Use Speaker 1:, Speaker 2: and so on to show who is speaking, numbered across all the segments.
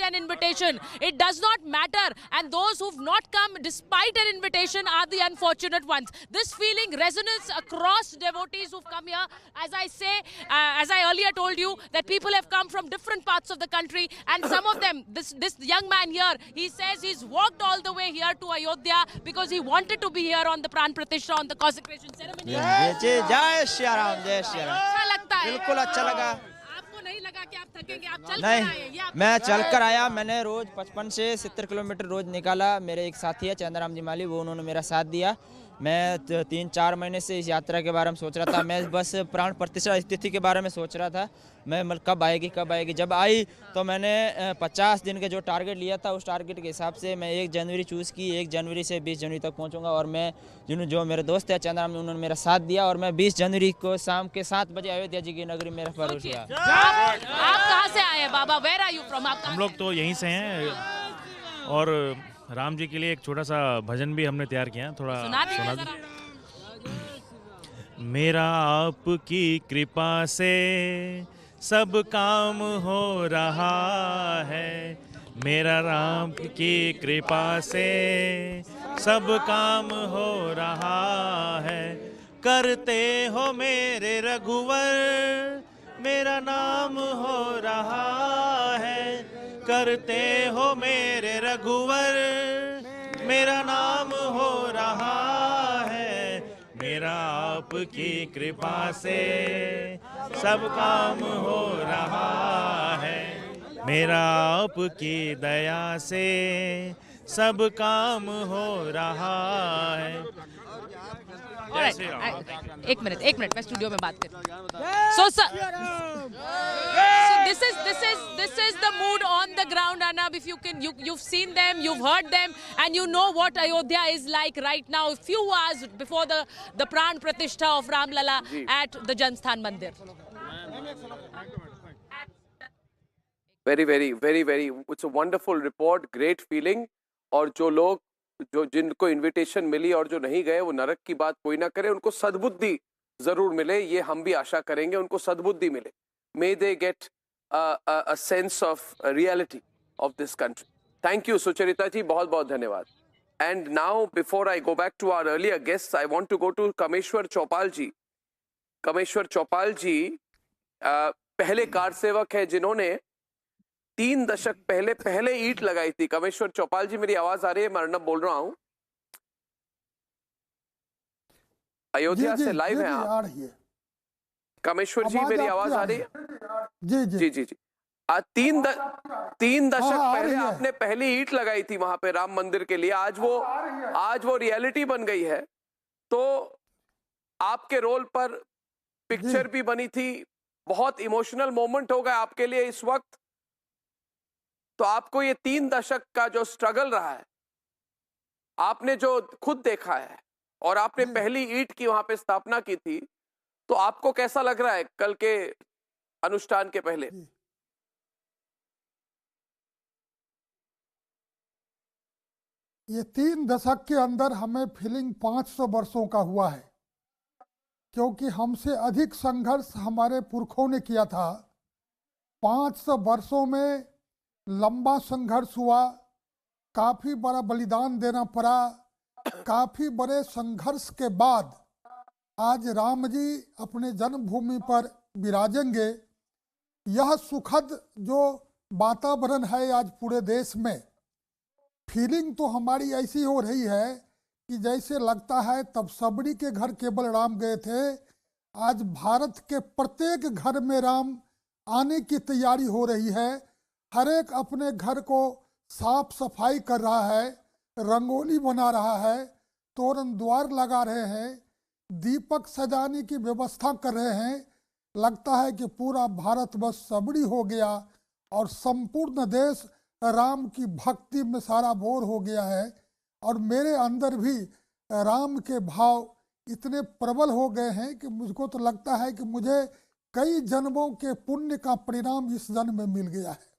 Speaker 1: an invitation. It does not matter. And those who've not come despite an invitation are the unfortunate ones. This feeling resonates across devotees who've come here. As I say, as I earlier told you, that people have come from different parts of the country, and some of them, this young man here, he says he's walked all the way here to Ayodhya because he wanted to be here on the Pran Pratishtha, on the consecration ceremony.
Speaker 2: जय श्री राम, जय श्री राम।
Speaker 1: अच्छा लगता है,
Speaker 2: बिल्कुल अच्छा लगा।
Speaker 1: आपको नहीं लगा कि आप थकेंगे? आप चल
Speaker 2: नहीं,
Speaker 1: कर आए? ये आप
Speaker 2: मैं चल कर आया। मैंने रोज 55 से 70 किलोमीटर रोज निकाला। मेरे एक साथी है चंद्राम जी माली, वो उन्होंने मेरा साथ दिया। मैं 3-4 महीने से इस यात्रा के बारे में सोच रहा था। मैं बस प्राण प्रतिष्ठा तिथि के बारे में सोच रहा था, मैं कब आएगी। जब आई तो मैंने 50 दिन का जो टारगेट लिया था, उस टारगेट के हिसाब से मैं 1 जनवरी चूज़ की। 1 जनवरी से 20 जनवरी तक पहुंचूंगा। और मैं जो मेरे दोस्त है चंद्राम, उन्होंने मेरा साथ दिया और मैं 20 जनवरी को शाम के 7 बजे अयोध्या जी की नगरी मेरा प्रवेश हुआ।
Speaker 1: आप कहाँ से आए हैं बाबा? Where are you from?
Speaker 3: हम लोग तो यहीं से हैं और राम जी के लिए एक छोटा सा भजन भी हमने तैयार किया, थोड़ा सुना दीजिए। मेरा आपकी कृपा से सब काम हो रहा है, मेरा राम की कृपा से सब काम हो रहा है। करते हो मेरे रघुवर, मेरा नाम हो रहा है। करते हो मेरे रघुवर, मेरा नाम हो रहा है। मेरा आपकी कृपा से सब काम हो रहा है, मेरा आपकी दया से सब काम हो रहा है।
Speaker 1: एक मिनट, मैं स्टूडियो में बात कर। So this is the mood on the ground, Arnab. If you've seen them, you've heard them, and you know what Ayodhya is like right now. A few hours before the Pran Pratishtha of Ram Lala at the Jansthan Mandir.
Speaker 4: Very, it's a wonderful report, great feeling. और जिनको invitation मिली और जो नहीं गए, वो नरक की बात कोई ना करे, उनको सद्बुद्धि जरूर मिले, ये हम भी आशा करेंगे उनको सद्बुद्धि मिले। May they get a sense of reality of this country. Thank you, Sucharita ji, बहुत बहुत धन्यवाद। And now, before I go back to our earlier guests, I want to go to Kameshwar Chopal ji. Kameshwar Chopal ji पहले car सेवक है जिन्होंने 3 दशक पहले ईंट लगाई थी। कमेश्वर चौपाल जी, मेरी आवाज आ रही है? मैं अर्नब बोल रहा हूँ, अयोध्या से लाइव है आप। कमेश्वर जी, मेरी आवाज आ रही है? जी। 3 दशक पहले आपने पहली ईंट लगाई थी वहां पे राम मंदिर के लिए। आज वो रियलिटी बन गई है। तो आपके रोल पर पिक्चर भी बनी थी, बहुत इमोशनल मोमेंट हो गया आपके लिए इस वक्त। तो आपको ये 3 दशक का जो स्ट्रगल रहा है, आपने जो खुद देखा है, और आपने पहली ईंट की वहां पे स्थापना की थी, तो आपको कैसा लग रहा है कल के अनुष्ठान के पहले?
Speaker 5: ये 3 दशक के अंदर हमें फीलिंग 500 वर्षों का हुआ है, क्योंकि हमसे अधिक संघर्ष हमारे पुरखों ने किया था। 500 वर्षों में लंबा संघर्ष हुआ, काफी बड़ा बलिदान देना पड़ा। काफी बड़े संघर्ष के बाद आज राम जी अपने जन्मभूमि पर विराजेंगे। यह सुखद जो वातावरण है आज पूरे देश में, फीलिंग तो हमारी ऐसी हो रही है कि जैसे लगता है तब सबरी के घर केवल राम गए थे, आज भारत के प्रत्येक घर में राम आने की तैयारी हो रही है। हर एक अपने घर को साफ सफाई कर रहा है, रंगोली बना रहा है, तोरण द्वार लगा रहे हैं, दीपक सजाने की व्यवस्था कर रहे हैं। लगता है कि पूरा भारत बस सबरी हो गया और संपूर्ण देश राम की भक्ति में सारा बोर हो गया है। और मेरे अंदर भी राम के भाव इतने प्रबल हो गए हैं कि मुझको तो लगता है कि मुझे कई जन्मों के पुण्य का परिणाम इस जन्म में मिल गया है।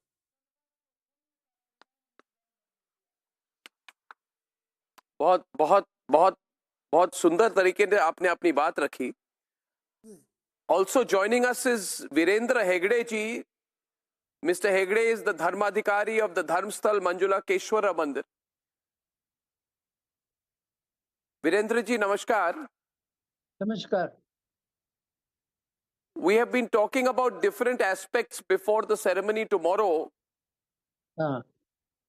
Speaker 4: बहुत बहुत बहुत बहुत सुंदर तरीके से आपने अपनी बात रखी। Also joining us is Virendra Hegde ji, Mr. Hegde is the Dharmadhikari of the Dharmsthal Manjula Keshwara Mandir. Virendra ji, namaskar.
Speaker 6: Namaskar.
Speaker 4: We have been talking about different aspects before the ceremony tomorrow.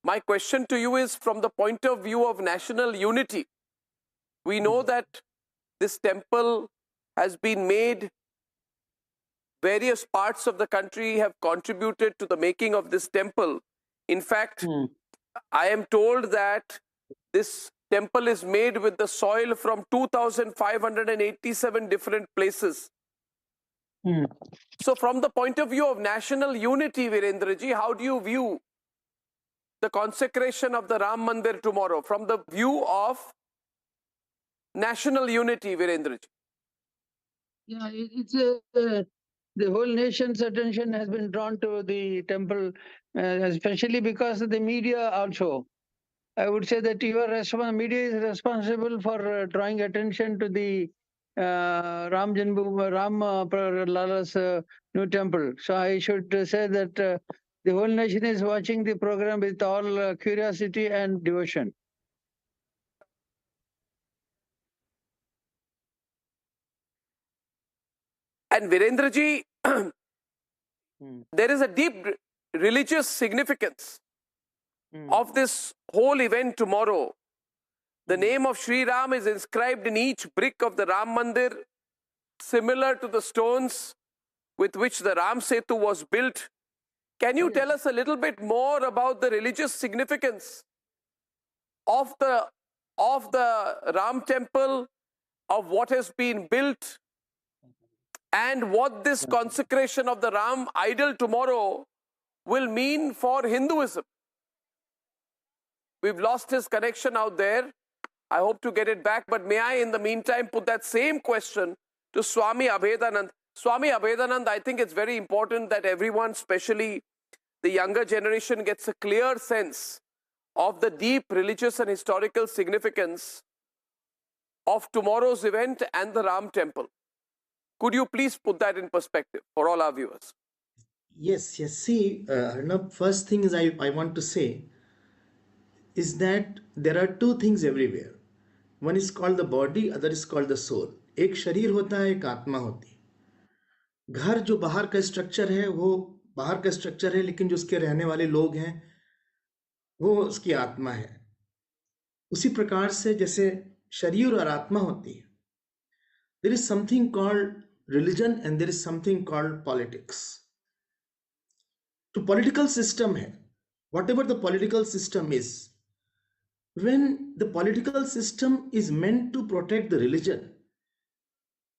Speaker 4: My question to you is from the point of view of national unity. We know that this temple has been made, various parts of the country have contributed to the making of this temple. In fact, I am told that this temple is made with the soil from 2,587 different places. So from the point of view of national unity, Virendra ji, how do you view the consecration of the Ram Mandir tomorrow from the view of national unity, Virendra ji?
Speaker 6: Yeah, the whole nation's attention has been drawn to the temple, especially because of the media also. I would say that media is responsible for drawing attention to the Ram Lala's new temple. So I should say that the whole nation is watching the program with all curiosity and devotion.
Speaker 4: And Virendra ji, there is a deep religious significance of this whole event tomorrow. The name of Sri Ram is inscribed in each brick of the Ram Mandir, similar to the stones with which the Ram Setu was built. Can you tell us a little bit more about the religious significance of the Ram temple, of what has been built, and what this consecration of the Ram idol tomorrow will mean for Hinduism? We've lost his connection out there. I hope to get it back, but may I in the meantime put that same question to Swami Abhedanand. Swami Abhedanand, I think it's very important that everyone, especially the younger generation, gets a clear sense of the deep religious and historical significance of tomorrow's event and the Ram temple. Could you please put that in perspective for all our viewers?
Speaker 7: Yes. See, Arnab, first thing is I want to say is that there are two things everywhere. One is called the body, other is called the soul. एक शरीर होता है, एक आत्मा होती है. घर जो बाहर का स्ट्रक्चर है वो बाहर का स्ट्रक्चर है, लेकिन जो उसके रहने वाले लोग हैं वो उसकी आत्मा है. उसी प्रकार से जैसे शरीर और आत्मा होती है, there is something called religion and there is something called politics. तो political system है, whatever the political system is, when the political system is meant to protect the religion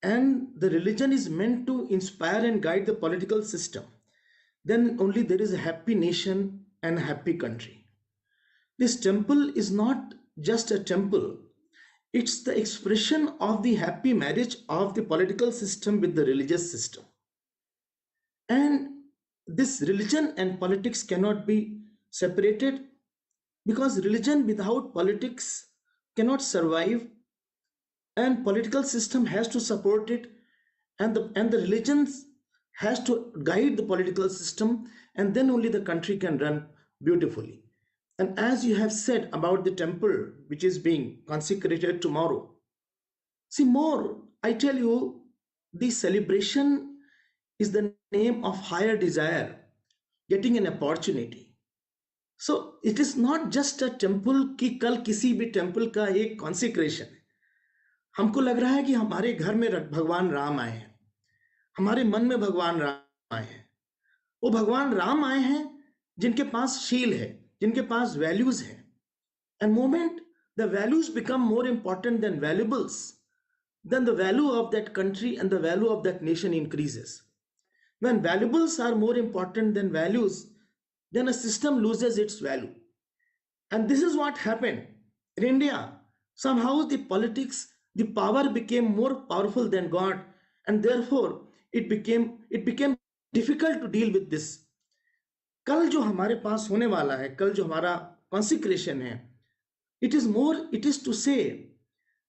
Speaker 7: and the religion is meant to inspire and guide the political system, then only there is a happy nation and a happy country. This temple is not just a temple, it's the expression of the happy marriage of the political system with the religious system. And this religion and politics cannot be separated, because religion without politics cannot survive, and political system has to support it, and the religion has to guide the political system, and then only the country can run beautifully. And as you have said about the temple which is being consecrated tomorrow, see, more, I tell you, the celebration is the name of higher desire, getting an opportunity. So it is not just a temple कि कल किसी भी temple का एक consecration है. हमको लग रहा है कि हमारे घर में भगवान राम आए हैं, हमारे मन में भगवान राम आए हैं. वो भगवान राम आए हैं जिनके पास शील है, जिनके पास वैल्यूज है. And moment the values become more important than valuables, then the value of that country and the value of that nation increases. When valuables are more important than values, then a system loses its value. And this is what happened in India. Somehow the politics, the power became more powerful than God, and therefore it became difficult to deal with this. कल जो हमारे पास होने वाला है, कल जो हमारा consecration है, it is to say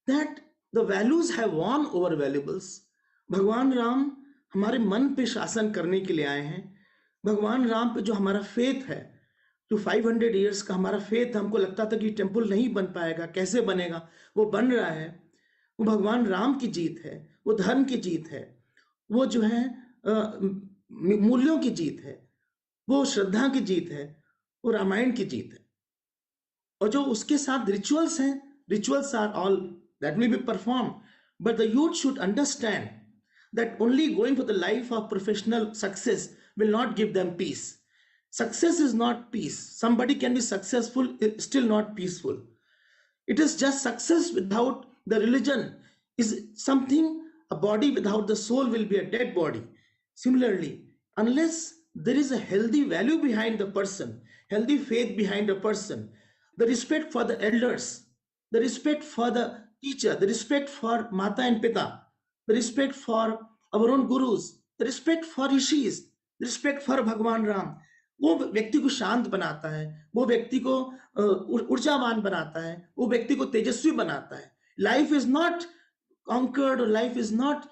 Speaker 7: that the values have won over valuables. भगवान राम हमारे मन पे शासन करने के लिए आए हैं. भगवान राम पे जो हमारा फेथ है, जो 500 इयर्स का हमारा फेथ, हमको लगता था कि टेम्पल नहीं बन पाएगा, कैसे बनेगा, वो बन रहा है। वो भगवान राम की जीत है, वो धर्म की जीत है, वो जो है मूल्यों की जीत है, वो श्रद्धा की जीत है, वो रामायण की जीत है। और जो उसके साथ रिचुअल्स हैं, rituals are all that will be perform, but the youth should understand that only going for the life of professional success will not give them peace. Success is not peace. Somebody can be successful, still not peaceful. It is just success without the religion is something, a body without the soul will be a dead body. Similarly, unless there is a healthy value behind the person, healthy faith behind a person, the respect for the elders, the respect for the teacher, the respect for Mata and Pita, the respect for our own gurus, the respect for rishis, the respect for Bhagwan Ram, वो व्यक्ति को शांत बनाता है, वो व्यक्ति को ऊर्जावान बनाता है, वो व्यक्ति को तेजस्वी बनाता है. Life is not conquered, or life is not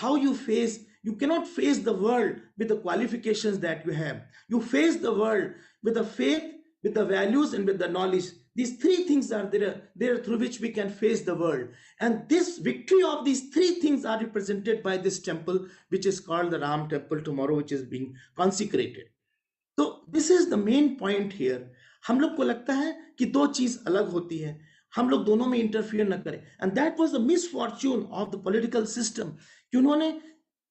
Speaker 7: how you face. You cannot face the world with the qualifications that you have. You face the world with the faith, with the values, and with the knowledge. These three things are there through which we can face the world. And this victory of these three things are represented by this temple, which is called the Ram temple tomorrow, which is being consecrated. So this is the main point here. हम लोग को लगता है कि दो चीज अलग होती है, हम लोग दोनों में इंटरफियर न करें. And that was the misfortune of the political system कि उन्होंने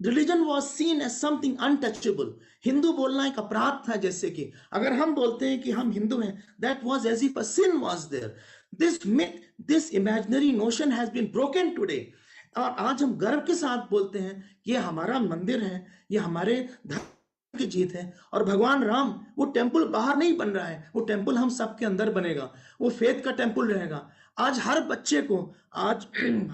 Speaker 7: religion was seen as something untouchable. Hindu बोलना एक अपराध था, जैसे कि अगर हम बोलते हैं कि हम हिंदू हैं, that was as if a sin was there. This myth, this imaginary notion has been broken today. और आज हम गर्व के साथ बोलते हैं कि ये हमारा मंदिर है, ये हमारे धर्म की जीत है. और भगवान राम, वो टेम्पल बाहर नहीं बन रहा है, वो टेम्पल हम सबके अंदर बनेगा, वो फेथ का टेम्पल रहेगा. आज हर बच्चे को, आज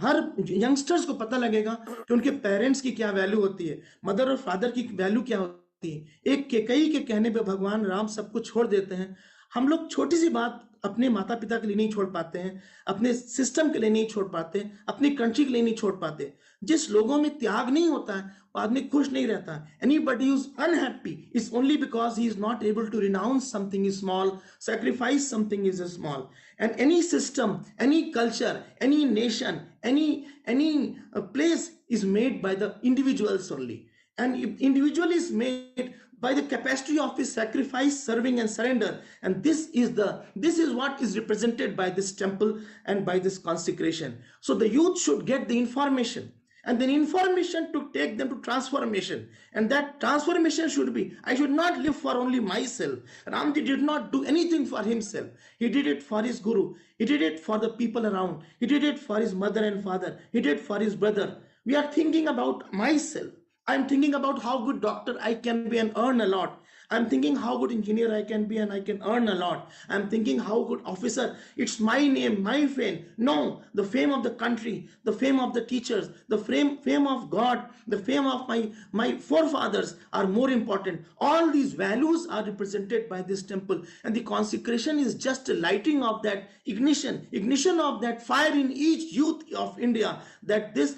Speaker 7: हर यंगस्टर्स को पता लगेगा कि उनके पेरेंट्स की क्या वैल्यू होती है, मदर और फादर की वैल्यू क्या होती है. एक के कई के कहने पे भगवान राम सब कुछ छोड़ देते हैं. हम लोग छोटी सी बात अपने माता पिता के लिए नहीं छोड़ पाते हैं, अपने सिस्टम के लिए नहीं छोड़ पाते, अपनी कंट्री के लिए नहीं छोड़ पाते. जिस लोगों में त्याग नहीं होता है, वो आदमी खुश नहीं रहता. Anybody who's unhappy is only because he is not able to renounce something is small, sacrifice something is small. And any system, any culture, any nation, any place is made by the individuals only. And if individual is made by the capacity of his sacrifice, serving, and surrender. And this is what is represented by this temple and by this consecration. So the youth should get the information, and then information to take them to transformation. And that transformation should be, I should not live for only myself. Ramji did not do anything for himself. He did it for his guru. He did it for the people around. He did it for his mother and father. He did it for his brother. We are thinking about myself. I'm thinking about how good doctor I can be and earn a lot. I'm thinking how good engineer I can be and I can earn a lot. I'm thinking how good officer. It's my name, my fame. No, the fame of the country, the fame of the teachers, the fame of God, the fame of my forefathers are more important. All these values are represented by this temple, and the consecration is just a lighting of that ignition of that fire in each youth of India, that this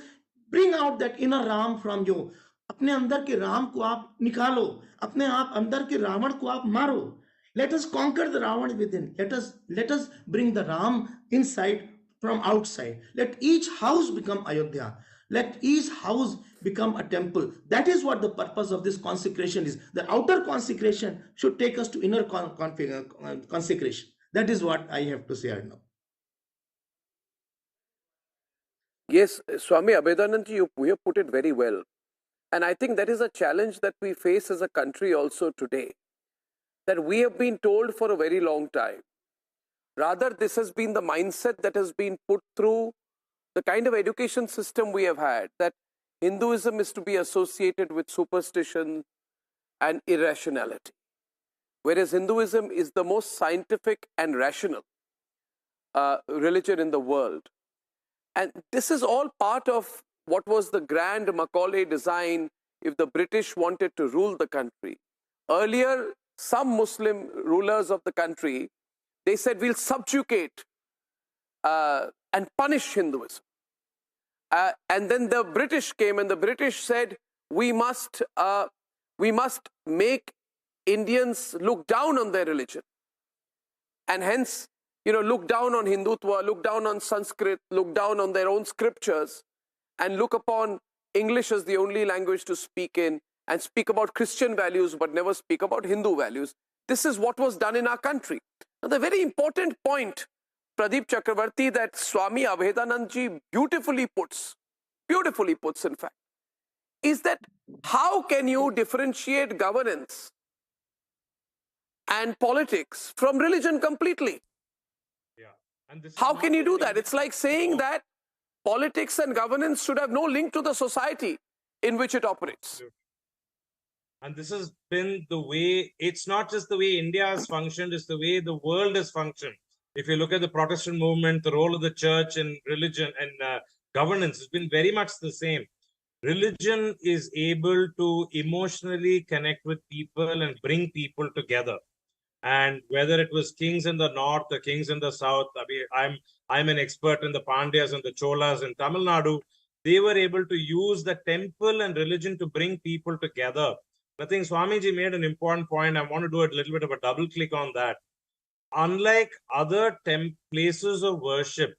Speaker 7: bring out that inner Ram from you. अपने अंदर के राम को आप निकालो, अपने आप अंदर के रावण को आप मारो. Let us conquer the Ravan within. Let us bring the Ram inside from outside. Let each house become Ayodhya. Let each house become a temple. That is what the purpose of this consecration is. The outer consecration should take us to inner consecration. That is what I have to say right now.
Speaker 4: Yes, Swami Abhedanand, you have put it very well. And I think that is a challenge that we face as a country also today, that we have been told for a very long time. Rather, this has been the mindset that has been put through the kind of education system we have had, that Hinduism is to be associated with superstition and irrationality, whereas Hinduism is the most scientific and rational religion in the world. And this is all part of what was the grand Macaulay design if the British wanted to rule the country. Earlier, some Muslim rulers of the country, they said, we'll subjugate and punish Hinduism. And then the British came, and the British said, we must make Indians look down on their religion and hence, look down on Hindutva, look down on Sanskrit, look down on their own scriptures, and look upon English as the only language to speak in, and speak about Christian values but never speak about Hindu values. This is what was done in our country. Now, the very important point, Pradeep Chakravarti, that Swami Abhedanandji beautifully puts in fact, is that how can you differentiate governance and politics from religion completely?
Speaker 3: Yeah. And this
Speaker 4: How can you do that? It's like saying that politics and governance should have no link to the society in which it operates.
Speaker 3: And this has been the way, it's not just the way India has functioned, it's the way the world has functioned. If you look at the Protestant movement, the role of the church in religion and governance has been very much the same. Religion is able to emotionally connect with people and bring people together. And whether it was kings in the north or kings in the south, I mean, I'm an expert in the Pandyas and the Cholas in Tamil Nadu. They were able to use the temple and religion to bring people together. I think Swamiji made an important point. I want to do a little bit of a double click on that. Unlike other places of worship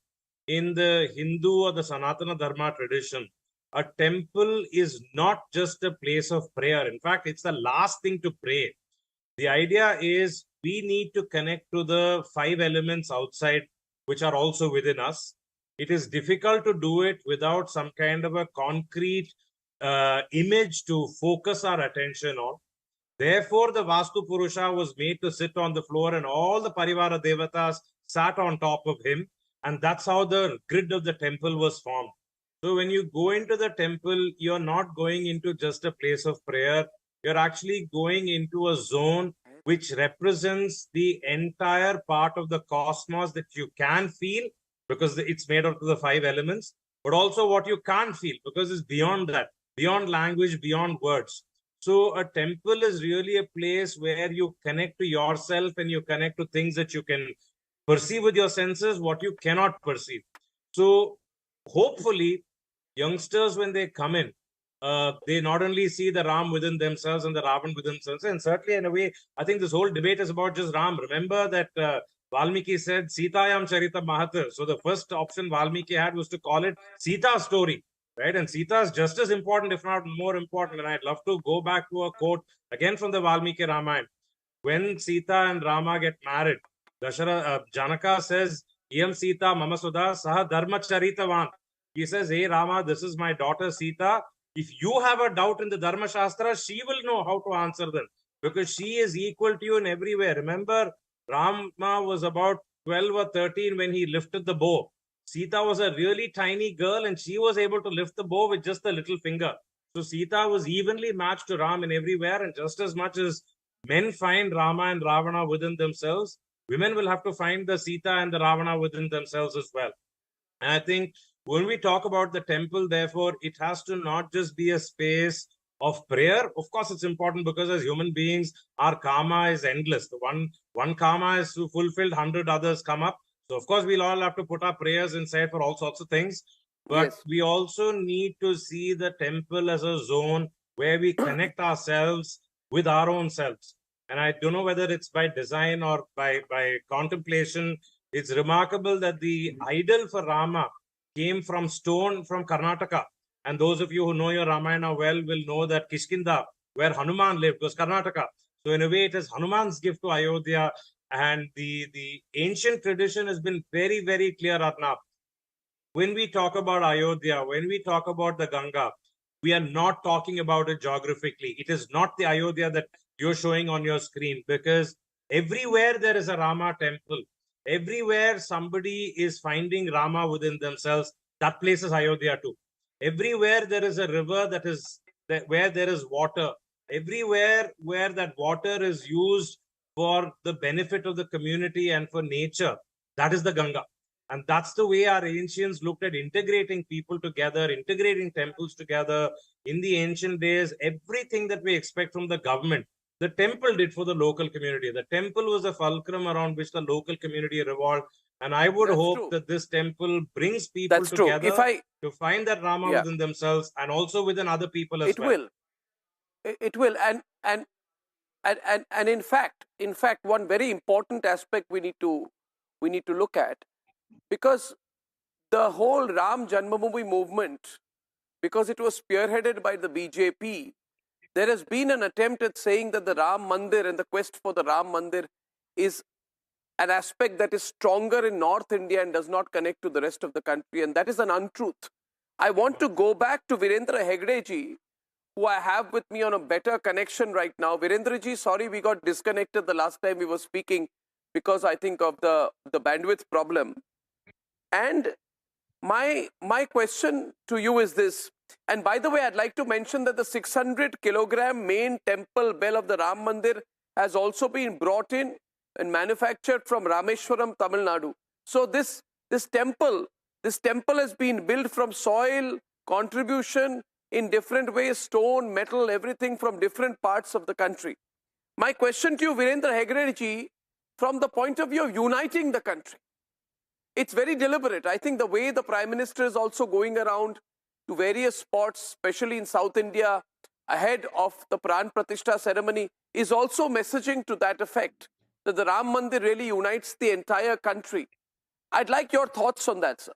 Speaker 3: in the Hindu or the Sanatana Dharma tradition, a temple is not just a place of prayer. In fact, it's the last thing to pray. The idea is we need to connect to the 5 elements outside, which are also within us. It is difficult to do it without some kind of a concrete image to focus our attention on. Therefore, the Vastu Purusha was made to sit on the floor and all the Parivara Devatas sat on top of him. And that's how the grid of the temple was formed. So when you go into the temple, you're not going into just a place of prayer. You're actually going into a zone which represents the entire part of the cosmos that you can feel because it's made up of the 5 elements, but also what you can't feel because it's beyond that, beyond language, beyond words. So a temple is really a place where you connect to yourself and you connect to things that you can perceive with your senses, what you cannot perceive. So hopefully, youngsters, when they come in, they not only see the Ram within themselves and the Ravan within themselves, and certainly in a way, I think this whole debate is about just Ram. Remember that Valmiki said, Sitayam Charita Mahatar. So the first option Valmiki had was to call it Sita's story, right? And Sita is just as important, if not more important. And I'd love to go back to a quote again from the Valmiki Ramayana. When Sita and Rama get married, Janaka says, Iyam Sita Mama Sudha Saha Dharma Charitavan. He says, hey Rama, this is my daughter Sita. If you have a doubt in the Dharma Shastra, she will know how to answer them because she is equal to you in every way. Remember, Rama was about 12 or 13 when he lifted the bow. Sita was a really tiny girl and she was able to lift the bow with just a little finger. So Sita was evenly matched to Ram in everywhere, and just as much as men find Rama and Ravana within themselves, women will have to find the Sita and the Ravana within themselves as well. And I think when we talk about the temple, therefore, it has to not just be a space of prayer. Of course, it's important because as human beings, our karma is endless. The one karma is fulfilled, 100 others come up. So, of course, we'll all have to put our prayers inside for all sorts of things. But yes, we also need to see the temple as a zone where we connect ourselves with our own selves. And I don't know whether it's by design or by contemplation. It's remarkable that the idol for Rama came from stone from Karnataka. And those of you who know your Ramayana well will know that Kishkinda, where Hanuman lived, was Karnataka. So in a way, it is Hanuman's gift to Ayodhya. And the ancient tradition has been very, very clear, Arnab. When we talk about Ayodhya, when we talk about the Ganga, we are not talking about it geographically. It is not the Ayodhya that you're showing on your screen, because everywhere there is a Rama temple. Everywhere somebody is finding Rama within themselves, that place is Ayodhya too. Everywhere there is a river where there is water. Everywhere where that water is used for the benefit of the community and for nature, that is the Ganga. And that's the way our ancients looked at integrating people together, integrating temples together. In the ancient days, everything that we expect from the government, the temple did for the local community. The temple was a fulcrum around which the local community revolved. And I would hope that this temple brings people together to find that Rama within themselves and also within other people as well.
Speaker 4: It will. and in fact, one very important aspect we need to look at, because the whole Ram Janmabhoomi movement, because it was spearheaded by the BJP, there has been an attempt at saying that the Ram Mandir and the quest for the Ram Mandir is an aspect that is stronger in North India and does not connect to the rest of the country, and that is an untruth. I want to go back to Virendra Hegde ji, who I have with me on a better connection right now. Virendra ji, sorry we got disconnected the last time we were speaking because I think of the bandwidth problem. And my question to you is this, and by the way, I'd like to mention that the 600 kilogram main temple bell of the Ram Mandir has also been brought in and manufactured from Rameshwaram, Tamil Nadu. So this temple has been built from soil, contribution in different ways, stone, metal, everything from different parts of the country. My question to you, Virendra Hegde ji, from the point of view of uniting the country, it's very deliberate. I think the way the Prime Minister is also going around to various spots, especially in South India, ahead of the Pran Pratishtha ceremony, is also messaging to that effect, that the Ram Mandir really unites the entire country. I'd like your thoughts on that, sir.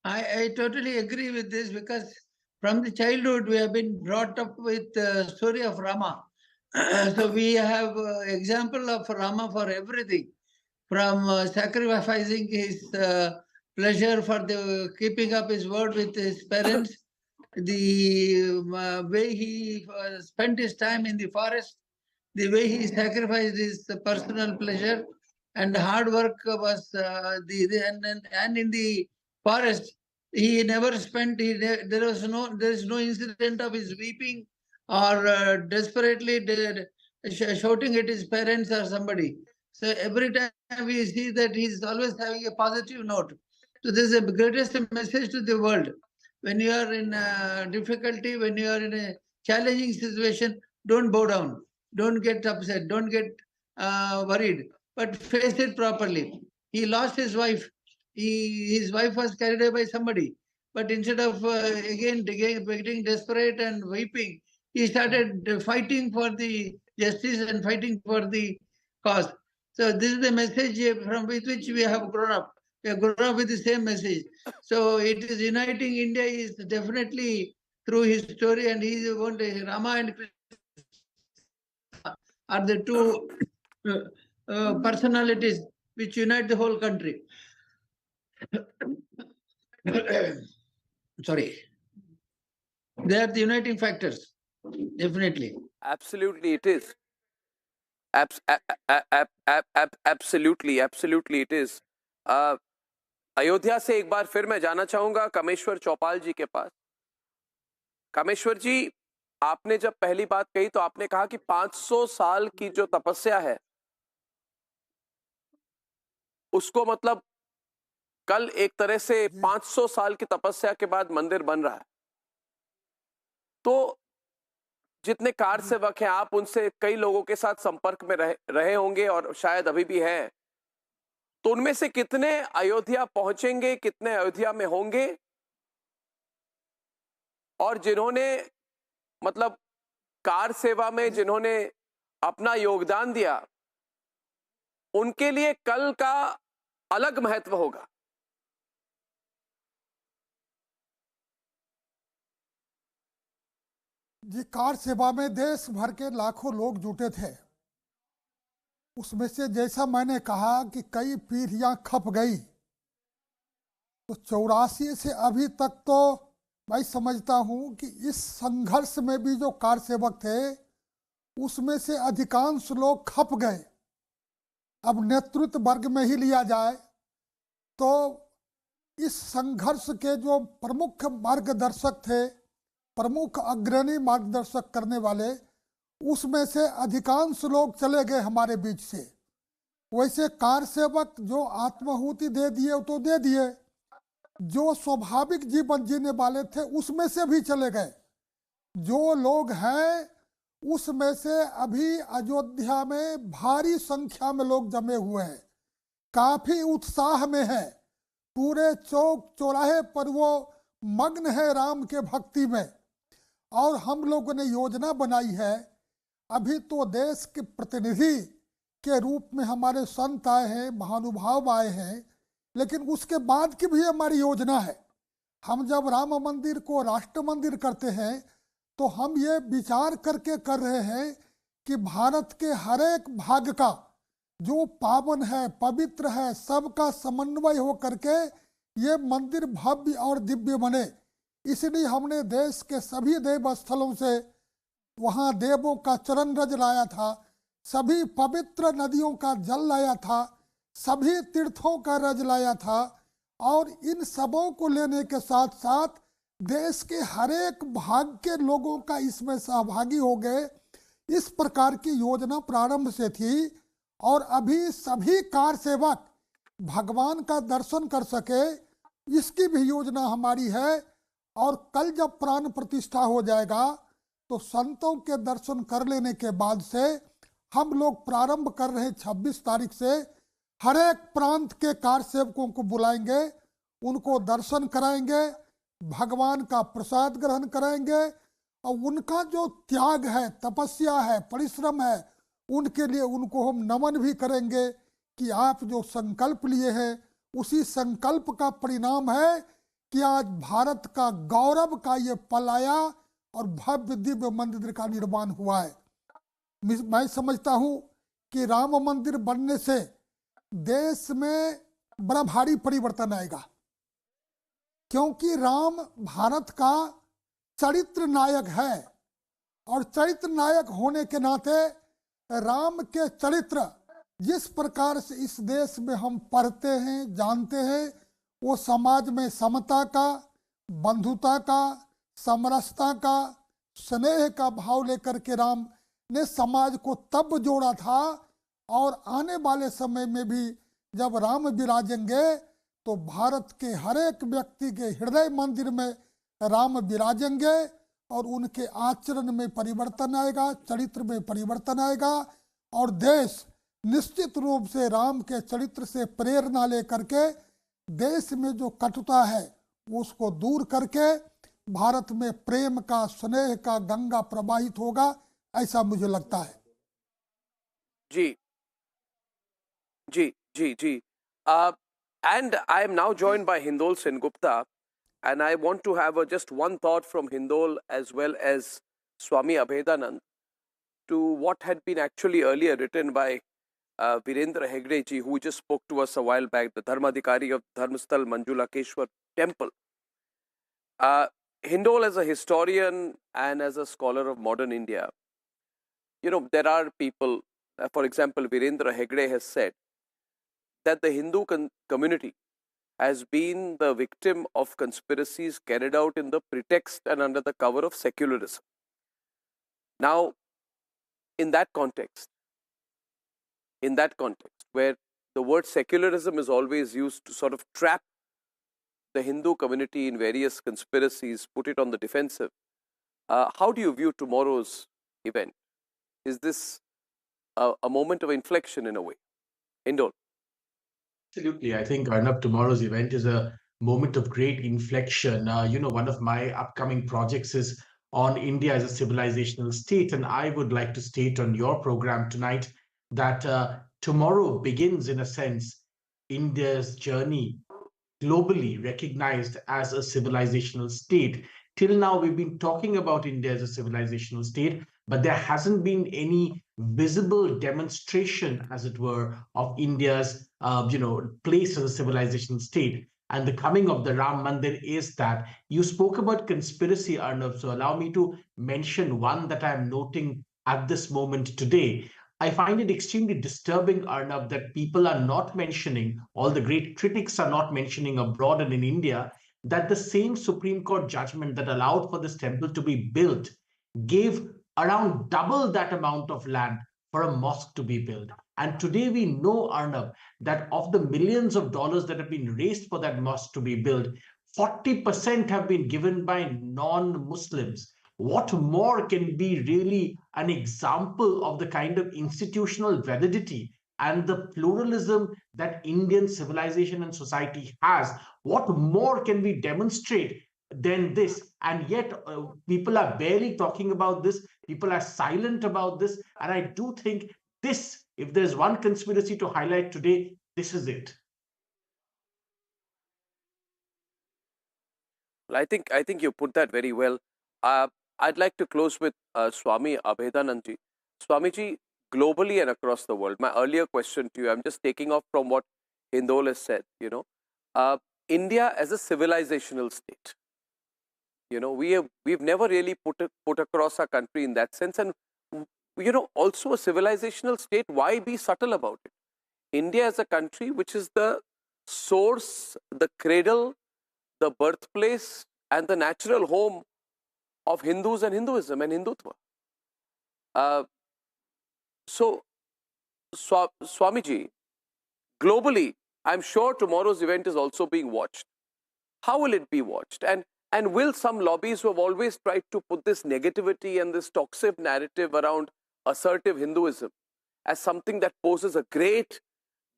Speaker 6: I totally agree with this, because from the childhood we have been brought up with the story of Rama. So we have example of Rama for everything, from sacrificing his pleasure for the keeping up his word with his parents, the way he spent his time in the forest, the way he sacrificed his personal pleasure, and hard work was and in the forest he never spent. There is no incident of his weeping or desperately shouting at his parents or somebody. So every time we see that he's always having a positive note. So this is the greatest message to the world. When you are in difficulty, when you are in a challenging situation, don't bow down. Don't get upset. Don't get worried. But face it properly. He lost his wife. His wife was carried away by somebody. But instead of again getting desperate and weeping, he started fighting for the justice and fighting for the cause. So this is the message from which we have grown up. We have grown up with the same message. So it is uniting India is definitely through his story, and he is going to Rama and Krishna are the two personalities which unite the whole country. Sorry. They are the uniting factors, definitely.
Speaker 4: Absolutely, it is. Absolutely it is. Ayodhya से एक बार फिर मैं जाना चाहूंगा कामेश्वर चौपाल जी के पास. कामेश्वर जी, आपने जब पहली बात कही तो आपने कहा कि 500 साल की जो तपस्या है उसको मतलब कल एक तरह से 500 साल की तपस्या के बाद मंदिर बन रहा है. तो जितने कार सेवक हैं, आप उनसे कई लोगों के साथ संपर्क में रहे होंगे और शायद अभी भी हैं, तो उनमें से कितने अयोध्या पहुंचेंगे, कितने अयोध्या में होंगे, और जिन्होंने मतलब कार सेवा में जिन्होंने अपना योगदान दिया, उनके लिए कल का अलग महत्व होगा.
Speaker 5: जी, कार सेवा में देश भर के लाखों लोग जुटे थे. उसमें से जैसा मैंने कहा कि कई पीढ़ियां खप गई, तो 84 से अभी तक तो मैं समझता हूं कि इस संघर्ष में भी जो कार सेवक थे उसमें से अधिकांश लोग खप गए. अब नेतृत्व वर्ग में ही लिया जाए तो इस संघर्ष के जो प्रमुख मार्गदर्शक थे, प्रमुख अग्रणी मार्गदर्शक करने वाले, उसमें से अधिकांश लोग चले गए हमारे बीच से. वैसे कार सेवक जो आत्माहुति दे दिए तो दे दिए, जो स्वाभाविक जीवन जीने वाले थे उसमें से भी चले गए. जो लोग हैं उसमें से अभी अयोध्या में भारी संख्या में लोग जमे हुए हैं, काफी उत्साह में हैं, पूरे चौक चौराहे पर वो मग्न है राम के भक्ति में. और हम लोगों ने योजना बनाई है अभी तो देश के प्रतिनिधि के रूप में हमारे संत आए हैं, महानुभाव आए हैं, लेकिन उसके बाद की भी हमारी योजना है। हम जब राम मंदिर को राष्ट्र मंदिर करते हैं तो हम ये विचार करके कर रहे हैं कि भारत के हर एक भाग का जो पावन है, पवित्र है, सबका समन्वय हो करके ये मंदिर भव्य और दिव्य बने। इसलिए हमने देश के सभी देव स्थलों से वहाँ देवों का चरण रज लाया था, सभी पवित्र नदियों का जल लाया था, सभी तीर्थों का रज लाया था, और इन सबों को लेने के साथ साथ देश के हर एक भाग के लोगों का इसमें सहभागी हो गए। इस प्रकार की योजना प्रारंभ से थी और अभी सभी कार सेवक भगवान का दर्शन कर सके, इसकी भी योजना हमारी है। और कल जब प्राण प्रतिष्ठा हो जाएगा तो संतों के दर्शन कर लेने के बाद से हम लोग प्रारंभ कर रहे 26 तारीख से हर एक प्रांत के कार सेवकों को बुलाएंगे, उनको दर्शन कराएंगे, भगवान का प्रसाद ग्रहण कराएंगे, और उनका जो त्याग है, तपस्या है, परिश्रम है, उनके लिए उनको हम नमन भी करेंगे कि आप जो संकल्प लिए हैं उसी संकल्प का परिणाम है कि आज भारत का गौरव का ये पल आया और भव्य दिव्य मंदिर का निर्माण हुआ है। मैं समझता हूँ कि राम मंदिर बनने से देश में बड़ा भारी परिवर्तन आएगा, क्योंकि राम भारत का चरित्र नायक है, और चरित्र नायक होने के नाते राम के चरित्र जिस प्रकार से इस देश में हम पढ़ते हैं, जानते हैं, वो समाज में समता का, बंधुता का, समरसता का, स्नेह का भाव लेकर के राम ने समाज को तब जोड़ा था, और आने वाले समय में भी जब राम विराजेंगे तो भारत के हर एक व्यक्ति के हृदय मंदिर में राम विराजेंगे और उनके आचरण में परिवर्तन आएगा, चरित्र में परिवर्तन आएगा, और देश निश्चित रूप से राम के चरित्र से प्रेरणा लेकर के देश में जो कटुता है उसको दूर करके भारत में प्रेम का, स्नेह का गंगा प्रवाहित होगा, ऐसा मुझे लगता है।
Speaker 4: जी जी जी जी। And I am now joined by Hindol Sengupta, and I want to have just one thought from Hindol as well as Swami Abhedanand to what had been actually earlier written by Virendra Hegde ji, who just spoke to us a while back, the Dharmadhikari of Dharmasthal Manjulakeshwar temple. Hindol, as a historian and as a scholar of modern India, you know, there are people, for example, Virendra Hegde has said that the Hindu community has been the victim of conspiracies carried out in the pretext and under the cover of secularism. Now, in that context, where the word secularism is always used to sort of trap the Hindu community in various conspiracies, put it on the defensive, how do you view tomorrow's event? Is this a moment of inflection in a way? Hindol.
Speaker 7: Absolutely. I think Arnab, tomorrow's event is a moment of great inflection. One of my upcoming projects is on India as a civilizational state. And I would like to state on your program tonight that tomorrow begins, in a sense, India's journey globally recognized as a civilizational state. Till now, we've been talking about India as a civilizational state, but there hasn't been any visible demonstration, as it were, of India's place as a civilizational state. And the coming of the Ram Mandir is that. You spoke about conspiracy, Arnav, so allow me to mention one that I'm noting at this moment today. I find it extremely disturbing, Arnav, that people are not mentioning, all the great critics are not mentioning abroad and in India, that the same Supreme Court judgment that allowed for this temple to be built gave around double that amount of land for a mosque to be built. And today we know, Arnav, that of the millions of dollars that have been raised for that mosque to be built, 40% have been given by non-Muslims. What more can be really an example of the kind of institutional validity and the pluralism that Indian civilization and society has? What more can we demonstrate
Speaker 8: than this. And yet people are barely talking about this. People are silent about this. And I do think this, if there's one conspiracy to highlight today, this is it.
Speaker 4: Well, I think you put that very well. I'd like to close with Swami Abhedanandji. Swamiji, globally and across the world, my earlier question to you, I'm just taking off from what Hindol has said, India as a civilizational state. We've never really put across our country in that sense. And, also a civilizational state, why be subtle about it? India is a country which is the source, the cradle, the birthplace and the natural home of Hindus and Hinduism and Hindutva. So, Swamiji, globally, I'm sure tomorrow's event is also being watched. How will it be watched? And will some lobbies who have always tried to put this negativity and this toxic narrative around assertive Hinduism as something that poses a great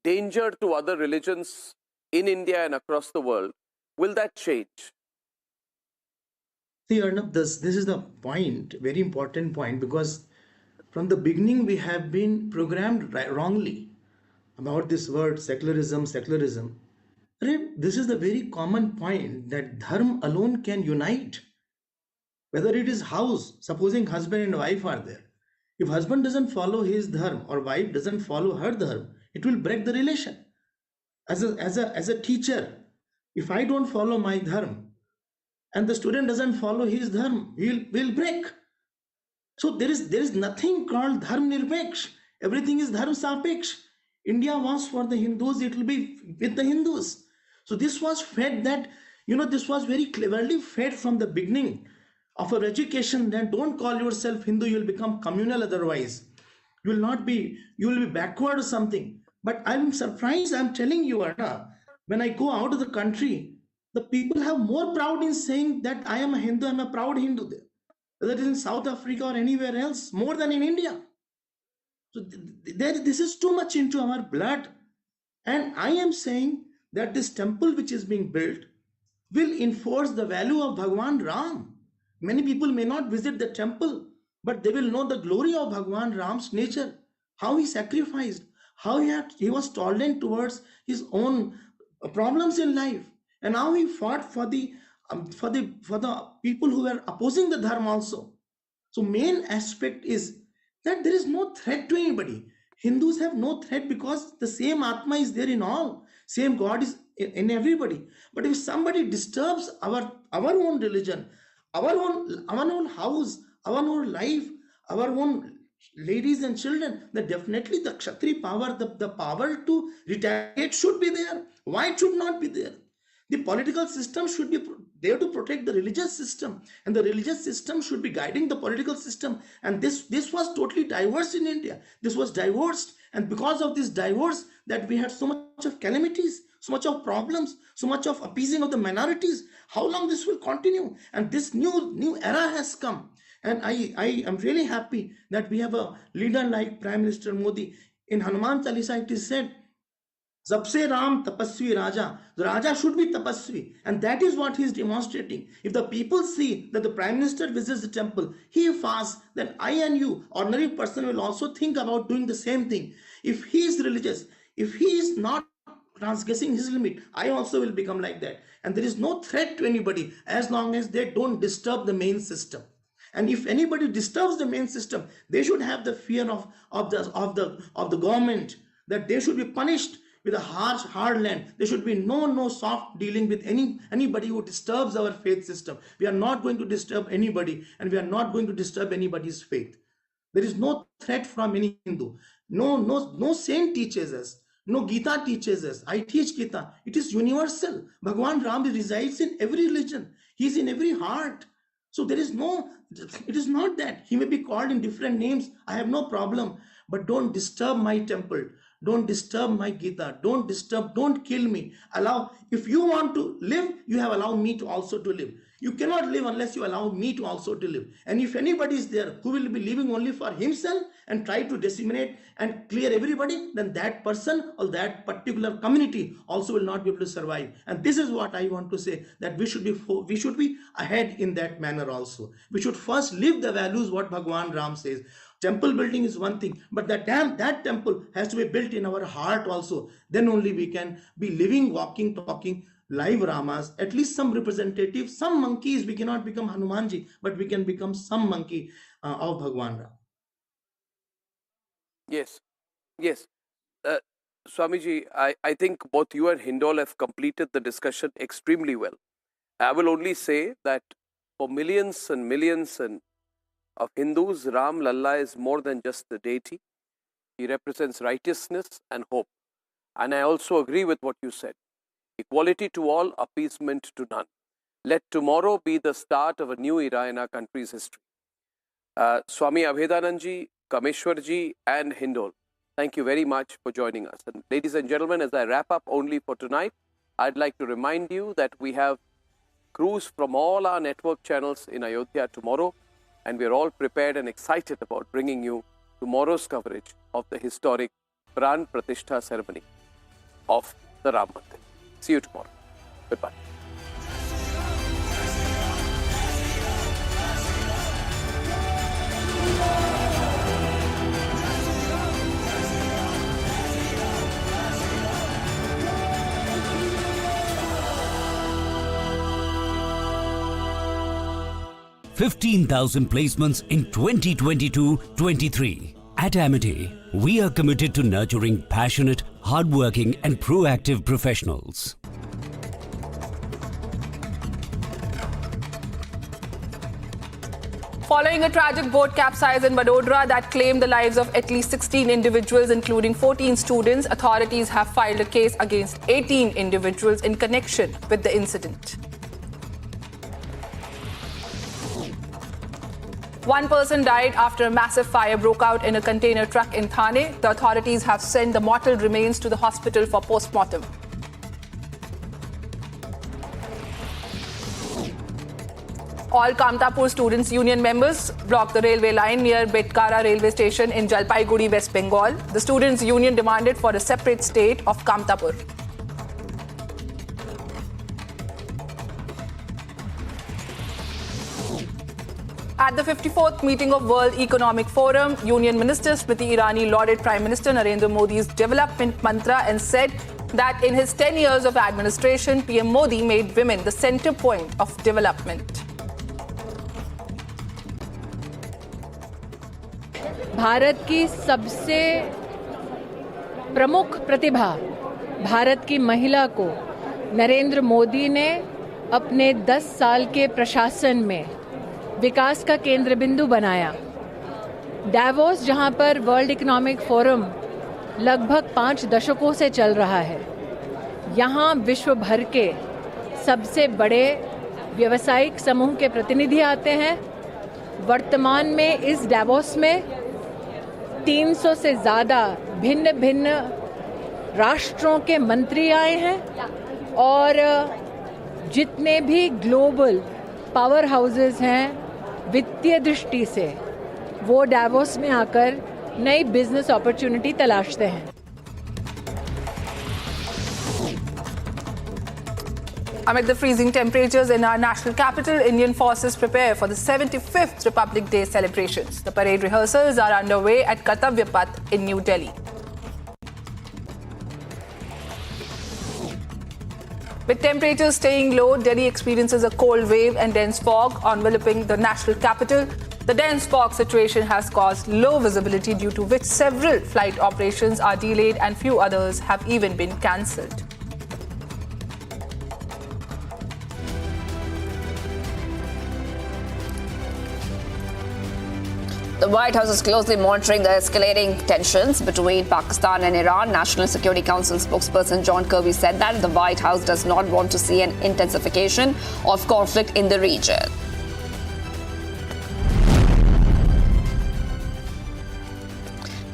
Speaker 4: danger to other religions in India and across the world, will that change?
Speaker 7: See, Arnab, this is the point, very important point, because from the beginning we have been programmed wrongly about this word secularism. This is the very common point that dharma alone can unite. Whether it is house, supposing husband and wife are there. If husband doesn't follow his dharma or wife doesn't follow her dharma, it will break the relation. As a teacher, if I don't follow my dharma and the student doesn't follow his dharma, we'll break. So there is nothing called dharma nirpeksh. Everything is dharma sapeksh. India was for the Hindus, it will be with the Hindus. So this was fed that, this was very cleverly fed from the beginning of our education, that don't call yourself Hindu, you will become communal otherwise. You will be backward or something. But I'm surprised, I'm telling you, Arna, when I go out of the country, the people have more proud in saying that I am a Hindu, I'm a proud Hindu there. Whether it is in South Africa or anywhere else, more than in India. So this is too much into our blood. And I am saying that this temple which is being built will enforce the value of Bhagwan Ram. Many people may not visit the temple, but they will know the glory of Bhagwan Ram's nature, how he sacrificed, how he was tolerant towards his own problems in life, and how he fought for the people who were opposing the dharma also. So main aspect is that there is no threat to anybody. Hindus have no threat because the same Atma is there in all. Same God is in everybody. But if somebody disturbs our own religion, our own house, our own life, our own ladies and children, then definitely the Kshatri power, the power to retaliate should be there. Why it should not be there? The political system should be there to protect the religious system, and the religious system should be guiding the political system. And this was totally diverse in India. This was divorced, and because of this divorce, that we had so much of calamities, so much of problems, so much of appeasing of the minorities. How long this will continue? And this new era has come. And I am really happy that we have a leader like Prime Minister Modi. In Hanuman Chalisa, it is said, Sabse Ram tapasvi Raja. The Raja should be tapasvi. And that is what he is demonstrating. If the people see that the Prime Minister visits the temple, he fasts, then I and you, ordinary person, will also think about doing the same thing. If he is religious, if he is not transgressing his limit, I also will become like that. And there is no threat to anybody as long as they don't disturb the main system. And if anybody disturbs the main system, they should have the fear of the government, that they should be punished with a hard land. There should be no soft dealing with anybody who disturbs our faith system. We are not going to disturb anybody, and we are not going to disturb anybody's faith. There is no threat from any Hindu. No saint teaches us. No Gita teaches us. I teach Gita. It is universal. Bhagwan Ram resides in every religion. He is in every heart. So it is not that. He may be called in different names. I have no problem. But don't disturb my temple. Don't disturb my Gita. Don't kill me. If you want to live, you have allowed me to also to live. You cannot live unless you allow me to also to live. And if anybody is there who will be living only for himself and try to disseminate and clear everybody, then that person or that particular community also will not be able to survive. And this is what I want to say, that we should be ahead in that manner also. We should first live the values what Bhagwan Ram says. Temple building is one thing, but that temple has to be built in our heart also. Then only we can be living, walking, talking, live Ramas, at least some representative, some monkeys. We cannot become Hanumanji, but we can become some monkey of Bhagwan Ram.
Speaker 4: Yes, yes. Swamiji, I think both you and Hindol have completed the discussion extremely well. I will only say that for millions and millions of Hindus, Ram Lalla is more than just the deity. He represents righteousness and hope. And I also agree with what you said. Equality to all, appeasement to none. Let tomorrow be the start of a new era in our country's history. Swami Abhedanandji, Kameshwarji and Hindol, thank you very much for joining us. And ladies and gentlemen, as I wrap up only for tonight, I'd like to remind you that we have crews from all our network channels in Ayodhya tomorrow, and we're all prepared and excited about bringing you tomorrow's coverage of the historic Pran Pratishtha ceremony of the Ram Mandir. See you tomorrow. Goodbye.
Speaker 9: $15,000 placements in 2022-23. At Amity, we are committed to nurturing passionate, hardworking and proactive professionals.
Speaker 10: Following a tragic boat capsize in Vadodara that claimed the lives of at least 16 individuals, including 14 students, authorities have filed a case against 18 individuals in connection with the incident. One person died after a massive fire broke out in a container truck in Thane. The authorities have sent the mortal remains to the hospital for post-mortem. All Kamtapur Students' Union members blocked the railway line near Betkara railway station in Jalpaiguri, West Bengal. The Students' Union demanded for a separate state of Kamtapur. At the 54th meeting of World Economic Forum, Union Minister Smriti Irani lauded Prime Minister Narendra Modi's development mantra and said that in his 10 years of administration, PM Modi made women the center point of development.
Speaker 11: Bharat की सबसे प्रमुख प्रतिभा भारत की महिला को नरेंद्र मोदी ने अपने 10 साल के प्रशासन में विकास का केंद्र बिंदु बनाया। डावोस, जहां पर वर्ल्ड इकोनॉमिक फोरम लगभग 5 दशकों से चल रहा है, यहां विश्व भर के सबसे बड़े व्यावसायिक समूह के प्रतिनिधि आते हैं। वर्तमान में इस डावोस में 300 से ज़्यादा भिन्न भिन्न राष्ट्रों के मंत्री आए हैं और जितने भी ग्लोबल पावर हाउसेस हैं वित्तीय दृष्टि से, वो डावोस में आकर नई बिजनेस अपॉर्चुनिटी तलाशते हैं।
Speaker 10: Amid the freezing temperatures in our national capital, Indian forces prepare for the 75th Republic Day celebrations. The parade rehearsals are underway at Kartavya Path in New Delhi. With temperatures staying low, Delhi experiences a cold wave and dense fog enveloping the national capital. The dense fog situation has caused low visibility, due to which several flight operations are delayed and few others have even been cancelled.
Speaker 12: The White House is closely monitoring the escalating tensions between Pakistan and Iran. National Security Council spokesperson John Kirby said that the White House does not want to see an intensification of conflict in the region.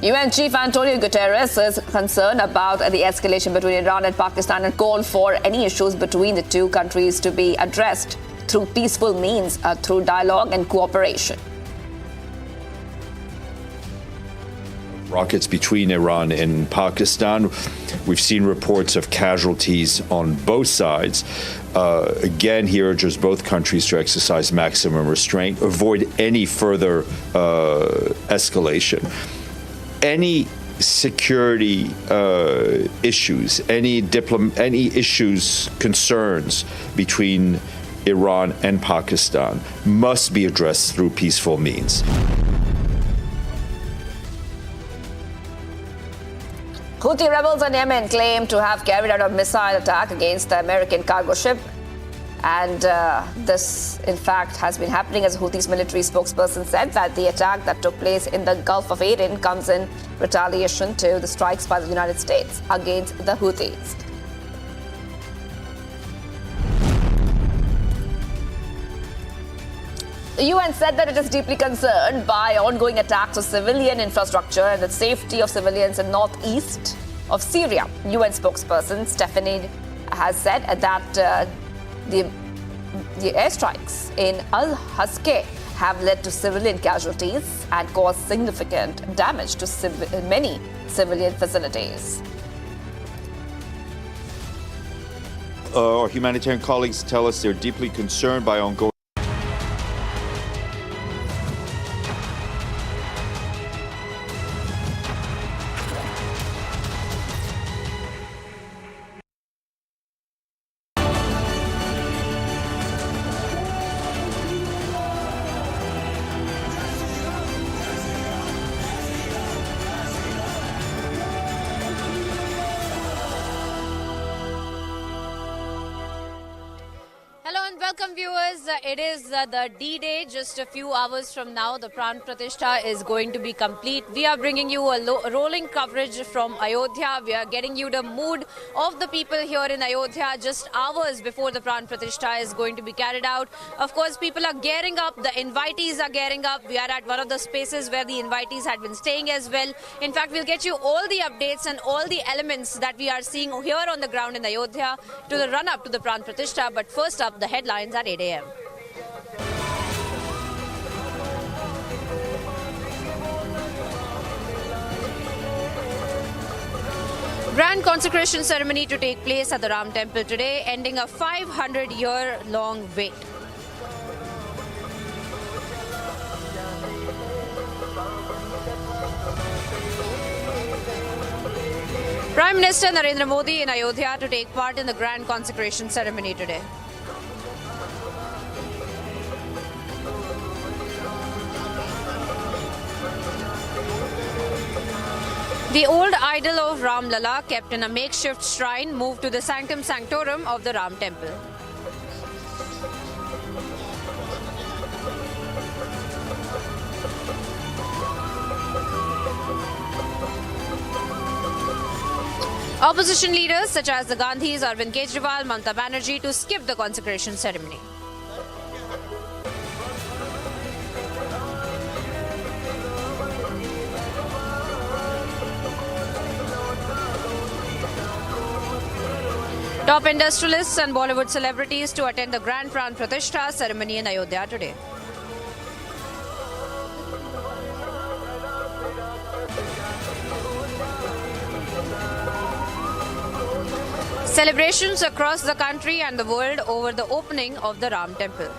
Speaker 12: UN Chief Antonio Guterres is concerned about the escalation between Iran and Pakistan and called for any issues between the two countries to be addressed through peaceful means, through dialogue and cooperation.
Speaker 13: Rockets between Iran and Pakistan. We've seen reports of casualties on both sides. Again, he urges both countries to exercise maximum restraint, avoid any further escalation. Any security issues, any issues, concerns between Iran and Pakistan must be addressed through peaceful means.
Speaker 12: Houthi rebels in Yemen claim to have carried out a missile attack against the American cargo ship. And this, in fact, has been happening, as Houthis military spokesperson said, that the attack that took place in the Gulf of Aden comes in retaliation to the strikes by the United States against the Houthis. The UN said that it is deeply concerned by ongoing attacks on civilian infrastructure and the safety of civilians in northeast of Syria. UN spokesperson Stephanie has said that the airstrikes in Al-Haske have led to civilian casualties and caused significant damage to many civilian facilities.
Speaker 13: Our humanitarian colleagues tell us they're deeply concerned by ongoing
Speaker 1: Welcome viewers, it is the D-Day. Just a few hours from now, the Pran Pratishtha is going to be complete. We are bringing you a rolling coverage from Ayodhya. We are getting you the mood of the people here in Ayodhya just hours before the Pran Pratishtha is going to be carried out. Of course, people are gearing up, the invitees are gearing up. We are at one of the spaces where the invitees had been staying as well. In fact, we'll get you all the updates and all the elements that we are seeing here on the ground in Ayodhya to the run-up to the Pran Pratishtha. But first up, the headlines at 8 a.m. Grand consecration ceremony to take place at the Ram temple today, ending a 500-year-long wait. Prime Minister Narendra Modi in Ayodhya to take part in the grand consecration ceremony today. The old idol of Ram Lala, kept in a makeshift shrine, moved to the sanctum sanctorum of the Ram temple. Opposition leaders such as the Gandhis, Arvind Kejriwal, Mamata Banerjee to skip the consecration ceremony. Top industrialists and Bollywood celebrities to attend the Grand Pran Pratishtha ceremony in Ayodhya today. Celebrations across the country and the world over the opening of the Ram temple.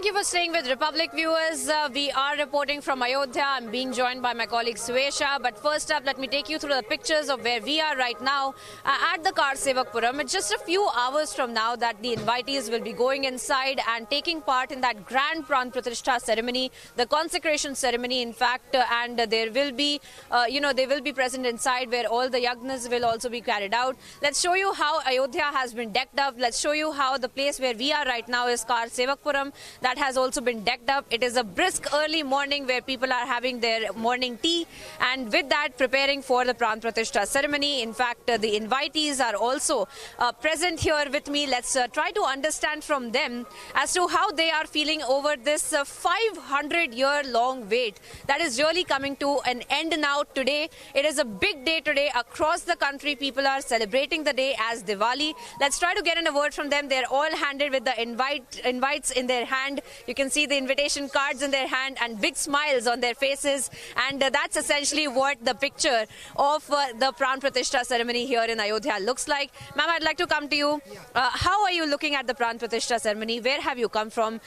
Speaker 12: Thank you for staying with Republic viewers. We are reporting from Ayodhya. I'm being joined by my colleague Suesha. But first up, let me take you through the pictures of where we are right now at the Karsevakpuram. It's just a few hours from now that the invitees will be going inside and taking part in that grand Pran Pratishtha ceremony, the consecration ceremony, in fact. And there will be, they will be present inside where all the yagnas will also be carried out. Let's show you how Ayodhya has been decked up. Let's show you how the place where we are right now is Karsevakpuram. That has also been decked up. It is a brisk early morning where people are having their morning tea and with that preparing for the Pran Pratishtha ceremony. In fact, the invitees are also present here with me. Let's try to understand from them as to how they are feeling over this 500-year-long wait that is really coming to an end now today. It is a big day today across the country. People are celebrating the day as Diwali. Let's try to get in a word from them. They're all handed with the invites in their hand. You can see the invitation cards in their hand and big smiles on their faces. And that's essentially what the picture of the Pran Pratishtha ceremony here in Ayodhya looks like. Ma'am, I'd like to come to you. How are you looking at the Pran Pratishtha ceremony? Where have you come from?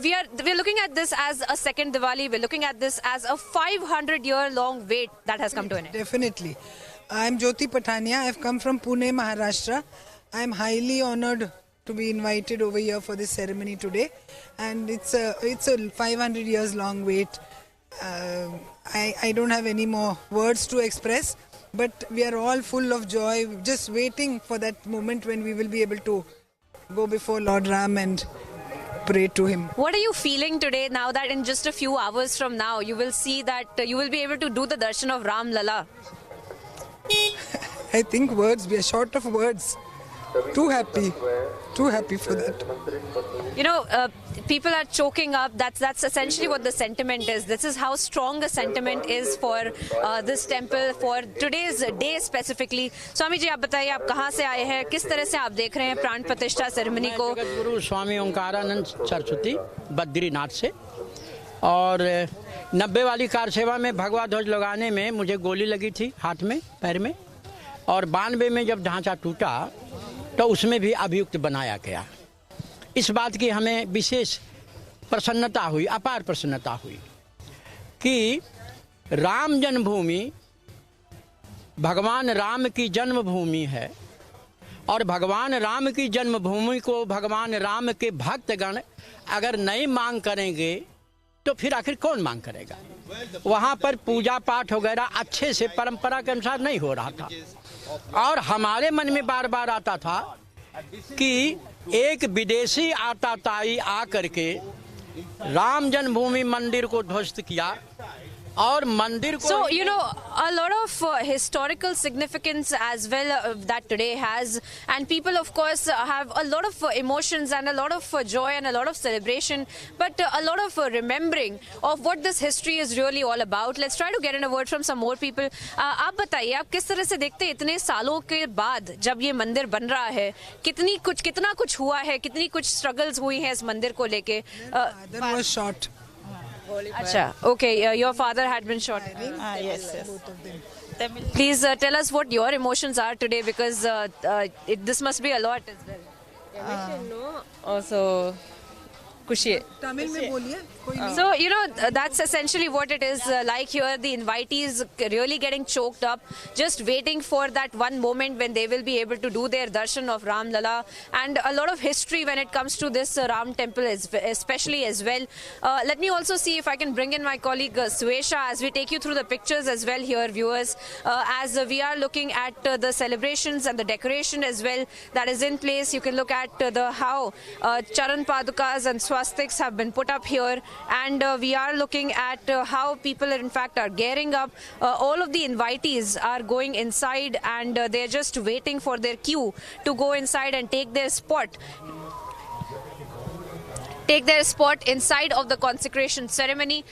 Speaker 12: We're looking at this as a second Diwali. We're looking at this as a 500-year-long wait that has come to an end.
Speaker 14: Definitely. I'm Jyoti Patania. I've come from Pune, Maharashtra. I'm highly honored to be invited over here for this ceremony today, and it's a 500 years long wait. I don't have any more words to express, but we are all full of joy, just waiting for that moment when we will be able to go before Lord Ram and pray to him.
Speaker 12: What are you feeling today now that in just a few hours from now you will see that you will be able to do the darshan of Ram Lala?
Speaker 14: I think words, we are short of words. Too happy for that.
Speaker 12: You know, people are choking up. That's essentially what the sentiment is. This is how strong a sentiment is for this temple, for today's day specifically. Swami ji, आप बताइए आप कहाँ से आए हैं, किस तरह से आप देख रहे हैं प्राण प्रतिष्ठा सेरेमनी को?
Speaker 15: गुरु स्वामी ओंकारानंद सरस्वती बद्रीनाथ से, और 90 वाली कार सेवा में भगवा ध्वज लगाने में मुझे गोली लगी थी हाथ में, पैर में, और 92 में जब ढांचा टूटा तो उसमें भी अभियुक्त बनाया गया। इस बात की हमें विशेष प्रसन्नता हुई, अपार प्रसन्नता हुई कि राम जन्मभूमि भगवान राम की जन्मभूमि है, और भगवान राम की जन्मभूमि को भगवान राम के भक्तगण अगर नहीं मांग करेंगे तो फिर आखिर कौन मांग करेगा। वहाँ पर पूजा पाठ वगैरह अच्छे से परंपरा के अनुसार नहीं हो रहा था, और हमारे मन में बार बार आता था कि एक विदेशी आताताई आकर के राम जन्मभूमि मंदिर को ध्वस्त किया और मंदिर को।
Speaker 12: So, you know, a lot of historical significance as well that today has, and people of course have a lot of emotions and a lot of joy and a lot of celebration, but a lot of remembering of what this history is really all about. Let's try to get in a word from some more people. आप बताइए, आप किस तरह से देखते हैं इतने सालों के बाद जब ये मंदिर बन रहा है, कितना कुछ हुआ है, कितनी कुछ स्ट्रगल्स हुई हैं इस मंदिर को लेके?
Speaker 14: Father was shot.
Speaker 12: Acha, okay, your father had been shot.
Speaker 16: Yes.
Speaker 12: Please tell us what your emotions are today, because this must be a lot as well.
Speaker 16: Also, खुशी है।
Speaker 14: तमिल में बोलिए।
Speaker 12: So, you know, that's essentially what it is like here. The invitees really getting choked up, just waiting for that one moment when they will be able to do their darshan of Ram Lala. And a lot of history when it comes to this Ram temple, especially as well. Let me also see if I can bring in my colleague Suesha as we take you through the pictures as well here, viewers. As we are looking at the celebrations and the decoration as well that is in place. You can look at how Charan Padukas and swastiks have been put up here. And we are looking at how people in fact are gearing up. All of the invitees are going inside and they're just waiting for their cue to go inside and take their spot. Take their spot inside of the consecration ceremony.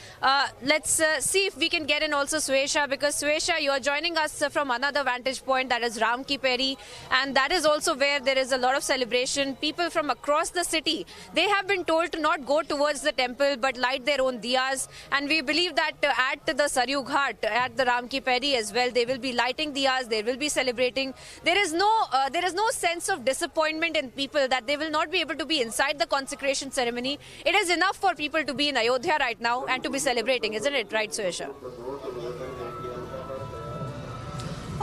Speaker 12: Let's see if we can get in also Suesha, because Suesha, you are joining us from another vantage point, that is Ram Ki Peri, and that is also where there is a lot of celebration. People from across the city, they have been told to not go towards the temple but light their own diyas, and we believe that at the Saryu Ghat, at the Ram Ki Peri as well, they will be lighting diyas, they will be celebrating. There is no sense of disappointment in people that they will not be able to be inside the consecration ceremony
Speaker 17: ceremony. It is enough for people to be in Ayodhya right now and to be celebrating, isn't it? Right, Suesha?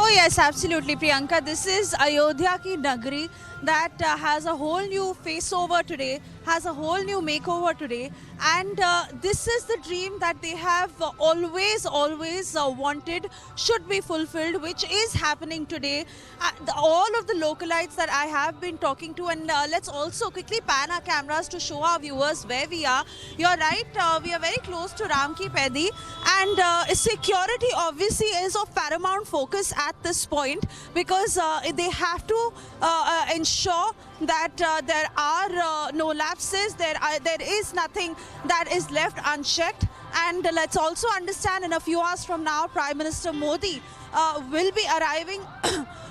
Speaker 18: Oh yes, absolutely, Priyanka. This is Ayodhya ki Nagari that has a whole new face-over today, has a whole new makeover today, and this is the dream that they have always wanted should be fulfilled, which is happening today. All of the localites that I have been talking to, and let's also quickly pan our cameras to show our viewers where we are. You're right, we are very close to Ram Ki Paidi, and security obviously is of paramount focus at this point, because they have to ensure that there are no lapses, there is nothing that is left unchecked. And let's also understand, in a few hours from now, Prime Minister Modi will be arriving.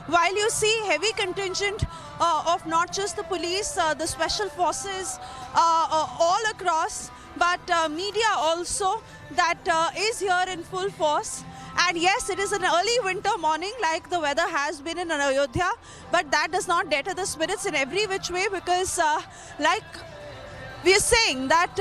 Speaker 18: While you see heavy contingent of not just the police, the special forces all across, but media also that is here in full force. And yes, it is an early winter morning like the weather has been in Ayodhya, but that does not deter the spirits in every which way, because like we are saying that,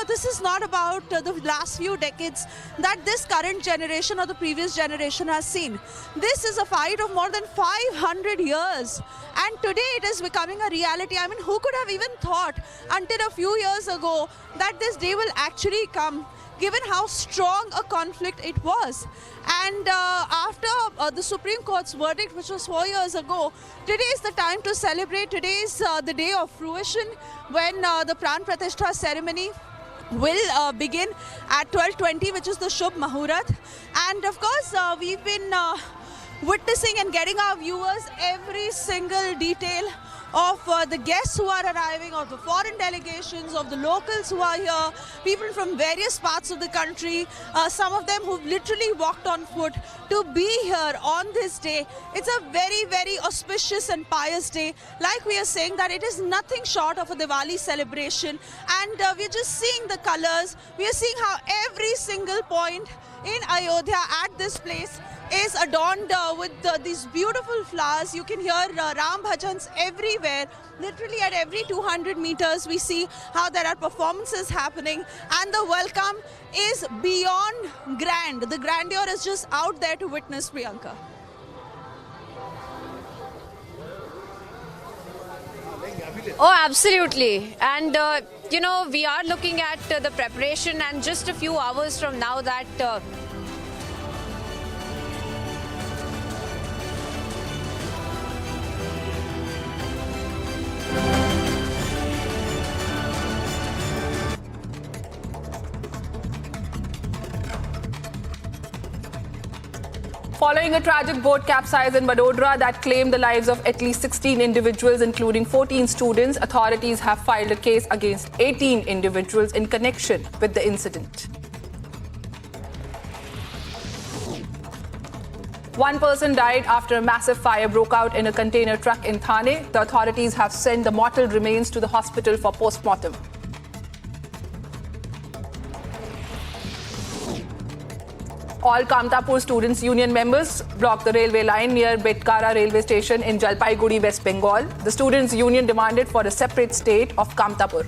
Speaker 18: this is not about the last few decades that this current generation or the previous generation has seen. This is a fight of more than 500 years. And today it is becoming a reality. I mean, who could have even thought until a few years ago that this day will actually come, given how strong a conflict it was. And after the Supreme Court's verdict, which was 4 years ago, today is the time to celebrate. Today is the day of fruition, when the Pran Pratishtha ceremony will begin at 12:20, which is the Shubh Muhurat. And of course, we've been witnessing and getting our viewers every single detail of the guests who are arriving, of the foreign delegations, of the locals who are here, people from various parts of the country, some of them who've literally walked on foot to be here on this day. It's a very, very auspicious and pious day. Like we are saying, that it is nothing short of a Diwali celebration, and we're just seeing the colors. We are seeing how every single point in Ayodhya at this place is adorned with these beautiful flowers. You can hear Ram Bhajans everywhere. Literally at every 200 meters we see how there are performances happening, and the welcome is beyond grand. The grandeur is just out there to witness, Priyanka.
Speaker 17: Oh, absolutely. And, we are looking at the preparation, and just a few hours from now that
Speaker 10: Following a tragic boat capsize in Vadodara that claimed the lives of at least 16 individuals, including 14 students, authorities have filed a case against 18 individuals in connection with the incident. One person died after a massive fire broke out in a container truck in Thane. The authorities have sent the mottled remains to the hospital for post-mortem. All Kamtapur Students' Union members blocked the railway line near Betkara railway station in Jalpaiguri, West Bengal. The Students' Union demanded for a separate state of Kamtapur.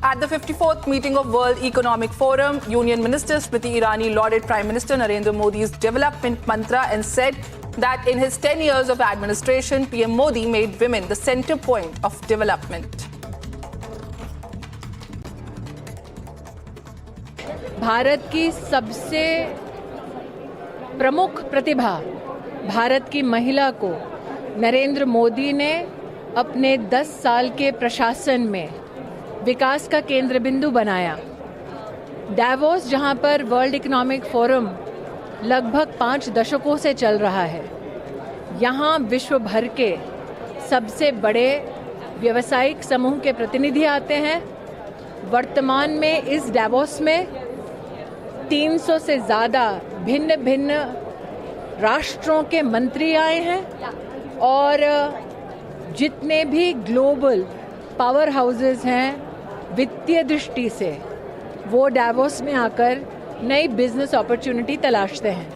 Speaker 10: At the 54th meeting of World Economic Forum, Union Minister Smriti Irani lauded Prime Minister Narendra Modi's development mantra and said that in his 10 years of administration, PM Modi made women the center point of development.
Speaker 11: Bharat की सबसे प्रमुख प्रतिभा भारत की महिला को नरेंद्र मोदी ने अपने 10 साल के प्रशासन में विकास का केंद्र बिंदु बनाया। डावोस, जहां पर वर्ल्ड इकोनॉमिक फोरम लगभग 5 दशकों से चल रहा है, यहां विश्व भर के सबसे बड़े व्यावसायिक समूह के प्रतिनिधि आते हैं। वर्तमान में इस डावोस में 300 से ज़्यादा भिन्न भिन्न राष्ट्रों के मंत्री आए हैं, और जितने भी ग्लोबल पावर हाउसेस हैं वित्तीय दृष्टि से, वो डावोस में आकर नई बिजनेस अपॉर्चुनिटी तलाशते हैं।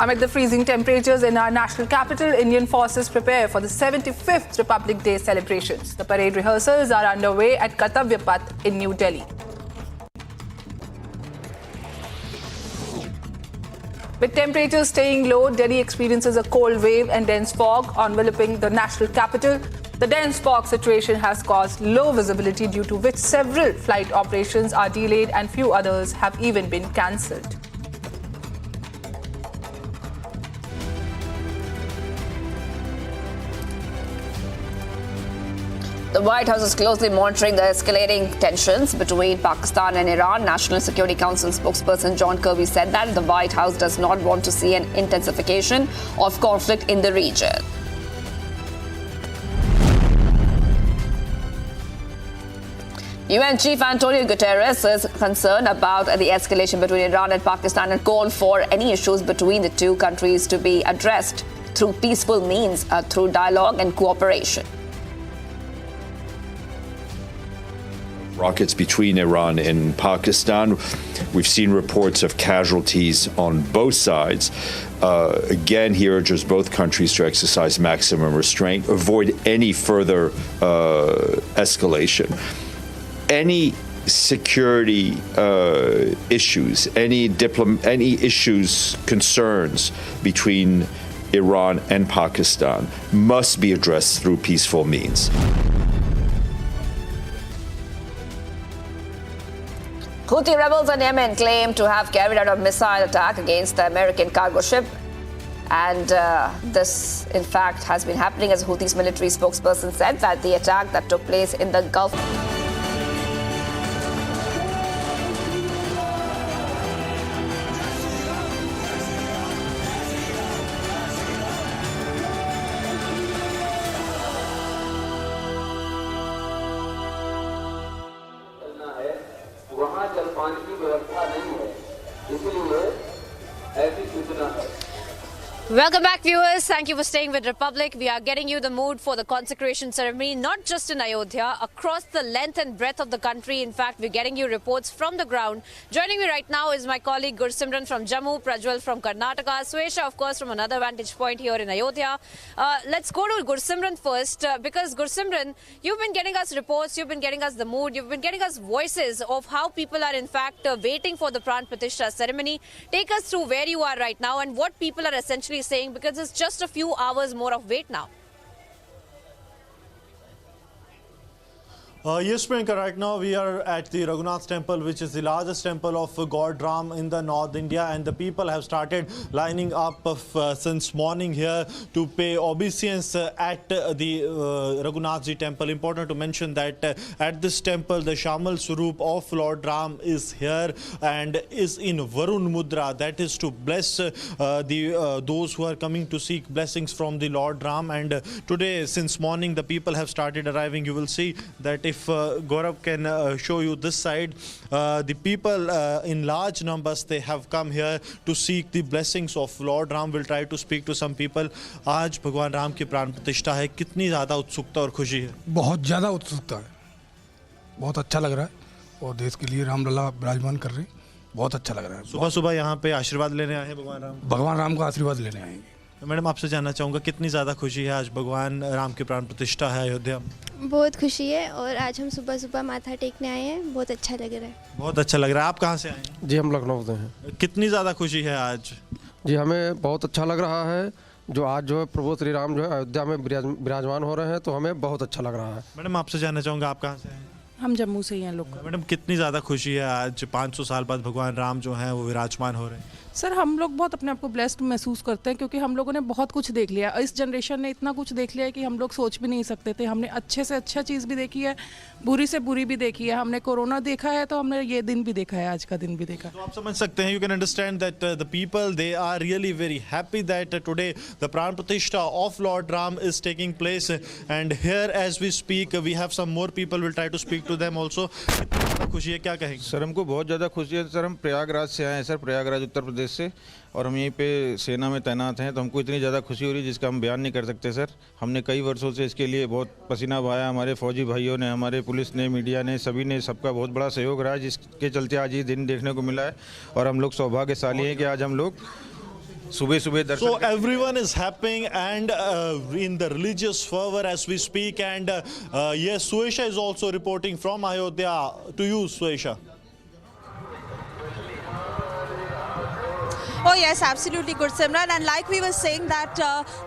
Speaker 10: Amid the freezing temperatures in our national capital, Indian forces prepare for the 75th Republic Day celebrations. The parade rehearsals are underway at Kartavya Path in New Delhi. With temperatures staying low, Delhi experiences a cold wave and dense fog enveloping the national capital. The dense fog situation has caused low visibility, due to which several flight operations are delayed and few others have even been cancelled.
Speaker 12: The White House is closely monitoring the escalating tensions between Pakistan and Iran. National Security Council spokesperson John Kirby said that the White House does not want to see an intensification of conflict in the region. UN Chief Antonio Guterres is concerned about the escalation between Iran and Pakistan and called for any issues between the two countries to be addressed through peaceful means, through dialogue and cooperation.
Speaker 13: Rockets between Iran and Pakistan. We've seen reports of casualties on both sides. Again, he urges both countries to exercise maximum restraint, avoid any further escalation. Any security issues, any issues, concerns between Iran and Pakistan must be addressed through peaceful means.
Speaker 12: Houthi rebels in Yemen claim to have carried out a missile attack against the American cargo ship. And this, in fact, has been happening, as Houthis military spokesperson said that the attack that took place in the Gulf.
Speaker 17: Welcome back, viewers. Thank you for staying with Republic. We are getting you the mood for the consecration ceremony, not just in Ayodhya, across the length and breadth of the country. In fact, we're getting you reports from the ground. Joining me right now is my colleague Gursimran from Jammu, Prajwal from Karnataka, Swesha, of course, from another vantage point here in Ayodhya. Let's go to Gursimran first, because Gursimran, you've been getting us reports, you've been getting us the mood, you've been getting us voices of how people are in fact waiting for the Pran Pratishtha ceremony. Take us through where you are right now and what people are essentially saying, because it's just a few hours more of wait now.
Speaker 19: Yes, Priyanka, right now we are at the Raghunath temple, which is the largest temple of God Ram in the North India, and the people have started lining up since morning here to pay obeisance at the Raghunath temple. Important to mention that at this temple the Shamal Swaroop of Lord Ram is here and is in Varun Mudra, that is to bless those who are coming to seek blessings from the Lord Ram. And today, since morning, the people have started arriving. You will see that if Gaurav can show you this side, the people in large numbers, they have come here to seek the blessings of Lord Ram. We'll try to speak to some people. आज भगवान राम की प्राण प्रतिष्ठा है, कितनी ज़्यादा उत्सुकता और खुशी है?
Speaker 20: बहुत ज़्यादा उत्सुकता है, बहुत अच्छा लग रहा है और देश के लिए रामलला विराजमान कर रहे हैं, बहुत अच्छा लग रहा है।
Speaker 19: सुबह सुबह यहाँ पे आशीर्वाद लेने आए हैं भगवान राम का आशीर्वाद लेने आएंगे। मैडम, आपसे जानना चाहूँगा कितनी ज़्यादा खुशी है, आज भगवान राम की प्राण प्रतिष्ठा है अयोध्या?
Speaker 21: बहुत खुशी है और आज हम सुबह सुबह माथा टेकने आए हैं, बहुत अच्छा लग रहा है।
Speaker 19: बहुत अच्छा लग रहा है। आप कहाँ से आए हैं?
Speaker 22: जी, हम लखनऊ से हैं।
Speaker 19: कितनी ज़्यादा खुशी है आज?
Speaker 22: जी, हमें बहुत अच्छा लग रहा है, जो आज जो है प्रभु श्री राम जो है अयोध्या में विराजमान हो रहे हैं, तो हमें बहुत अच्छा लग रहा है।
Speaker 19: मैडम, आपसे जानना चाहूँगा आप कहाँ से हैं?
Speaker 23: हम जम्मू से ही हैं लोग।
Speaker 19: मैडम, कितनी ज़्यादा खुशी है आज 500 साल बाद भगवान राम जो हैं वो विराजमान हो रहे हैं?
Speaker 23: सर, हम लोग बहुत अपने आप को ब्लेस्ड महसूस करते हैं, क्योंकि हम लोगों ने बहुत कुछ देख लिया। इस जनरेशन ने इतना कुछ देख लिया है कि हम लोग सोच भी नहीं सकते थे। हमने अच्छे से अच्छा चीज़ भी देखी है, बुरी से बुरी भी देखी है। हमने कोरोना देखा है, तो हमने ये दिन भी देखा है, आज का दिन भी देखा है।
Speaker 19: तो आप समझ सकते हैं, you can understand that the people, they are really very happy that today the Pran Pratishtha of Lord Ram is taking place, and here as we speak we have some more people, will try to speak to them also. खुशी है, क्या कहेंगे?
Speaker 24: Sir, हमको बहुत ज़्यादा खुशी है sir. हम प्रयागराज से आए हैं सर, प्रयागराज उत्तर प्रदेश से, और हम यहीं पे सेना में तैनात हैं, तो हमको इतनी ज़्यादा खुशी हो रही है जिसका हम बयान नहीं कर सकते सर। हमने कई वर्षों से इसके लिए बहुत पसीना बहाया, हमारे फौजी भाइयों ने, हमारे पुलिस ने, मीडिया ने, सभी ने, सबका बहुत बड़ा सहयोग रहा है, जिसके चलते आज ये दिन देखने को मिला है। और हम लोग सौभाग्यशाली हैं कि आज हम लोग सुबह सुबह दर्शन।
Speaker 19: So everyone is happy and in the religious fervor as we speak, and yes, Suesha is also reporting from Ayodhya. To you, Suesha.
Speaker 18: Oh yes, absolutely, good Simran. And like we were saying that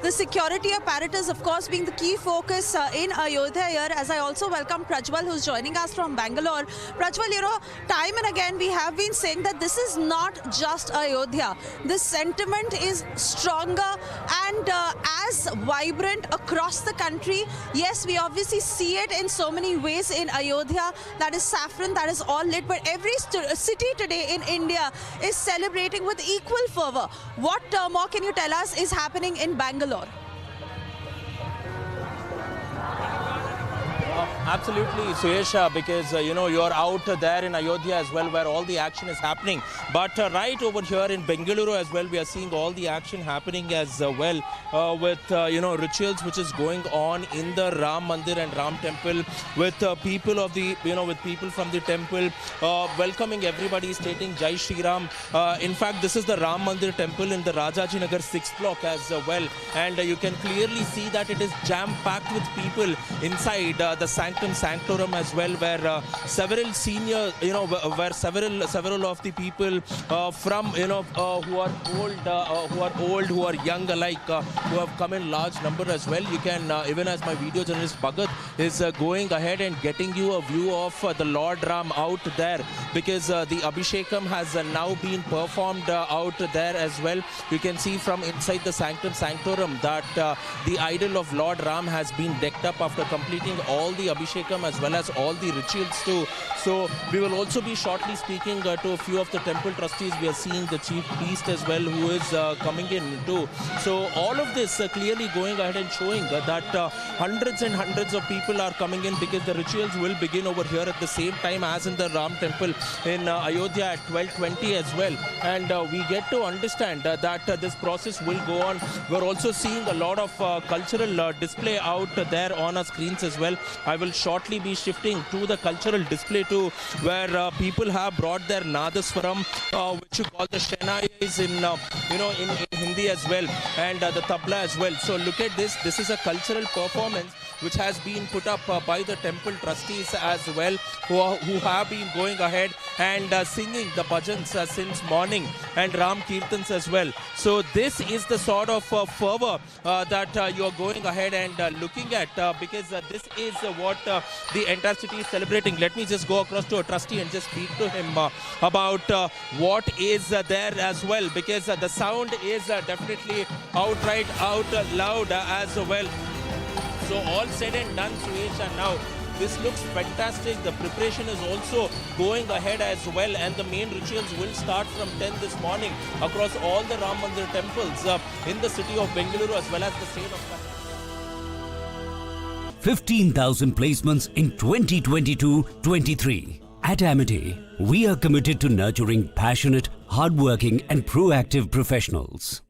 Speaker 18: the security apparatus, of course, being the key focus in Ayodhya here, as I also welcome Prajwal, who's joining us from Bangalore. Prajwal, you know, time and again we have been saying that this is not just Ayodhya. This sentiment is stronger and as vibrant across the country. Yes, we obviously see it in so many ways in Ayodhya. That is saffron, that is all lit. But every city today in India is celebrating with equal fervor. What more can you tell us is happening in Bangalore?
Speaker 2: Absolutely, Suesha, because you know, you're out there in Ayodhya as well, where all the action is happening. But right over here in Bengaluru as well, we are seeing all the action happening as well, with you know, rituals which is going on in the Ram Mandir and Ram Temple, with people of the, you know, with people from the temple welcoming everybody, stating Jai Shri Ram. In fact, this is the Ram Mandir Temple in the Rajaji Nagar 6th block as well, and you can clearly see that it is jam-packed with people inside the sanctum sanctorum as well, where several senior, you know, where several of the people from, you know, who are old, who are young alike, who have come in large number as well. You can even as my video journalist Bhagat is going ahead and getting you a view of the Lord Ram out there, because the Abhishekam has now been performed out there as well. You can see from inside the sanctum sanctorum that the idol of Lord Ram has been decked up after completing all the Abhishekam as well as all the rituals too. So we will also be shortly speaking to a few of the temple trustees. We are seeing the chief priest as well, who is coming in too. So all of this clearly going ahead and showing that hundreds and hundreds of people are coming in, because the rituals will begin over here at the same time as in the Ram temple in Ayodhya at 12:20 as well. And we get to understand that this process will go on. We're also seeing a lot of cultural display out there on our screens as well. I will shortly be shifting to the cultural display too, where people have brought their nadaswaram, which you call the shehnais in you know, in Hindi as well, and the tabla as well. So look at this. This is a cultural performance which has been put up by the temple trustees as well, who have been going ahead and singing the bhajans since morning, and Ram Kirtans as well. So this is the sort of fervor that you are going ahead and looking at, because this is what the entire city is celebrating. Let me just go across to a trustee and just speak to him about what is there as well, because the sound is definitely outright out loud as well. So all said and done, Suesha, now this looks fantastic. The preparation is also going ahead as well, and the main rituals will start from 10 this morning across all the Ram Mandir temples in the city of Bengaluru as well as the state of Kannada.
Speaker 9: 15,000 placements in 2022-23. At Amity, we are committed to nurturing passionate, hardworking and proactive professionals.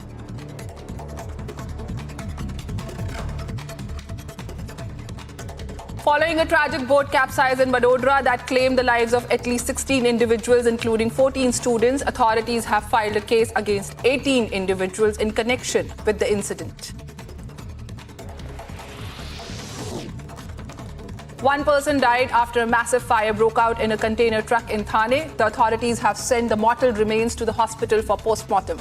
Speaker 10: Following a tragic boat capsize in Vadodara that claimed the lives of at least 16 individuals, including 14 students, authorities have filed a case against 18 individuals in connection with the incident. One person died after a massive fire broke out in a container truck in Thane. The authorities have sent the mortal remains to the hospital for post-mortem.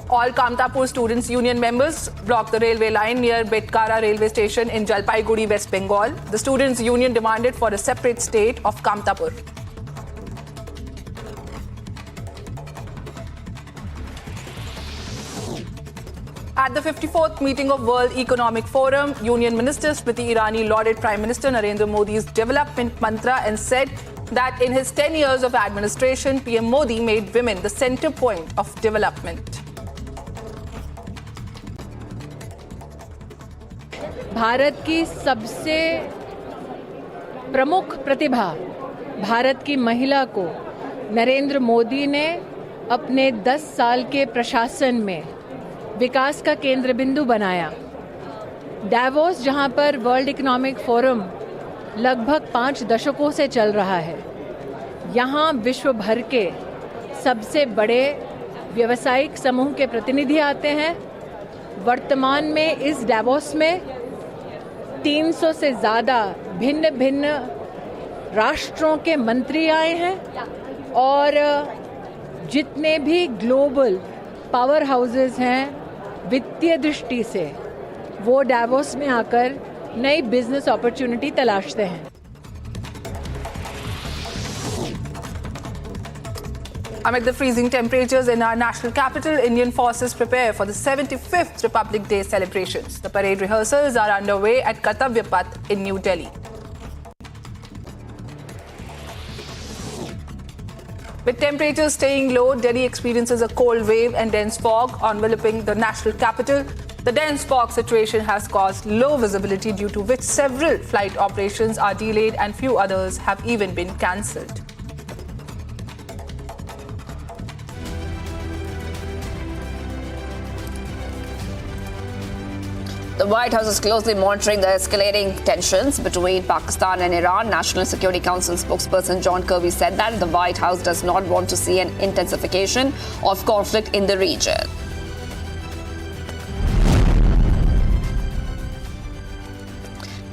Speaker 10: All Kamtapur Students' Union members blocked the railway line near Betkara railway station in Jalpaiguri, West Bengal. The Students' Union demanded for a separate state of Kamtapur. At the 54th meeting of World Economic Forum, Union Minister Smriti Irani lauded Prime Minister Narendra Modi's development mantra and said that in his 10 years of administration, PM Modi made women the center point of development.
Speaker 11: Bharat की सबसे प्रमुख प्रतिभा भारत की महिला को नरेंद्र मोदी ने अपने 10 साल के प्रशासन में विकास का केंद्र बिंदु बनाया। डावोस, जहां पर वर्ल्ड इकोनॉमिक फोरम लगभग 5 दशकों से चल रहा है, यहाँ विश्व भर के सबसे बड़े व्यावसायिक समूह के प्रतिनिधि आते हैं। वर्तमान में इस डावोस में 300 से ज़्यादा भिन्न भिन्न राष्ट्रों के मंत्री आए हैं और जितने भी ग्लोबल पावर हाउसेस हैं वित्तीय दृष्टि से वो डावोस में आकर नई बिजनेस अपॉर्चुनिटी तलाशते हैं।
Speaker 10: Amid the freezing temperatures in our national capital, Indian forces prepare for the 75th Republic Day celebrations. The parade rehearsals are underway at Kartavya Path in New Delhi. With temperatures staying low, Delhi experiences a cold wave and dense fog enveloping the national capital. The dense fog situation has caused low visibility, due to which several flight operations are delayed and few others have even been cancelled.
Speaker 12: The White House is closely monitoring the escalating tensions between Pakistan and Iran. National Security Council spokesperson John Kirby said that the White House does not want to see an intensification of conflict in the region.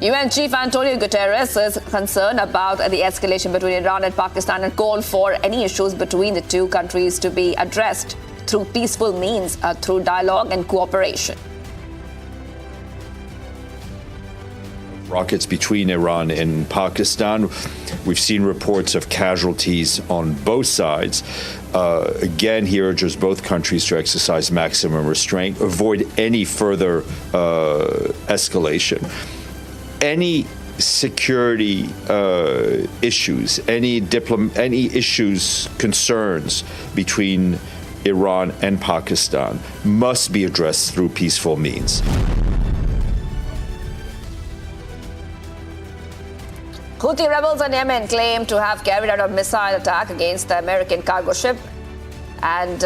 Speaker 12: UN Chief Antonio Guterres is concerned about the escalation between Iran and Pakistan and called for any issues between the two countries to be addressed through peaceful means, through dialogue and cooperation.
Speaker 13: Rockets between Iran and Pakistan. We've seen reports of casualties on both sides. Again, he urges both countries to exercise maximum restraint, avoid any further escalation. Any security issues, any issues, concerns between Iran and Pakistan must be addressed through peaceful means.
Speaker 12: Houthi rebels in Yemen claim to have carried out a missile attack against the American cargo ship. And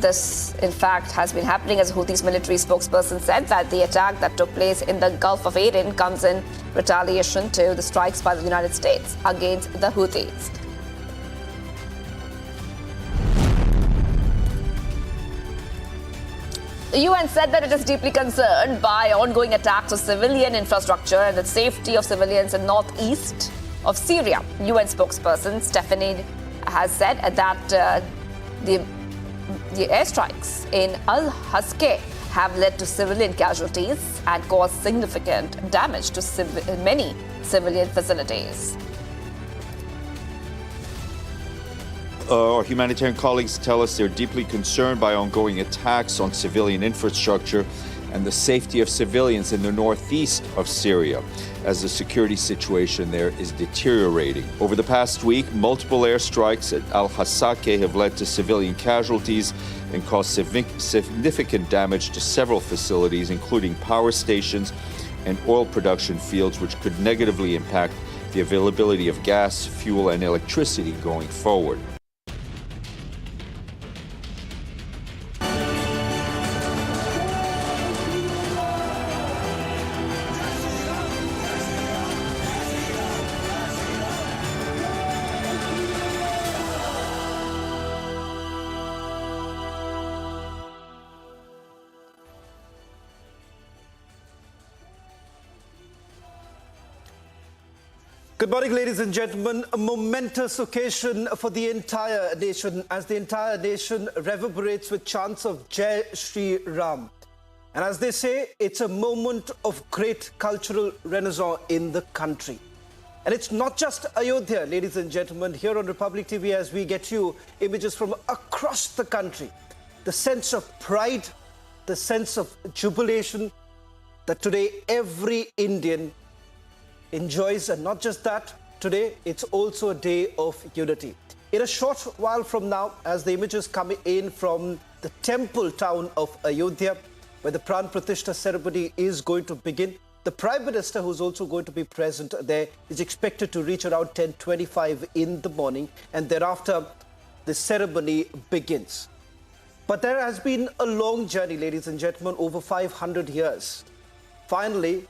Speaker 12: this, in fact, has been happening, as Houthis military spokesperson said that the attack that took place in the Gulf of Aden comes in retaliation to the strikes by the United States against the Houthis. The UN said that it is deeply concerned by ongoing attacks on civilian infrastructure and the safety of civilians in northeast of Syria. UN spokesperson Stephanie has said that the airstrikes in Al-Haske have led to civilian casualties and caused significant damage to many civilian facilities.
Speaker 13: Our humanitarian colleagues tell us they're deeply concerned by ongoing attacks on civilian infrastructure and the safety of civilians in the northeast of Syria, as the security situation there is deteriorating. Over the past week, multiple airstrikes at Al-Hasake have led to civilian casualties and caused significant damage to several facilities, including power stations and oil production fields, which could negatively impact the availability of gas, fuel, and electricity going forward.
Speaker 3: Good morning, ladies and gentlemen. A momentous occasion for the entire nation, as the entire nation reverberates with chants of Jai Shri Ram. And as they say, it's a moment of great cultural renaissance in the country. And it's not just Ayodhya, ladies and gentlemen. Here on Republic TV, as we get you images from across the country, the sense of pride, the sense of jubilation that today every Indian enjoys. And not just that, today it's also a day of unity. In a short while from now, as the images come in from the temple town of Ayodhya, where the Pran Pratishtha ceremony is going to begin, the Prime Minister, who's also going to be present there, is expected to reach around 10:25 in the morning, and thereafter the ceremony begins. But there has been a long journey, ladies and gentlemen, over 500 years. Finally,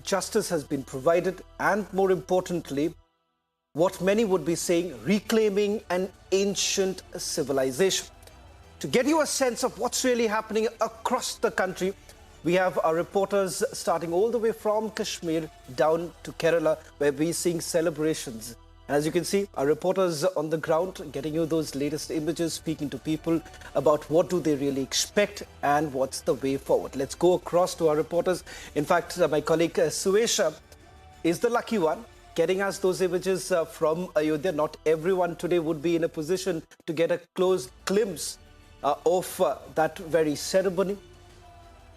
Speaker 3: justice has been provided, and more importantly, what many would be saying, reclaiming an ancient civilization. To get you a sense of what's really happening across the country, we have our reporters starting all the way from Kashmir down to Kerala, where we're seeing celebrations. And as you can see, our reporters on the ground getting you those latest images, speaking to people about what do they really expect and what's the way forward. Let's go across to our reporters. In fact, my colleague Suesha is the lucky one, getting us those images from Ayodhya. Not everyone today would be in a position to get a close glimpse of that very ceremony.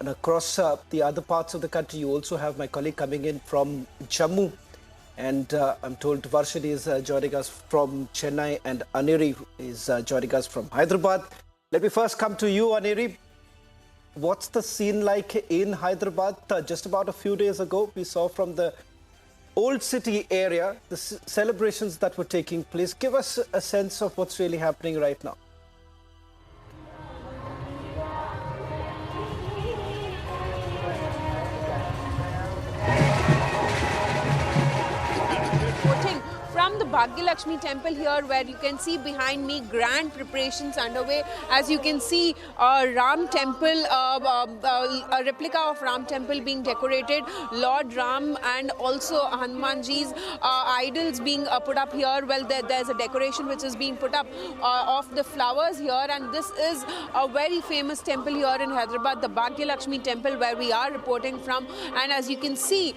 Speaker 3: And across the other parts of the country, you also have my colleague coming in from Jammu. And I'm told Varshini is joining us from Chennai and Aneri is joining us from Hyderabad. Let me first come to you, Aneri. What's the scene like in Hyderabad? Just about a few days ago, we saw from the old city area the celebrations that were taking place. Give us a sense of what's really happening right now.
Speaker 5: From the Bhagyalakshmi temple here, where you can see behind me grand preparations underway. As you can see, Ram temple, a replica of Ram temple being decorated, Lord Ram and also Hanumanji's idols being put up here. Well, there's a decoration which is being put up of the flowers here, and this is a very famous temple here in Hyderabad, the Bhagyalakshmi temple, where we are reporting from. And as you can see,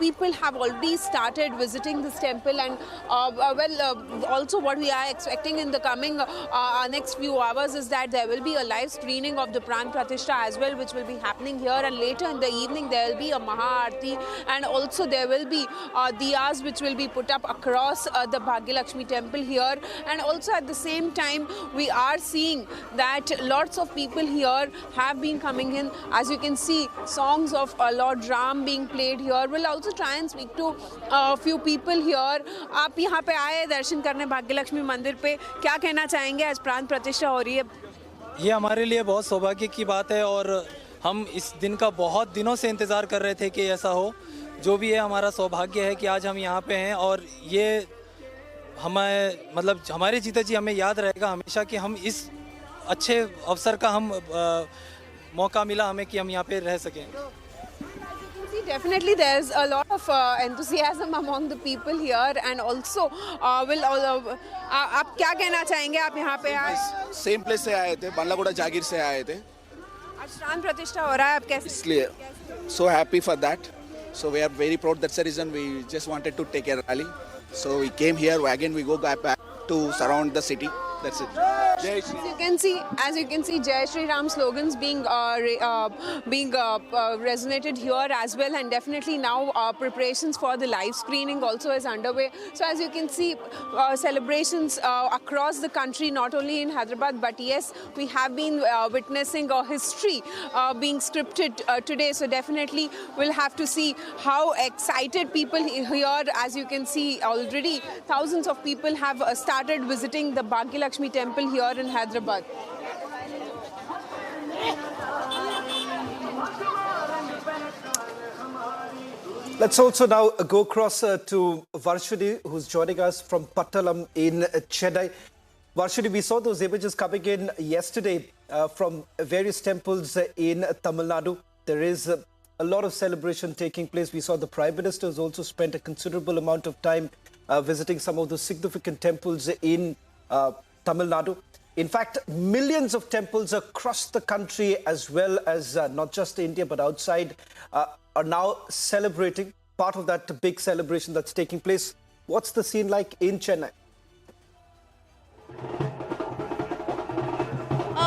Speaker 5: people have already started visiting this temple, and also what we are expecting in the coming next few hours is that there will be a live screening of the Pran Pratishtha as well, which will be happening here, and later in the evening there will be a Maha Aarti, and also there will be diyas which will be put up across the Bhagyalakshmi temple here. And also at the same time, we are seeing that lots of people here have been coming in. As you can see, songs of Lord Ram being played here. We'll also try and speak to a few people here. आप यहाँ पे आए दर्शन करने भाग्यलक्ष्मी मंदिर पे, क्या कहना चाहेंगे? आज प्राण प्रतिष्ठा हो रही है।
Speaker 6: ये हमारे लिए बहुत सौभाग्य की बात है और हम इस दिन का बहुत दिनों से इंतज़ार कर रहे थे कि ऐसा हो। जो भी है, हमारा सौभाग्य है कि आज हम यहाँ पे हैं और ये हमें मतलब हमारे जीता जी हमें याद रहेगा हमेशा कि हम इस अच्छे अवसर का हम मौका मिला हमें कि हम यहाँ पे रह सकें।
Speaker 5: Definitely, there's a lot of enthusiasm among the people here, and also आप क्या कहना चाहेंगे? आप यहाँ पे आए?
Speaker 7: सेम प्लेस से आए थे, बांलागुड़ा जागीर से आए थे।
Speaker 5: आज प्राण प्रतिष्ठा हो रहा है, आप कैसे?
Speaker 7: इसलिए so happy for that. So we are very proud. That's the reason we just wanted to take a rally. So we came here. Again, we go back to surround the city. That's it.
Speaker 5: As you can see, Jai Shri Ram slogans being resonated here as well, and definitely now preparations for the live screening also is underway. So as you can see, celebrations across the country, not only in Hyderabad, but yes, we have been witnessing a history being scripted today. So definitely we'll have to see how excited people here. As you can see, already thousands of people have started visiting the Bhagyalakshmi temple here in Hyderabad.
Speaker 3: Let's also now go across to Varshini, who's joining us from Pattalam in Chennai. Varshini, we saw those images coming in yesterday from various temples in Tamil Nadu. There is a lot of celebration taking place. We saw the Prime Minister has also spent a considerable amount of time visiting some of the significant temples in Tamil Nadu. In fact, millions of temples across the country, as well as not just India but outside, are now celebrating, part of that big celebration that's taking place. What's the scene like in Chennai?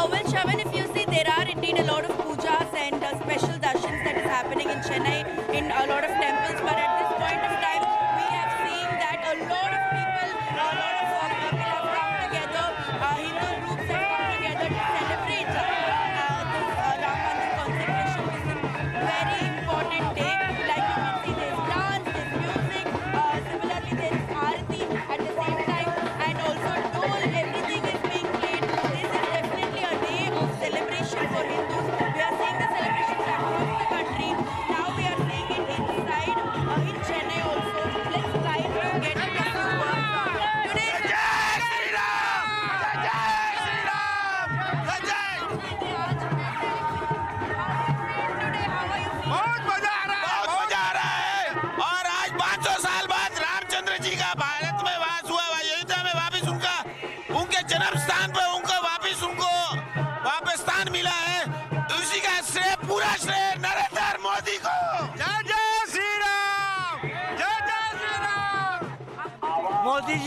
Speaker 8: Well, Shravan, if you see, there are indeed a lot of pujas and special darshans that is happening in Chennai in a lot of temples. But at this point of time, we have seen that a lot of people have come together, Hindu groups have come together to celebrate this Ram Mandir consecration. This is a very important day. Like you can see, there's dance, there's music, similarly there is aarti at the same time, and also dole, everything is being played. This is definitely a day of celebration for Hindus. We are seeing the celebrations across the country. Now we are seeing it inside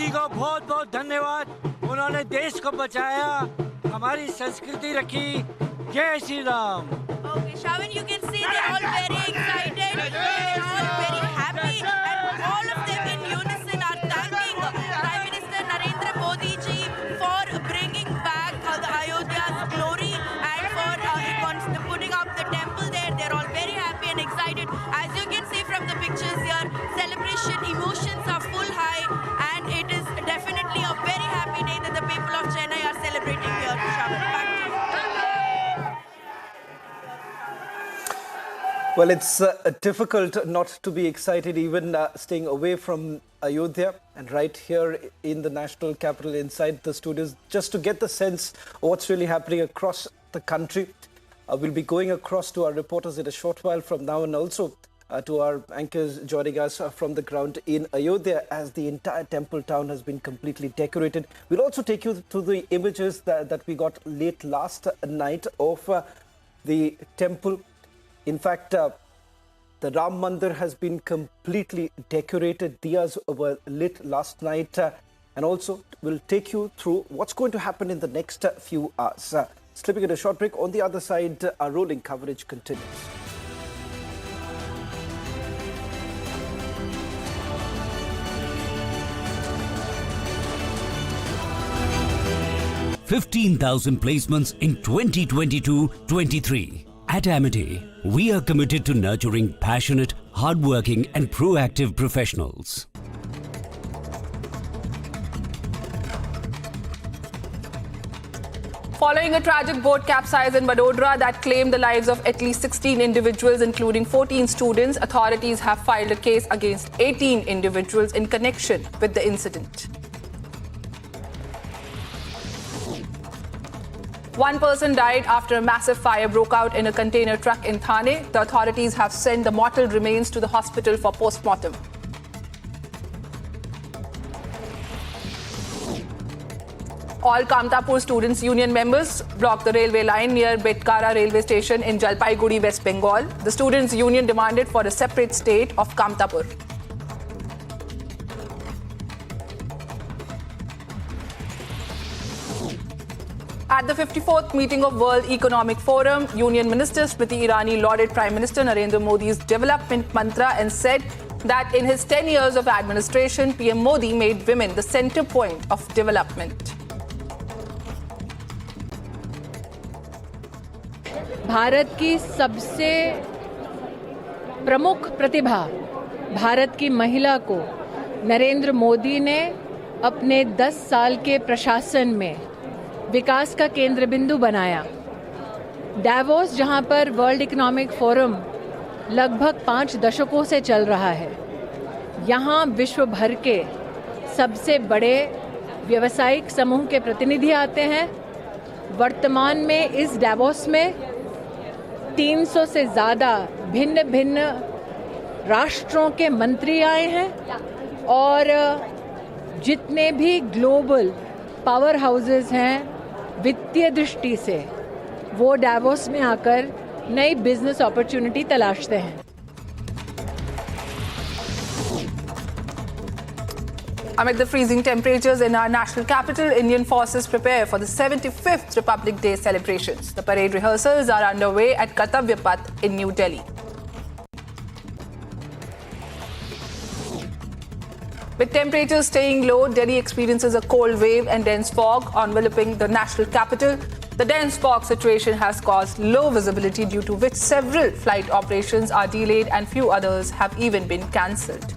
Speaker 1: जी को बहुत बहुत धन्यवाद, उन्होंने देश को बचाया, हमारी संस्कृति रखी। जय Shri Ram.
Speaker 8: Okay, Shravan, you can see they're all very excited, they're all very happy, and all of them in unison are thanking Prime Minister Narendra Modi ji for bringing back the Ayodhya's glory and for putting up the temple there. They're all very happy and excited. As you can see from the pictures here, celebration emotions are full high, and it is definitely a very happy day that the people of Chennai are celebrating here. Shravan, back to you.
Speaker 3: Well, it's difficult not to be excited, even staying away from Ayodhya and right here in the national capital inside the studios, just to get the sense of what's really happening across the country. We'll be going across to our reporters in a short while from now, and also to our anchors joining us from the ground in Ayodhya, as the entire temple town has been completely decorated. We'll also take you to the images that we got late last night of the temple. In fact, the Ram Mandir has been completely decorated. Diyas were lit last night, and also we'll take you through what's going to happen in the next few hours. Slipping in a short break. On the other side, our rolling coverage continues.
Speaker 9: $15,000 placements in 2022-23. At Amity, we are committed to nurturing passionate, hardworking and proactive professionals.
Speaker 10: Following a tragic boat capsize in Vadodara that claimed the lives of at least 16 individuals, including 14 students, authorities have filed a case against 18 individuals in connection with the incident. One person died after a massive fire broke out in a container truck in Thane. The authorities have sent the mortal remains to the hospital for post-mortem. All Kamtapur Students' Union members blocked the railway line near Betkara railway station in Jalpaiguri, West Bengal. The Students' Union demanded for a separate state of Kamtapur. At the 54th meeting of World Economic Forum, Union Minister Smriti Irani lauded Prime Minister Narendra Modi's development mantra and said that in his 10 years of administration, PM Modi made women the center point of development.
Speaker 11: Bharat की सबसे प्रमुख प्रतिभा भारत की महिला को नरेंद्र मोदी ने अपने 10 साल के प्रशासन में विकास का केंद्र बिंदु बनाया। डावोस, जहां पर वर्ल्ड इकोनॉमिक फोरम लगभग 5 दशकों से चल रहा है, यहां विश्व भर के सबसे बड़े व्यावसायिक समूह के प्रतिनिधि आते हैं। वर्तमान में इस डावोस में 300 से ज़्यादा भिन्न भिन्न राष्ट्रों के मंत्री आए हैं और जितने भी ग्लोबल पावर हाउसेस हैं वित्तीय दृष्टि से, वो डावोस में आकर नई बिजनेस अपॉर्चुनिटी तलाशते हैं।
Speaker 10: Amid the freezing temperatures in our national capital, Indian forces prepare for the 75th Republic Day celebrations. The parade rehearsals are underway at Kartavya Path in New Delhi. With temperatures staying low, Delhi experiences a cold wave and dense fog enveloping the national capital. The dense fog situation has caused low visibility, due to which several flight operations are delayed and few others have even been cancelled.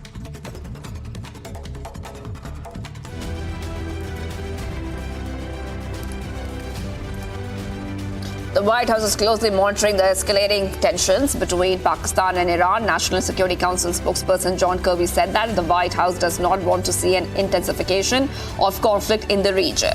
Speaker 12: The White House is closely monitoring the escalating tensions between Pakistan and Iran. National Security Council spokesperson John Kirby said that the White House does not want to see an intensification of conflict in the region.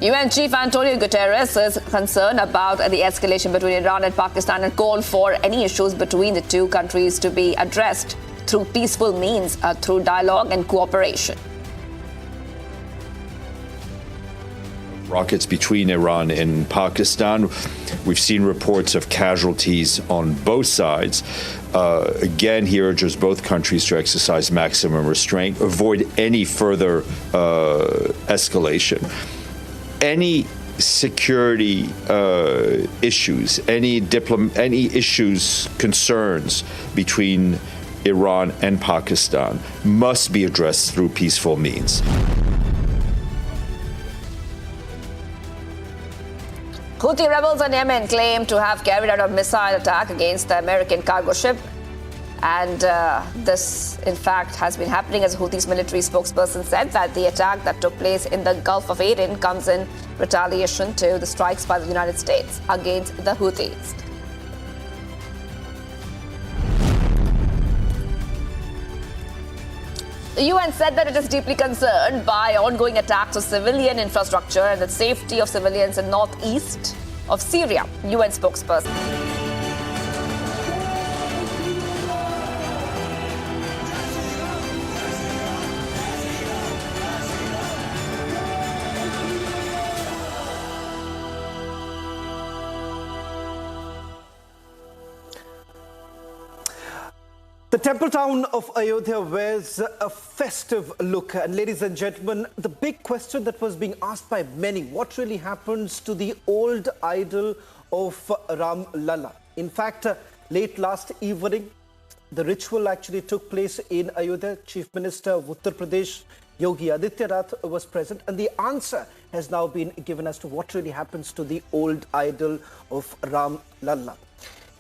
Speaker 12: UN Chief Antonio Guterres is concerned about the escalation between Iran and Pakistan and called for any issues between the two countries to be addressed through peaceful means, through dialogue and cooperation.
Speaker 13: rockets between Iran and Pakistan. We've seen reports of casualties on both sides. Again, he urges both countries to exercise maximum restraint, avoid any further escalation. Any security issues, any issues, concerns between Iran and Pakistan must be addressed through peaceful means.
Speaker 12: Houthi rebels in Yemen claim to have carried out a missile attack against the American cargo ship. And this, in fact, has been happening as Houthis military spokesperson said that the attack that took place in the Gulf of Aden comes in retaliation to the strikes by the United States against the Houthis. The UN said that it is deeply concerned by ongoing attacks on civilian infrastructure and the safety of civilians in northeast of Syria. UN spokesperson.
Speaker 3: The temple town of Ayodhya wears a festive look. And ladies and gentlemen, the big question that was being asked by many, what really happens to the old idol of Ram Lalla? In fact, late last evening, the ritual actually took place in Ayodhya. Chief Minister of Uttar Pradesh, Yogi Adityanath, was present. And the answer has now been given as to what really happens to the old idol of Ram Lalla.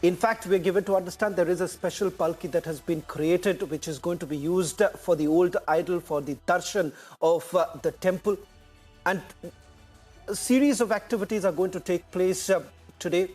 Speaker 3: In fact, we're given to understand there is a special palki that has been created, which is going to be used for the old idol, for the darshan of the temple. And a series of activities are going to take place today.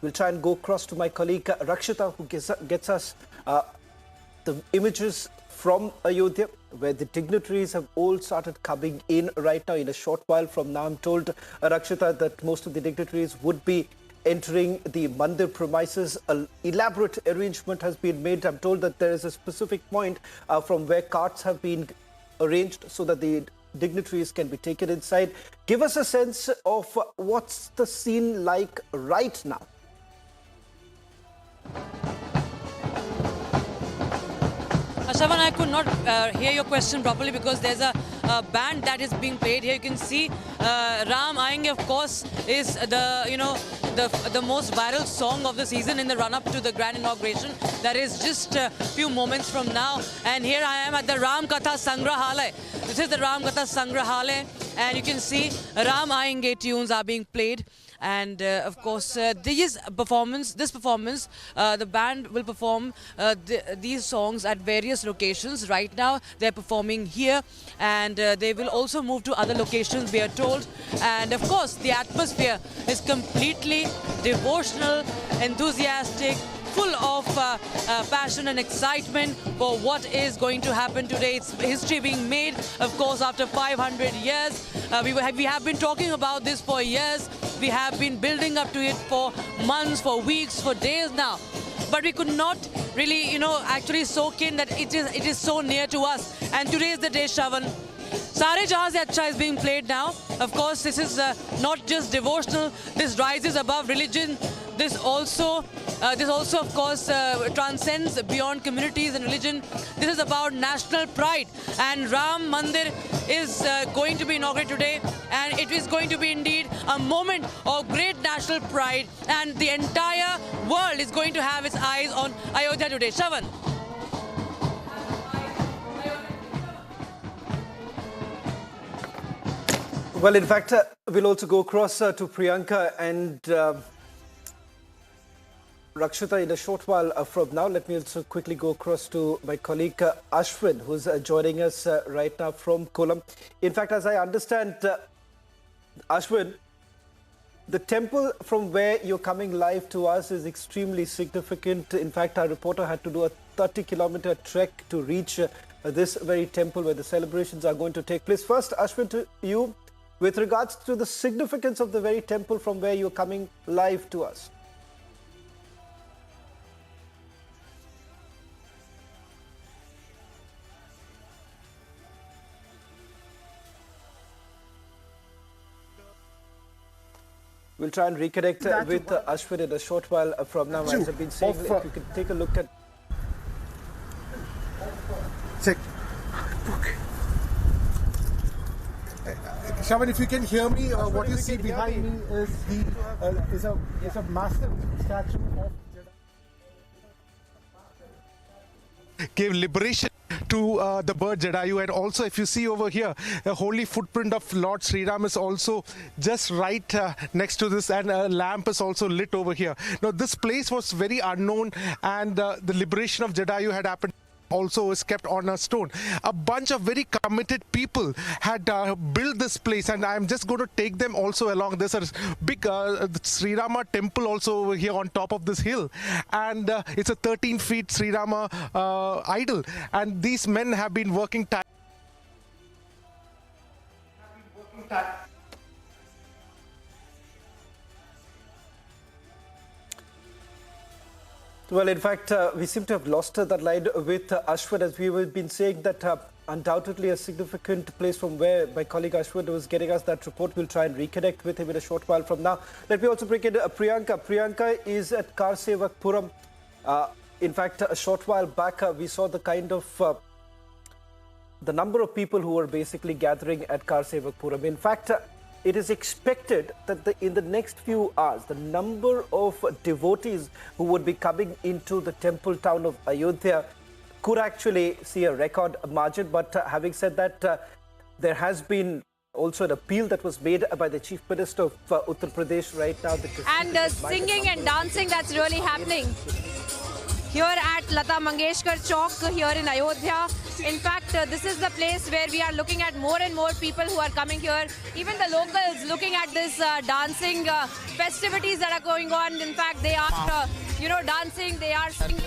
Speaker 3: We'll try and go across to my colleague Rakshita, who gets us the images from Ayodhya, where the dignitaries have all started coming in right now. In a short while from now, I'm told, Rakshita, that most of the dignitaries would be entering the Mandir premises. An elaborate arrangement has been made. I'm told that there is a specific point from where carts have been arranged so that the dignitaries can be taken inside. Give us a sense of what's the scene like right now.
Speaker 4: Shravan, I could not hear your question properly because there's a band that is being played here. You can see Ram Aayenge, of course, is the most viral song of the season in the run-up to the grand inauguration. That is just a few moments from now. And here I am at the Ram Katha Sangrahalaya. This is the Ram Katha Sangrahalaya, and you can see Ram Aayenge tunes are being played. And of course, this performance, the band will perform these songs at various locations. Right now, they're performing here, and they will also move to other locations, we are told. And of course, the atmosphere is completely devotional, enthusiastic, full of passion and excitement for what is going to happen today. It's history being made, of course, after 500 years. We have been talking about this for years. We have been building up to it for months, for weeks, for days now. But we could not really, actually soak in that it is so near to us. And today is the day, Shravan. Sare Jahan Se Acha is being played now. Of course, this is not just devotional. This rises above religion. This also, of course, transcends beyond communities and religion. This is about national pride. And Ram Mandir is going to be inaugurated today. And it is going to be indeed a moment of great national pride. And the entire world is going to have its eyes on Ayodhya today. Shravan.
Speaker 3: Well, in fact, we'll also go across to Priyanka and Rakshita in a short while from now. Let me also quickly go across to my colleague Ashwin, who's joining us right now from Kollam. In fact, as I understand, Ashwin, the temple from where you're coming live to us is extremely significant. In fact, our reporter had to do a 30-kilometer trek to reach this very temple where the celebrations are going to take place. First, Ashwin, to you, with regards to the significance of the very temple from where you're coming live to us. We'll try and reconnect with Ashwin in a short while from now. As I've been saying, if you can take a look at...
Speaker 14: Shravan, if you can hear me, what you see behind me is a massive statue of gave liberation to the bird Jadayu, and also if you see over here, a holy footprint of Lord Sri Ram is also just right next to this, and a lamp is also lit over here. Now this place was very unknown, and the liberation of Jadayu had happened also is kept on a stone. A bunch of very committed people had built this place, and I'm just going to take them also along. There's a big Sri Rama temple also over here on top of this hill, and it's a 13 feet Sri Rama idol, and these men have been working
Speaker 3: Well, in fact, we seem to have lost that line with Ashwin, as we have been saying that undoubtedly a significant place from where my colleague Ashwin was getting us that report. We'll try and reconnect with him in a short while from now. Let me also bring in Priyanka. Priyanka is at Karsevakpuram. In fact, a short while back, we saw the kind of the number of people who were basically gathering at Karsevakpuram. In fact, it is expected that in the next few hours, the number of devotees who would be coming into the temple town of Ayodhya could actually see a record margin. But having said that, there has been also an appeal that was made by the Chief Minister of Uttar Pradesh right now.
Speaker 5: And singing and dancing that's really happening here at Lata Mangeshkar Chowk here in Ayodhya. In fact, this is the place where we are looking at more and more people who are coming here. Even the locals looking at this dancing festivities that are going on. In fact, they are, dancing. They are singing.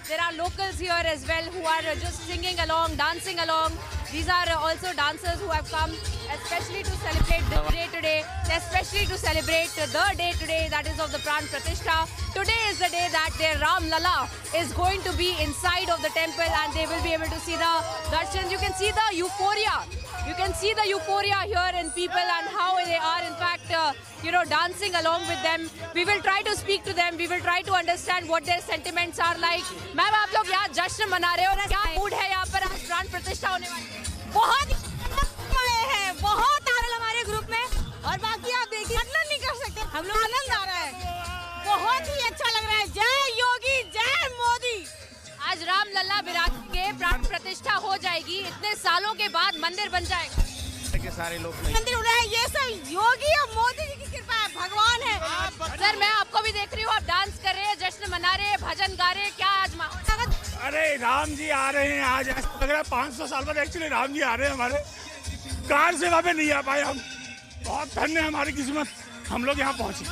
Speaker 5: There are locals here as well who are just singing along, dancing along. These are also dancers who have come especially to celebrate the day today, especially to celebrate the day today, that is of the Pran Pratishtha. Today is the day that their Ram Lala is going to be inside of the temple, and they will be able to see the darshans. You can see the euphoria. You can see the euphoria here in people and how they are in fact, dancing along with them. We will try to speak to them. We will try to understand what their sentiments are like. Ma'am, आप लोग यहाँ जश्न मना रहे हो ना? क्या mood है यहाँ पर आज प्राण प्रतिष्ठा होने वाली है? बहुत है, बहुत आनंद हमारे ग्रुप में, और बाकी आप देखिए आनंद नहीं कर सकते, हम लोग आनंद आ रहा है, बहुत ही अच्छा लग रहा है। जय योगी, जय मोदी। आज राम लल्ला विराट के प्राण प्रतिष्ठा हो जाएगी, इतने सालों के बाद मंदिर बन जाएगा। के सारे लोग मंदिर उड़ा है, ये सब योगी और मोदी जी की कृपा है, भगवान है। सर, मैं आपको भी देख रही हूँ, आप डांस कर रहे हैं, जश्न मना रहे हैं, भजन गा रहे हैं, क्या आज माहौल?
Speaker 15: अरे राम जी आ रहे हैं आज, ऐसा लग रहा है 500 साल बाद एक्चुअली राम जी आ रहे हैं हमारे। कार सेवा पे नहीं आ पाए हम, बहुत धन्य है हमारी किस्मत, हम लोग यहाँ पहुँचे।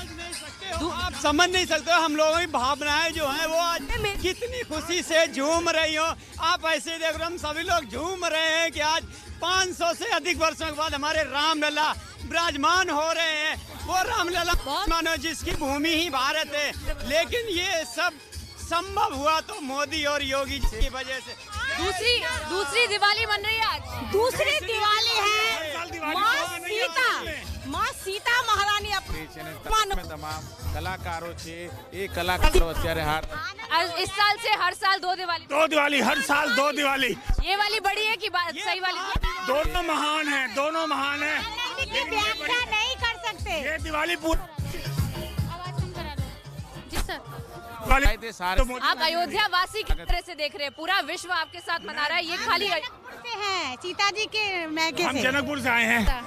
Speaker 16: आप समझ नहीं सकते हो हम लोगों की भावनाएं जो हैं वो आज कितनी खुशी से झूम रही हो। आप ऐसे देख रहे हो, हम सभी लोग झूम रहे हैं कि आज 500 से अधिक वर्षों के बाद हमारे राम लला विराजमान हो रहे हैं। वो राम लला मानो जिसकी भूमि ही भारत है, लेकिन ये सब संभव हुआ तो मोदी और योगी जी की वजह से।
Speaker 5: दूसरी दिवाली मन रही है आज। दूसरी दिवाली है माँ सीता महारानी
Speaker 24: तमाम कलाकारों से एक कलाकार
Speaker 5: इस साल से हर साल दो दिवाली
Speaker 15: हर साल दो दिवाली।
Speaker 5: ये वाली बड़ी है कि सही वाली?
Speaker 15: दोनों महान है,
Speaker 5: व्याख्या नहीं कर सकते।
Speaker 15: ये दिवाली पूरी।
Speaker 5: जी सर, आप अयोध्या वासी की तरह से देख रहे हैं, पूरा विश्व आपके साथ मना रहा है, ये खाली
Speaker 17: हैं सीता जी के मैके से।
Speaker 15: हम जनकपुर से आए हैं।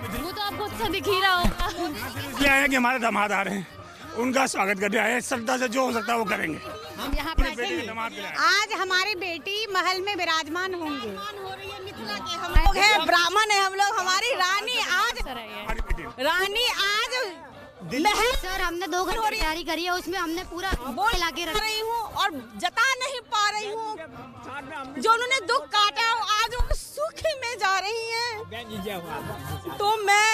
Speaker 5: वो तो आपको अच्छा दिख ही रहा होगा।
Speaker 15: इसलिए आए हैं कि हमारे दामाद आ रहे हैं, उनका स्वागत करने आए हैं, श्रद्धा से जो हो सकता है वो करेंगे।
Speaker 17: हम यहाँ पे आज हमारी बेटी महल में विराजमान होंगे। हम लोग हैं ब्राह्मण है, हम लोग, हमारी रानी आज
Speaker 25: सर हमने 2 घंटे तैयारी करी है, उसमें हमने पूरा ला के रख
Speaker 17: रही हूँ और जता नहीं पा रही हूँ। जो उन्होंने दुख काटा आज वो सुख में जा रही हैं, तो मैं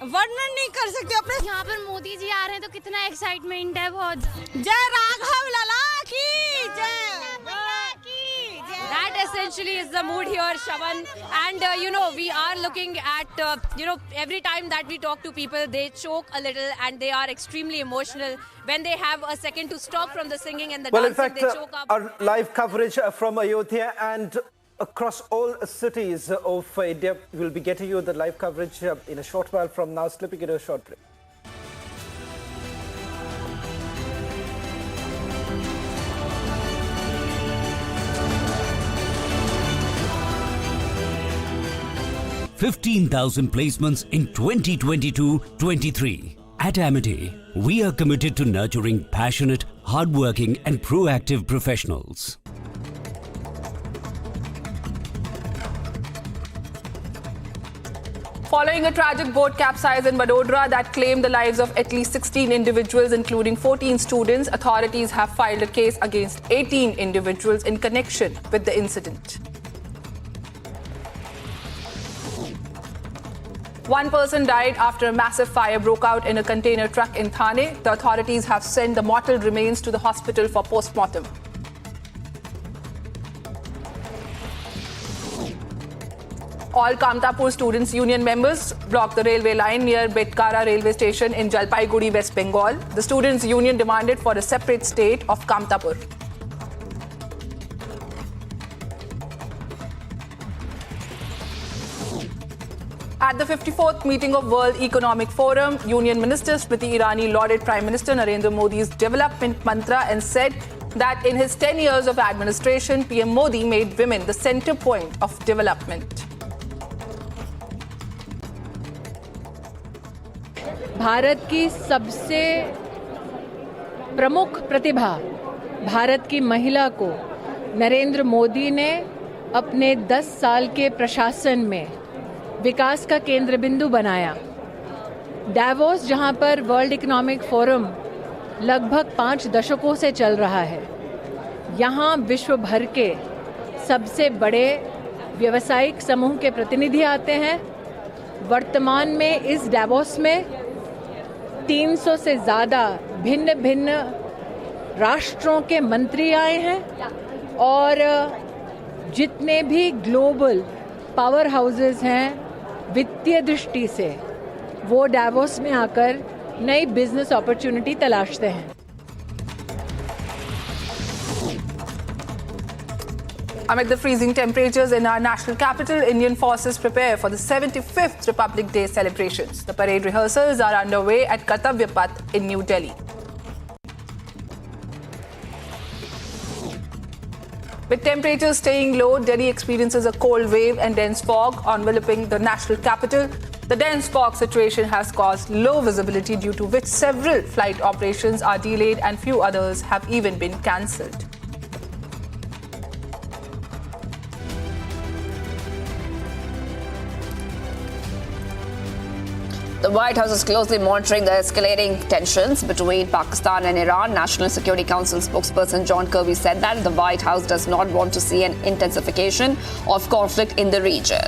Speaker 17: वर्णन नहीं कर सकती अपने।
Speaker 25: यहाँ पर मोदी जी आ रहे हैं तो कितना एक्साइटमेंट है, बहुत।
Speaker 17: जय राघव लला की जय।
Speaker 19: that essentially is the mood here, Shavan. And, we are looking at, every time that we talk to people, they choke a little and they are extremely emotional. When they have a second to stop from the singing and the dancing,
Speaker 3: in fact,
Speaker 19: they choke up.
Speaker 3: Our live coverage from Ayodhya and across all cities of India, we'll be getting you the live coverage in a short while from now, slipping into a short break.
Speaker 9: $15,000 placements in 2022-23. At Amity, we are committed to nurturing passionate, hardworking and proactive professionals.
Speaker 10: Following a tragic boat capsize in Vadodara that claimed the lives of at least 16 individuals, including 14 students, authorities have filed a case against 18 individuals in connection with the incident. One person died after a massive fire broke out in a container truck in Thane. The authorities have sent the mortal remains to the hospital for post-mortem. All Kamtapur Students' Union members blocked the railway line near Betkara railway station in Jalpaiguri, West Bengal. The Students' Union demanded for a separate state of Kamtapur. At the 54th meeting of World Economic Forum, Union Minister Smriti Irani lauded Prime Minister Narendra Modi's development mantra and said that in his 10 years of administration, PM Modi made women the center point of development.
Speaker 11: Bharat की सबसे प्रमुख प्रतिभा भारत की महिला को नरेंद्र मोदी ने अपने 10 साल के प्रशासन में विकास का केंद्र बिंदु बनाया। डावोस, जहां पर वर्ल्ड इकोनॉमिक फोरम लगभग 5 दशकों से चल रहा है, यहां विश्व भर के सबसे बड़े व्यावसायिक समूह के प्रतिनिधि आते हैं। वर्तमान में इस डावोस में 300 से ज़्यादा भिन्न भिन्न राष्ट्रों के मंत्री आए हैं और जितने भी ग्लोबल पावर हाउसेस हैं वित्तीय दृष्टि से, वो डावोस में आकर नई बिजनेस अपॉर्चुनिटी तलाशते हैं।
Speaker 10: Amid the freezing temperatures in our national capital, Indian forces prepare for the 75th Republic Day celebrations. The parade rehearsals are underway at Kartavya Path in New Delhi. With temperatures staying low, Delhi experiences a cold wave and dense fog enveloping the national capital. The dense fog situation has caused low visibility, due to which several flight operations are delayed and few others have even been cancelled.
Speaker 12: The White House is closely monitoring the escalating tensions between Pakistan and Iran. National Security Council spokesperson John Kirby said that the White House does not want to see an intensification of conflict in the region.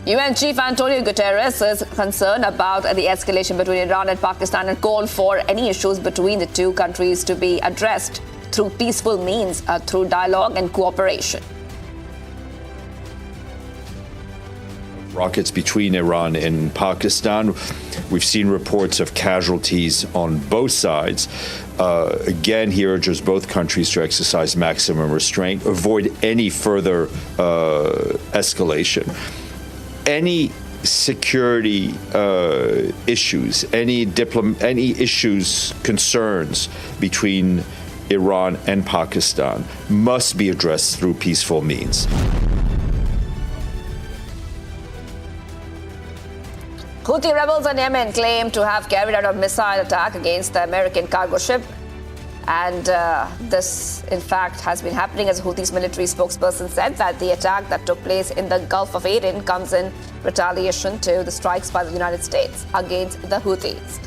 Speaker 12: UN Chief Antonio Guterres is concerned about the escalation between Iran and Pakistan and called for any issues between the two countries to be addressed through peaceful means, through dialogue and cooperation.
Speaker 13: Rockets between Iran and Pakistan. We've seen reports of casualties on both sides. Again, he urges both countries to exercise maximum restraint, avoid any further escalation. Any security issues, any issues, concerns between Iran and Pakistan must be addressed through peaceful means.
Speaker 12: Houthi rebels in Yemen claim to have carried out a missile attack against the American cargo ship. And this, in fact, has been happening, as Houthis military spokesperson said that the attack that took place in the Gulf of Aden comes in retaliation to the strikes by the United States against the Houthis.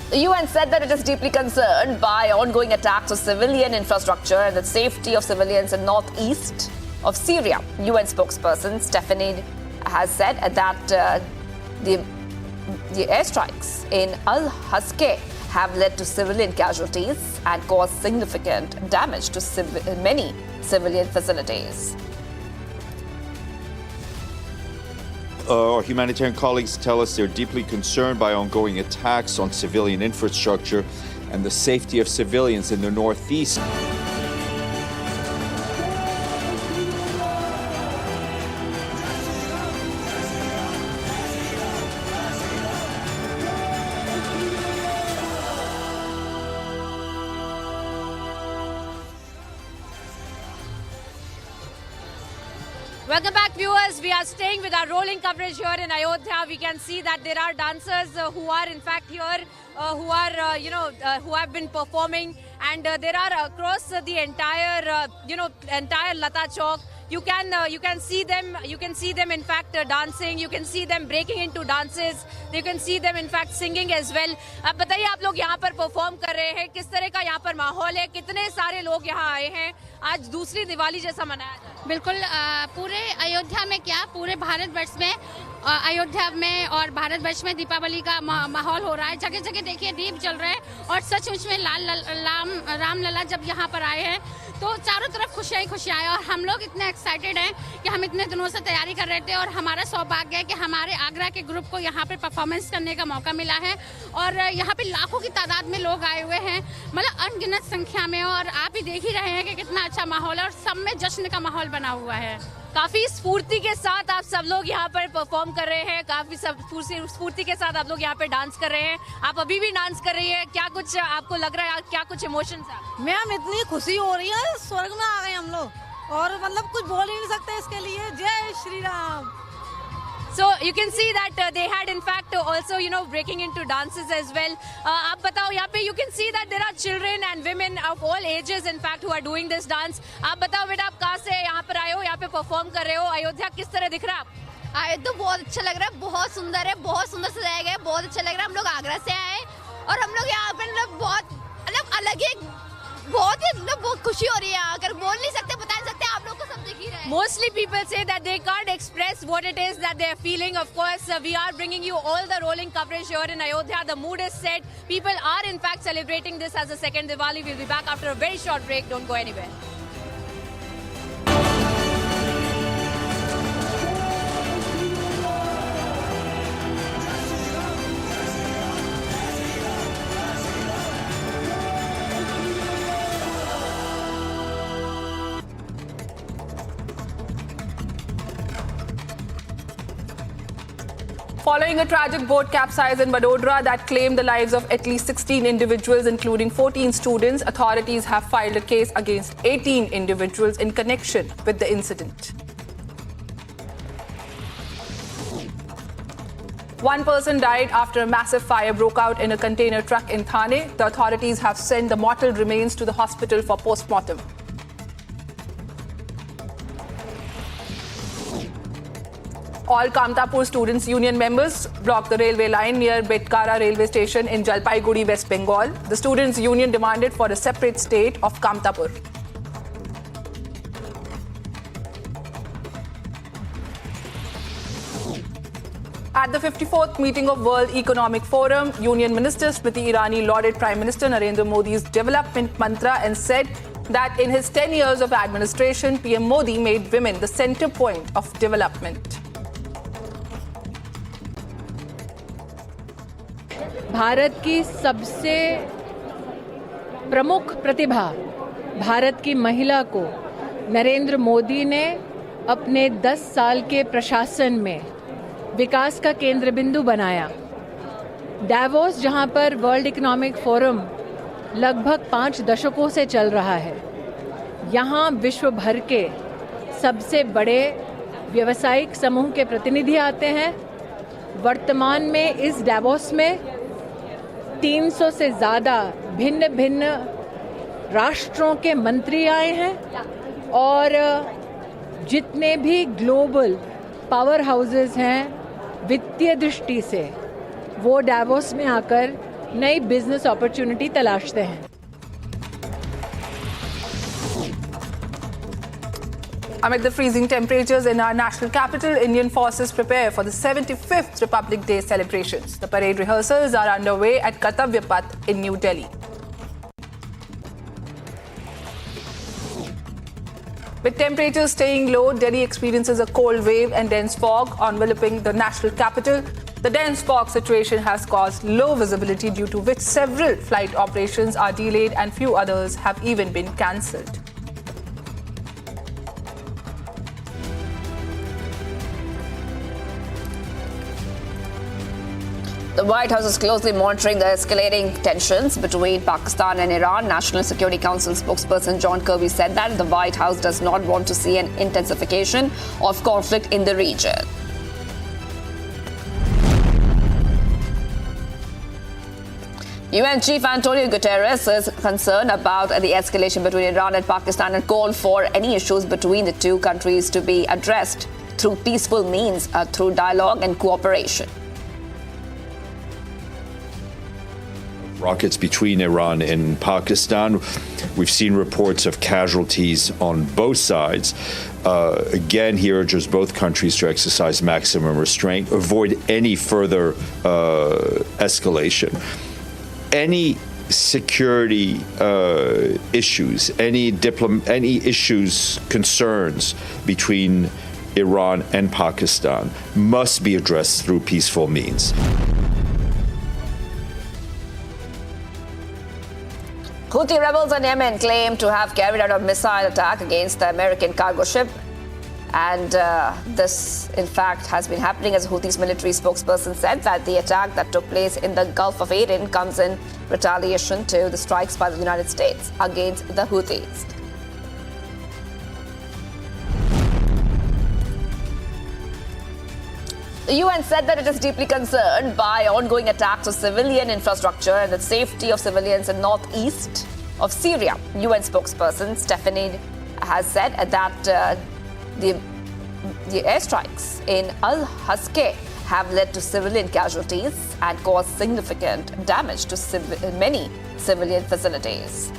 Speaker 12: The UN said that it is deeply concerned by ongoing attacks on civilian infrastructure and the safety of civilians in northeast of Syria. UN spokesperson Stephanie has said that The airstrikes in Al-Haske have led to civilian casualties and caused significant damage to many civilian facilities.
Speaker 13: Our humanitarian colleagues tell us they're deeply concerned by ongoing attacks on civilian infrastructure and the safety of civilians in the northeast.
Speaker 19: Welcome back, viewers. We are staying with our rolling coverage here in Ayodhya. We can see that there are dancers who are in fact here, who are, who have been performing, and there are across the entire, entire Lata Chowk. You can see them. You can see them in fact dancing. You can see them breaking into dances. You can see them in fact singing as well. अब बताइए आप लोग यहाँ पर perform कर रहे हैं, किस तरह का यहाँ पर माहौल है, कितने सारे लोग यहाँ आए हैं, आज दूसरी दिवाली जैसा मनाया जा रहा है।
Speaker 25: बिल्कुल पूरे अयोध्या में क्या पूरे भारतवर्ष में अयोध्या में और भारतवर्ष में दीपावली का माहौल हो रहा है। जगह जगह देखिए दीप जल रहे हैं और सचमुच में राम लला जब यहाँ पर आए हैं तो चारों तरफ खुशियाँ ही खुशियाँ हैं और हम लोग इतने एक्साइटेड हैं कि हम इतने दिनों से तैयारी कर रहे थे और हमारा सौभाग्य है कि हमारे आगरा के ग्रुप को यहाँ पे परफॉर्मेंस करने का मौका मिला है और यहाँ पे लाखों की तादाद में लोग आए हुए हैं, मतलब अनगिनत संख्या में, और आप ही देख ही रहे हैं कि कितना अच्छा माहौल है और सब में जश्न का माहौल बना हुआ है।
Speaker 19: काफी स्फूर्ति के साथ आप सब लोग यहाँ पर परफॉर्म कर रहे हैं, काफी स्फूर्ति के साथ आप लोग यहाँ पे डांस कर रहे हैं। आप अभी भी डांस कर रही है, क्या कुछ आपको लग रहा है, क्या कुछ इमोशंस है?
Speaker 17: मैम इतनी खुशी हो रही है, स्वर्ग में आ गए हम लोग और मतलब कुछ बोल ही नहीं सकते इसके लिए। जय Shri Ram.
Speaker 19: So you can see that they had in fact also breaking into dances as well. आप बताओ यहाँ पे you can see that there are children and women of all ages in fact who are doing this dance. आप बताओ बेटा आप कहाँ से यहाँ पर आए हो, यहाँ पे परफॉर्म कर रहे हो, अयोध्या किस तरह दिख रहा है आप?
Speaker 25: आए तो बहुत अच्छा लग रहा है, बहुत सुंदर है, बहुत सुंदर सजाया गया है, बहुत अच्छा लग रहा है। हम लोग आगरा से आए और हम लोग यहाँ पे मतलब बहुत अलग ही बहुत ही बहुत खुशी हो रही है। अगर बोल नहीं सकते, बता नहीं सकते, आप लोग को सब दिख ही रहा है।
Speaker 19: Mostly people say that they can't express what it is that they are feeling. Of course, we are bringing you all the rolling coverage here in Ayodhya. The mood is set. People are in fact celebrating this as a second Diwali. We'll be back after a very short break. Don't go anywhere.
Speaker 10: Following a tragic boat capsize in Vadodara that claimed the lives of at least 16 individuals, including 14 students, authorities have filed a case against 18 individuals in connection with the incident. One person died after a massive fire broke out in a container truck in Thane. The authorities have sent the mortal remains to the hospital for post-mortem. All Kamtapur Students' Union members blocked the railway line near Betkara railway station in Jalpaiguri, West Bengal. The Students' Union demanded for a separate state of Kamtapur. At the 54th meeting of World Economic Forum, Union Minister Smriti Irani lauded Prime Minister Narendra Modi's development mantra and said that in his 10 years of administration, PM Modi made women the center point of development.
Speaker 11: Bharat की सबसे प्रमुख प्रतिभा भारत की महिला को नरेंद्र मोदी ने अपने 10 साल के प्रशासन में विकास का केंद्र बिंदु बनाया। डावोस, जहां पर वर्ल्ड इकोनॉमिक फोरम लगभग 5 दशकों से चल रहा है, यहां विश्व भर के सबसे बड़े व्यावसायिक समूह के प्रतिनिधि आते हैं। वर्तमान में इस डावोस में 300 से ज़्यादा भिन्न भिन्न राष्ट्रों के मंत्री आए हैं और जितने भी ग्लोबल पावर हाउसेस हैं वित्तीय दृष्टि से, वो डावोस में आकर नई बिजनेस अपॉर्चुनिटी तलाशते हैं।
Speaker 10: Amid the freezing temperatures in our national capital, Indian forces prepare for the 75th Republic Day celebrations. The parade rehearsals are underway at Kartavya Path in New Delhi. With temperatures staying low, Delhi experiences a cold wave and dense fog enveloping the national capital. The dense fog situation has caused low visibility, due to which several flight operations are delayed and few others have even been cancelled.
Speaker 12: The White House is closely monitoring the escalating tensions between Pakistan and Iran. National Security Council spokesperson John Kirby said that the White House does not want to see an intensification of conflict in the region. UN Chief Antonio Guterres is concerned about the escalation between Iran and Pakistan and called for any issues between the two countries to be addressed through peaceful means, through dialogue and cooperation.
Speaker 13: Rockets between Iran and Pakistan. We've seen reports of casualties on both sides. Again, he urges both countries to exercise maximum restraint, avoid any further escalation. Any security issues, any issues, concerns between Iran and Pakistan must be addressed through peaceful means.
Speaker 12: Houthi rebels in Yemen claim to have carried out a missile attack against the American cargo ship. And this, in fact, has been happening, as Houthis military spokesperson said that the attack that took place in the Gulf of Aden comes in retaliation to the strikes by the United States against the Houthis. The UN said that it is deeply concerned by ongoing attacks on civilian infrastructure and the safety of civilians in northeast of Syria. UN spokesperson Stephanie has said that the airstrikes in Al-Haske have led to civilian casualties and caused significant damage to many civilian facilities.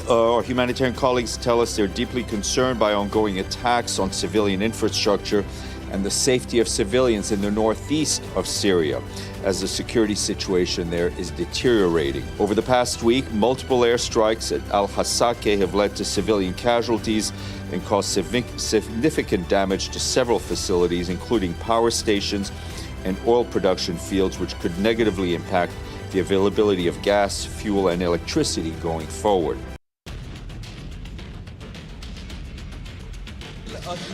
Speaker 13: Our humanitarian colleagues tell us they're deeply concerned by ongoing attacks on civilian infrastructure and the safety of civilians in the northeast of Syria, as the security situation there is deteriorating. Over the past week, multiple airstrikes at Al-Hassake have led to civilian casualties and caused significant damage to several facilities, including power stations and oil production fields, which could negatively impact the availability of gas, fuel, and electricity going forward.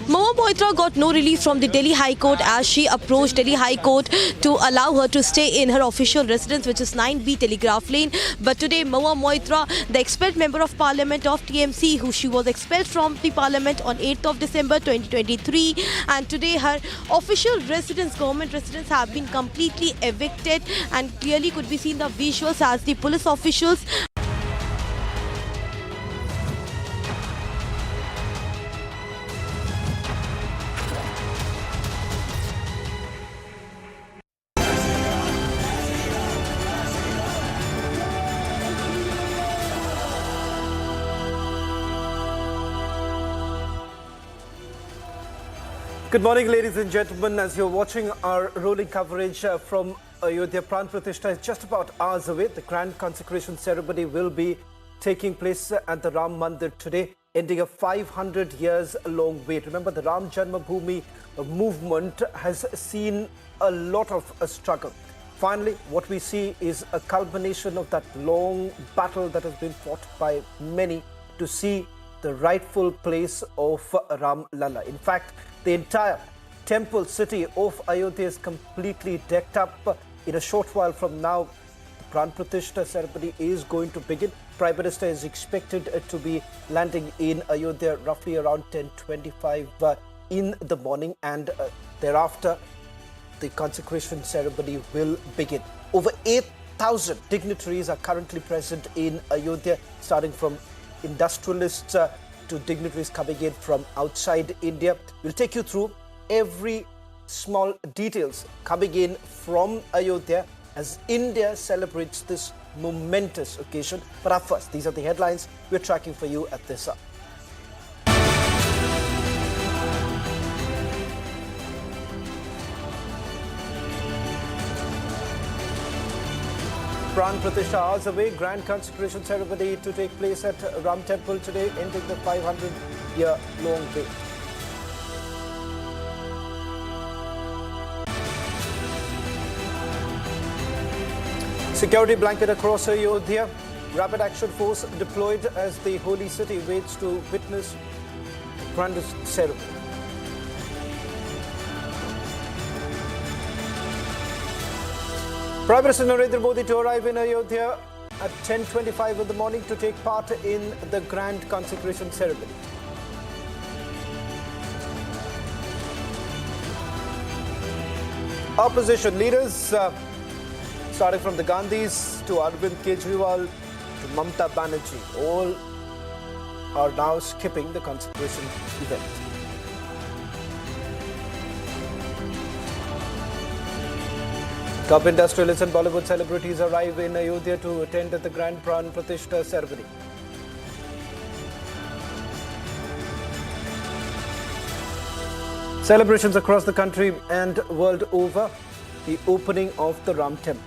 Speaker 18: Mahua Moitra got no relief from the Delhi High Court as she approached Delhi High Court to allow her to stay in her official residence, which is 9B Telegraph Lane. But today, Mahua Moitra, the expelled member of Parliament of TMC, who she was expelled from the Parliament on 8th of December 2023, and today her official residence, government residence, have been completely evicted, and clearly could be seen the visuals as the police officials
Speaker 3: Good morning, ladies and gentlemen. As you're watching our rolling coverage from Ayodhya, Pran Pratishtha is just about hours away. The grand consecration ceremony will be taking place at the Ram Mandir today, ending a 500 years long wait. Remember, the Ram Janmabhoomi movement has seen a lot of struggle. Finally, what we see is a culmination of that long battle that has been fought by many to see the rightful place of Ram Lalla. In fact, the entire temple city of Ayodhya is completely decked up. In a short while from now, the Pran Pratishtha ceremony is going to begin. Prime Minister is expected to be landing in Ayodhya roughly around 10:25 in the morning, and thereafter the consecration ceremony will begin. Over 8,000 dignitaries are currently present in Ayodhya, starting from industrialists to dignitaries coming in from outside India. We'll take you through every small details coming in from Ayodhya as India celebrates this momentous occasion. But up first, these are the headlines we're tracking for you at this hour. Pran Pratishtha hours away, grand consecration ceremony to take place at Ram Temple today, ending the 500-year-long wait. Security blanket across Ayodhya. Rapid action force deployed as the holy city waits to witness grand ceremony. Prime Minister Narendra Modi to arrive in Ayodhya at 10:25 in the morning to take part in the grand consecration ceremony. Opposition leaders, starting from the Gandhis to Arvind Kejriwal to Mamata Banerjee, all are now skipping the consecration event. Top industrialists and Bollywood celebrities arrive in Ayodhya to attend the Grand Pran Pratishtha ceremony. Celebrations across the country and world over, the opening of the Ram Temple.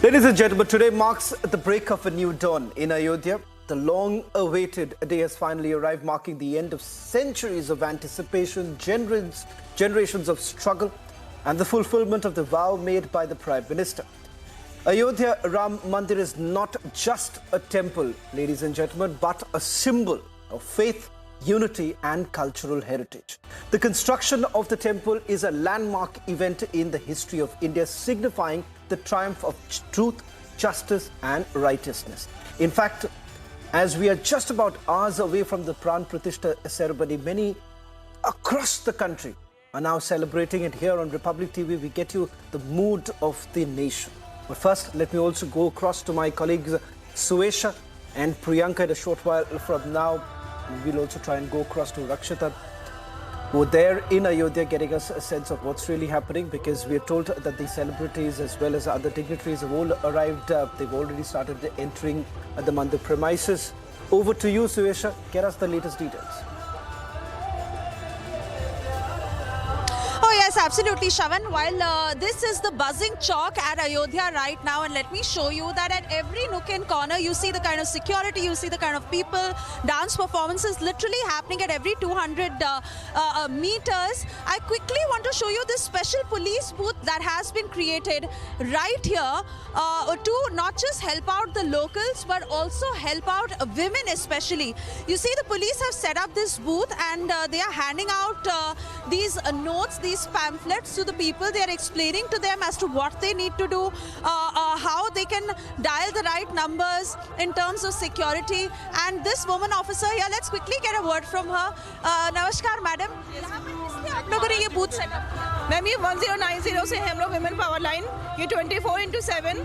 Speaker 3: Ladies and gentlemen, today marks the break of a new dawn in Ayodhya. The long-awaited day has finally arrived, marking the end of centuries of anticipation, generations of struggle, and the fulfillment of the vow made by the Prime Minister. Ayodhya Ram Mandir is not just a temple, ladies and gentlemen, but a symbol of faith, unity, and cultural heritage. The construction of the temple is a landmark event in the history of India, signifying the triumph of truth, justice, and righteousness. In fact, as we are just about hours away from the Pran Pratishtha ceremony, many across the country are now celebrating it. Here on Republic TV, we get you the mood of the nation. But first, let me also go across to my colleagues Suesha and Priyanka in a short while from now. We'll also try and go across to Rakshita, who are there in Ayodhya, getting us a sense of what's really happening, because we are told that the celebrities as well as other dignitaries have all arrived. They've already started entering the Mandir premises. Over to you, Suesha. Get us the latest details.
Speaker 2: Oh yes, absolutely, Shravan. While this is the buzzing chalk at Ayodhya right now, and let me show you that at every nook and corner you see the kind of security, you see the kind of people, dance performances literally happening at every 200 meters. I quickly want to show you this special police booth that has been created right here to not just help out the locals but also help out women especially. You see, the police have set up this booth and they are handing out these notes, these pamphlets to the people. They are explaining to them as to what they need to do, how they can dial the right numbers in terms of security. And this woman officer here, let's quickly get a word from her. Namaskar, madam. आप लोगों ने ये booth setup?
Speaker 20: Ma'am, ये 1090 से है हम लोग women power line. ये 24/7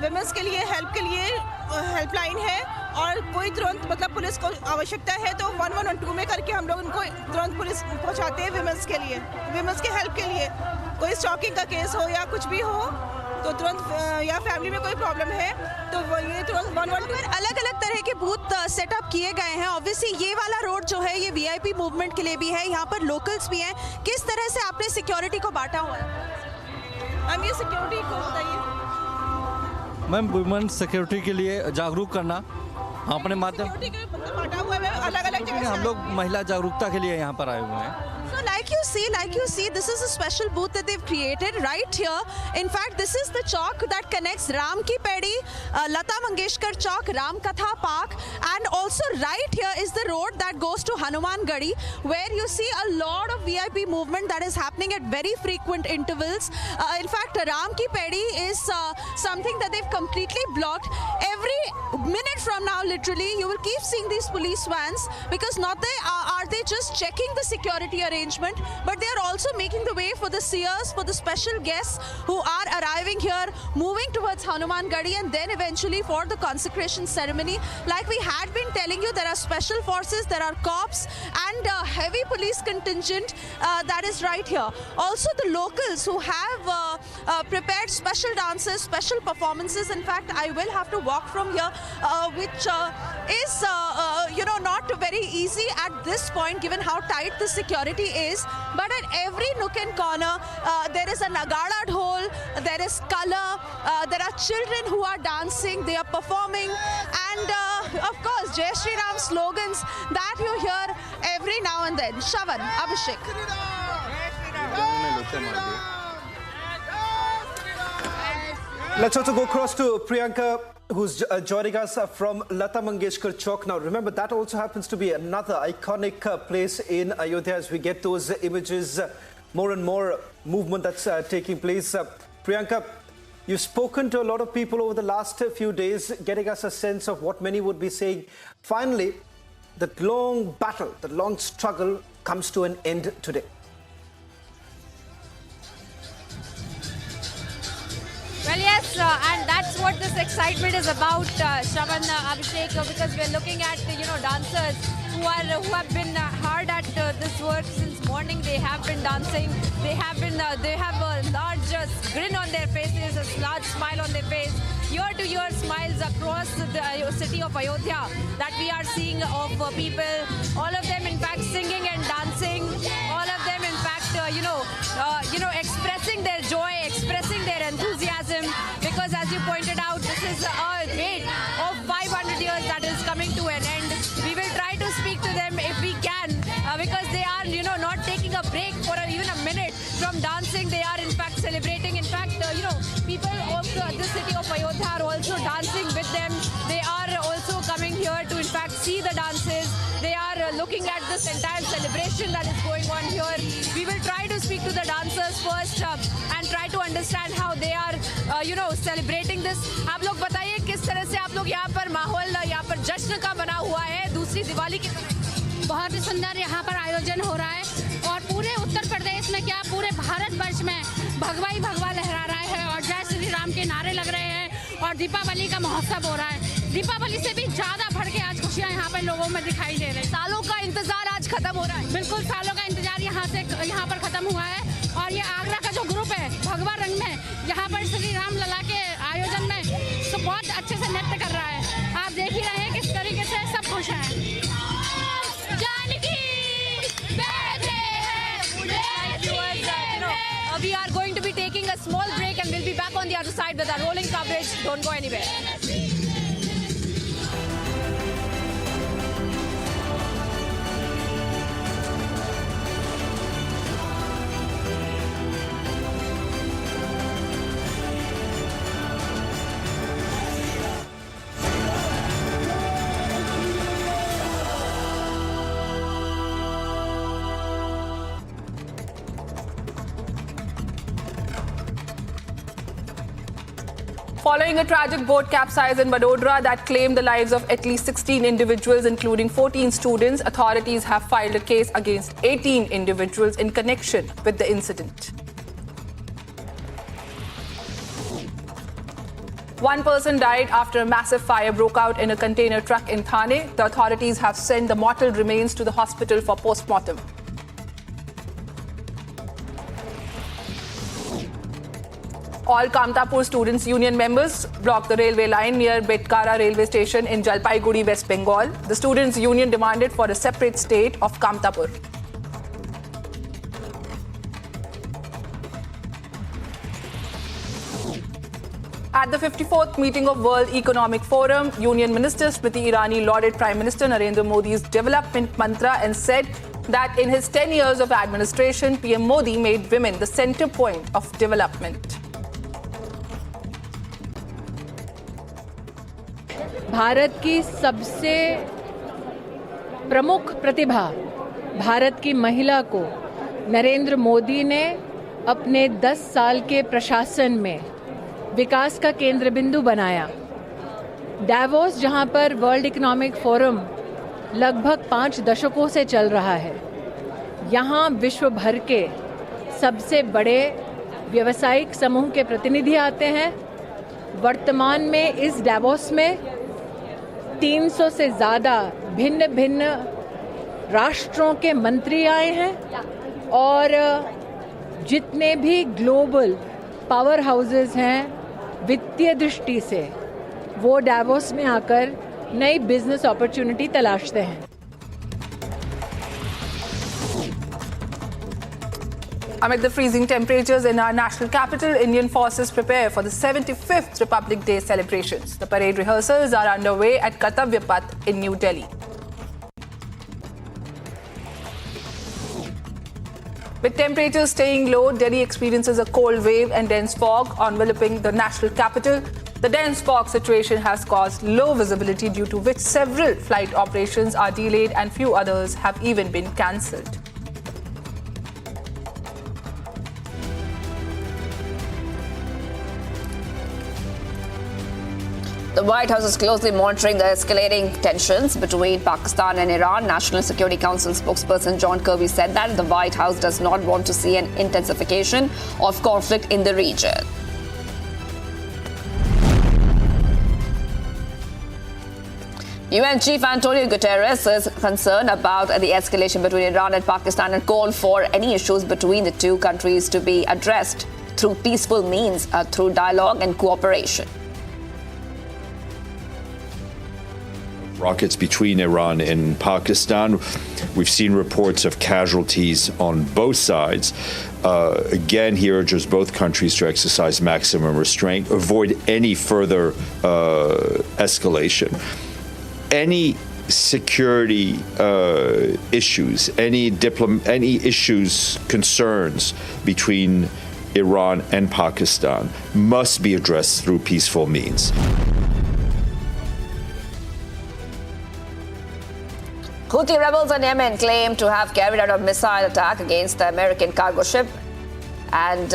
Speaker 20: विमेंस के लिए हेल्पलाइन है, और कोई तुरंत मतलब पुलिस को आवश्यकता है तो 1112 में करके हम लोग उनको तुरंत पुलिस पहुंचाते हैं विमेंस के लिए, विमेंस के हेल्प के लिए. कोई स्टॉकिंग का केस हो या कुछ भी हो तो तुरंत, या फैमिली में कोई प्रॉब्लम है तो ये तुरंत 112.
Speaker 2: अलग अलग तरह के बूथ सेटअप किए गए हैं. ऑब्वियसली ये वाला रोड जो है ये वीआईपी मूवमेंट के लिए भी है, यहाँ पर लोकल्स भी हैं. किस तरह से आपने सिक्योरिटी को बांटा हुआ है?
Speaker 20: हम ये सिक्योरिटी को बताइए.
Speaker 21: मैम, वुमेन सिक्योरिटी के लिए जागरूक करना अपने माध्यम
Speaker 20: बांटा हुआ है अलग अलग जगह.
Speaker 21: हम लोग महिला जागरूकता के लिए यहाँ पर आए हुए हैं.
Speaker 2: So like you see, this is a special booth that they've created right here. In fact, this is the chalk that connects Ram Ki Pedi, Lata Mangeshkar Chowk, Ram Katha Park, and also right here is the road that goes to Hanuman Gadi, where you see a lot of VIP movement that is happening at very frequent intervals. In fact, Ram Ki Pedi is something that they've completely blocked. Every minute from now, literally, you will keep seeing these police vans, because not they are are they just checking the security arrangement, but they are also making the way for the seers, for the special guests who are arriving here, moving towards Hanuman Gadi, and then eventually for the consecration ceremony. Like we had been telling you, there are special forces, there are cops, and a heavy police contingent that is right here. Also the locals who have prepared special dances, special performances. In fact, I will have to walk from here, which is not very easy at this point given how tight the security is. But at every nook and corner, there is a Nagada dhol, there is color, there are children who are dancing, they are performing, and of course Jai Shri Ram slogans that you hear every now and then. Shavan, Abhishek.
Speaker 3: Let's also go across to Priyanka, who's joining us from Lata Mangeshkar Chowk. Now, remember, that also happens to be another iconic place in Ayodhya. As we get those images, more and more movement that's taking place. Priyanka, you've spoken to a lot of people over the last few days, getting us a sense of what many would be saying. Finally, the long battle, the long struggle comes to an end today.
Speaker 19: Well, yes, and that's what this excitement is about, Shravan, Abhishek, because we're looking at, dancers who have been hard at this work since morning. They have been dancing. They have a large grin on their faces, a large smile on their face. Year-to-year smiles across the city of Ayodhya that we are seeing of people. All of them, in fact, singing and dancing. All of them, in fact, expressing their joy, expressing their enthusiasm. Because, as you pointed out, this is a wait of 500 years that is coming to an end. We will try to speak to them if we can, because they are, not taking a break for even a minute from dancing. They are, in fact, celebrating. In fact, people of the city of Ayodhya are also dancing with them. They are also coming here to, in fact, see the dances. They are looking at this entire celebration that is going on here. We will try to speak to the dancers first and try to understand how they are, celebrating this. आप लोग बताइए किस तरह से आप लोग यहाँ पर माहौल यहाँ पर जश्न का बना हुआ है दूसरी दिवाली की तरह।
Speaker 25: बहुत ही सुंदर यहाँ पर आयोजन हो रहा है और पूरे उत्तर प्रदेश में क्या पूरे भारतवर्ष में भगवा ही भगवा लहरा रहा है और जय श्री राम के नारे लग रहे हैं और दीपावली का महोत्सव हो रहा है। दीपावली से भी ज्यादा बढ़ के आज खुशियाँ यहाँ पर लोगों में दिखाई दे रही है।
Speaker 19: सालों का इंतजार आज खत्म हो रहा है।
Speaker 25: बिल्कुल सालों का इंतजार यहाँ पर खत्म हुआ है और ये आगरा का जो ग्रुप है भगवा रंग में यहाँ पर श्री राम लला के आयोजन में तो बहुत अच्छे से नृत्य कर रहा है। आप देख ही रहे हैं किस तरीके से सब खुश हैं।
Speaker 19: We are going to be taking a small break and we'll be back on the other side with our rolling coverage. Don't go anywhere.
Speaker 10: Following a tragic boat capsize in Vadodara that claimed the lives of at least 16 individuals, including 14 students, authorities have filed a case against 18 individuals in connection with the incident. One person died after a massive fire broke out in a container truck in Thane. The authorities have sent the mortal remains to the hospital for post-mortem. All Kamtapur Students' Union members blocked the railway line near Betkara railway station in Jalpaiguri, West Bengal. The Students' Union demanded for a separate state of Kamtapur. At the 54th meeting of World Economic Forum, Union Minister Smriti Irani lauded Prime Minister Narendra Modi's development mantra and said that in his 10 years of administration, PM Modi made women the center point of development.
Speaker 11: Bharat की सबसे प्रमुख प्रतिभा भारत की महिला को नरेंद्र मोदी ने अपने 10 साल के प्रशासन में विकास का केंद्र बिंदु बनाया। डावोस, जहां पर वर्ल्ड इकोनॉमिक फोरम लगभग 5 दशकों से चल रहा है। यहाँ विश्व भर के सबसे बड़े व्यावसायिक समूह के प्रतिनिधि आते हैं। वर्तमान में इस डैवोस में 300 से ज़्यादा भिन्न भिन्न राष्ट्रों के मंत्री आए हैं और जितने भी ग्लोबल पावर हाउसेस हैं वित्तीय दृष्टि से वो डैवोस में आकर नई बिजनेस अपॉर्चुनिटी तलाशते हैं।
Speaker 10: Amid the freezing temperatures in our national capital, Indian forces prepare for the 75th Republic Day celebrations. The parade rehearsals are underway at Kartavya Path in New Delhi. With temperatures staying low, Delhi experiences a cold wave and dense fog enveloping the national capital. The dense fog situation has caused low visibility, due to which several flight operations are delayed and few others have even been cancelled.
Speaker 12: The White House is closely monitoring the escalating tensions between Pakistan and Iran. National Security Council spokesperson John Kirby said that the White House does not want to see an intensification of conflict in the region. UN Chief Antonio Guterres is concerned about the escalation between Iran and Pakistan and called for any issues between the two countries to be addressed through peaceful means, through dialogue and cooperation.
Speaker 13: Rockets between Iran and Pakistan. We've seen reports of casualties on both sides. Again, he urges both countries to exercise maximum restraint, avoid any further escalation. Any security issues, any issues, concerns between Iran and Pakistan must be addressed through peaceful means.
Speaker 12: Houthi rebels in Yemen claim to have carried out a missile attack against the American cargo ship. And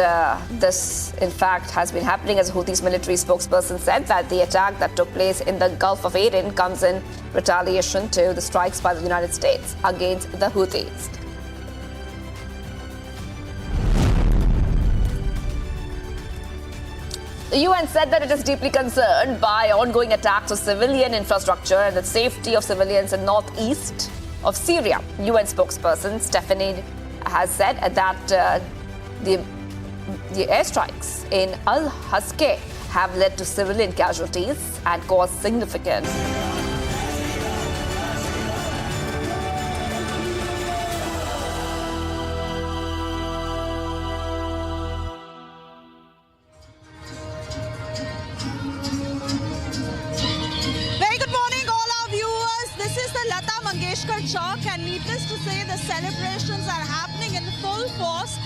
Speaker 12: this, in fact, has been happening, as Houthis military spokesperson said that the attack that took place in the Gulf of Aden comes in retaliation to the strikes by the United States against the Houthis. The UN said that it is deeply concerned by ongoing attacks on civilian infrastructure and the safety of civilians in northeast of Syria. UN spokesperson Stephanie has said that the airstrikes in Al-Haske have led to civilian casualties and caused significant
Speaker 2: Chowk, and needless to say, the celebrations are happening in full force.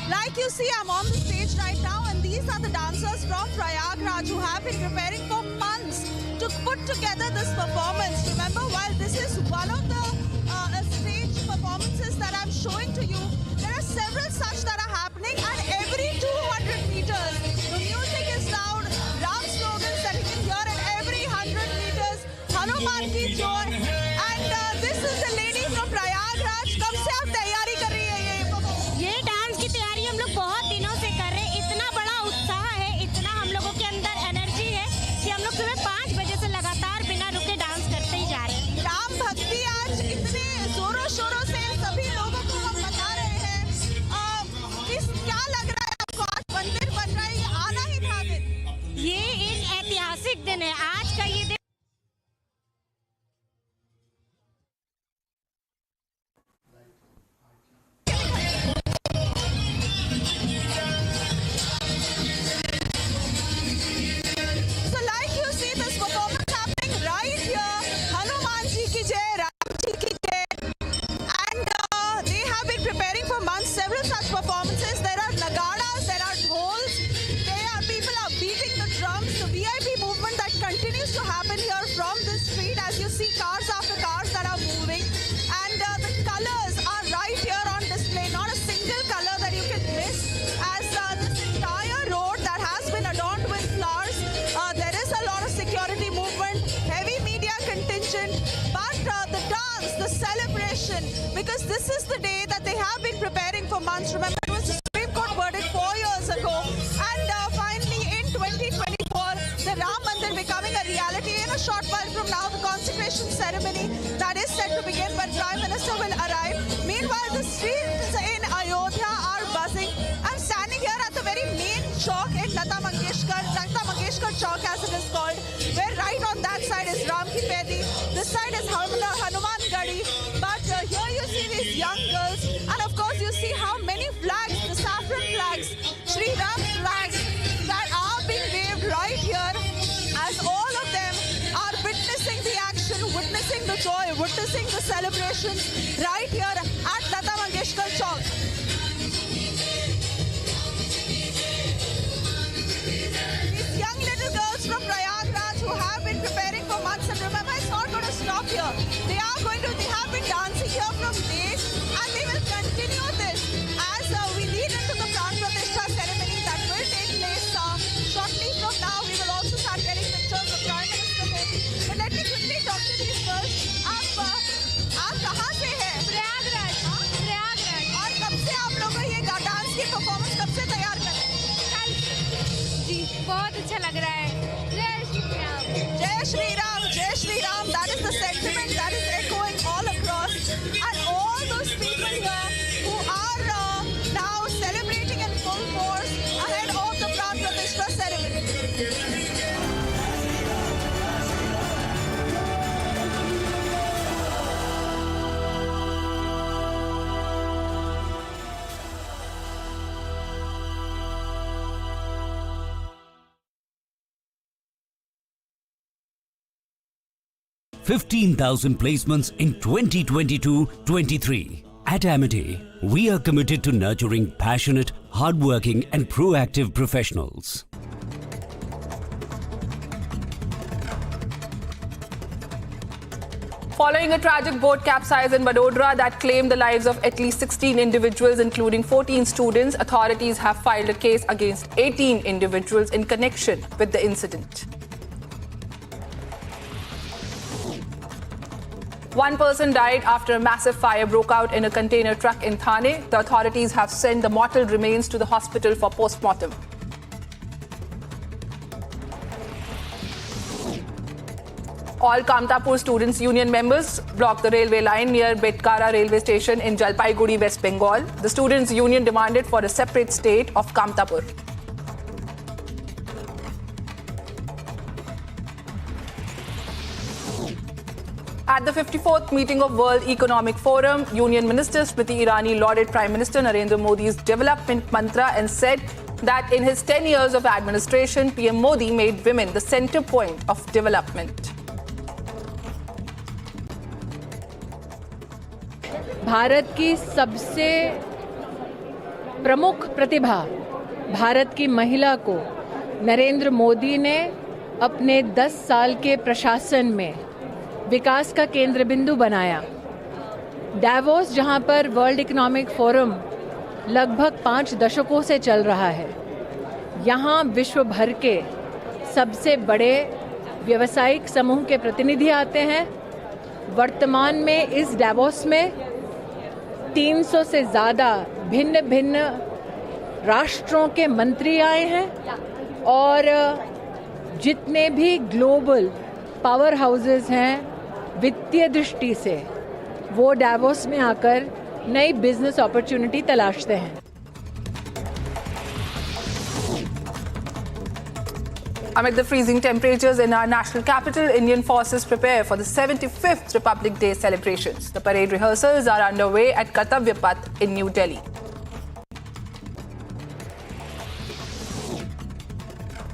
Speaker 2: Like you see, I'm on the stage right now, and these are the dancers from Prayagraj who have been preparing for months to put together this performance. Remember, while this is one of the stage performances that I'm showing to you, there are several such that are happening, and every 200 meters, the music is loud, Ram slogans that you can hear at every 100 meters, Hanuman ki joy, and this is the lady from Prayagraj. कब से आप तैयारी कर रही है ये dance की तैयारी हम लोग बहुत दिनों से कर रहे हैं। इतना बड़ा उत्साह है, इतना हम लोगों के अंदर एनर्जी है कि हम लोग सुबह 5 बजे से लगातार बिना रुके डांस करते ही जा रहे हैं। राम भक्ति आज इतने जोरों शोरों से सभी लोगों को हम बता रहे हैं। क्या लग रहा है आपको, आज मंदिर बन रहा है, ये आना ही था दिन? ये एक ऐतिहासिक दिन है, आज का ये दिन। dance, the celebration, because this is the day that they have been preparing for months. Remember, it was the Supreme Court verdict 4 years ago, and finally in 2024, the Ram Mandir becoming a reality. In a short while from now, the consecration ceremony that is set to begin when Prime Minister will arrive. Meanwhile, the streets in Ayodhya are buzzing. I'm standing here at the very main chowk in Lata Mangeshkar Chowk as it is called, where right on that side is Ram Ki Pedi, this side is Hanuman Gadi, but here you see these young girls, and of course you see how many flags, the saffron flags, Shri Ram flags that are being waved right here, as all of them are witnessing the action, witnessing the joy, witnessing the celebrations right here at Lata Mangeshkar Chowk. From Prayagraj who have been preparing for months, and remember, it's not going to stop here. They have been dancing here from days, and they will continue this as we lead into the Pran Pratishtha ceremony that will take place shortly from now. We will also start getting pictures of Prime Minister Modi. But let me quickly talk to these girls. आप कहाँ से हैं? प्रयागराज। और कब से आप लोग ये डांस की परफॉर्मेंस कब से तैयार कर रहे हैं?
Speaker 25: जी बहुत अच्छा लग रहा है।
Speaker 2: Jai Shri Ram, Jai Shri Ram. That is the sentiment that is echoing all across. And all those people here who are now celebrating in full force ahead of the Pran Pratishtha ceremony.
Speaker 9: 15,000 placements in 2022-23. At Amity, we are committed to nurturing passionate, hardworking and proactive professionals.
Speaker 10: Following a tragic boat capsize in Vadodara that claimed the lives of at least 16 individuals, including 14 students, authorities have filed a case against 18 individuals in connection with the incident. One person died after a massive fire broke out in a container truck in Thane. The authorities have sent the mortal remains to the hospital for post-mortem. All Kamtapur Students' Union members blocked the railway line near Betkara railway station in Jalpaiguri, West Bengal. The Students' Union demanded for a separate state of Kamtapur. At the 54th meeting of World Economic Forum, Union Minister Smriti Irani lauded Prime Minister Narendra Modi's development mantra and said that in his 10 years of administration, PM Modi made women the center point of development.
Speaker 11: Bharat की सबसे प्रमुख प्रतिभा भारत की महिला को नरेंद्र मोदी ने अपने 10 साल के प्रशासन में विकास का केंद्र बिंदु बनाया। डावोस, जहां पर वर्ल्ड इकोनॉमिक फोरम लगभग 5 दशकों से चल रहा है, यहां विश्व भर के सबसे बड़े व्यावसायिक समूह के प्रतिनिधि आते हैं। वर्तमान में इस डावोस में 300 से ज़्यादा भिन्न भिन्न राष्ट्रों के मंत्री आए हैं और जितने भी ग्लोबल पावर हाउसेस हैं वित्तीय दृष्टि से, वो डावोस में आकर नई बिजनेस अपॉर्चुनिटी तलाशते हैं।
Speaker 10: Amid the freezing temperatures in our national capital, Indian forces prepare for the 75th Republic Day celebrations. The parade rehearsals are underway at Kartavya Path in New Delhi.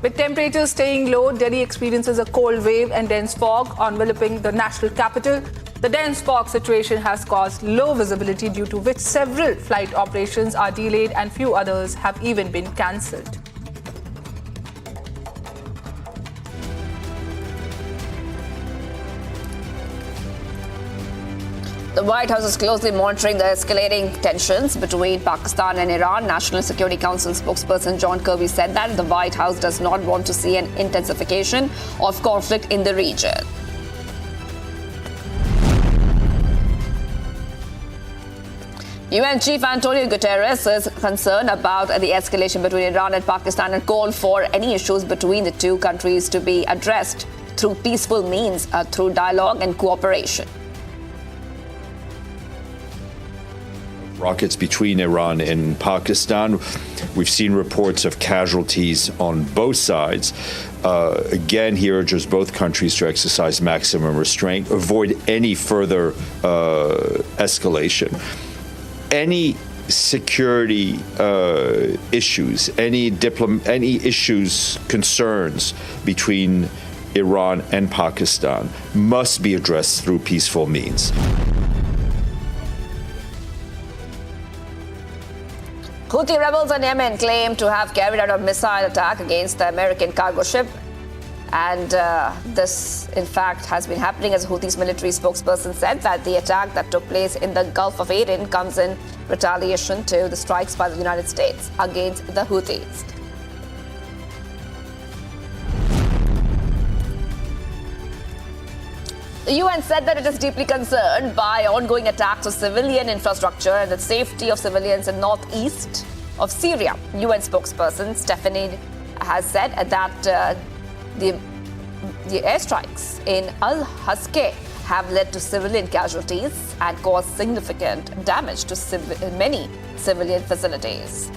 Speaker 10: With temperatures staying low, Delhi experiences a cold wave and dense fog enveloping the national capital. The dense fog situation has caused low visibility, due to which several flight operations are delayed and few others have even been cancelled.
Speaker 12: The White House is closely monitoring the escalating tensions between Pakistan and Iran. National Security Council spokesperson John Kirby said that the White House does not want to see an intensification of conflict in the region. UN Chief Antonio Guterres is concerned about the escalation between Iran and Pakistan and called for any issues between the two countries to be addressed through peaceful means, through dialogue and cooperation.
Speaker 13: Rockets between Iran and Pakistan. We've seen reports of casualties on both sides. Again, he urges both countries to exercise maximum restraint, avoid any further escalation. Any security issues, any issues, concerns between Iran and Pakistan must be addressed through peaceful means.
Speaker 12: Houthi rebels in Yemen claim to have carried out a missile attack against the American cargo ship. And this, in fact, has been happening as Houthis military spokesperson said that the attack that took place in the Gulf of Aden comes in retaliation to the strikes by the United States against the Houthis. The UN said that it is deeply concerned by ongoing attacks on civilian infrastructure and the safety of civilians in northeast of Syria. UN spokesperson Stephanie has said that the airstrikes in Al-Haske have led to civilian casualties and caused significant damage to many civilian facilities.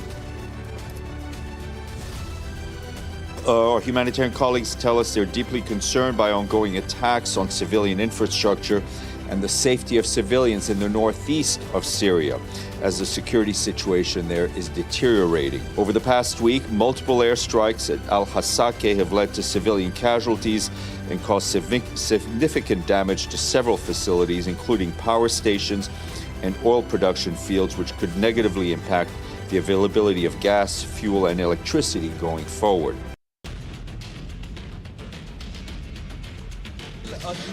Speaker 13: Our humanitarian colleagues tell us they're deeply concerned by ongoing attacks on civilian infrastructure and the safety of civilians in the northeast of Syria, as the security situation there is deteriorating. Over the past week, multiple airstrikes at Al-Hassake have led to civilian casualties and caused significant damage to several facilities, including power stations and oil production fields, which could negatively impact the availability of gas, fuel, and electricity going forward.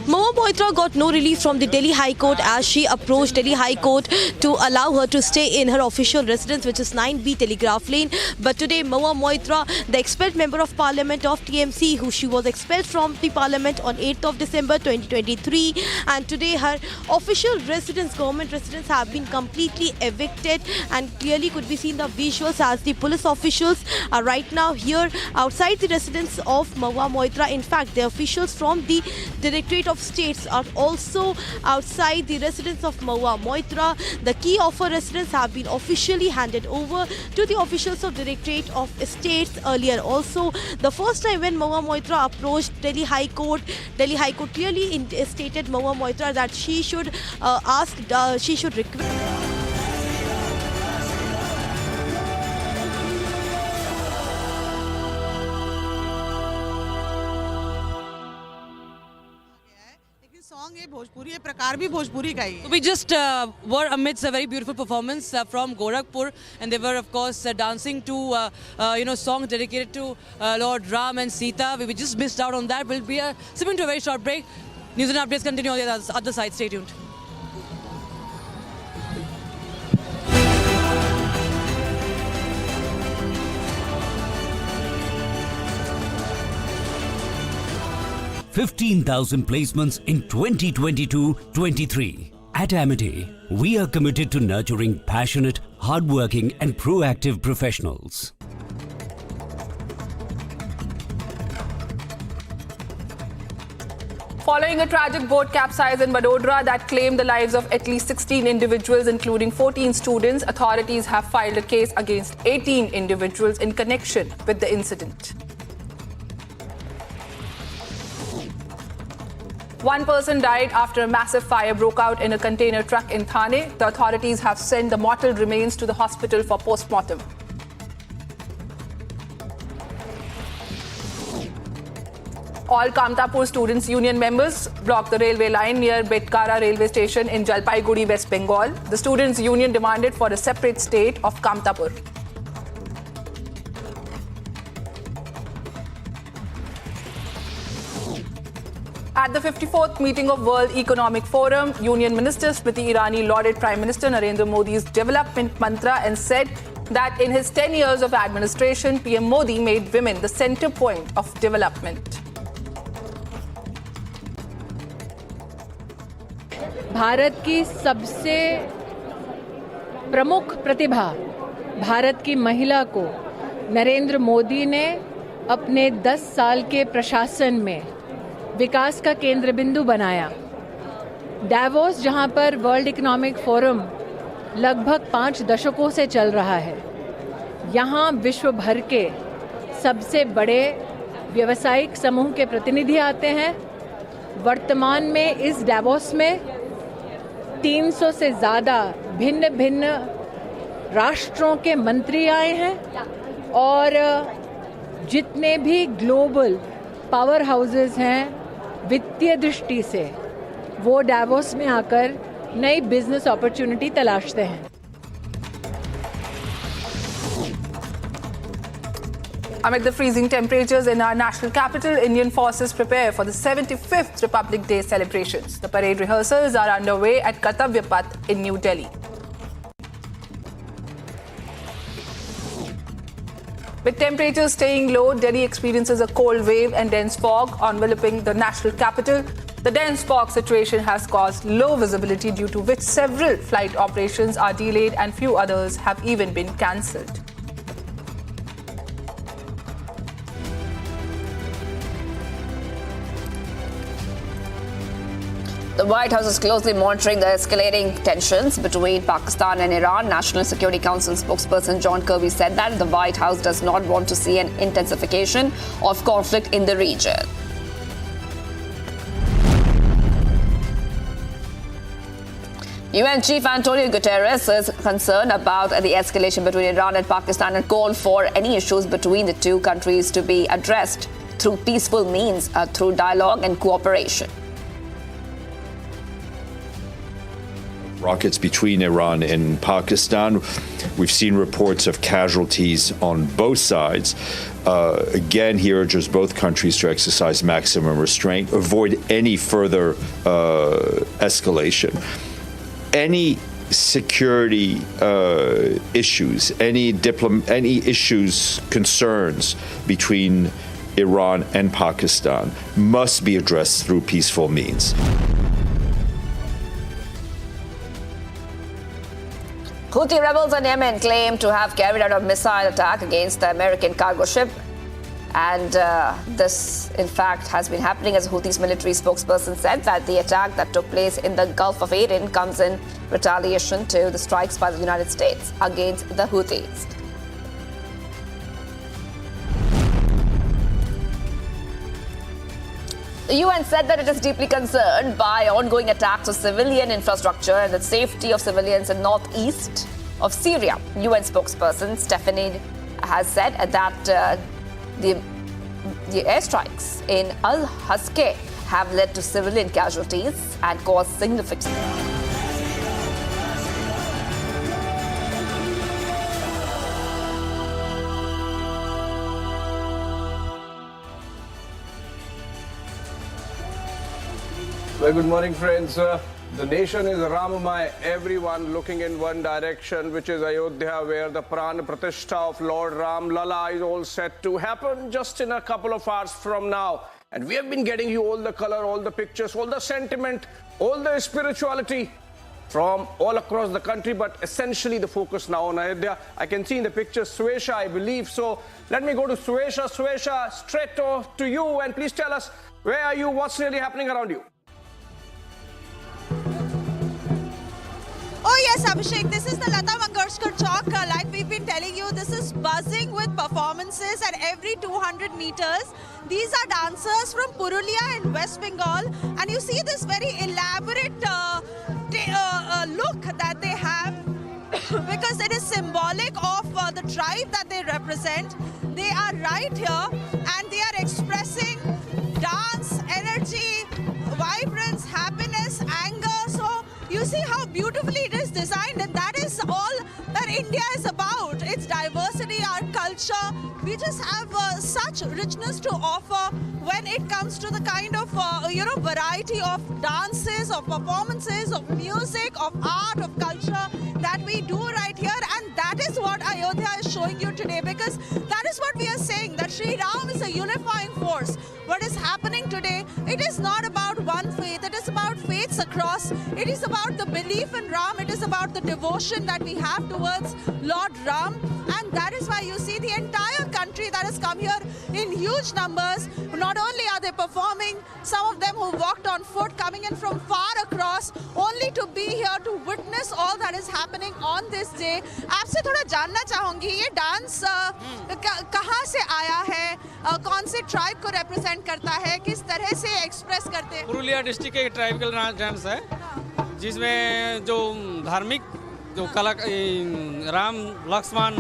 Speaker 18: Mahua Moitra got no relief from the Delhi High Court as she approached Delhi High Court to allow her to stay in her official residence, which is 9B Telegraph Lane. But today, Mahua Moitra, the expelled member of Parliament of TMC, she was expelled from the Parliament on 8th of December 2023, and today her official residence, government residence, have been completely evicted, and clearly could be seen the visuals as the police officials are right now here outside the residence of Mahua Moitra. In fact, the officials from the Directorate of States are also outside the residence of Mahua Moitra. The key of her residence have been officially handed over to the officials of Directorate of States earlier. Also, the first time when Mahua Moitra approached Delhi High Court clearly stated Mahua Moitra that she should request.
Speaker 4: We just were amidst a very beautiful performance from Gorakhpur, and they were, of course, dancing to songs dedicated to Lord Ram and Sita. We just missed out on that. We'll be sipping to a very short break. News and updates continue on the other side. Stay tuned.
Speaker 9: $15,000 placements in 2022-23. At Amity, we are committed to nurturing passionate, hardworking and proactive professionals.
Speaker 10: Following a tragic boat capsize in Vadodara that claimed the lives of at least 16 individuals, including 14 students, authorities have filed a case against 18 individuals in connection with the incident. One person died after a massive fire broke out in a container truck in Thane. The authorities have sent the mortal remains to the hospital for post-mortem. All Kamtapur Students' Union members blocked the railway line near Betkara railway station in Jalpaiguri, West Bengal. The Students' Union demanded for a separate state of Kamtapur. At the 54th meeting of World Economic Forum, Union Minister Smriti Irani lauded Prime Minister Narendra Modi's development mantra and said that in his 10 years of administration, PM Modi made women the center point of development.
Speaker 11: Bharat की सबसे प्रमुख प्रतिभा भारत की महिला को नरेंद्र मोदी ने अपने 10 साल के प्रशासन में विकास का केंद्र बिंदु बनाया। डावोस, जहां पर वर्ल्ड इकोनॉमिक फोरम लगभग 5 दशकों से चल रहा है, यहाँ विश्व भर के सबसे बड़े व्यावसायिक समूह के प्रतिनिधि आते हैं। वर्तमान में इस डावोस में 300 से ज़्यादा भिन्न भिन्न राष्ट्रों के मंत्री आए हैं और जितने भी ग्लोबल पावर हाउसेस हैं वित्तीय दृष्टि से, वो डावोस में आकर नई बिजनेस अपॉर्चुनिटी तलाशते हैं।
Speaker 10: Amid the freezing temperatures in our national capital, Indian forces prepare for the 75th Republic Day celebrations. The parade rehearsals are underway at Kartavya Path in New Delhi. With temperatures staying low, Delhi experiences a cold wave and dense fog enveloping the national capital. The dense fog situation has caused low visibility, due to which several flight operations are delayed and few others have even been cancelled.
Speaker 12: The White House is closely monitoring the escalating tensions between Pakistan and Iran. National Security Council spokesperson John Kirby said that the White House does not want to see an intensification of conflict in the region. UN Chief Antonio Guterres is concerned about the escalation between Iran and Pakistan and called for any issues between the two countries to be addressed through peaceful means, through dialogue and cooperation.
Speaker 13: Rockets between Iran and Pakistan. We've seen reports of casualties on both sides. Again, he urges both countries to exercise maximum restraint, avoid any further escalation. Any security issues, any issues, concerns between Iran and Pakistan must be addressed through peaceful means.
Speaker 12: Houthi rebels in Yemen claim to have carried out a missile attack against the American cargo ship. And this, in fact, has been happening, as Houthis military spokesperson said that the attack that took place in the Gulf of Aden comes in retaliation to the strikes by the United States against the Houthis. The UN said that it is deeply concerned by ongoing attacks on civilian infrastructure and the safety of civilians in northeast of Syria. UN spokesperson Stephanie has said that the airstrikes in Al-Haske have led to civilian casualties and caused significant...
Speaker 1: Well, good morning, friends. The nation is Rama, everyone looking in one direction, which is Ayodhya, where the Pran Pratishtha of Lord Ram Lala is all set to happen just in a couple of hours from now. And we have been getting you all the color, all the pictures, all the sentiment, all the spirituality from all across the country, but essentially the focus now on Ayodhya. I can see in the picture Swesha, I believe. So let me go to Swesha. Swesha, straight to you, and please tell us, where are you? What's really happening around you?
Speaker 2: Oh yes, Abhishek, this is the Lata Mangeshkar Chowk. Like we've been telling you, this is buzzing with performances at every 200 meters. These are dancers from Purulia in West Bengal, and you see this very elaborate look that they have because it is symbolic of the tribe that they represent. They are right here and they are expressing dance, energy, vibrance, happiness, anger. So you see how beautifully it is designed, and that is all that India is about. It's diversity, our culture. We just have such richness to offer when it comes to the kind of variety of dances, of performances, of music, of art, of culture that we do right here, and that is is what Ayodhya is showing you today, because that is what we are saying, that Sri Ram is a unifying force. What is happening today, it is not about one faith, it is about faiths across. It is about the belief in Ram, it is about the devotion that we have towards Lord Ram, and that is why you see the entire country that has come here in huge numbers. Not only are they performing, some of them who walked on foot, coming in from far across, only to be here to witness all that is happening on this day. आपसे थोड़ा जानना चाहूंगी, ये dance कहाँ से आया है, कौन से ट्राइब को रिप्रेजेंट करता है, किस तरह से एक्सप्रेस करते हैं?
Speaker 6: पुरुलिया डिस्ट्रिक्ट के ट्राइबल डांस है, जिसमें जो धार्मिक जो कला राम लक्ष्मण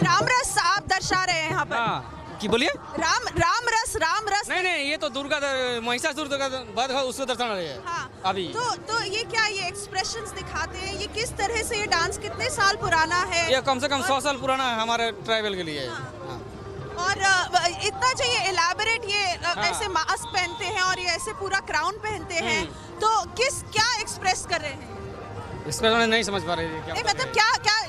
Speaker 2: राम रस आप दर्शा रहे हैं यहाँ पर।
Speaker 6: हाँ, की बोलिए?
Speaker 2: राम रस
Speaker 6: नहीं, ये तो दुर्गा महिषासुर का वध है, उसको दर्शाना रहे हैं।
Speaker 2: हाँ,
Speaker 6: अभी
Speaker 2: तो ये क्या, ये एक्सप्रेशंस दिखाते हैं, ये किस तरह से, ये डांस कितने साल पुराना है?
Speaker 6: ये कम से कम 100 साल पुराना है हमारे ट्राइबल के लिए। हाँ।
Speaker 2: और इतना चाहिए इलाबोरेट, ये ऐसे मास्क पहनते हैं और ये ऐसे पूरा क्राउन पहनते हैं, तो क्या एक्सप्रेस कर रहे हैं?
Speaker 6: इसमें मैं नहीं समझ पा रही है क्या,
Speaker 2: मतलब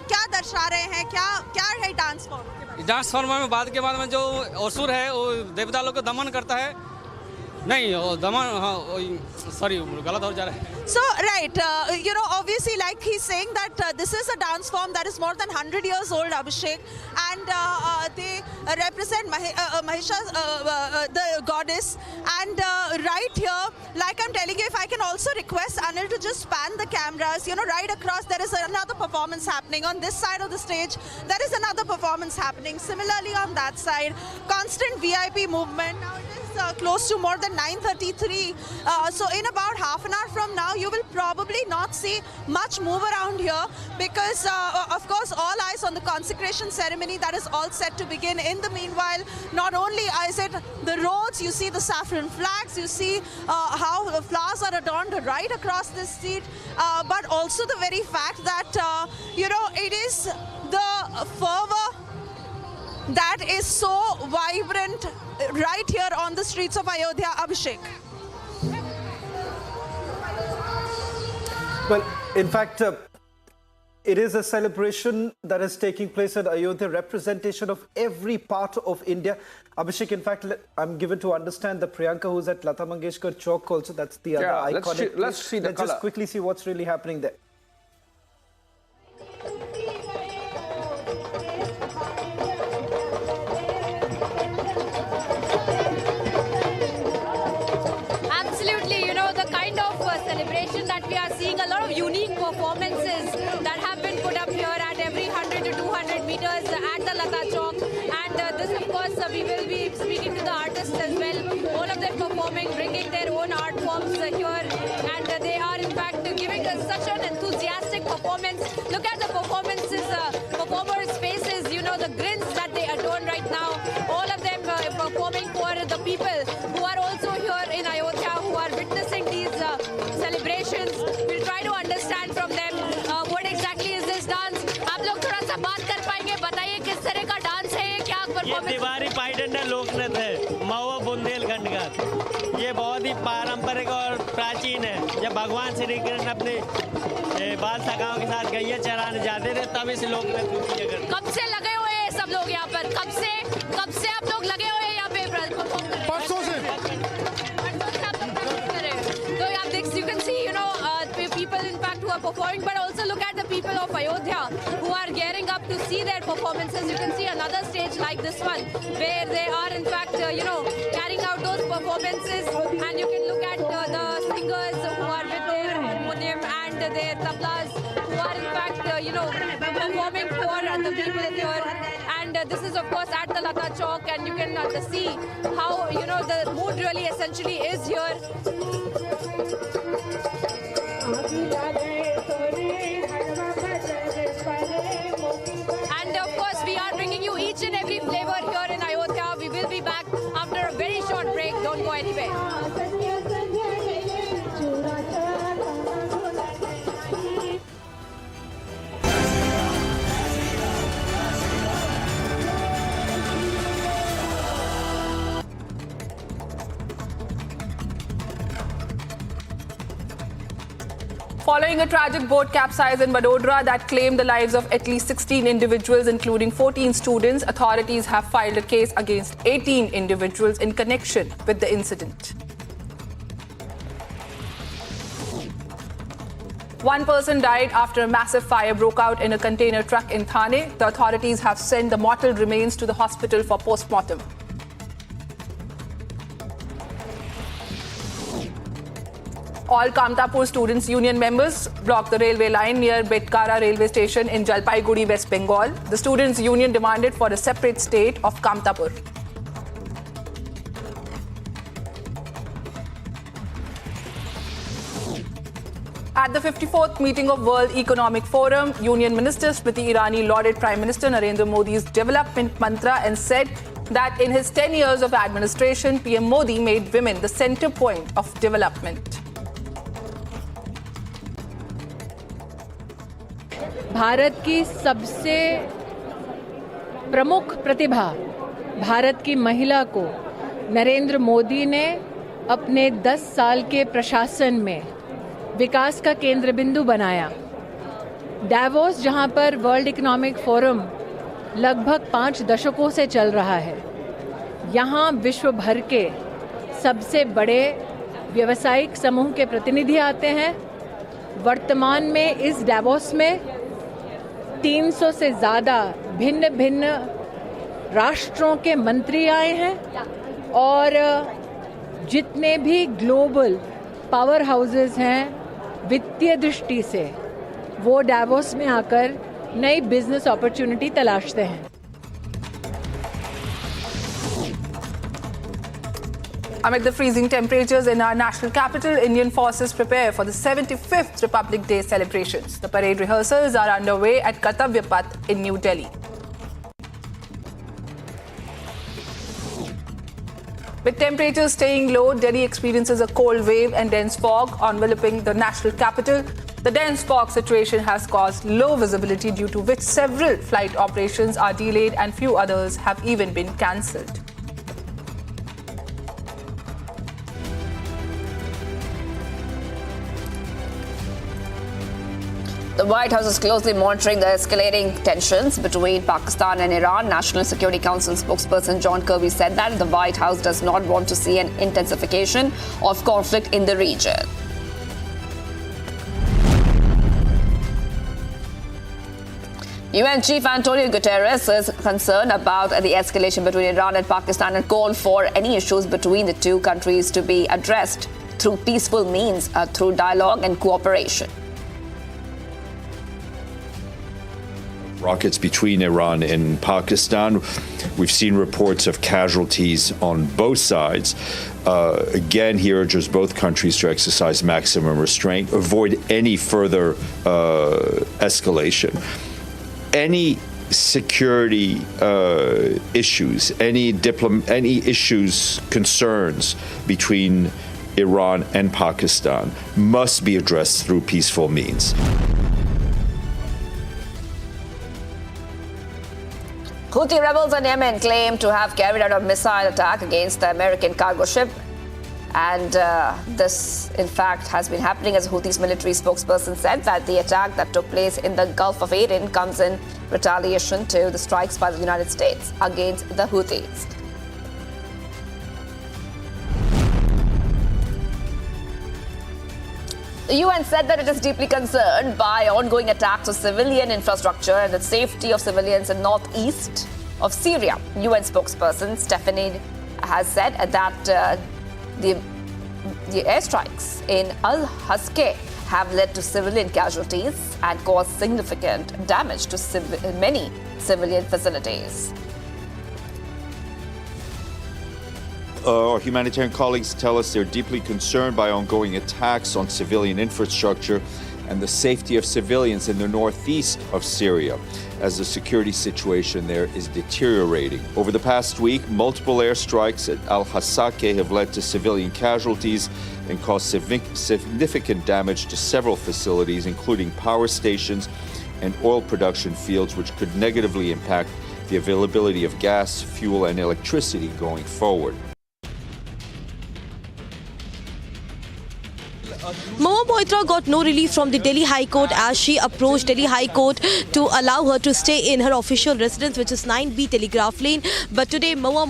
Speaker 2: क्या दर्शा रहे हैं, क्या है डांस फॉर्म?
Speaker 6: डांस फॉर्म में बाद में जो असुर है वो देवता लोग को दमन करता है, नहीं वो दमन, हाँ सॉरी गलत हो जा रहा है।
Speaker 2: So right, obviously, like he's saying that this is a dance form that is more than 100 years old, Abhishek, and they represent Mahisha, the goddess. And right here, like I'm telling you, if I can also request Anil to just pan the cameras, right across there is another performance happening. On this side of the stage, there is another performance happening. Similarly, on that side, constant VIP movement. Now it is close to more than 9:33. So in about half an hour from now, you will probably not see much move around here, because of course all eyes on the consecration ceremony that is all set to begin. In the meanwhile, not only is it the roads, you see the saffron flags, you see how the flowers are adorned right across the street, but also the very fact that it is the fervor that is so vibrant right here on the streets of Ayodhya. Abhishek.
Speaker 3: Well, in fact, it is a celebration that is taking place at Ayodhya, representation of every part of India. Abhishek, in fact, I'm given to understand that Priyanka, who's at Lata Mangeshkar Chowk also, that's the other iconic.
Speaker 1: Let's see the
Speaker 3: Let's
Speaker 1: color.
Speaker 3: just quickly see what's really happening there.
Speaker 19: A lot of unique performances that have been put up here at every 100 to 200 meters at the Lata Chowk, and this of course we will be speaking to the artists as well, all of them performing, bringing their own art forms here, and they are in fact giving us such an enthusiastic performance. Look at the performances, performers' faces, the grins that they adorn right now, all of them performing for the people who are also here in Ayodhya, who are witnessing these celebrations. We'll try to understand from them what exactly is this dance. आप लोग थोड़ा सा बात कर पाएंगे, बताइए किस तरह का डांस है ये, क्या परफॉर्मेंस?
Speaker 7: ये तिवारी पाइडंडा लोक नृत्य है, महुआ बुंदेलखंड का। ये बहुत ही पारंपरिक और प्राचीन है। जब भगवान श्री कृष्ण अपने बाल सखाओं के साथ गैया चराने जाते थे, तब इस लोक नृत्य को किया करते।
Speaker 19: कब से लगे हुए हैं सब लोग यहाँ पर? कब से आप लोग लगे हुए हैं यहाँ पे परफॉर्म करने?
Speaker 14: परसों से।
Speaker 19: So you can see, people in fact who are performing, but also look at the people of Ayodhya who are gearing up to see their performances. You can see another stage like this one where they are in fact, carrying out those performances, and you can look at the singers who are with their harmonium and their tablas, who are in fact, performing for the people here. And this is of course at the Lata Chowk, and you can see how, the mood really essentially is here. And of course, we are bringing you each and every flavor here in Ayodhya. We will be back after a very short break. Don't go anywhere.
Speaker 10: Following a tragic boat capsize in Vadodara that claimed the lives of at least 16 individuals, including 14 students, authorities have filed a case against 18 individuals in connection with the incident. One person died after a massive fire broke out in a container truck in Thane. The authorities have sent the mortal remains to the hospital for post-mortem. All Kamtapur Students' Union members blocked the railway line near Betkara railway station in Jalpaiguri, West Bengal. The Students' Union demanded for a separate state of Kamtapur. At the 54th meeting of World Economic Forum, Union Minister Smriti Irani lauded Prime Minister Narendra Modi's development mantra and said that in his 10 years of administration, PM Modi made women the center point of development.
Speaker 11: Bharat की सबसे प्रमुख प्रतिभा भारत की महिला को नरेंद्र मोदी ने अपने 10 साल के प्रशासन में विकास का केंद्र बिंदु बनाया। डावोस, जहां पर वर्ल्ड इकोनॉमिक फोरम लगभग 5 दशकों से चल रहा है, यहां विश्व भर के सबसे बड़े व्यावसायिक समूह के प्रतिनिधि आते हैं। वर्तमान में इस डावोस में 300 से ज़्यादा भिन्न भिन्न राष्ट्रों के मंत्री आए हैं और जितने भी ग्लोबल पावर हाउसेस हैं वित्तीय दृष्टि से, वो डावोस में आकर नई बिजनेस अपॉर्चुनिटी तलाशते हैं।
Speaker 10: Amid the freezing temperatures in our national capital, Indian forces prepare for the 75th Republic Day celebrations. The parade rehearsals are underway at Kartavya Path in New Delhi. With temperatures staying low, Delhi experiences a cold wave and dense fog enveloping the national capital. The dense fog situation has caused low visibility, due to which several flight operations are delayed and few others have even been cancelled.
Speaker 12: The White House is closely monitoring the escalating tensions between Pakistan and Iran. National Security Council spokesperson John Kirby said that the White House does not want to see an intensification of conflict in the region. UN Chief Antonio Guterres is concerned about the escalation between Iran and Pakistan and called for any issues between the two countries to be addressed through peaceful means, through dialogue and cooperation.
Speaker 13: Rockets between Iran and Pakistan. We've seen reports of casualties on both sides. Again, he urges both countries to exercise maximum restraint, avoid any further escalation. Any security issues, any issues, concerns between Iran and Pakistan must be addressed through peaceful means.
Speaker 12: Houthi rebels in Yemen claim to have carried out a missile attack against the American cargo ship. And this, in fact, has been happening, as Houthis military spokesperson said that the attack that took place in the Gulf of Aden comes in retaliation to the strikes by the United States against the Houthis. The UN said that it is deeply concerned by ongoing attacks on civilian infrastructure and the safety of civilians in northeast of Syria. UN spokesperson Stephanie has said that the airstrikes in Al-Haske have led to civilian casualties and caused significant damage to many civilian facilities.
Speaker 13: Our humanitarian colleagues tell us they're deeply concerned by ongoing attacks on civilian infrastructure and the safety of civilians in the northeast of Syria, as the security situation there is deteriorating. Over the past week, multiple airstrikes at Al-Hasake have led to civilian casualties and caused significant damage to several facilities, including power stations and oil production fields, which could negatively impact the availability of gas, fuel, and electricity going forward.
Speaker 18: Mahua Moitra got no relief from the Delhi High Court as she approached Delhi High Court to allow her to stay in her official residence, which is 9B Telegraph Lane. But today, Mahua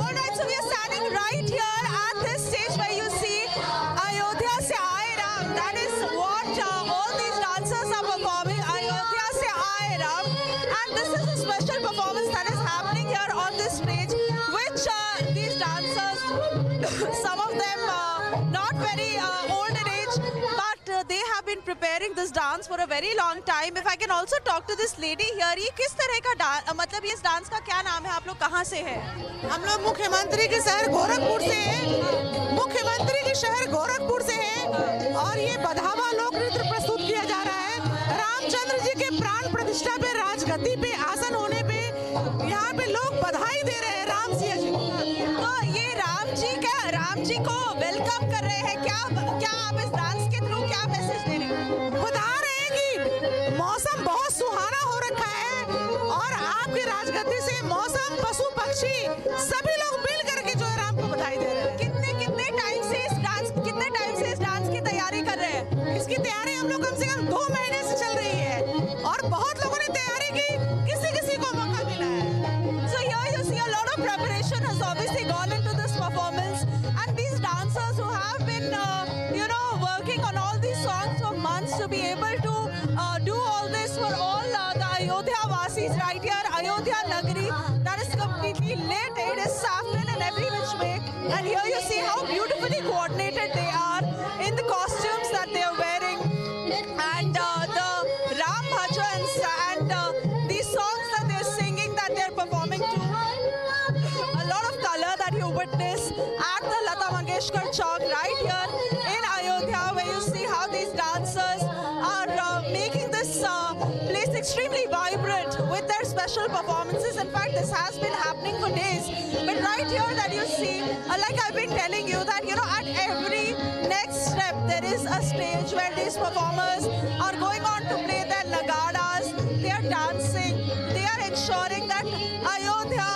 Speaker 2: Alright, so we are standing right here at this stage where you see Ayodhya se aaye Ram. That is what all these dancers are performing. Ayodhya se aaye Ram. And this is a special performance that is happening here on this stage, which these dancers, some of them not very old in age, but they have been preparing this dance for a very long time. If I can also talk to this lady here, ये किस तरह का dance, मतलब ये इस dance का क्या नाम है, आप लोग कहाँ से हैं?
Speaker 8: हम लोग मुख्यमंत्री के शहर गोरखपुर से हैं। मुख्यमंत्री के शहर गोरखपुर से हैं और ये बधावा लोक नृत्य प्रस्तुत किया जा रहा है। रामचंद्र जी के प्राण प्रतिष्ठा पे, राजगद्दी पे आसन होने पे यहाँ पे लोग बधाई दे रहे हैं राम सिया जी को।
Speaker 2: तो ये राम जी को वेलकम कर रहे हैं। क्या आप इस डांस के थ्रू क्या मैसेज दे रहे हैं?
Speaker 8: बता रहे हैं कि मौसम बहुत सुहाना हो रखा है और आपकी राजगद्दी से मौसम, पशु पक्षी सभी लोग मिल करके जो है राम को बधाई दे रहे हैं।
Speaker 2: कितने टाइम से इस डांस की तैयारी कर रहे हैं?
Speaker 8: इसकी तैयारी हम लोग कम से कम 2 महीने से चल रही है और बहुत लोगों ने तैयारी की, किसी को मौका मिला है।
Speaker 2: So here you see a lot of preparation has obviously gone into this performance, and these dancers who have been working on all these songs for months to be able to do all this for all the Ayodhya Vasis right here, Ayodhya Nagari, that is completely lit. It is saffron in every which way, and here you see how beautifully coordinated they are in the costumes that they are wearing, and the Ram bhajans and these songs that they are singing, that they are performing to. A lot of color that you witness at the Lata Mangeshkar Chowk right here in Ayodhya, where you see how these dancers are making this place extremely vibrant with their special performances. In fact, this has been happening for days. But right here that you see, like I've been telling you, that at every next step there is a stage where these performers are going on to play their nagadas, they are dancing, they are ensuring that Ayodhya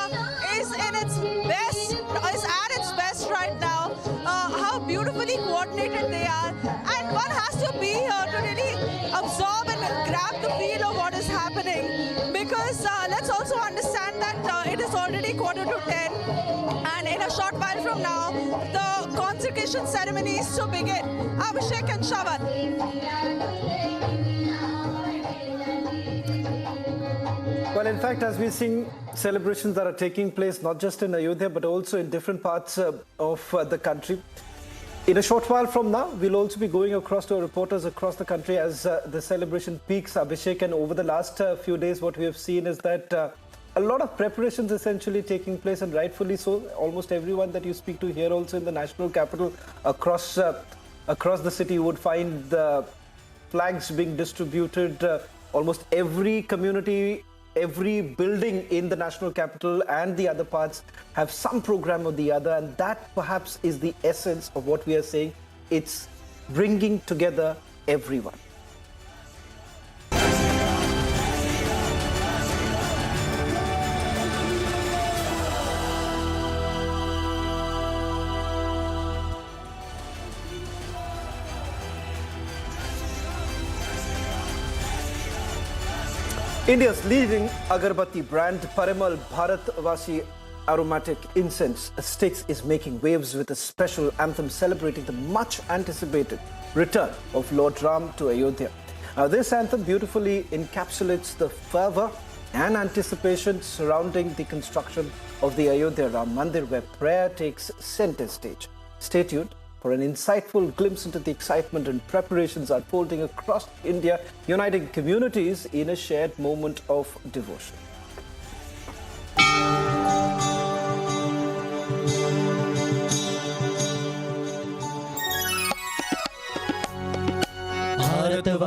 Speaker 2: is at its best right now. How beautifully coordinated they are, and one has to be here to really absorb and grab the feel of what is happening, because let's also understand that it is already 9:45, and in a short while from now the consecration ceremony is to begin. Abhishek and Shavan.
Speaker 3: Well, in fact, as we're seeing celebrations that are taking place not just in Ayodhya but also in different parts of the country. In a short while from now, we'll also be going across to our reporters across the country as the celebration peaks, Abhishek. And over the last few days, what we have seen is that a lot of preparations essentially taking place, and rightfully so. Almost everyone that you speak to here also in the national capital, across the city, you would find the flags being distributed. Almost every community, every building in the national capital and the other parts have some program or the other, and that perhaps is the essence of what we are saying. It's bringing together everyone. India's leading agarbatti brand Parimal Bharatvashi aromatic incense sticks is making waves with a special anthem celebrating the much anticipated return of Lord Ram to Ayodhya. Now, this anthem beautifully encapsulates the fervor and anticipation surrounding the construction of the Ayodhya Ram Mandir, where prayer takes center stage. Stay tuned for an insightful glimpse into the excitement and preparations unfolding across India, uniting communities in a shared moment of devotion.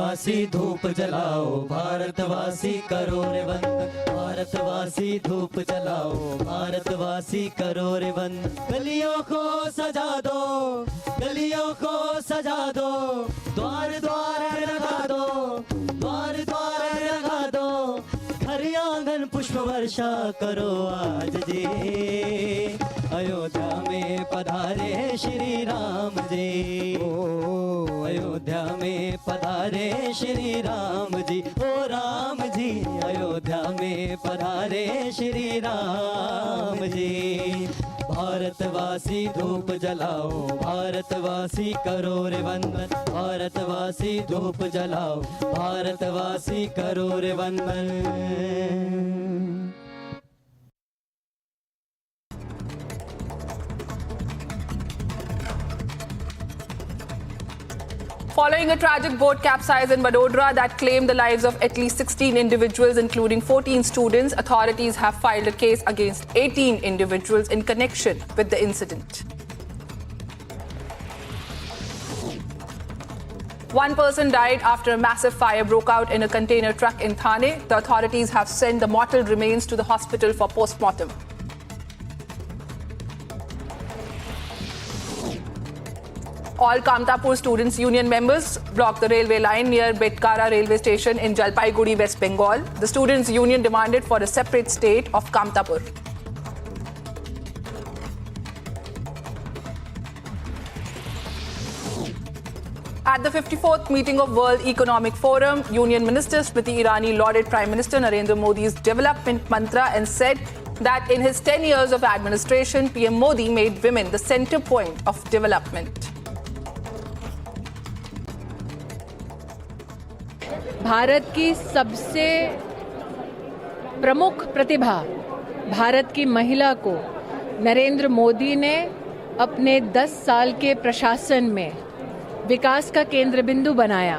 Speaker 5: भारतवासी धूप जलाओ, भारतवासी करो रे वंदन, भारतवासी धूप जलाओ, भारतवासी करो रे वंदन। गलियों को सजा दो, गलियों को सजा दो, द्वार द्वार लगा दो, द्वार द्वार लगा दो, हर आंगन पुष्प वर्षा करो आज जी। अयोध्या में पधारे श्री राम जी, ओ अयोध्या में पधारे श्री राम जी, ओ राम जी अयोध्या में पधारे श्री राम जी। भारतवासी धूप जलाओ, भारतवासी करो रे वंदन, भारतवासी धूप जलाओ, भारतवासी करो रे वंदन।
Speaker 10: Following a tragic boat capsize in Vadodara that claimed the lives of at least 16 individuals, including 14 students, authorities have filed a case against 18 individuals in connection with the incident. One person died after a massive fire broke out in a container truck in Thane. The authorities have sent the mortal remains to the hospital for post-mortem. All Kamtapur Students' Union members blocked the railway line near Betkara railway station in Jalpaiguri, West Bengal. The Students' Union demanded for a separate state of Kamtapur. At the 54th meeting of World Economic Forum, Union Minister Smriti Irani lauded Prime Minister Narendra Modi's development mantra and said that in his 10 years of administration, PM Modi made women the center point of development.
Speaker 11: Bharat की सबसे प्रमुख प्रतिभा भारत की महिला को नरेंद्र मोदी ने अपने 10 साल के प्रशासन में विकास का केंद्र बिंदु बनाया।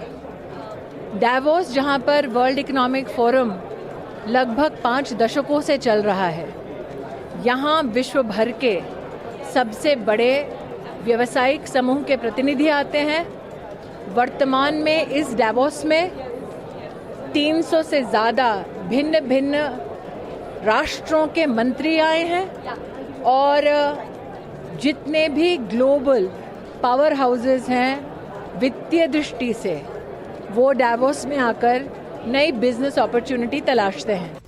Speaker 11: डावोस, जहां पर वर्ल्ड इकोनॉमिक फोरम लगभग 5 दशकों से चल रहा है, यहां विश्व भर के सबसे बड़े व्यावसायिक समूह के प्रतिनिधि आते हैं। वर्तमान में इस डावोस में 300 से ज़्यादा भिन्न भिन्न राष्ट्रों के मंत्री आए हैं और जितने भी ग्लोबल पावर हाउसेस हैं वित्तीय दृष्टि से, वो डावोस में आकर नई बिजनेस अपॉर्चुनिटी तलाशते हैं।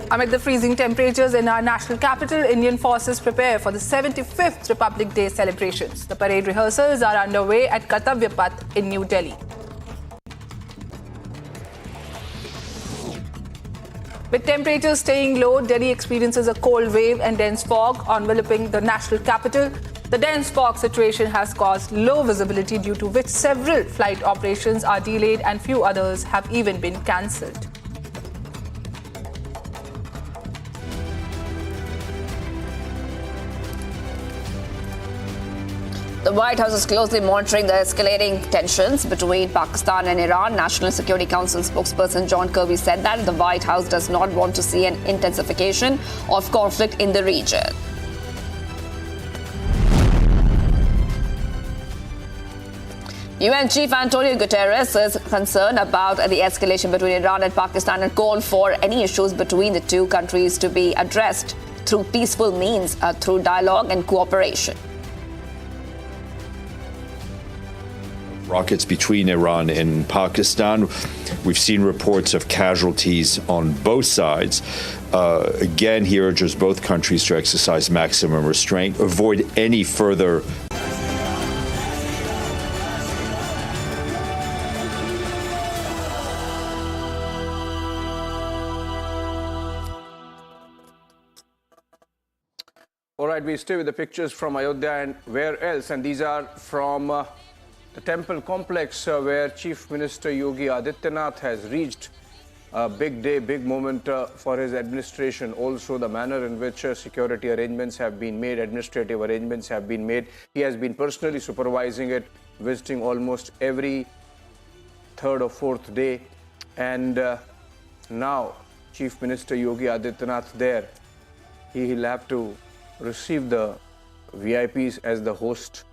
Speaker 10: Amid the freezing temperatures in our national capital, Indian forces prepare for the 75th Republic Day celebrations. The parade rehearsals are underway at Kartavya Path in New Delhi. With temperatures staying low, Delhi experiences a cold wave and dense fog enveloping the national capital. The dense fog situation has caused low visibility, due to which several flight operations are delayed and few others have even been cancelled.
Speaker 12: The White House is closely monitoring the escalating tensions between Pakistan and Iran. National Security Council spokesperson John Kirby said that the White House does not want to see an intensification of conflict in the region. UN Chief Antonio Guterres is concerned about the escalation between Iran and Pakistan and called for any issues between the two countries to be addressed through peaceful means, through dialogue and cooperation.
Speaker 13: Rockets between Iran and Pakistan. We've seen reports of casualties on both sides. Again, he urges both countries to exercise maximum restraint, avoid any further
Speaker 1: All right, we stay with the pictures from Ayodhya and where else, and these are from the temple complex where Chief Minister Yogi Adityanath has reached. A big day, big moment for his administration. Also the manner in which security arrangements have been made, administrative arrangements have been made. He has been personally supervising it, visiting almost every third or fourth day. And now Chief Minister Yogi Adityanath there, he will have to receive the VIPs as the host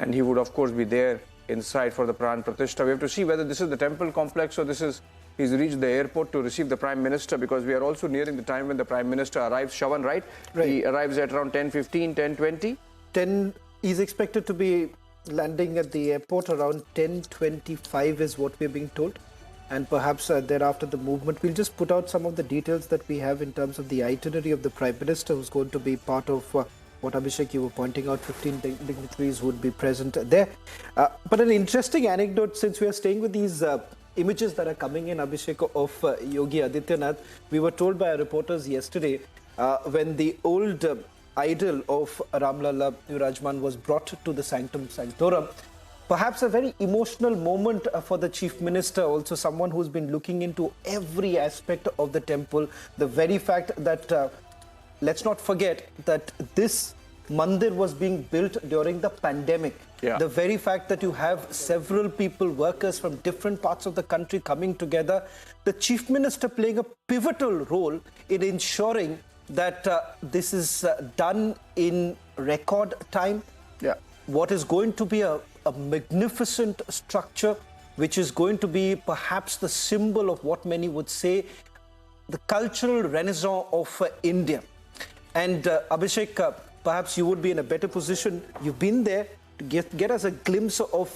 Speaker 1: and he would of course be there inside for the Pran Pratishtha. We have to see whether this is the temple complex or he's reached the airport to receive the Prime Minister, because we are also nearing the time when the Prime Minister arrives. Shavan, right? He arrives at around 10:15, 10:20.
Speaker 3: He's expected to be landing at the airport around 10:25 is what we're being told. And perhaps thereafter the movement. We'll just put out some of the details that we have in terms of the itinerary of the Prime Minister, who's going to be part of what Abhishek you were pointing out. 15 dignitaries would be present there. But an interesting anecdote, since we are staying with these images that are coming in, Abhishek, of Yogi Adityanath. We were told by our reporters yesterday when the old idol of Ram Lalla Virajman was brought to the Sanctum Sanctorum. Perhaps a very emotional moment for the Chief Minister, also someone who's been looking into every aspect of the temple. The very fact that, let's not forget that this mandir was being built during the pandemic.
Speaker 1: Yeah.
Speaker 3: The very fact that you have several people, workers from different parts of the country coming together, the Chief Minister playing a pivotal role in ensuring that this is done in record time.
Speaker 1: Yeah.
Speaker 3: What is going to be a magnificent structure, which is going to be perhaps the symbol of what many would say the cultural renaissance of India. And Abhishek, perhaps you would be in a better position. You've been there to get us a glimpse of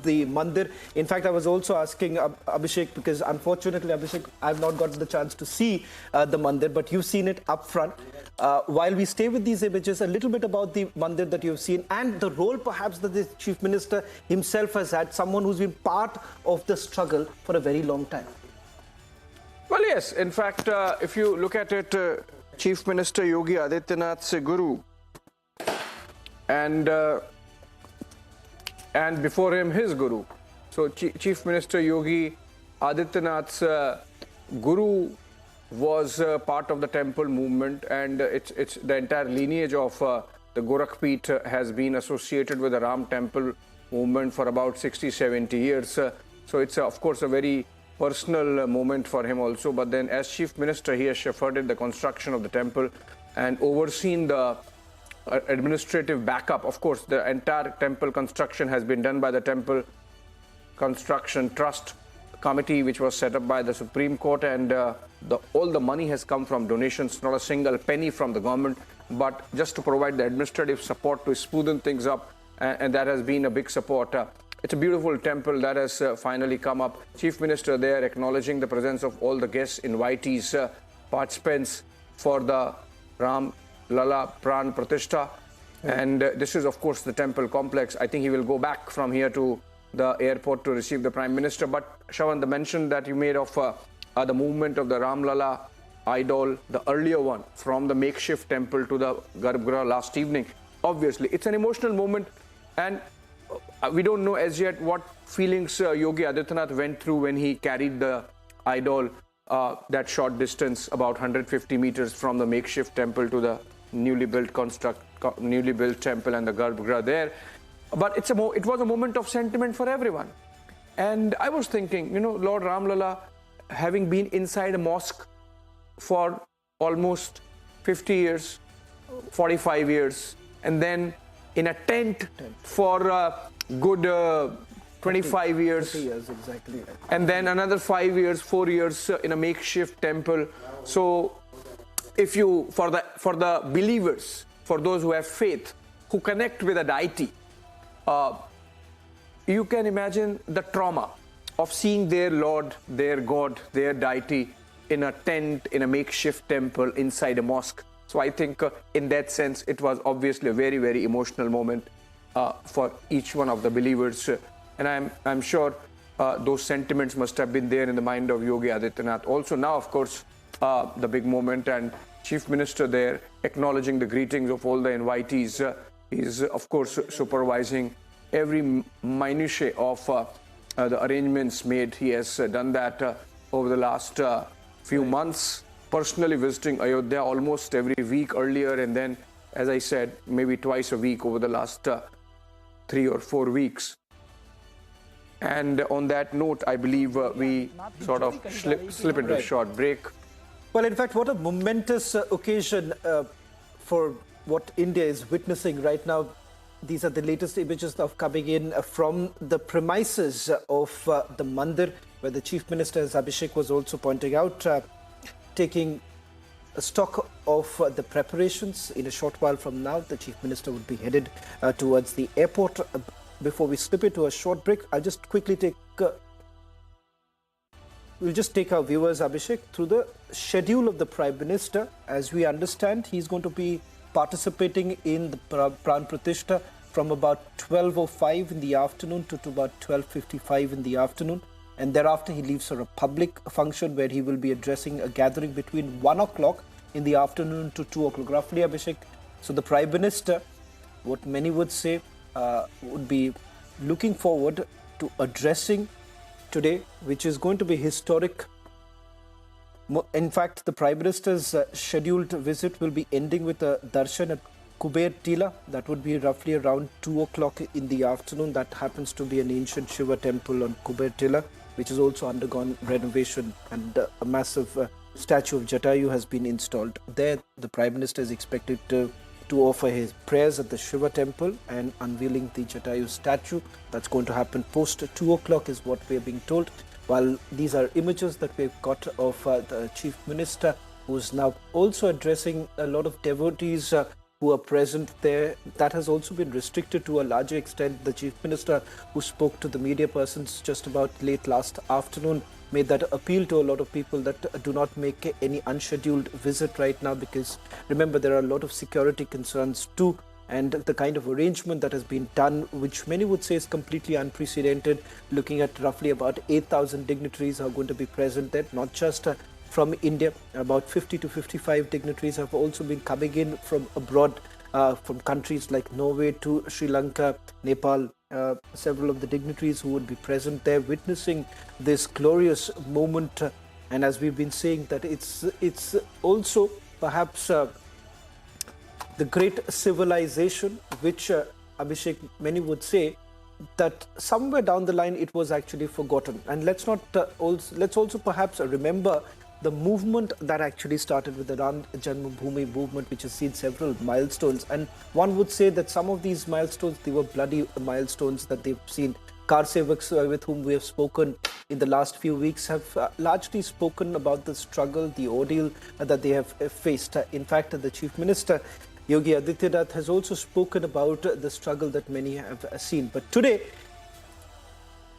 Speaker 3: the mandir. In fact, I was also asking Abhishek, because unfortunately, Abhishek, I've not got the chance to see the mandir, but you've seen it up front. While we stay with these images, a little bit about the mandir that you've seen and the role perhaps that the Chief Minister himself has had, someone who's been part of the struggle for a very long time.
Speaker 1: Well, yes. In fact, if you look at it, Chief Minister Yogi Adityanath's guru, and before him his guru. So Chief Minister Yogi Adityanath's guru was part of the temple movement, and it's the entire lineage of the Gorakhpit has been associated with the Ram temple movement for about 60-70 years. So it's of course a very personal moment for him also. But then as Chief Minister, he has shepherded the construction of the temple and overseen the administrative backup. Of course, the entire temple construction has been done by the Temple Construction Trust Committee, which was set up by the Supreme Court, and all the money has come from donations, not a single penny from the government, but just to provide the administrative support to smoothen things up, and that has been a big support. It's a beautiful temple that has finally come up. Chief Minister there acknowledging the presence of all the guests, invitees, participants for the Ram Lalla Pran Pratishtha. And this is of course the temple complex. I think he will go back from here to the airport to receive the Prime Minister. But Shavan, the mention that you made of the movement of the Ram Lalla idol, the earlier one from the makeshift temple to the Garbhagriha last evening, obviously it's an emotional moment, and we don't know as yet what feelings Yogi Adityanath went through when he carried the idol that short distance, about 150 meters from the makeshift temple to the newly built temple and the Garbhagriha there. But it was a moment of sentiment for everyone. And I was thinking, Lord Ram Lalla, having been inside a mosque for almost 50 years, 45 years, and then in a tent for a good 25 years.
Speaker 3: 30 years, exactly.
Speaker 1: And then another 5 years, 4 years in a makeshift temple. So if you, for the believers, for those who have faith, who connect with a deity, you can imagine the trauma of seeing their Lord, their God, their deity in a tent, in a makeshift temple, inside a mosque. So I think in that sense, it was obviously a very, very emotional moment for each one of the believers. And I'm sure those sentiments must have been there in the mind of Yogi Adityanath. Also now, of course, the big moment, and Chief Minister there acknowledging the greetings of all the invitees. He's, of course, supervising every minutiae of the arrangements made. He has done that over the last few months, personally visiting Ayodhya almost every week earlier, and then, as I said, maybe twice a week over the last 3 or 4 weeks. And on that note, I believe we sort of slip into a short break.
Speaker 3: Well, in fact, what a momentous occasion for what India is witnessing right now. These are the latest images of coming in from the premises of the Mandir, where the Chief Minister, as Abhishek was also pointing out, taking a stock of the preparations. In a short while from now, the Chief Minister would be headed towards the airport. Before we slip into a short break, I'll just quickly take... we'll just take our viewers, Abhishek, through the schedule of the Prime Minister. As we understand, he's going to be participating in the Pran Pratishtha from about 12:05 in the afternoon to about 12:55 in the afternoon. And thereafter, he leaves for a public function where he will be addressing a gathering between 1 o'clock in the afternoon to 2 o'clock, roughly, Abhishek. So the Prime Minister, what many would say, would be looking forward to addressing today, which is going to be historic. In fact, the Prime Minister's scheduled visit will be ending with a darshan at Kuber Tila. That would be roughly around 2 o'clock in the afternoon. That happens to be an ancient Shiva temple on Kuber Tila, which has also undergone renovation, and a massive statue of Jatayu has been installed there. The Prime Minister is expected to offer his prayers at the Shiva temple and unveiling the Jatayu statue. That's going to happen post 2 o'clock is what we are being told. While these are images that we've got of the Chief Minister, who's now also addressing a lot of devotees who are present there. That has also been restricted to a larger extent. The Chief Minister, who spoke to the media persons just about late last afternoon, made that appeal to a lot of people that do not make any unscheduled visit right now, because remember, there are a lot of security concerns too, and the kind of arrangement that has been done, which many would say is completely unprecedented, looking at roughly about 8,000 dignitaries are going to be present there, not just from India. About 50 to 55 dignitaries have also been coming in from abroad, from countries like Norway to Sri Lanka, Nepal. Several of the dignitaries who would be present there witnessing this glorious moment. And as we've been saying, that it's also perhaps the great civilization, which Abhishek, many would say that somewhere down the line it was actually forgotten. And let's also perhaps remember the movement that actually started with the Ram Janmabhoomi movement, which has seen several milestones. And one would say that some of these milestones, they were bloody milestones that they've seen. Car Sevaks, with whom we have spoken in the last few weeks, have largely spoken about the struggle, the ordeal that they have faced. In fact, the Chief Minister, Yogi Adityanath, has also spoken about the struggle that many have seen. But today,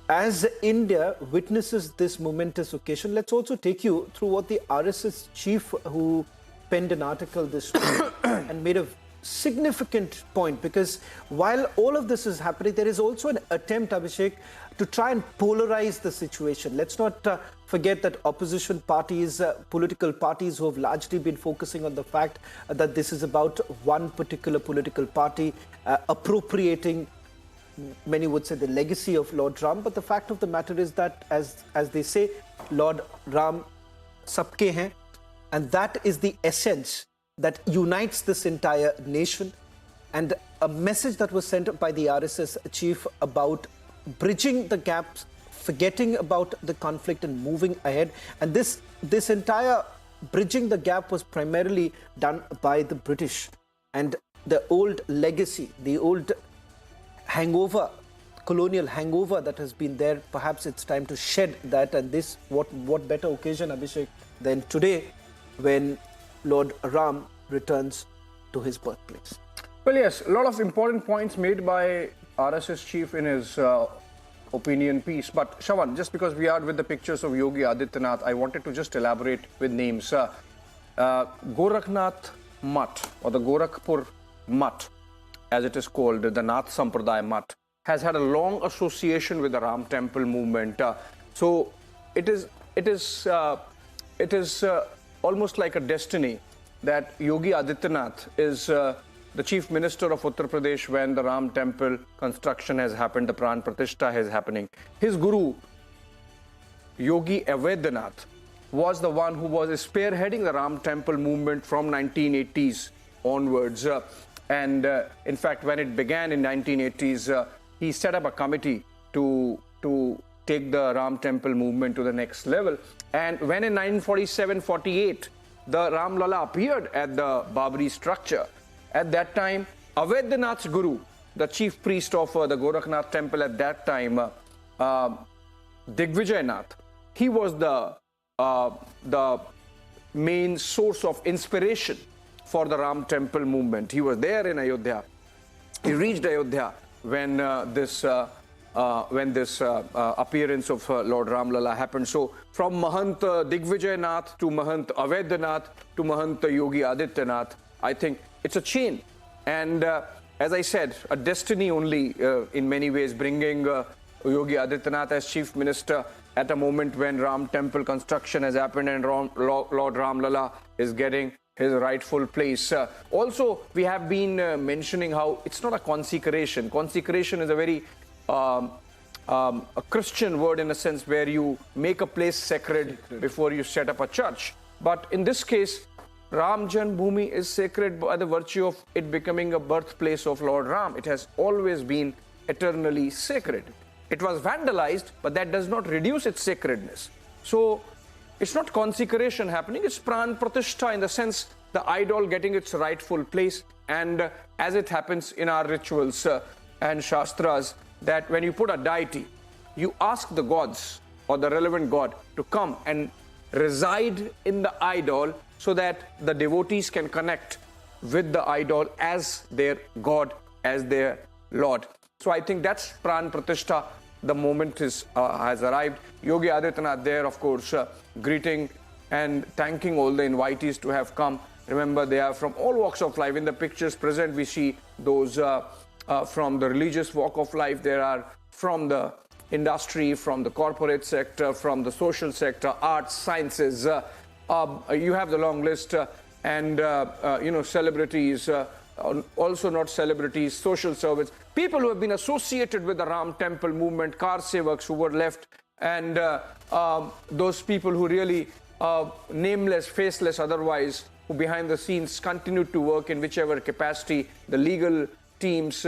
Speaker 3: as India witnesses this momentous occasion, let's also take you through what the RSS chief, who penned an article this week and made a significant point, because while all of this is happening, there is also an attempt, Abhishek, to try and polarize the situation. Let's not forget that opposition parties, political parties who have largely been focusing on the fact that this is about one particular political party appropriating, many would say, the legacy of Lord Ram. But the fact of the matter is that, as they say, Lord Ram sabke hain, and that is the essence that unites this entire nation. And a message that was sent by the RSS chief about bridging the gaps, forgetting about the conflict and moving ahead. And this entire bridging the gap was primarily done by the British, and the old legacy, the old hangover, colonial hangover that has been there. Perhaps it's time to shed that. And this, what better occasion, Abhishek, than today, when Lord Ram returns to his birthplace.
Speaker 1: Well, yes, a lot of important points made by RSS chief in his opinion piece. But Shravan, just because we are with the pictures of Yogi Adityanath, I wanted to just elaborate with names. Gorakhnath Mutt, or the Gorakhpur Mutt, as it is called, the Nath Sampradaya Mutt, has had a long association with the Ram Temple movement. So it is almost like a destiny that Yogi Adityanath is the Chief Minister of Uttar Pradesh when the Ram Temple construction has happened, the Pran Pratishtha is happening. His guru, Yogi Ayodhya, was the one who was spearheading the Ram Temple movement from 1980s onwards. And in fact, when it began in 1980s, he set up a committee to take the Ram Temple movement to the next level. And when in 1947-48, the Ram Lala appeared at the Babri structure, at that time, Ayodhya's guru, the chief priest of the Gorakhnath temple at that time, Digvijay Nath, he was the main source of inspiration for the Ram temple movement. He was there in Ayodhya. He reached Ayodhya when this appearance of Lord Ram Lala happened. So from Mahant Digvijay Nath to Mahant Ayodhya Nath to Mahant Yogi Adityanath, I think it's a chain. And as I said, a destiny only in many ways, bringing Yogi Adityanath as chief minister at a moment when Ram temple construction has happened and Lord Ram Lala is getting his rightful place. Also, we have been mentioning how it's not a consecration. Consecration is a very a Christian word in a sense, where you make a place sacred before you set up a church. But in this case, Ram Janmabhoomi is sacred by the virtue of it becoming a birthplace of Lord Ram. It has always been eternally sacred. It was vandalized, but that does not reduce its sacredness. So it's not consecration happening, it's Pran Pratishtha, in the sense the idol getting its rightful place. And as it happens in our rituals and Shastras, that when you put a deity, you ask the gods or the relevant god to come and reside in the idol so that the devotees can connect with the idol as their god, as their lord. So I think that's Pran Pratishtha. The moment has arrived. Yogi Adityanath there, of course, greeting and thanking all the invitees to have come. Remember, they are from all walks of life. In the pictures present, we see those from the religious walk of life. There are from the industry, from the corporate sector, from the social sector, arts, sciences. You have the long list. And, celebrities, also not celebrities, social servants, people who have been associated with the Ram temple movement, car sevaks who were left, and those people who really, nameless, faceless otherwise, who behind the scenes continued to work in whichever capacity, the legal teams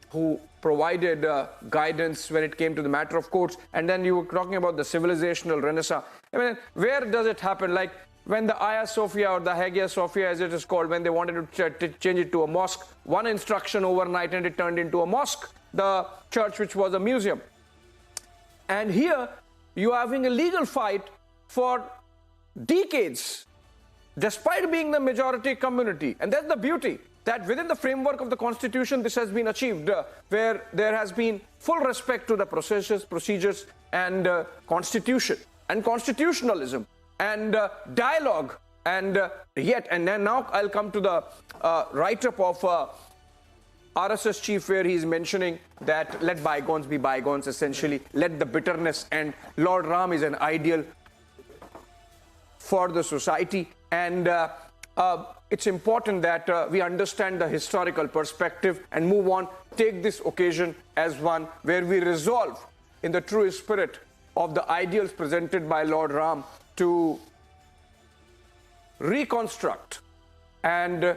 Speaker 1: who provided guidance when it came to the matter of courts. And then you were talking about the civilizational renaissance. I mean, where does it happen? Like when the Hagia Sophia, or the Hagia Sophia as it is called, when they wanted to change it to a mosque, one instruction overnight and it turned into a mosque, the church which was a museum. And here you are having a legal fight for decades, despite being the majority community. And that's the beauty, that within the framework of the constitution, this has been achieved, where there has been full respect to the procedures and constitution and constitutionalism and dialogue. And and then now I'll come to the write-up of RSS chief, where he's mentioning that let bygones be bygones, essentially, let the bitterness end. Lord Ram is an ideal for the society, and it's important that we understand the historical perspective and move on, take this occasion as one where we resolve in the true spirit of the ideals presented by Lord Ram to reconstruct and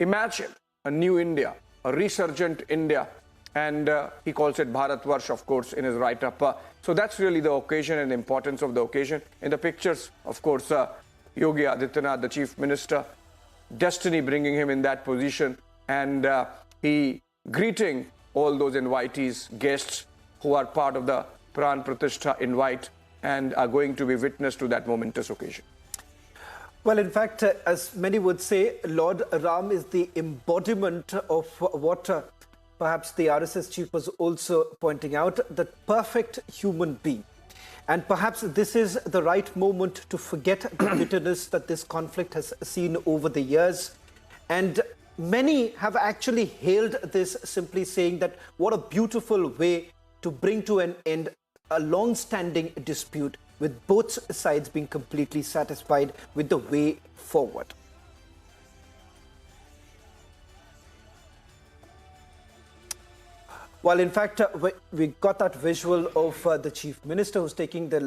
Speaker 1: imagine a new India, a resurgent India, and he calls it Bharatvarsh, of course, in his write-up. So that's really the occasion and the importance of the occasion. In the pictures, of course, Yogi Adityanath, the chief minister, destiny bringing him in that position, and he greeting all those invitees, guests who are part of the Pran Pratishtha invite and are going to be witness to that momentous occasion.
Speaker 3: Well, in fact, as many would say, Lord Ram is the embodiment of what perhaps the RSS chief was also pointing out, the perfect human being. And perhaps this is the right moment to forget the bitterness that this conflict has seen over the years. And many have actually hailed this, simply saying that what a beautiful way to bring to an end a long-standing dispute, with both sides being completely satisfied with the way forward. Well, in fact, we got that visual of the chief minister who's taking the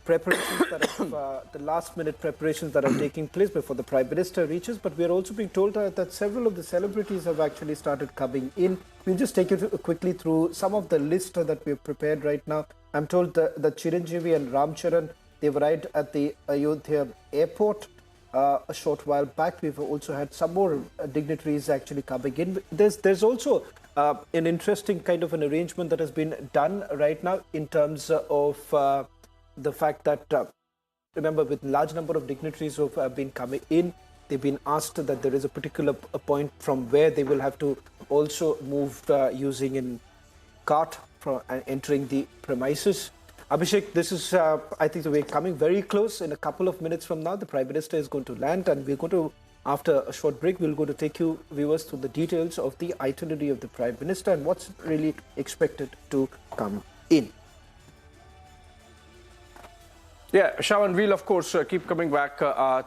Speaker 3: preparations that the last-minute preparations that are taking place before the Prime Minister reaches. But we are also being told that several of the celebrities have actually started coming in. We'll just take you quickly through some of the list that we've prepared right now. I'm told that Chiranjeevi and Ram Charan, they've arrived at the Ayodhya airport. a short while back. We've also had some more dignitaries actually coming in. There's also an interesting kind of an arrangement that has been done right now in terms of the fact that, remember, with large number of dignitaries who have been coming in, they've been asked that there is a particular point from where they will have to also move using a cart from entering the premises. Abhishek, this is, I think we're coming very close. In a couple of minutes from now, the Prime Minister is going to land, and we're going to, after a short break, we're going to take you viewers through the details of the itinerary of the Prime Minister and what's really expected to come in.
Speaker 1: Yeah, Shawan, we'll of course keep coming back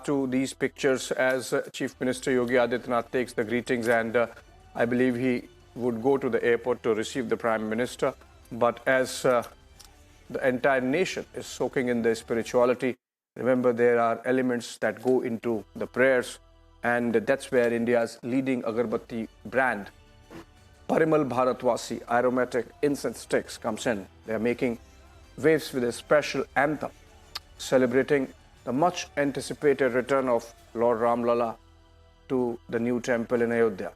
Speaker 1: to these pictures as Chief Minister Yogi Adityanath takes the greetings, and I believe he would go to the airport to receive the Prime Minister. But as the entire nation is soaking in their spirituality, remember there are elements that go into the prayers, and that's where India's leading agarbatti brand, Parimal Bharatvasi aromatic incense sticks, comes in. They are making waves with a special anthem celebrating the much anticipated return of Lord Ram Lala to the new temple in Ayodhya.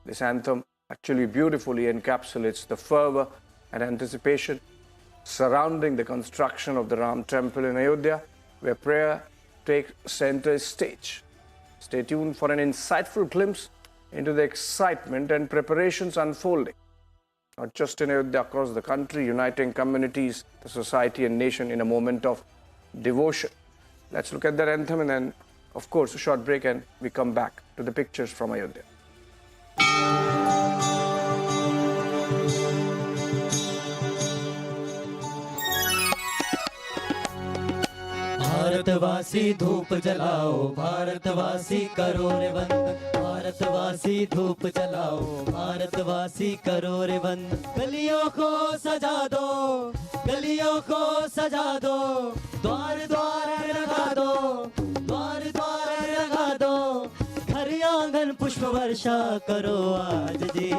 Speaker 1: This anthem actually beautifully encapsulates the fervor and anticipation surrounding the construction of the Ram temple in Ayodhya, where prayer takes center stage. Stay tuned for an insightful glimpse into the excitement and preparations unfolding, not just in Ayodhya, across the country, uniting communities, the society and nation in a moment of devotion. Let's look at that anthem and then, of course, a short break, and we come back to the pictures from Ayodhya.
Speaker 5: भारतवासी धूप जलाओ, भारतवासी करो रे वंदन, भारतवासी धूप जलाओ, भारतवासी करो रे वंदन। गलियों को सजा दो, गलियों को सजा दो, द्वार द्वार लगा दो, द्वार द्वार लगा दो, घर आंगन पुष्प वर्षा करो आज जी।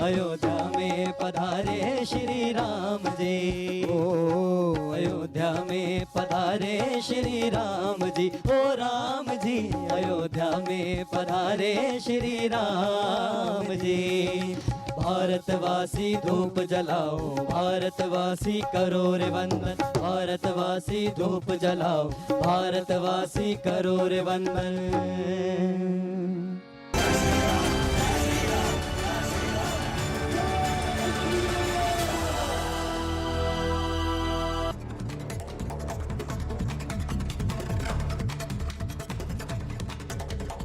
Speaker 5: अयोध्या में पधारे श्री राम जी, ओ अयोध्या में पधारे श्री राम जी, ओ राम जी अयोध्या में पधारे श्री राम जी। भारतवासी धूप जलाओ, भारतवासी करो रे वंदन, भारतवासी धूप जलाओ, भारतवासी करो रे वंदन।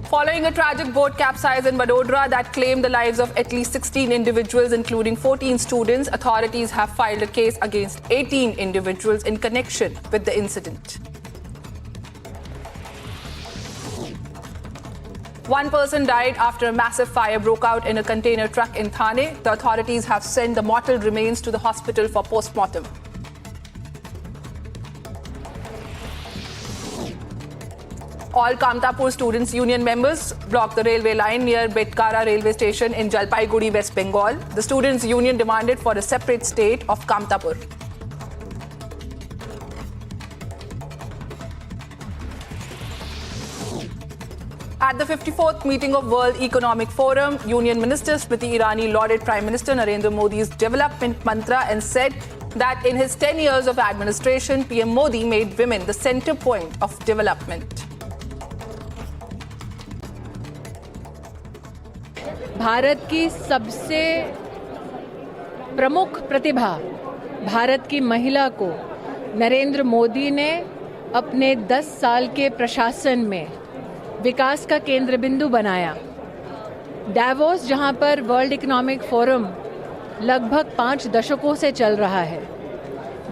Speaker 10: Following a tragic boat capsize in Vadodara that claimed the lives of at least 16 individuals, including 14 students, authorities have filed a case against 18 individuals in connection with the incident. One person died after a massive fire broke out in a container truck in Thane. The authorities have sent the mortal remains to the hospital for post-mortem. All Kamtapur Students' Union members blocked the railway line near Betkara railway station in Jalpaiguri, West Bengal. The Students' Union demanded for a separate state of Kamtapur. At the 54th meeting of World Economic Forum, Union Minister Smriti Irani lauded Prime Minister Narendra Modi's development mantra and said that in his 10 years of administration, PM Modi made women the center point of development.
Speaker 11: Bharat की सबसे प्रमुख प्रतिभा भारत की महिला को नरेंद्र मोदी ने अपने 10 साल के प्रशासन में विकास का केंद्र बिंदु बनाया। डावोस, जहां पर वर्ल्ड इकोनॉमिक फोरम लगभग 5 दशकों से चल रहा है,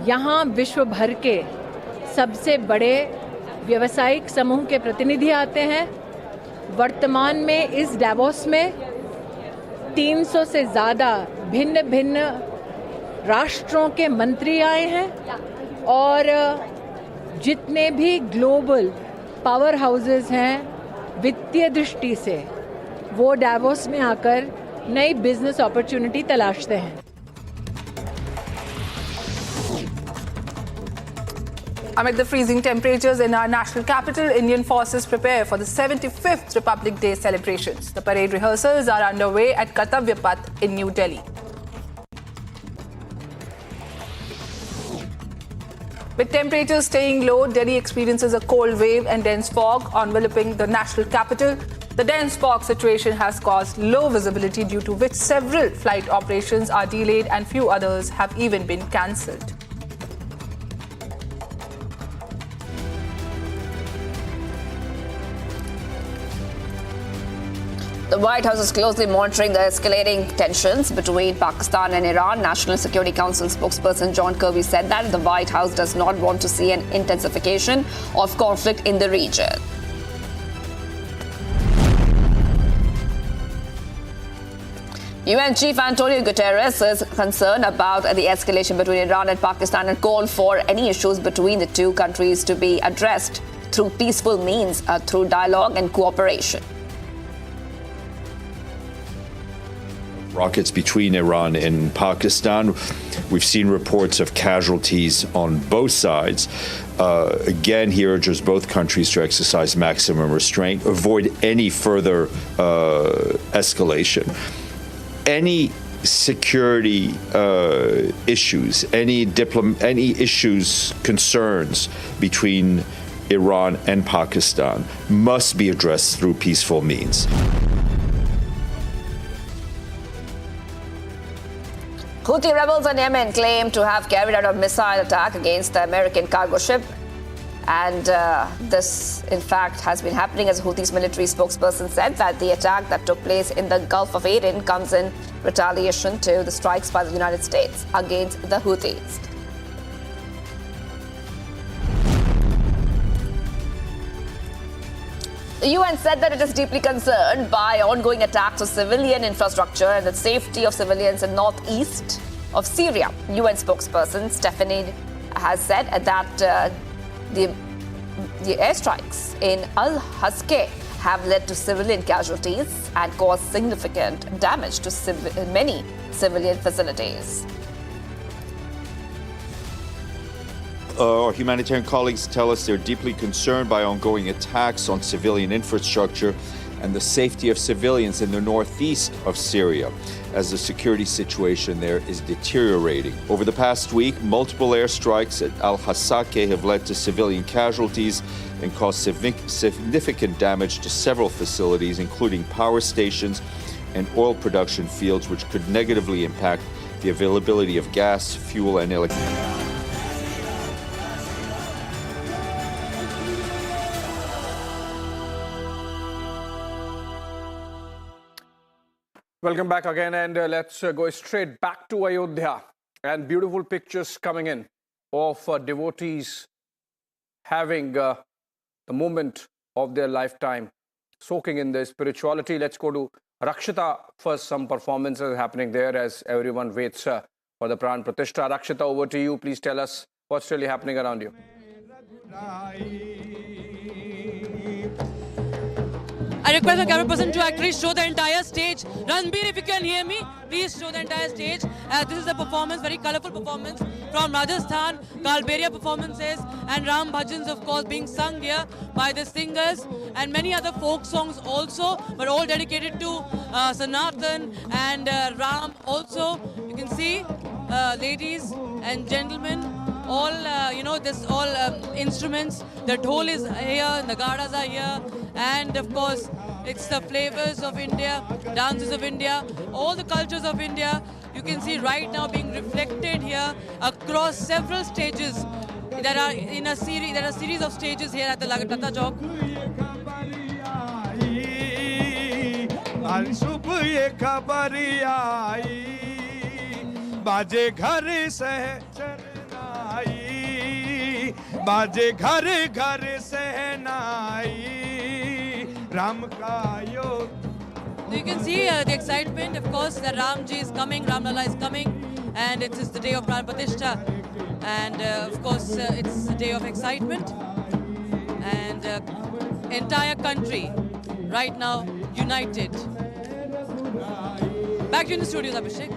Speaker 11: यहां विश्व भर के सबसे बड़े व्यावसायिक समूह के प्रतिनिधि आते हैं। वर्तमान में इस डावोस में 300 से ज़्यादा भिन्न भिन्न राष्ट्रों के मंत्री आए हैं और जितने भी ग्लोबल पावर हाउसेस हैं वित्तीय दृष्टि से, वो डावोस में आकर नई बिजनेस अपॉर्चुनिटी तलाशते हैं।
Speaker 10: Amid the freezing temperatures in our national capital, Indian forces prepare for the 75th Republic Day celebrations. The parade rehearsals are underway at Kartavya Path in New Delhi. With temperatures staying low, Delhi experiences a cold wave and dense fog enveloping the national capital. The dense fog situation has caused low visibility, due to which several flight operations are delayed and few others have even been cancelled.
Speaker 12: The White House is closely monitoring the escalating tensions between Pakistan and Iran. National Security Council spokesperson John Kirby said that the White House does not want to see an intensification of conflict in the region. UN Chief Antonio Guterres is concerned about the escalation between Iran and Pakistan and called for any issues between the two countries to be addressed through peaceful means, through dialogue and cooperation.
Speaker 13: Rockets between Iran and Pakistan. We've seen reports of casualties on both sides. Again, he urges both countries to exercise maximum restraint, avoid any further escalation. Any security issues, any issues, concerns between Iran and Pakistan must be addressed through peaceful means.
Speaker 12: Houthi rebels in Yemen claim to have carried out a missile attack against the American cargo ship. And this, in fact, has been happening, as Houthis military spokesperson said that the attack that took place in the Gulf of Aden comes in retaliation to the strikes by the United States against the Houthis. The UN said that it is deeply concerned by ongoing attacks on civilian infrastructure and the safety of civilians in northeast of Syria. UN spokesperson Stephanie has said that the airstrikes in Al-Haske have led to civilian casualties and caused significant damage to many civilian facilities.
Speaker 13: Our humanitarian colleagues tell us they're deeply concerned by ongoing attacks on civilian infrastructure and the safety of civilians in the northeast of Syria, as the security situation there is deteriorating. Over the past week, multiple airstrikes at Al-Hassake have led to civilian casualties and caused significant damage to several facilities, including power stations and oil production fields, which could negatively impact the availability of gas, fuel, and electricity.
Speaker 1: Welcome back again, and let's go straight back to Ayodhya. And beautiful pictures coming in of devotees having the moment of their lifetime, soaking in their spirituality. Let's go to Rakshita first. Some performances happening there as everyone waits for the Pran Pratishtha. Rakshita, over to you. Please tell us what's really happening around you.
Speaker 4: I request the camera person to actually show the entire stage. Ranbir, if you can hear me, please show the entire stage. This is a performance, very colorful performance from Rajasthan, Kalberia performances and Ram bhajans, of course, being sung here by the singers, and many other folk songs also, but all dedicated to Sanatan and Ram also. You can see ladies and gentlemen, all instruments. The dhol is here, the gadas are here, and of course it's the flavors of India, dances of India, all the cultures of India. You can see right now being reflected here across several stages. There are a series of stages here at the Tata Chowk.
Speaker 15: बाजे घर सहनाई राम का योग.
Speaker 4: You can see the excitement, of course, that Ramji is coming, Ram Lala is coming, and it is the day of Pran Pratishtha, and of course it's the day of excitement, and entire country right now united. Back to you in the studios, Abhishek.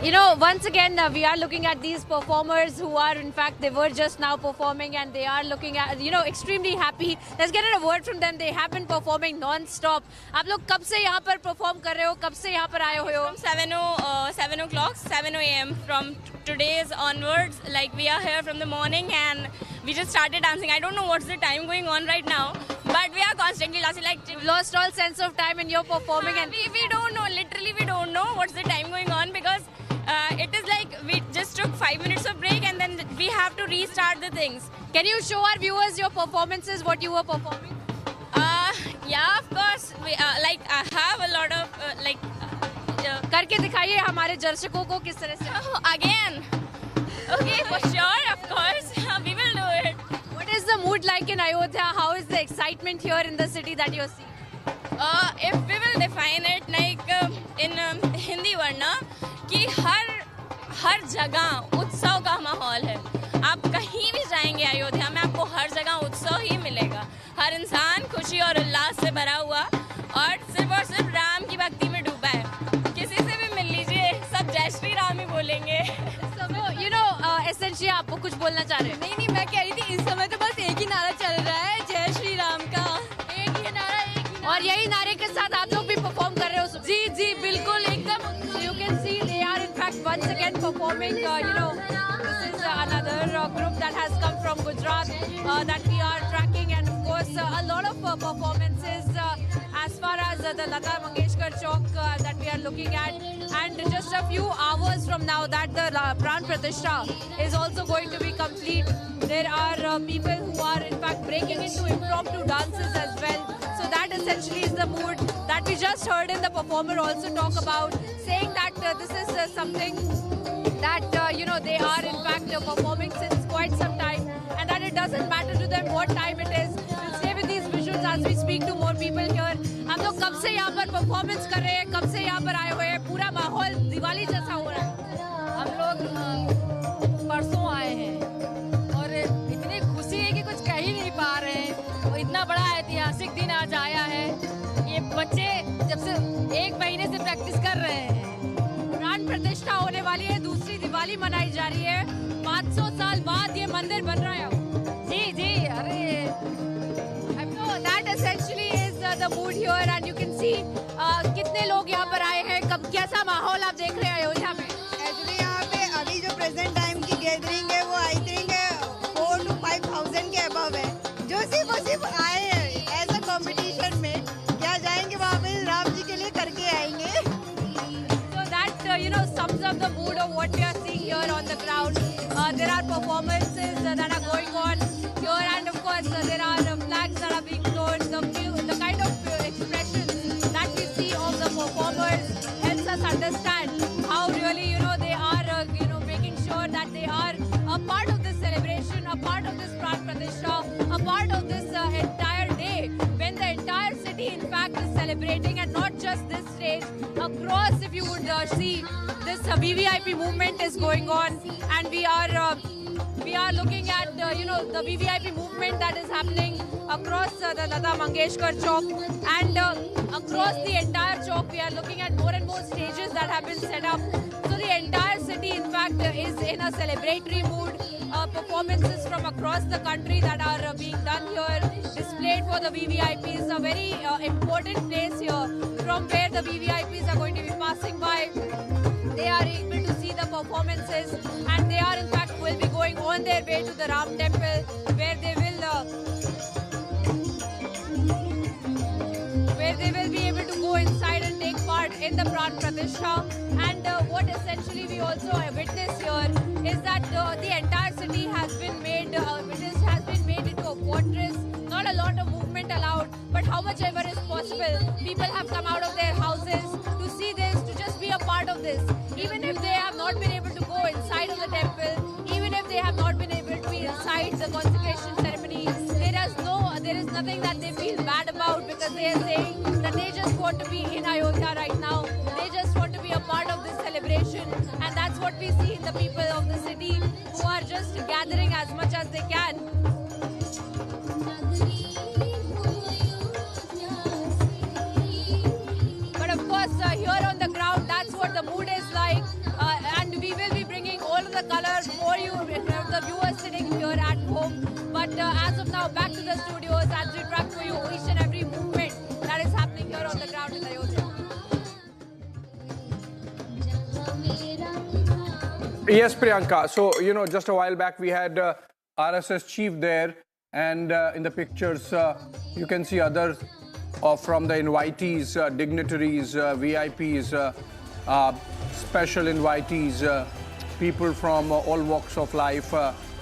Speaker 19: You know, once again, we are looking at these performers who are, in fact, they were just now performing and they are looking at, you know, extremely happy. Let's get a word from them. They have been performing non-stop. आप लोग कब से यहाँ पर perform कर रहे हो? कब से यहाँ पर आए हुए हो?
Speaker 16: From 7 o'clock, 7 a.m. From today's onwards, like we are here from the morning and we just started dancing. I don't know what's the time going on right now, but we are constantly dancing. Like,
Speaker 19: you've lost all sense of time in your performing, and
Speaker 16: we don't know. Literally, we don't know what's the time going on because it is like we just took 5 minutes of break and then we have to restart the things.
Speaker 19: Can you show our viewers your performances, what you were performing?
Speaker 16: Yeah, of course. We, like I have a lot of
Speaker 19: करके दिखाइए हमारे दर्शकों को किस तरह से.
Speaker 16: Again. Okay, for sure, of course. We will do it.
Speaker 19: What is the mood like in Ayodhya? How is the excitement here in the city that you're seeing?
Speaker 16: If we will define it like in Hindi word ना कि हर जगह उत्सव का माहौल है. आप कहीं भी जाएंगे अयोध्या में आपको हर जगह उत्सव ही मिलेगा. हर इंसान खुशी और उल्लास से भरा हुआ और सिर्फ राम की भक्ति में डूबा है. किसी से भी मिल लीजिए सब जय श्री राम ही बोलेंगे.
Speaker 19: You know, essentially आपको कुछ बोलना चाह रहे हैं?
Speaker 16: नहीं मैं कह रही थी इस समय तो बस एक ही नारा चल रहा है जय श्री राम का. एक ही नारा
Speaker 19: और यही नारे के साथ आप लोग भी परफॉर्म कर रहे हो.
Speaker 16: जी बिल्कुल एकदम.
Speaker 19: You can see they are in fact once again performing. You know, this is another group that has come from Gujarat that we are tracking, and of course a lot of performances as far as the Lata Mangeshkar Chowk that we are looking at, and just a few hours from now that the Pran Pratishtha is also going to be complete. There are people who are in fact breaking into impromptu dances as well. So that essentially is the mood that we just heard in the performer also talk about, saying that this is something that you know, they are in fact performing since quite some time, and that it doesn't matter to them what time it is. We'll stay with these visuals as we speak to more people here. हम लोग कब से यहाँ पर performance कर रहे हैं, कब से यहाँ पर आए हुए हैं, पूरा माहौल दिवाली जैसा हो रहा है.
Speaker 16: हम लोग परसों आए हैं और इतनी खुशी है कि कुछ कह ही नहीं पा रहे हैं. और इतना बड़ा ऐतिहासिक दिन आज आया है. ये बच्चे जब से 1 महीने से प्रैक्टिस कर रहे हैं.
Speaker 19: प्राण प्रतिष्ठा होने वाली है, दूसरी दिवाली मनाई जा रही है. 500 साल बाद ये मंदिर बन रहा है.
Speaker 16: जी अरे
Speaker 19: that essentially is the mood here, and you can see कितने लोग यहाँ पर आए हैं. कब कैसा माहौल आप देख रहे हैं अयोध्या में?
Speaker 17: एक्चुअली यहाँ पे अभी जो प्रेजेंट टाइम की गैदरिंग है वो आई थिंक 4,000 to 5,000 के अबव है, जो सिर्फ आए हैं एज अ कॉम्पिटिशन में. क्या जाएंगे वहाँ पे राम जी के लिए करके आएंगे.
Speaker 19: So that you know sums up the mood of what we are seeing here on the ground. There are performances that are going on here, and of course there are flags that are being flown. The kind of expressions that we see of the performers helps us understand how really, you know, they are you know, making sure that they are a part of this celebration, a part of this Pran Pratishtha, a part of this entire day when the entire city in fact is celebrating, and not just this stage. Across, if you would see, this VVIP movement is going on, and we are looking at you know, the VVIP movement that is happening across the Lata Mangeshkar Chowk, and across the entire chowk we are looking at more and more stages that have been set up. So the entire city in fact is in a celebratory mood. Performances from across the country that are being done here, displayed for the VVIPs. A very important place here from where the VVIPs are going to be passing by. They are able to see the performances, and they are in fact will be going on their way to the Ram temple, where they will be able to go inside and take part in the Pran Pratishtha. And what essentially we also witness here is that the entire city has been made into a fortress. Not a lot of movement allowed, but how much ever is possible, people have come out of their houses to see this, to just be a part of this. Even if they have not been able to go inside of the temple, even if they have not been able to be inside the consecration ceremony, there is nothing that they feel bad about, because they are saying that they just want to be in Ayodhya right now. They just want to be a part of this celebration, and that's what we see in the people of the city, who are just gathering as much as they can. But of course, here on the ground, that's what the mood is like. color for you, the viewers sitting here at home. But as of now, back to the studios as we track for you each and every movement that is happening here on the ground in Ayodhya.
Speaker 1: Yes, Priyanka. So, just a while back we had RSS chief there, and in the pictures you can see others from the invitees, dignitaries, VIPs, special invitees, people from all walks of life,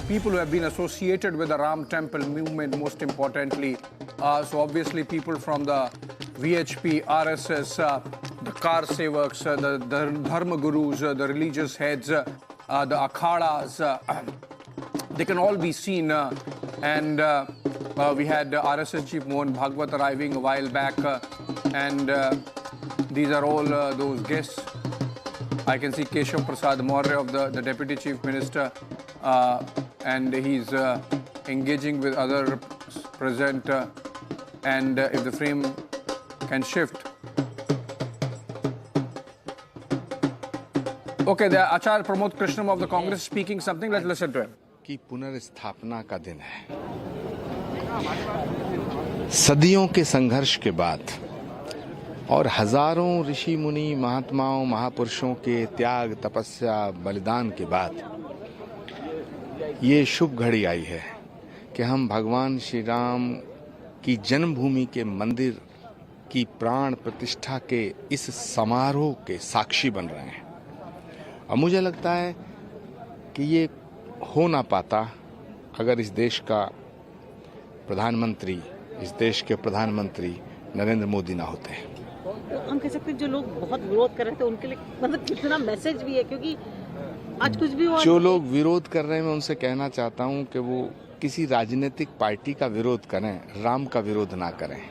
Speaker 1: people who have been associated with the Ram Temple movement, most importantly. So obviously people from the VHP, RSS, the Kar Sevaks, the Dharma Gurus, the religious heads, the Akhadas, they can all be seen. And we had RSS Chief Mohan Bhagwat arriving a while back, and these are all those guests. I can see Keshav Prasad Maurya of the Deputy Chief Minister, and he's engaging with other present, and if the frame can shift. Okay, the Acharya Pramod Krishnam of the Congress speaking something. Let's listen to him.
Speaker 20: की पुनर्स्थापना का दिन है। सदियों के संघर्ष के बाद और हजारों ऋषि मुनि महात्माओं महापुरुषों के त्याग तपस्या बलिदान के बाद ये शुभ घड़ी आई है कि हम भगवान श्री राम की जन्मभूमि के मंदिर की प्राण प्रतिष्ठा के इस समारोह के साक्षी बन रहे हैं। और मुझे लगता है कि ये हो ना पाता अगर इस देश का प्रधानमंत्री, इस देश के प्रधानमंत्री नरेंद्र मोदी ना होते।
Speaker 21: तो हम कह सकते हैं जो लोग बहुत विरोध कर रहे थे उनके लिए मतलब कितना मैसेज भी है, क्योंकि आज कुछ भी
Speaker 20: जो लोग विरोध कर रहे हैं मैं उनसे कहना चाहता हूं कि वो किसी राजनीतिक पार्टी का विरोध करें, राम का विरोध ना करें।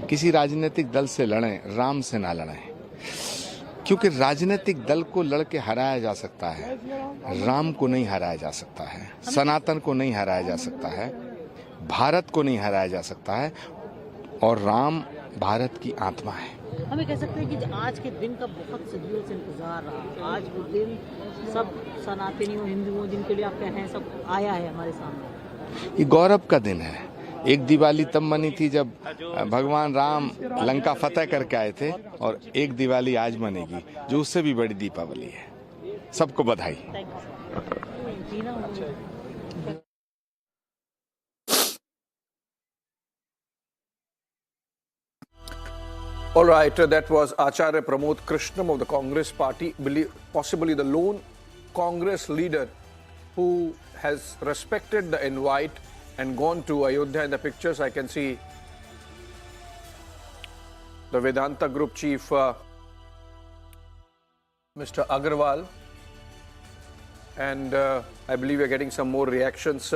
Speaker 20: किसी राजनीतिक दल से लड़ें, राम से ना लड़ें, क्योंकि राजनीतिक दल को लड़के हराया जा सकता है, राम को नहीं हराया जा सकता है, सनातन को नहीं हराया जा सकता है, भारत को नहीं हराया जा सकता है, और राम भारत की आत्मा है।
Speaker 21: हमें कह सकते हैं कि आज के दिन का बहुत सदियों से इंतजार रहा। आज वो दिन सब सनातनियों, हिंदुओं जिनके लिए आप कहें सब आया है हमारे सामने।
Speaker 20: ये गौरव का दिन है। एक दिवाली तब बनी थी जब भगवान राम लंका फतेह करके आए थे, और एक दिवाली आज बनेगी जो उससे भी बड़ी दीपावली है। सबको बधाई।
Speaker 1: All right, that was Acharya Pramod Krishnam of the Congress party, possibly the lone Congress leader who has respected the invite and gone to Ayodhya. In the pictures I can see the Vedanta Group Chief Mr. Agarwal, and I believe we are getting some more reactions.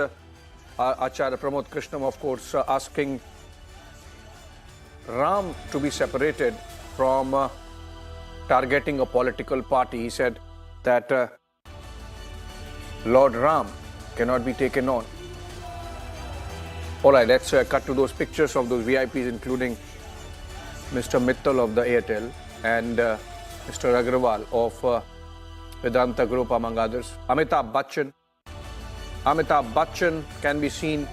Speaker 1: Acharya Pramod Krishnam, of course, asking Ram to be separated from targeting a political party. He said that Lord Ram cannot be taken on. All right, let's cut to those pictures of those VIPs, including Mr. Mittal of the Airtel and Mr. Agrawal of Vedanta Group, among others. Amitabh Bachchan can be seen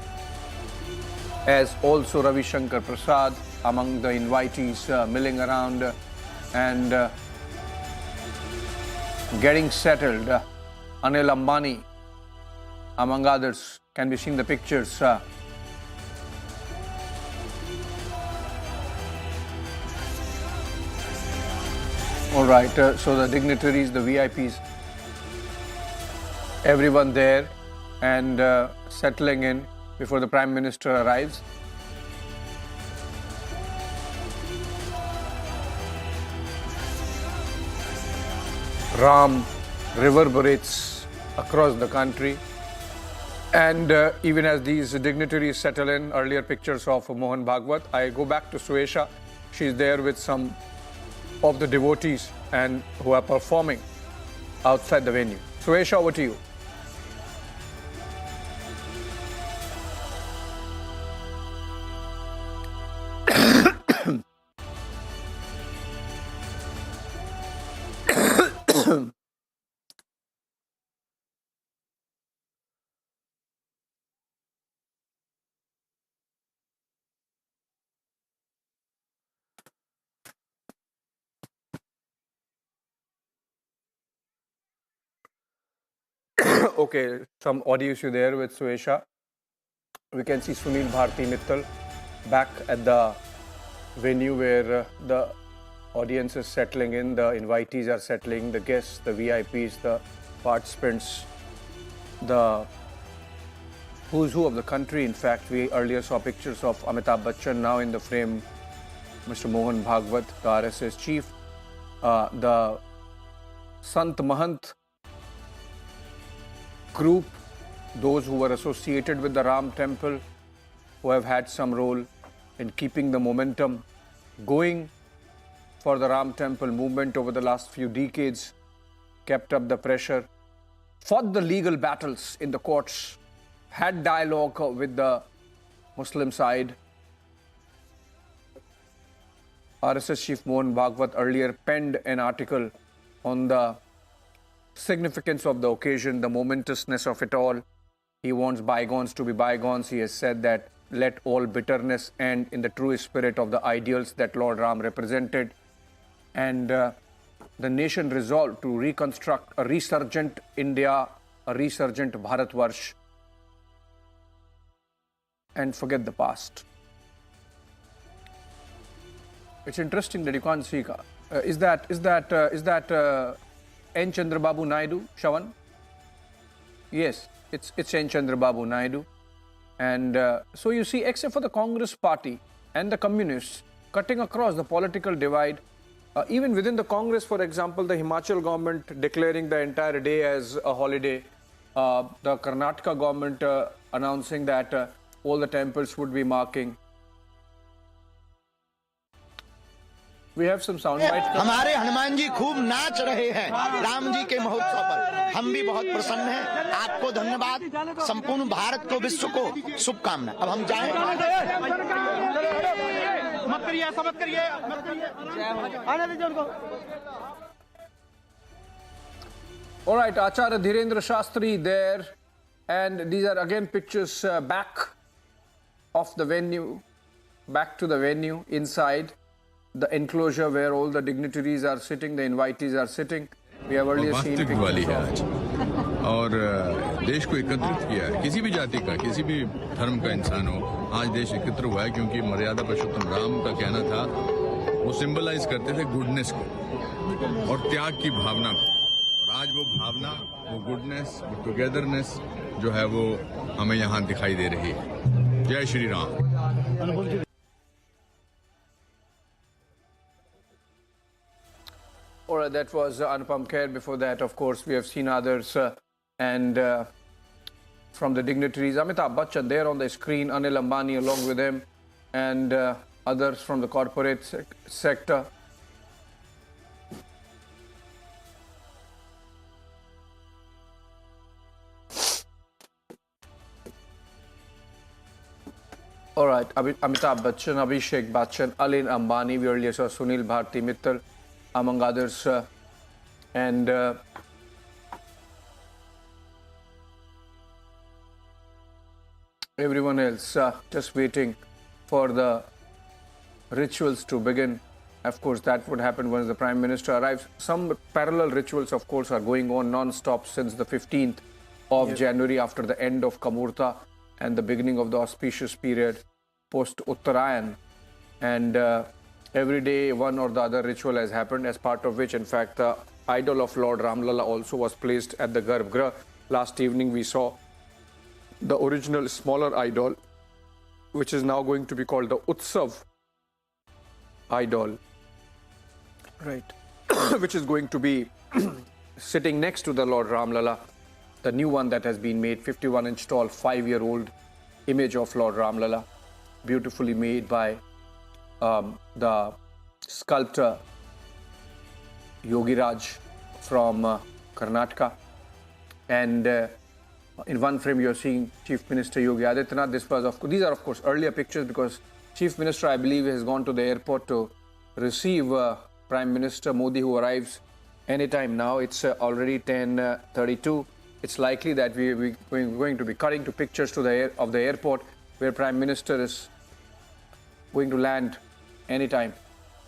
Speaker 1: as also Ravi Shankar Prasad among the invitees, milling around and getting settled. Anil Ambani, among others, can be seen the pictures. All right, so the dignitaries, the VIPs, everyone there and settling in before the Prime Minister arrives. Ram reverberates across the country, and even as these dignitaries settle in, earlier pictures of Mohan Bhagwat, I go back to Suesha. She's there with some of the devotees and who are performing outside the venue. Suesha, over to you. Okay, some audio issue there with Suesha. We can see Sunil Bharti Mittal back at the venue where the audience is settling in, the invitees are settling, the guests, the VIPs, the participants, the who's who of the country. In fact, we earlier saw pictures of Amitabh Bachchan, now in the frame Mr. Mohan Bhagwat, the RSS chief, the Sant Mahant group, those who were associated with the Ram temple, who have had some role in keeping the momentum going for the Ram temple movement over the last few decades, kept up the pressure, fought the legal battles in the courts, had dialogue with the Muslim side. RSS chief Mohan Bhagwat earlier penned an article on the significance of the occasion, the momentousness of it all. He wants bygones to be bygones. He has said that let all bitterness end in the true spirit of the ideals that Lord Ram represented. And the nation resolved to reconstruct a resurgent India, a resurgent Bharatvarsh, and forget the past. It's interesting that you can't see. Is that N. Chandrababu Naidu, Shawan? Yes, it's N. Chandrababu Naidu. And so you see, except for the Congress party and the communists, cutting across the political divide, even within the Congress, for example, the Himachal government declaring the entire day as a holiday, the Karnataka government announcing that all the temples would be marking. We have some sound bites.
Speaker 9: हमारे हनुमान जी खूब नाच रहे हैं राम जी के महोत्सव पर, हम भी बहुत प्रसन्न हैं। आपको धन्यवाद, संपूर्ण भारत को, विश्व को शुभकामना। अब हम जाएं। मत करिए, ऐसा मत करिए, आने दीजिए उनको।
Speaker 1: All right, Acharya Dhirendra Shastri there, and these are again pictures back of the venue, back to the venue, inside the enclosure where all the dignitaries are sitting, the invitees are sitting. We have earlier seen pictures of...
Speaker 22: और देश को एकत्रित किया है, किसी भी जाति का, किसी भी धर्म का इंसान हो, आज देश एकत्र हुआ है क्योंकि मर्यादा पुरुषोत्तम राम का कहना था, वो सिंबलाइज करते थे गुडनेस को और त्याग की भावना को, और आज वो भावना, वो गुडनेस, वो टुगेदरनेस जो है वो हमें यहाँ दिखाई दे रही है। जय Shri Ram.
Speaker 1: All right, that was Anupam Kher. Before that, of course, we have seen others and from the dignitaries, Amitabh Bachchan there on the screen, Anil Ambani along with him, and others from the corporate sector. All right, Amitabh Bachchan, Abhishek Bachchan, Anil Ambani, we earlier saw Sunil Bharti Mittal, among others, and everyone else just waiting for the rituals to begin. Of course, that would happen once the Prime Minister arrives. Some parallel rituals, of course, are going on non-stop since the 15th of January, after the end of Kamurta and the beginning of the auspicious period post-Uttarayan. And every day, one or the other ritual has happened, as part of which, in fact, the idol of Lord Ramlala also was placed at the Garbhagriha. Last evening, we saw the original smaller idol, which is now going to be called the Utsav idol, right? Which is going to be sitting next to the Lord Ramlala, the new one that has been made, 51-inch tall, 5-year-old image of Lord Ramlala, beautifully made by the sculptor Yogiraj from Karnataka. And in one frame you're seeing Chief Minister Yogi Adityanath. These are of course earlier pictures, because Chief Minister, I believe, has gone to the airport to receive Prime Minister Modi, who arrives anytime now. It's already 10:32. It's likely that we're going to be cutting to pictures to of the airport where Prime Minister is going to land anytime.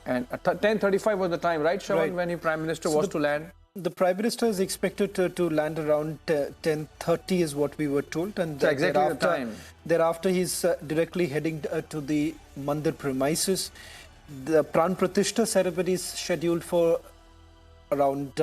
Speaker 1: And 10:35 was the time, right, Shravan, when Prime Minister was to land?
Speaker 3: The Prime Minister is expected to land around 10:30 is what we were told. And
Speaker 1: It's exactly the time.
Speaker 3: Thereafter, he's directly heading to the Mandir premises. The Pran Pratishtha ceremony is scheduled for around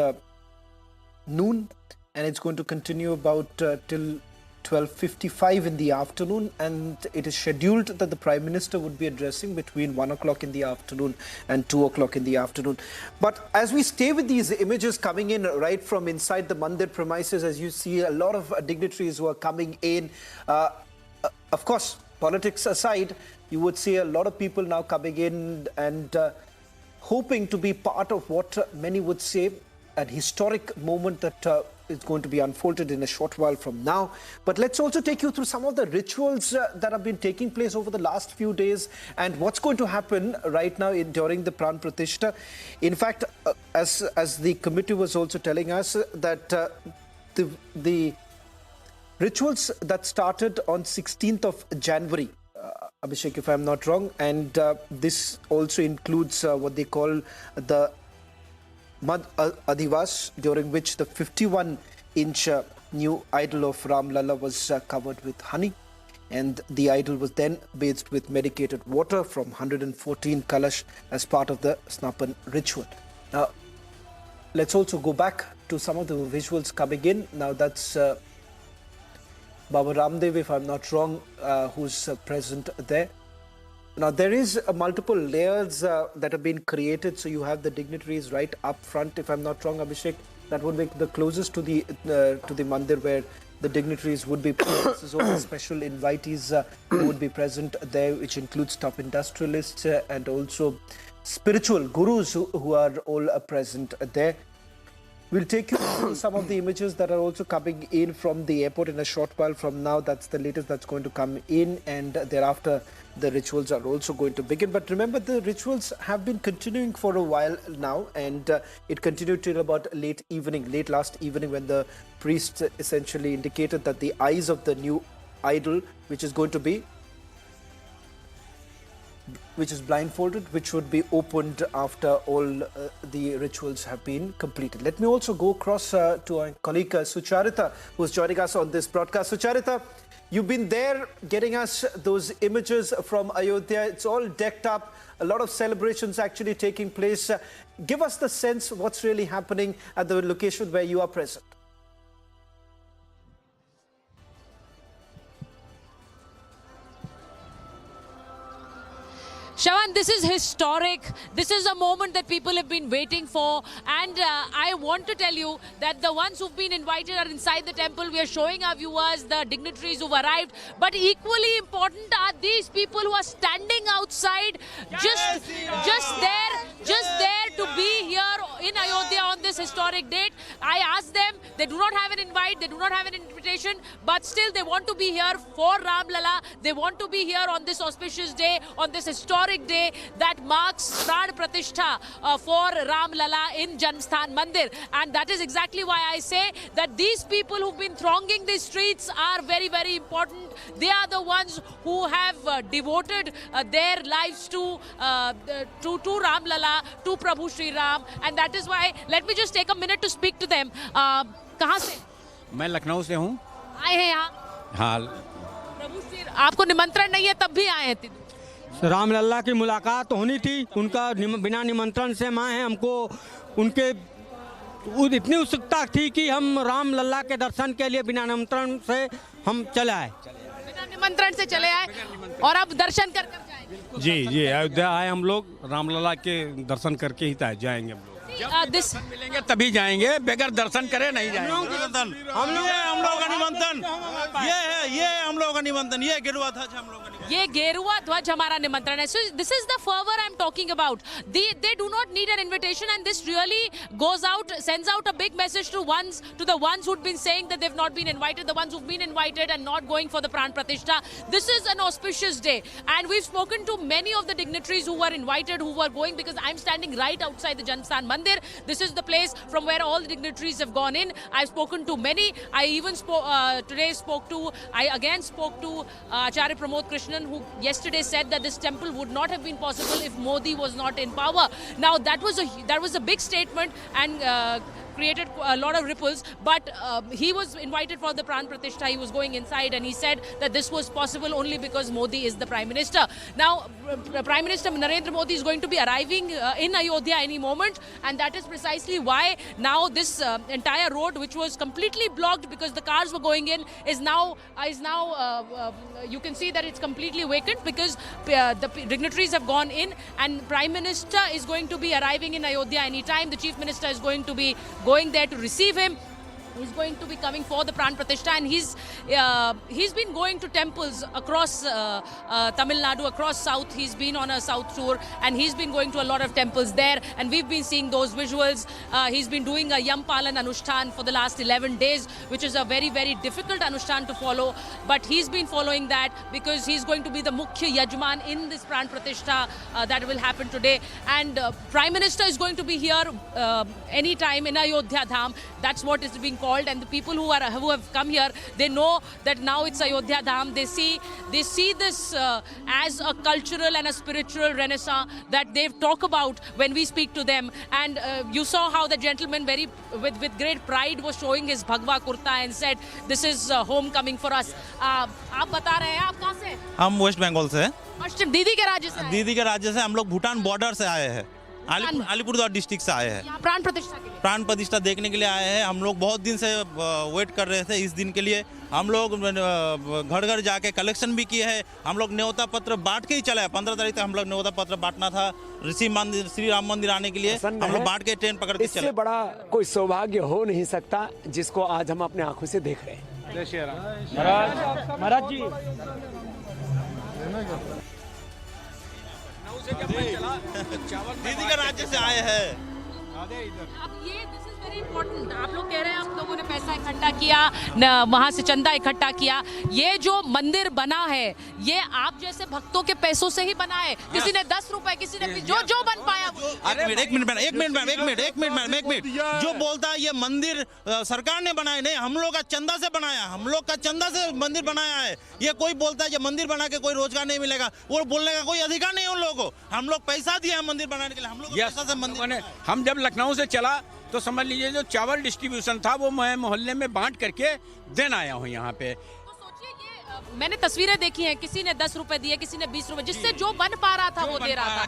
Speaker 3: noon, and it's going to continue about till 12:55 in the afternoon, and it is scheduled that the Prime Minister would be addressing between 1 o'clock in the afternoon and 2 o'clock in the afternoon. But as we stay with these images coming in right from inside the Mandir premises, as you see a lot of dignitaries who are coming in, of course, politics aside, you would see a lot of people now coming in and hoping to be part of what many would say an historic moment that is going to be unfolded in a short while from now. But let's also take you through some of the rituals that have been taking place over the last few days and what's going to happen right now during the Pran Pratishtha. In fact, as the committee was also telling us that the rituals that started on 16th of January, Abhishek, if I'm not wrong, and this also includes what they call the Mad Adivas, during which the 51-inch new idol of Ram Lalla was covered with honey, and the idol was then bathed with medicated water from 114 kalash as part of the Snapan ritual. Now, let's also go back to some of the visuals coming in. Now, that's Baba Ramdev, if I'm not wrong, who's present there. Now, there is multiple layers that have been created. So you have the dignitaries right up front, if I'm not wrong, Abhishek. That would make the closest to the mandir where the dignitaries would be present. This is all the special invitees who would be present there, which includes top industrialists and also spiritual gurus who are all present there. We'll take you through some of the images that are also coming in from the airport in a short while from now. That's the latest that's going to come in, and thereafter the rituals are also going to begin. But remember, the rituals have been continuing for a while now, and it continued till about late last evening, when the priest essentially indicated that the eyes of the new idol, which is blindfolded, which would be opened after all the rituals have been completed. Let me also go across to our colleague Sucharita, who's joining us on this broadcast. Sucharita, you've been there getting us those images from Ayodhya. It's all decked up, a lot of celebrations actually taking place. Give us the sense of what's really happening at the location where you are present.
Speaker 4: Shawan, this is historic. This is a moment that people have been waiting for. And I want to tell you that the ones who've been invited are inside the temple. We are showing our viewers the dignitaries who've arrived. But equally important are these people who are standing outside, just there to be here in Ayodhya on this historic date. I asked them, they do not have an invite, they do not have an invitation, but still they want to be here for Ram Lalla. They want to be here on this auspicious day, on this historic day that marks Pran Pratishtha for Ram Lalla in Janmsthan Mandir. And that is exactly why I say that these people who've been thronging these streets are very, very important. They are the ones who have devoted their lives to Ram Lalla, to Prabhu Shri Ram. And that is why, let me just take a minute to speak to them. कहाँ से?
Speaker 6: मैं लखनऊ से हूँ।
Speaker 4: आए हैं यहाँ?
Speaker 6: हाँ।
Speaker 4: प्रभु श्री आपको निमंत्रण नहीं है तब भी आए हैं?
Speaker 6: राम लल्ला की मुलाकात होनी थी, उनका बिना निमंत्रण से हम आए हैं। हमको उनके इतनी उत्सुकता थी कि हम राम लल्ला के दर्शन के लिए बिना निमंत्रण से हम चले आए।
Speaker 4: बिना निमंत्रण से चले आए और अब दर्शन कर जाएंगे।
Speaker 6: जी अयोध्या आए हम लोग, राम लल्ला के दर्शन करके ही जाएंगे हम लोग।
Speaker 4: दर्शन
Speaker 6: मिलेंगे तभी जाएंगे, बगैर दर्शन करे नहीं जाएंगे। हम लोग का निमंत्रण ये हम लोग का निमंत्रण, ये गेरुआ ध्वज हम लोग का निमंत्रण,
Speaker 4: ये गेरुआ ध्वज हमारा निमंत्रण है। So this is the fervor I'm talking about. They do not need an invitation, and this really goes out, sends out a big message to the ones who've been saying that they've not been invited, the ones who've been invited and not going for the Pran Pratishtha. This is an auspicious day, and we've spoken to many of the dignitaries who were invited, who were going, because I'm standing right outside the Janmsthan Mandir. This is the place from where all the dignitaries have gone in. I've spoken to many. I even again spoke to Acharya Pramod Krishnan, who yesterday said that this temple would not have been possible if Modi was not in power. Now that was a big statement, and created a lot of ripples. But he was invited for the Pran Pratishtha. He was going inside and he said that this was possible only because Modi is the Prime Minister. Now, Prime Minister Narendra Modi is going to be arriving in Ayodhya any moment, and that is precisely why now this entire road, which was completely blocked because the cars were going in, is now you can see that it's completely vacant because the dignitaries have gone in, and Prime Minister is going to be arriving in Ayodhya anytime. The Chief Minister is going to be going there to receive him. He's going to be coming for the Pran Pratishtha, and he's been going to temples across Tamil Nadu, across South. He's been on a South tour, and he's been going to a lot of temples there, and we've been seeing those visuals. He's been doing a Yam Palan Anushtan for the last 11 days, which is a very, very difficult Anushtan to follow, but he's been following that because he's going to be the Mukhya Yajman in this Pran Pratishtha that will happen today. And Prime Minister is going to be here anytime in Ayodhya Dham. That's what is being called, and the people who have come here, they know that now it's Ayodhya Dham. They see this as a cultural and a spiritual renaissance that they talk about when we speak to them. And you saw how the gentleman with great pride was showing his Bhagwa Kurta and said, "This is homecoming for us." आप बता रहे हैं, आप कहाँ से?
Speaker 7: हम waste Bengal से हैं।
Speaker 4: दीदी के राज्य से?
Speaker 7: दीदी के राज्य से हम लोग भूटान बॉर्डर से आए हैं। अलीपुरद्वार डिस्ट्रिक्ट से आए हैं।
Speaker 4: प्राण प्रतिष्ठा के लिए? प्राण
Speaker 7: प्रतिष्ठा देखने के लिए आए हैं। हम लोग बहुत दिन से वेट कर रहे थे इस दिन के लिए। हम लोग घर घर जाके कलेक्शन भी किए हैं। हम लोग न्योता पत्र बांट के ही चला है। 15 तारीख तक हम लोग न्योता पत्र बांटना था श्री राम मंदिर आने के लिए। हम लोग बांट के ट्रेन पकड़ के चले।
Speaker 14: इससे बड़ा कोई सौभाग्य हो नहीं सकता जिसको आज हम अपने आंखों से देख रहे हैं।
Speaker 7: जय श्री राम। महाराज जी दीदी के राज्य से आए हैं।
Speaker 4: अब ये दिस इज वेरी इंपॉर्टेंट। आप लोग कह रहे हैं आप लोगों ने पैसा इकट्ठा किया, वहां से चंदा इकट्ठा किया। ये जो मंदिर बना है, ये आप जैसे भक्तों के पैसों से ही बना है। किसी ने 10 रुपए, किसी ने जो बन पाया।
Speaker 7: एक मिनट। जो बोलता है ये मंदिर सरकार ने बनाया, नहीं, हम लोग का चंदा से बनाया। हम लोग का चंदा से मंदिर बनाया है। ये कोई बोलता है ये मंदिर बना के कोई रोजगार नहीं मिलेगा, वो बोलने का कोई अधिकार नहीं है उन लोगों को। हम लोग पैसा दिए हैं मंदिर बनाने के लिए। हम लोग पैसा से मंदिर।
Speaker 23: हम जब लखनऊ से चला तो समझ लीजिए जो चावल डिस्ट्रीब्यूशन था वो मैं मोहल्ले में बांट करके देन आया हूँ यहाँ पे।
Speaker 4: मैंने तस्वीरें देखी हैं, किसी ने 10 रुपए दिए, किसी ने 20 रुपए, जिससे जो बन पा रहा था वो दे रहा था।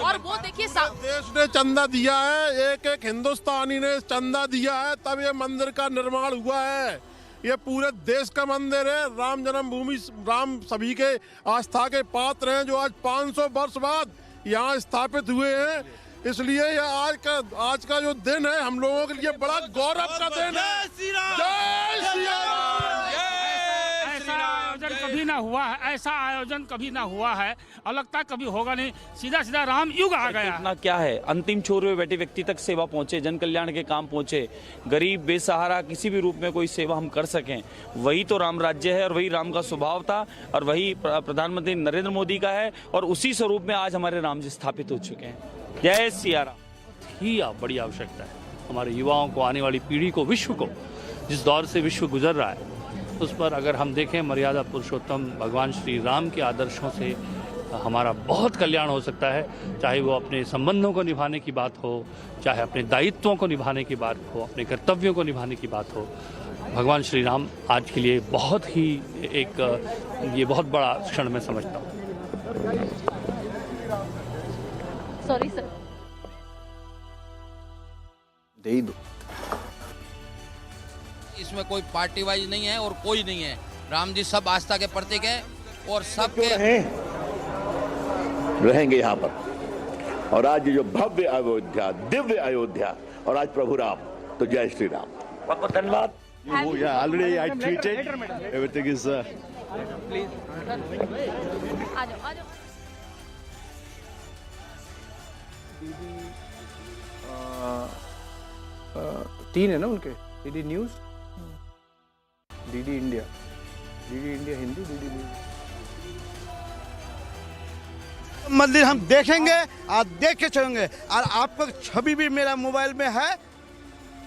Speaker 4: और वो देखिए
Speaker 24: देश ने चंदा दिया है, एक हिंदुस्तानी ने चंदा दिया है, तब ये मंदिर का निर्माण हुआ है। ये पूरे देश का मंदिर है। राम जन्मभूमि, राम सभी के आस्था के पात्र हैं, जो आज 500 वर्ष बाद यहाँ स्थापित हुए हैं। इसलिए ये आज का जो दिन है हम लोगों के लिए बड़ा गौरव का दिन है। जय श्री राम।
Speaker 25: ऐसा आयोजन कभी ना हुआ है, ऐसा आयोजन कभी ना हुआ है और लगता कभी होगा नहीं। सीधा राम युग आ गया।
Speaker 26: इतना क्या है, अंतिम छोर में बैठे व्यक्ति तक सेवा पहुंचे, जन कल्याण के काम पहुंचे, गरीब बेसहारा किसी भी रूप में कोई सेवा हम कर सकें, वही तो राम राज्य है और वही राम का स्वभाव था और वही प्रधानमंत्री नरेंद्र मोदी का है। और उसी स्वरूप में आज हमारे राम जी स्थापित हो चुके हैं। जय सिया राम।
Speaker 27: ही बड़ी आवश्यकता है हमारे युवाओं को, आने वाली पीढ़ी को, विश्व को, जिस दौर से विश्व गुजर रहा है उस पर अगर हम देखें, मर्यादा पुरुषोत्तम भगवान श्री राम के आदर्शों से हमारा बहुत कल्याण हो सकता है। चाहे वो अपने संबंधों को निभाने की बात हो, चाहे अपने दायित्वों को निभाने की बात हो, अपने कर्तव्यों को निभाने की बात हो। भगवान श्री राम आज के लिए बहुत ही ये बहुत बड़ा क्षण मैं समझता हूँ।
Speaker 4: सॉरी सर,
Speaker 1: दे ही दो।
Speaker 28: इसमें कोई पार्टी वाइज नहीं है और कोई नहीं है। राम जी सब आस्था के प्रतीक है और सब के
Speaker 29: रहेंगे यहाँ पर। और आज जो भव्य अयोध्या, दिव्य अयोध्या और आज प्रभु राम, तो जय श्री राम। बहुत बहुत धन्यवाद।
Speaker 30: Already I tweeted. Everything is.
Speaker 4: Please आ जाओ।
Speaker 1: तीन है ना उनके, DD news, DD India Hindi, DD news.
Speaker 31: मंदिर हम देखेंगे और देख के चलेंगे। और आपको छवि भी मेरा मोबाइल में है,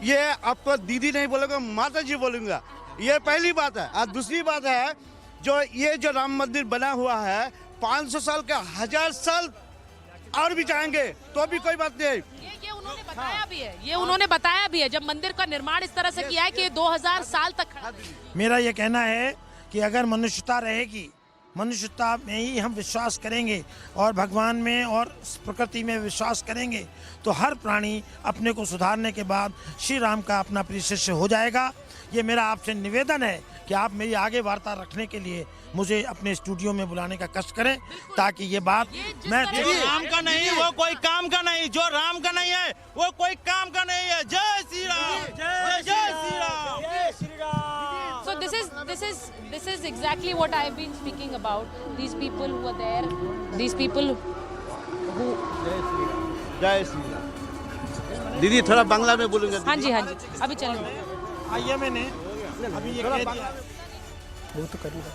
Speaker 31: ये आपको दीदी नहीं बोलूँगा, माता जी बोलूँगा। ये पहली बात है। और दूसरी बात है, जो राम मंदिर बना हुआ है 500 साल का, 1000 साल और भी जाएंगे तो भी कोई बात नहीं।
Speaker 2: बताया भी है, ये उन्होंने बताया भी है जब मंदिर का निर्माण इस तरह से किया है कि 2000 साल तक खड़ा रहेगा।
Speaker 5: मेरा ये कहना है कि अगर मनुष्यता रहेगी, मनुष्यता में ही हम विश्वास करेंगे और भगवान में और प्रकृति में विश्वास करेंगे तो हर प्राणी अपने को सुधारने के बाद श्री राम का अपना प्रिय शिष्य हो जाएगा। ये मेरा आपसे निवेदन है कि आप मेरी आगे वार्ता रखने के लिए मुझे अपने स्टूडियो में बुलाने का कष्ट करें ताकि ये बात मैं
Speaker 7: जो राम का नहीं वो कोई काम का नहीं, जो राम का नहीं है वो कोई काम का नहीं है। जय श्री राम, जय श्री राम, जय Shri Ram.
Speaker 2: So this is exactly what I've been speaking about. These people who are there, these people who
Speaker 31: जय श्री राम। दीदी थोड़ा बांग्ला में बोलूंगा।
Speaker 2: हाँ जी अभी चलेंगे।
Speaker 5: आइए मैंने अभी ये कह दिया
Speaker 2: वो तो करेगा।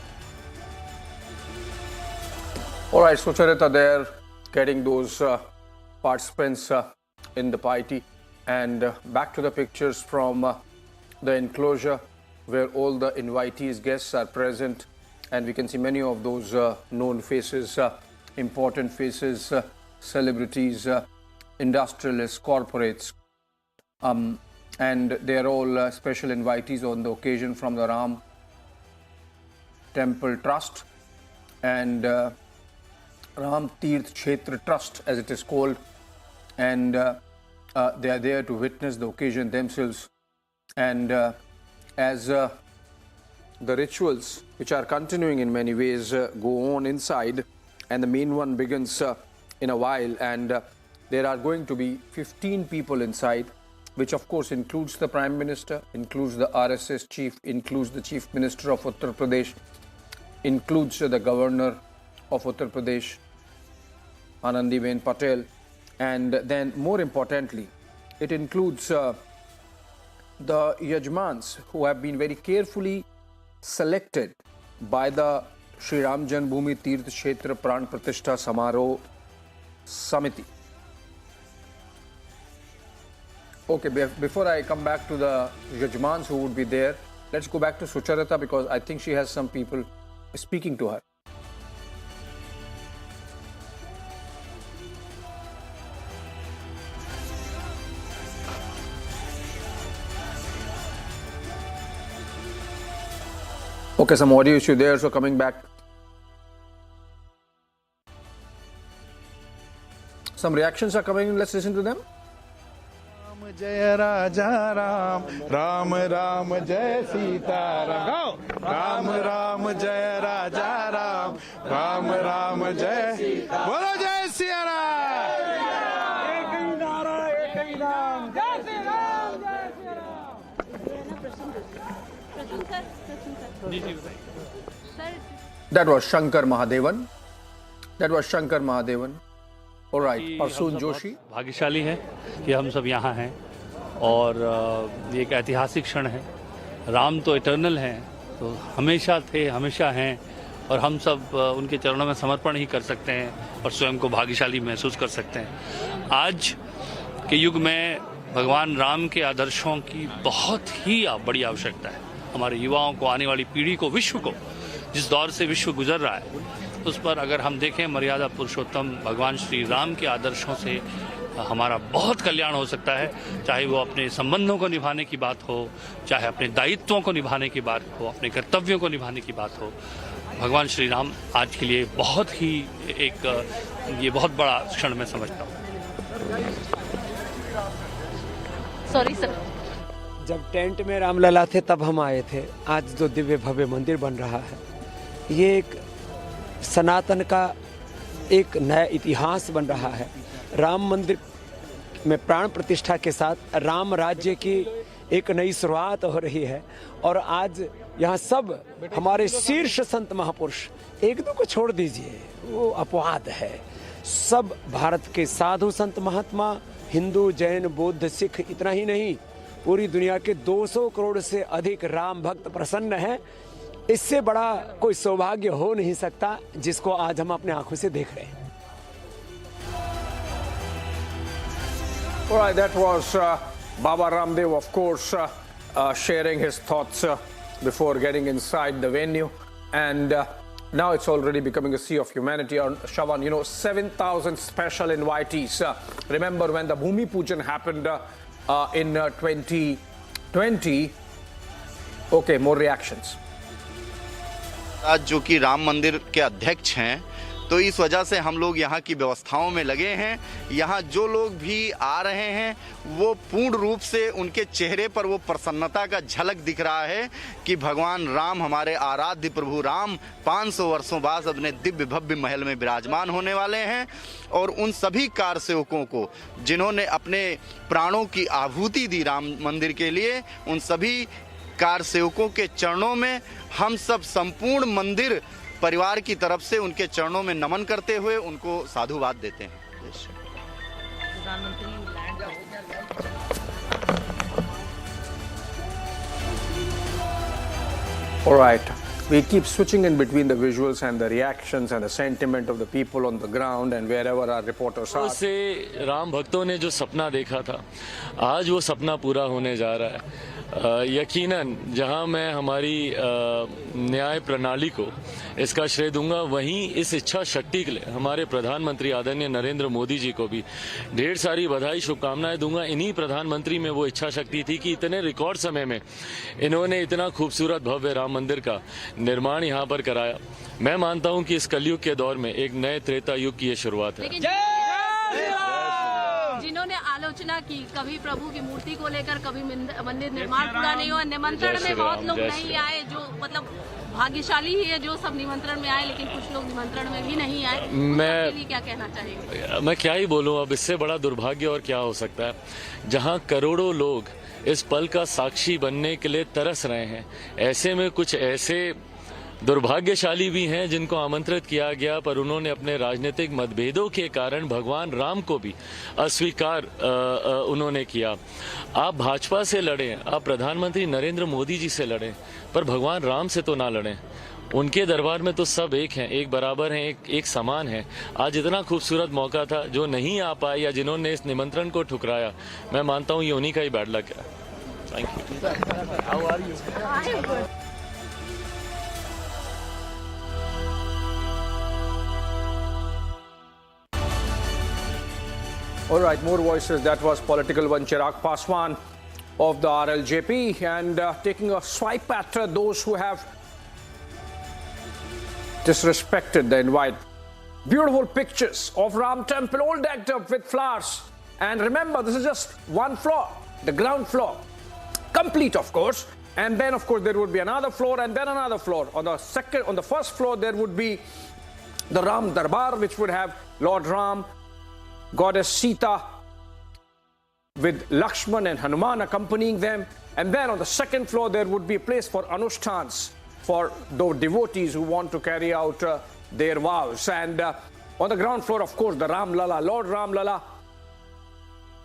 Speaker 1: All right, so Charita there getting those participants in the piety, and back to the pictures from the enclosure where all the invitees, guests are present, and we can see many of those known faces, important faces, celebrities, industrialists, corporates, and they are all special invitees on the occasion from the Ram Temple Trust and Ram Tirth Kshetra Trust, as it is called, and they are there to witness the occasion themselves. And as the rituals, which are continuing in many ways, go on inside, and the main one begins in a while, and there are going to be 15 people inside, which of course includes the Prime Minister, includes the RSS chief, includes the Chief Minister of Uttar Pradesh, includes the Governor of Uttar Pradesh, Anandiben Patel, and then more importantly, it includes the Yajmans who have been very carefully selected by the Shri Ram Janmabhoomi Tirth Kshetra Pran Pratishtha Samaroh Samiti. Okay, before I come back to the Yajmans who would be there, let's go back to Sucharita because I think she has some people speaking to her. Okay, some audio issue there, so coming back. Some reactions are coming in, let's listen to them.
Speaker 8: Ram Jaya Raja Ram, Ram Ram Jaya Sita Ram, Ram Ram Jaya Raja Ram, Ram Ram Jaya Sita. Bolo Jai Siya Ram.
Speaker 1: That was Shankar Mahadevan. All right, Parsoon Joshi.
Speaker 27: भाग्यशाली है कि हम सब यहाँ हैं और ये एक ऐतिहासिक क्षण है। राम तो इटर्नल हैं, तो हमेशा थे, हमेशा हैं, और हम सब उनके चरणों में समर्पण ही कर सकते हैं और स्वयं को भाग्यशाली महसूस कर सकते हैं। आज के युग में भगवान राम के आदर्शों की बहुत ही बड़ी आवश्यकता है। हमारे युवाओं को, आने वाली पीढ़ी को, विश्व को, जिस दौर से विश्व गुजर रहा है उस पर अगर हम देखें, मर्यादा पुरुषोत्तम भगवान श्री राम के आदर्शों से हमारा बहुत कल्याण हो सकता है। चाहे वो अपने संबंधों को निभाने की बात हो, चाहे अपने दायित्वों को निभाने की बात हो, अपने कर्तव्यों को निभाने की बात हो, भगवान श्री राम आज के लिए बहुत ही ये बहुत बड़ा क्षण मैं समझता हूँ।
Speaker 2: Sorry sir.
Speaker 14: जब टेंट में रामलला थे तब हम आए थे। आज जो दिव्य भव्य मंदिर बन रहा है, ये एक सनातन का एक नया इतिहास बन रहा है। राम मंदिर में प्राण प्रतिष्ठा के साथ राम राज्य की एक नई शुरुआत हो रही है और आज यहाँ सब हमारे शीर्ष संत महापुरुष, एक दो को छोड़ दीजिए, वो अपवाद है, सब भारत के साधु संत महात्मा, हिंदू, जैन, बौद्ध, सिख, इतना ही नहीं, पूरी दुनिया के 200 करोड़ से अधिक राम भक्त प्रसन्न हैं। इससे बड़ा कोई सौभाग्य हो नहीं सकता जिसको आज हम अपने आंखों से देख रहे हैं।
Speaker 1: All right, that was Baba Ramdev, of course, sharing his thoughts before getting inside the venue. And now it's already becoming a sea of humanity. Shavan, 7,000 special invitees. Remember when the Bhumi Pujan happened in 2020? Okay, more reactions.
Speaker 10: आज जो कि राम मंदिर के अध्यक्ष हैं, तो इस वजह से हम लोग यहाँ की व्यवस्थाओं में लगे हैं। यहाँ जो लोग भी आ रहे हैं वो पूर्ण रूप से उनके चेहरे पर वो प्रसन्नता का झलक दिख रहा है कि भगवान राम, हमारे आराध्य प्रभु राम 500 वर्षों बाद अपने दिव्य भव्य महल में विराजमान होने वाले हैं। और उन सभी कार सेवकों को जिन्होंने अपने प्राणों की आहुति दी राम मंदिर के लिए, उन सभी कार सेवकों के चरणों में हम सब संपूर्ण मंदिर परिवार की तरफ से उनके चरणों में नमन करते हुए उनको साधुवाद देते हैं।
Speaker 1: All right, we keep switching in between the visuals and the reactions and the sentiment of the people on the ground and wherever our reporters are.
Speaker 11: उससे राम भक्तों ने जो सपना देखा था, आज वो सपना पूरा होने जा रहा है। यकीनन जहां मैं हमारी न्याय प्रणाली को इसका श्रेय दूंगा, वहीं इस इच्छा शक्ति के लिए हमारे प्रधानमंत्री आदरणीय नरेंद्र मोदी जी को भी ढेर सारी बधाई शुभकामनाएं दूंगा। इन्हीं प्रधानमंत्री में वो इच्छा शक्ति थी कि इतने रिकॉर्ड समय में इन्होंने इतना खूबसूरत भव्य राम मंदिर का निर्माण यहाँ पर कराया। मैं मानता हूँ कि इस कलयुग के दौर में एक नए त्रेता युग की ये शुरुआत है।
Speaker 2: जिन्होंने आलोचना की कभी प्रभु की मूर्ति को लेकर, कभी मंदिर निर्माण पूरा नहीं हुआ, निमंत्रण में बहुत लोग नहीं आए, जो मतलब भाग्यशाली ही है जो सब निमंत्रण में आए, लेकिन कुछ लोग निमंत्रण में भी नहीं आए। मैं क्या कहना चाहेंगे?
Speaker 11: मैं क्या ही बोलूं, अब इससे बड़ा दुर्भाग्य और क्या हो सकता है। जहां करोड़ों लोग इस पल का साक्षी बनने के लिए तरस रहे हैं, ऐसे में कुछ ऐसे दुर्भाग्यशाली भी हैं जिनको आमंत्रित किया गया, पर उन्होंने अपने राजनीतिक मतभेदों के कारण भगवान राम को भी अस्वीकार उन्होंने किया। आप भाजपा से लड़ें, आप प्रधानमंत्री नरेंद्र मोदी जी से लड़ें, पर भगवान राम से तो ना लड़ें। उनके दरबार में तो सब एक हैं, एक बराबर हैं, एक समान हैं। आज इतना खूबसूरत मौका था, जो नहीं आ पाए या जिन्होंने इस निमंत्रण को ठुकराया, मैं मानता हूँ ये उन्हीं का ही बैड लक है। Thank you.
Speaker 1: All right, more voices. That was political one Chirag Paswan of the RLJP, and taking a swipe at those who have disrespected the invite. Beautiful pictures of Ram Temple, all decked up with flowers. And remember, this is just one floor, the ground floor, complete, of course. And then, of course, there would be another floor and then another floor. On the first floor, there would be the Ram Darbar, which would have Lord Ram, Goddess Sita, with Lakshman and Hanuman accompanying them. And then on the second floor, there would be a place for anushtans, for those devotees who want to carry out their vows. And on the ground floor, of course, the Ram Lala, Lord Ram Lala,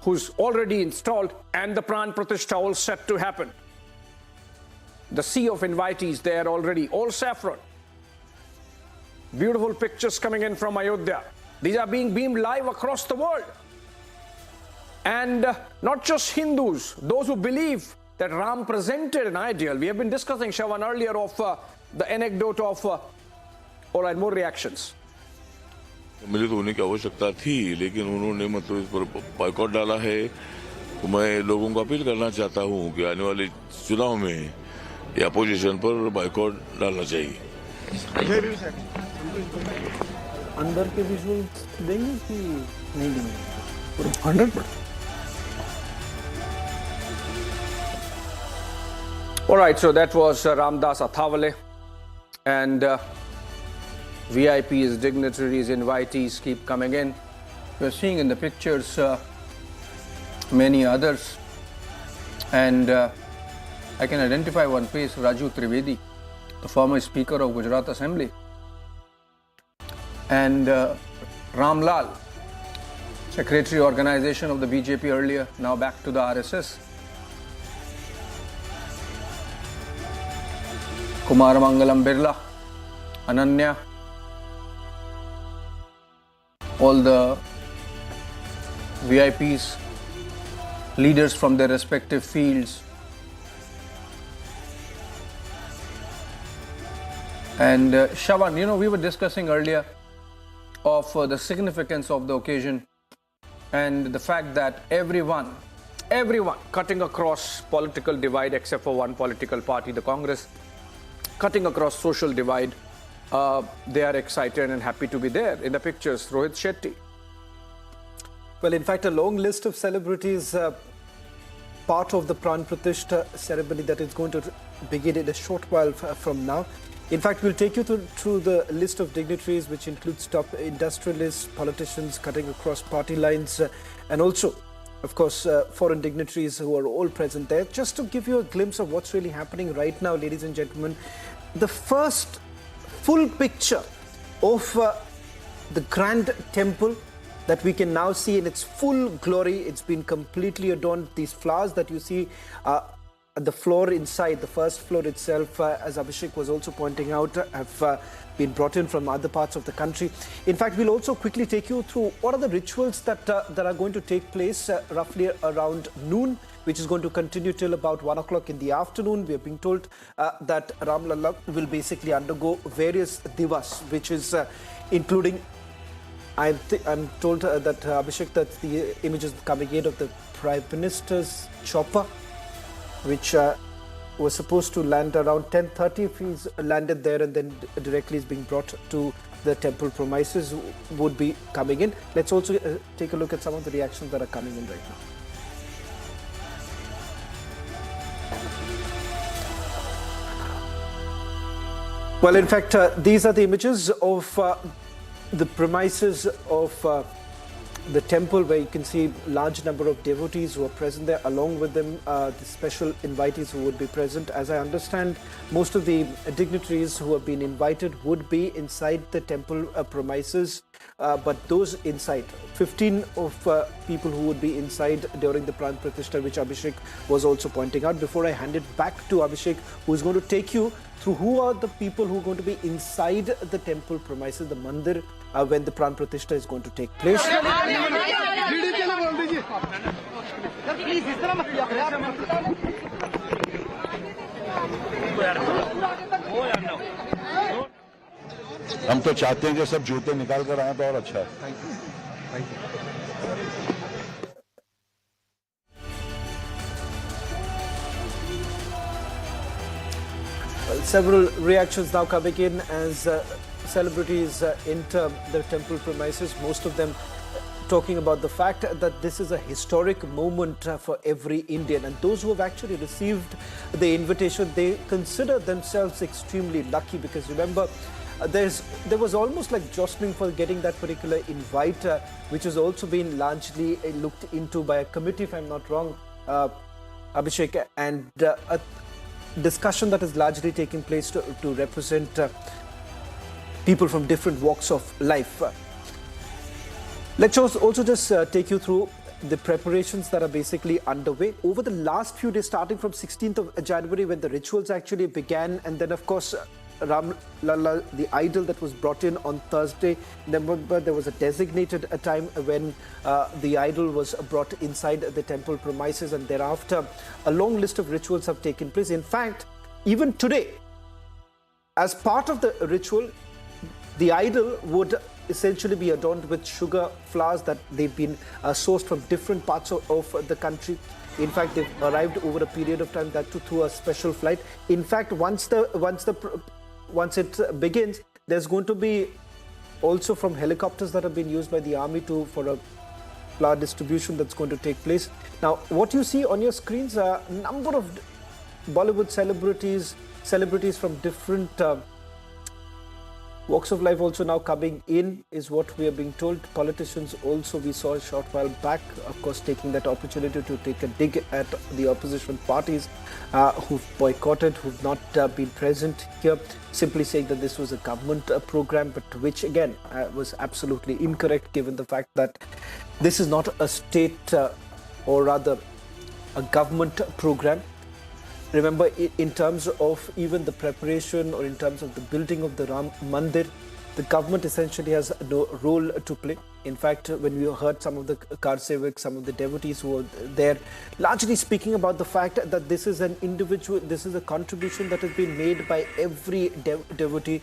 Speaker 1: who's already installed, and the Pran Pratishtha all set to happen. The sea of invitees there already, all saffron. Beautiful pictures coming in from Ayodhya. These are being beamed live across the world. And not just Hindus, those who believe that Ram presented an ideal. We have been discussing, Shavan, earlier of the anecdote of, all right, more reactions.
Speaker 12: मुझे तो होने की आवश्यकता थी, लेकिन उन्होंने मतलब इस पर बायकॉट डाला है। तो मैं लोगों को अपील करना चाहता हूँ कि आने वाले चुनाव में या अपोजिशन पर बायकॉट डालना चाहिए।
Speaker 3: अंदर के विजुअल देंगे कि नहीं देंगे? 100%.
Speaker 1: All right, so that was Ramdas Athawale, and VIPs, dignitaries, invitees keep coming in. You're seeing in the pictures many others, and I can identify one face, Raju Trivedi, the former Speaker of Gujarat Assembly, and Ram Lal, Secretary Organization of the BJP earlier, now back to the RSS. Kumar Mangalam Birla, Ananya, all the VIPs, leaders from their respective fields. And Shawan, you know, we were discussing earlier of the significance of the occasion and the fact that everyone cutting across political divide except for one political party, the Congress, cutting across social divide, they are excited and happy to be there. In the pictures, Rohit Shetty.
Speaker 3: Well, in fact, a long list of celebrities, part of the Pran Pratishtha ceremony that is going to begin in a short while from now. In fact, we'll take you through the list of dignitaries, which includes top industrialists, politicians cutting across party lines, and also, of course, foreign dignitaries who are all present there. Just to give you a glimpse of what's really happening right now, ladies and gentlemen, the first full picture of the grand temple that we can now see in its full glory. It's been completely adorned. These flowers that you see the floor inside, the first floor itself, as Abhishek was also pointing out, have been brought in from other parts of the country. In fact, we'll also quickly take you through what are the rituals that are going to take place roughly around noon, which is going to continue till about 1 o'clock in the afternoon. We are being told that Ram Lalla will basically undergo various divas, which is including, I'm told that Abhishek, that the images coming in of the Prime Minister's chopper, which was supposed to land around 10:30 if he's landed there and then directly is being brought to the temple premises, would be coming in. Let's also take a look at some of the reactions that are coming in right now. Well, in fact, these are the images of the premises of the temple, where you can see large number of devotees who are present there, along with them the special invitees who would be present. As I understand, most of the dignitaries who have been invited would be inside the temple premises, but those inside, 15 of people who would be inside during the Pran Pratishtha, which Abhishek was also pointing out. Before I hand it back to Abhishek, who is going to take you through who are the people who are going to be inside the temple premises, the Mandir, when the Pran Pratishtha is going to take place.
Speaker 6: हम तो चाहते हैं कि सब जूते निकाल कर आए तो और अच्छा है।
Speaker 3: Well, several reactions now coming in as celebrities enter the temple premises, most of them talking about the fact that this is a historic moment for every Indian, and those who have actually received the invitation, they consider themselves extremely lucky, because remember, there was almost like jostling for getting that particular invite, which has also been largely looked into by a committee, if I'm not wrong, Abhishek, and a discussion that is largely taking place to represent people from different walks of life. Let's also just take you through the preparations that are basically underway over the last few days, starting from 16th of January when the rituals actually began, and then of course Ram Lalla, the idol that was brought in on Thursday. Remember, there was a designated time when the idol was brought inside the temple premises, and thereafter a long list of rituals have taken place. In fact, even today, as part of the ritual, the idol would essentially be adorned with sugar flowers that they've been sourced from different parts of the country. In fact, they've arrived over a period of time, that too through a special flight. In fact, once it begins, there's going to be also from helicopters that have been used by the army for a flower distribution that's going to take place. Now, what you see on your screens are a number of Bollywood celebrities from different walks of life also now coming in, is what we are being told. Politicians also, we saw a short while back, of course, taking that opportunity to take a dig at the opposition parties who've boycotted, who've not been present here, simply saying that this was a government program, but which again was absolutely incorrect, given the fact that this is not a state or rather a government program. Remember, in terms of even the preparation or in terms of the building of the Ram Mandir, the government essentially has no role to play. In fact, when we heard some of the Karsevaks, some of the devotees who were there, largely speaking about the fact that this is an individual, this is a contribution that has been made by every devotee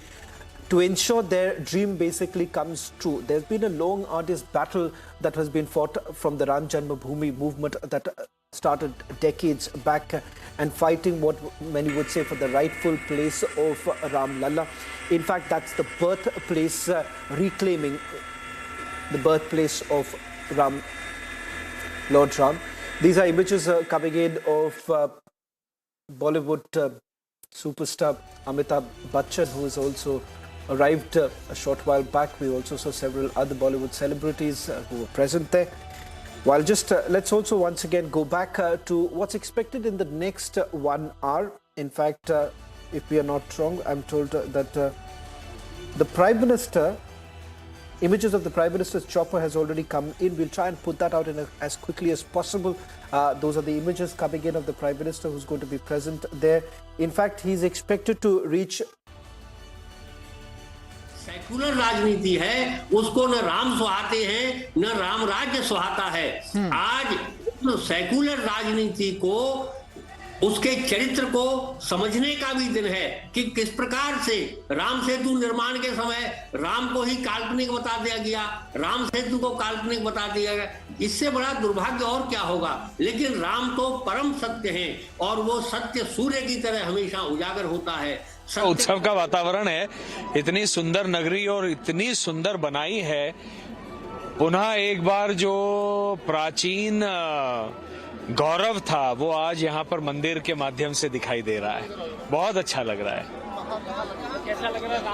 Speaker 3: to ensure their dream basically comes true. There's been a long, arduous battle that has been fought from the Ram Janmabhoomi movement that started decades back and fighting what many would say for the rightful place of Ram Lalla. In fact, that's the birthplace, reclaiming the birthplace of Ram, Lord Ram. These are images coming in of Bollywood superstar Amitabh Bachchan, who has also arrived a short while back. We also saw several other Bollywood celebrities who were present there. While just let's also once again go back to what's expected in the next 1 hour. In fact, if we are not wrong, I'm told that the Prime Minister, images of the Prime Minister's chopper has already come in. We'll try and put that out in as quickly as possible. Those are the images coming in of the Prime Minister who's going to be present there. In fact, he's expected to reach.
Speaker 9: Secular राजनीति है, उसको न राम सुहाते हैं न राम राज्य सुहाता है। आज secular राजनीति को, उसके चरित्र को समझने का भी दिन है कि किस प्रकार से राम सेतु निर्माण के समय राम को ही काल्पनिक बता दिया गया, राम सेतु को काल्पनिक बता दिया गया। इससे बड़ा दुर्भाग्य और क्या होगा। लेकिन राम तो परम सत्य हैं और वो सत्य सूर्य की तरह हमेशा उजागर होता है।
Speaker 13: उत्सव का वातावरण है, इतनी सुंदर नगरी और इतनी सुंदर बनाई है। पुनः एक बार जो प्राचीन गौरव था वो आज यहाँ पर मंदिर के माध्यम से दिखाई दे रहा है। बहुत अच्छा लग रहा है।
Speaker 15: कैसा लग रहा है?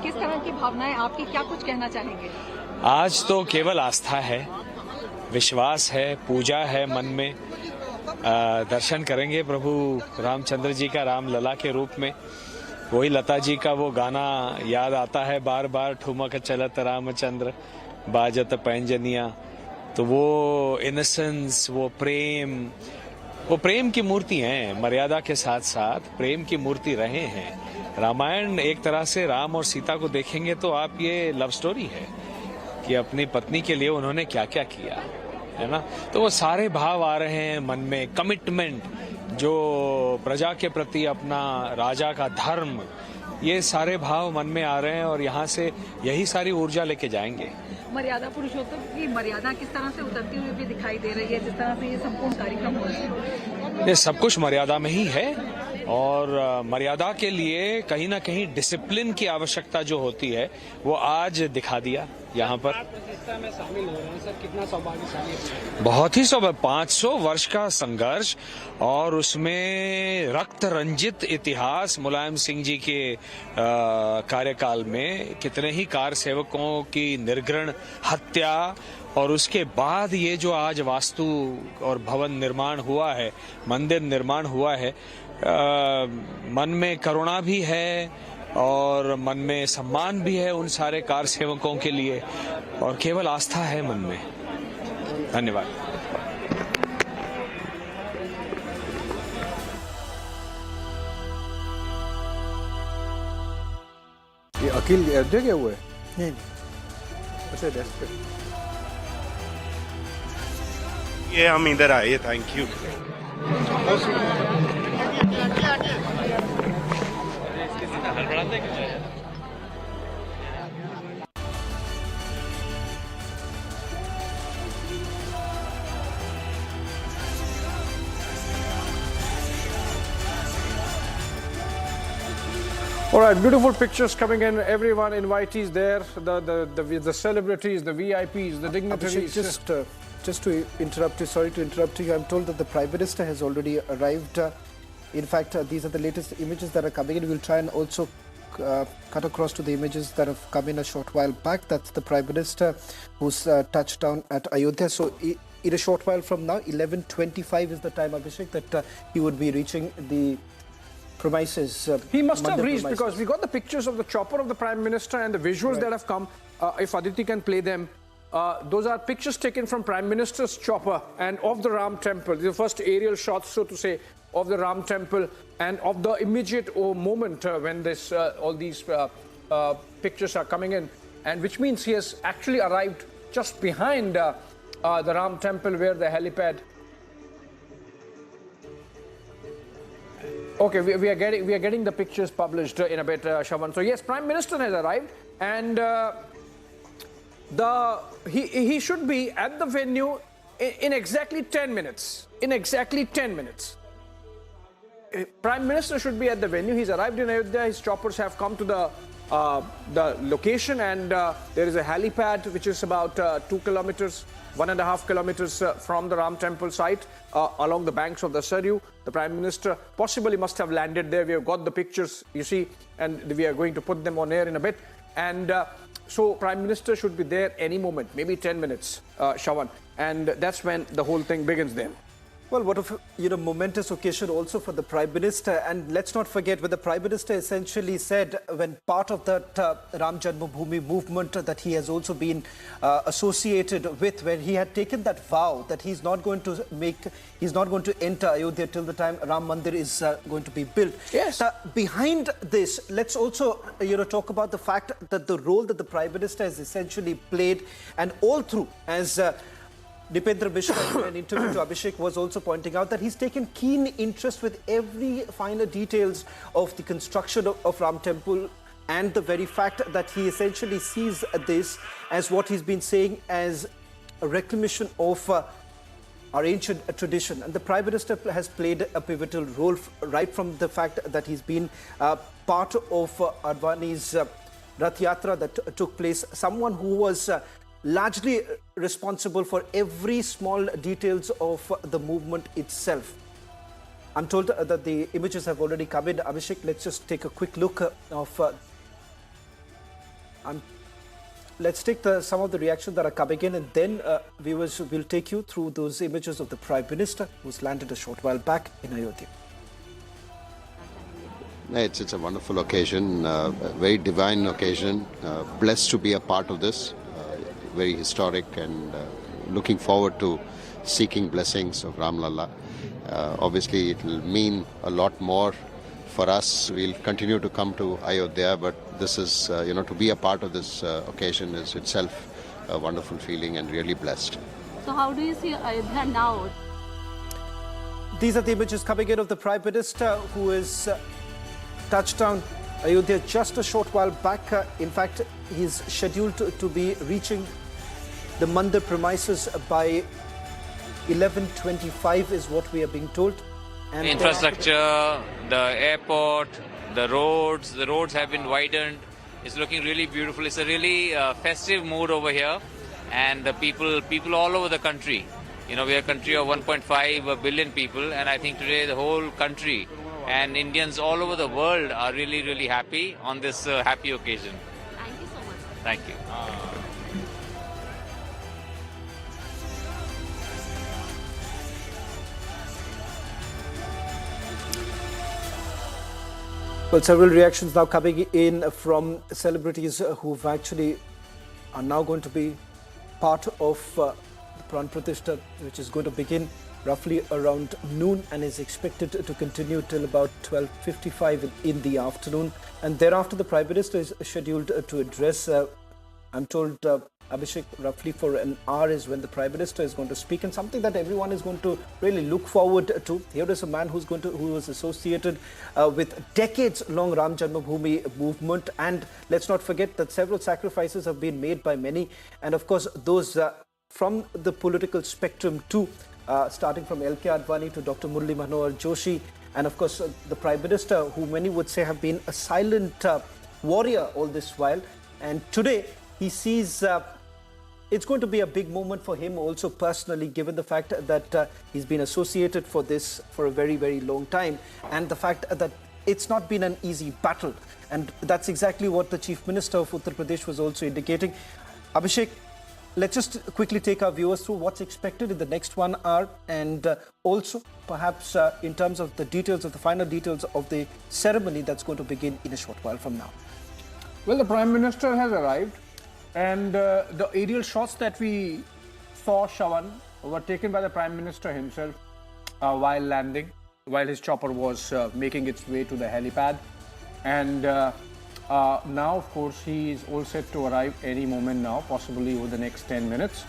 Speaker 15: किस तरह की भावनाएं आपकी, क्या कुछ कहना चाहेंगे?
Speaker 13: आज तो केवल आस्था है, विश्वास है, पूजा है मन में। दर्शन करेंगे प्रभु रामचंद्र जी का राम लला के रूप में। वही लता जी का वो गाना याद आता है बार बार, ठुमक चलत रामचंद्र बाजत पैंजनिया। तो वो इनोसेंस, वो प्रेम की मूर्ति हैं। मर्यादा के साथ साथ प्रेम की मूर्ति रहे हैं। रामायण एक तरह से राम और सीता को देखेंगे तो आप ये लव स्टोरी है कि अपनी पत्नी के लिए उन्होंने क्या क्या किया, है ना। तो वो सारे भाव आ रहे हैं मन में। कमिटमेंट, जो प्रजा के प्रति अपना, राजा का धर्म, ये सारे भाव मन में आ रहे हैं और यहाँ से यही सारी ऊर्जा लेके जाएंगे।
Speaker 15: मर्यादा पुरुषोत्तम की मर्यादा किस तरह से उतरती हुई भी दिखाई दे रही है, जिस तरह से ये संपूर्ण कार्यक्रम हो रहे हैं?
Speaker 13: ये सब कुछ मर्यादा में ही है और मर्यादा के लिए कहीं ना कहीं डिसिप्लिन की आवश्यकता जो होती है वो आज दिखा दिया यहाँ पर।
Speaker 15: में शामिल हो रहे हैं सर, कितना सौभाग्यशाली है।
Speaker 13: बहुत ही 500 वर्ष का संघर्ष और उसमें रक्त रंजित इतिहास। मुलायम सिंह जी के कार्यकाल में कितने ही कार सेवकों की निर्घृण हत्या, और उसके बाद ये जो आज वास्तु और भवन निर्माण हुआ है, मंदिर निर्माण हुआ है, मन में करुणा भी है और मन में सम्मान भी है उन सारे कार सेवकों के लिए, और केवल आस्था है मन में। धन्यवाद।
Speaker 1: ये अखिल अयोध्या गए हुए?
Speaker 3: नहीं।
Speaker 1: अच्छा, डेस्क पे।
Speaker 16: ये हम इधर आए, thank you.
Speaker 1: All right, beautiful pictures coming in. Everyone, invitees there, the celebrities, the VIPs, the dignitaries.
Speaker 3: Just to interrupt you, sorry to interrupt you. I'm told that the Prime Minister has already arrived. In fact, these are the latest images that are coming in. We'll try and also cut across to the images that have come in a short while back. That's the Prime Minister who's touched down at Ayodhya. So in a short while from now, 11:25 is the time, Abhishek, that he would be reaching the premises.
Speaker 1: He must have reached
Speaker 3: premises.
Speaker 1: because we got the pictures of the chopper of the Prime Minister and the visuals that have come. If Aditi can play them. Those are pictures taken from Prime Minister's chopper and of the Ram temple. The first aerial shots, so to say, of the Ram temple and of the immediate moment when this all these pictures are coming in, and which means he has actually arrived just behind the Ram temple where the helipad. Okay, we are getting the pictures published in a bit, Shravan. So yes, Prime Minister has arrived, and he should be at the venue in exactly 10 minutes. In exactly 10 minutes. Prime Minister should be at the venue. He's arrived in Ayodhya. His choppers have come to the location, and there is a helipad which is about 2 kilometers, 1.5 kilometers from the Ram temple site along the banks of the Saryu. The Prime Minister possibly must have landed there. We have got the pictures, you see, and we are going to put them on air in a bit. And so Prime Minister should be there any moment, maybe 10 minutes, Shravan. And that's when the whole thing begins then.
Speaker 3: Well, what a momentous occasion also for the Prime Minister. And let's not forget what the Prime Minister essentially said when part of that Ram Janmabhoomi movement that he has also been associated with, where he had taken that vow that he's not going to enter Ayodhya till the time Ram Mandir is going to be built.
Speaker 1: Yes.
Speaker 3: Behind this, let's also talk about the fact that the role that the Prime Minister has essentially played, and all through, as Dipendra Mishra in an interview to Abhishek was also pointing out, that he's taken keen interest with every finer details of the construction of Ram Temple, and the very fact that he essentially sees this as what he's been saying as a reclamation of our ancient tradition. And the Prime Minister has played a pivotal role right from the fact that he's been part of Advani's Rath Yatra that took place, someone who was largely responsible for every small details of the movement itself. I'm told that the images have already come in. Abhishek, let's just take a quick look of let's take some of the reactions that are coming in, and then viewers will take you through those images of the Prime Minister who's landed a short while back in Ayodhya.
Speaker 17: It's a wonderful occasion, a very divine occasion. Blessed to be a part of this. Very historic, and looking forward to seeking blessings of Ram Lalla. Obviously, it will mean a lot more for us. We'll continue to come to Ayodhya, but this is, to be a part of this occasion is itself a wonderful feeling, and really blessed.
Speaker 2: So how do you see Ayodhya now?
Speaker 3: These are the images coming in of the Prime Minister who is touched down Ayodhya just a short while back. In fact, he's scheduled to be reaching the Mandir premises by 11:25 is what we are being told. And
Speaker 18: infrastructure, the airport, the roads have been widened. It's looking really beautiful. It's a really festive mood over here, and the people all over the country. We are a country of 1.5 billion people, and I think today the whole country and Indians all over the world are really, really happy on this happy occasion.
Speaker 2: Thank you so much.
Speaker 18: Thank you.
Speaker 3: Well, several reactions now coming in from celebrities who've actually are now going to be part of the Pran Pratishtha, which is going to begin roughly around noon and is expected to continue till about 12:55 in the afternoon. And thereafter, the Prime Minister is scheduled to address, I'm told, Abhishek, roughly for an hour is when the Prime Minister is going to speak, and something that everyone is going to really look forward to. Here is a man who was associated with decades-long Ram Janmabhoomi movement, and let's not forget that several sacrifices have been made by many, and of course those from the political spectrum too, starting from L.K. Advani to Dr. Murli Manohar Joshi, and of course the Prime Minister, who many would say have been a silent warrior all this while, and today he sees it's going to be a big moment for him also personally, given the fact that he's been associated for this for a very, very long time, and the fact that it's not been an easy battle. And that's exactly what the Chief Minister of Uttar Pradesh was also indicating. Abhishek, let's just quickly take our viewers through what's expected in the next 1 hour, and also perhaps in terms of the details of the final details of the ceremony that's going to begin in a short while from now.
Speaker 1: Well, the Prime Minister has arrived, and the aerial shots that we saw, Shravan, were taken by the Prime Minister himself while landing, while his chopper was making its way to the helipad. And Now, of course, he is all set to arrive any moment now, possibly over the next 10 minutes.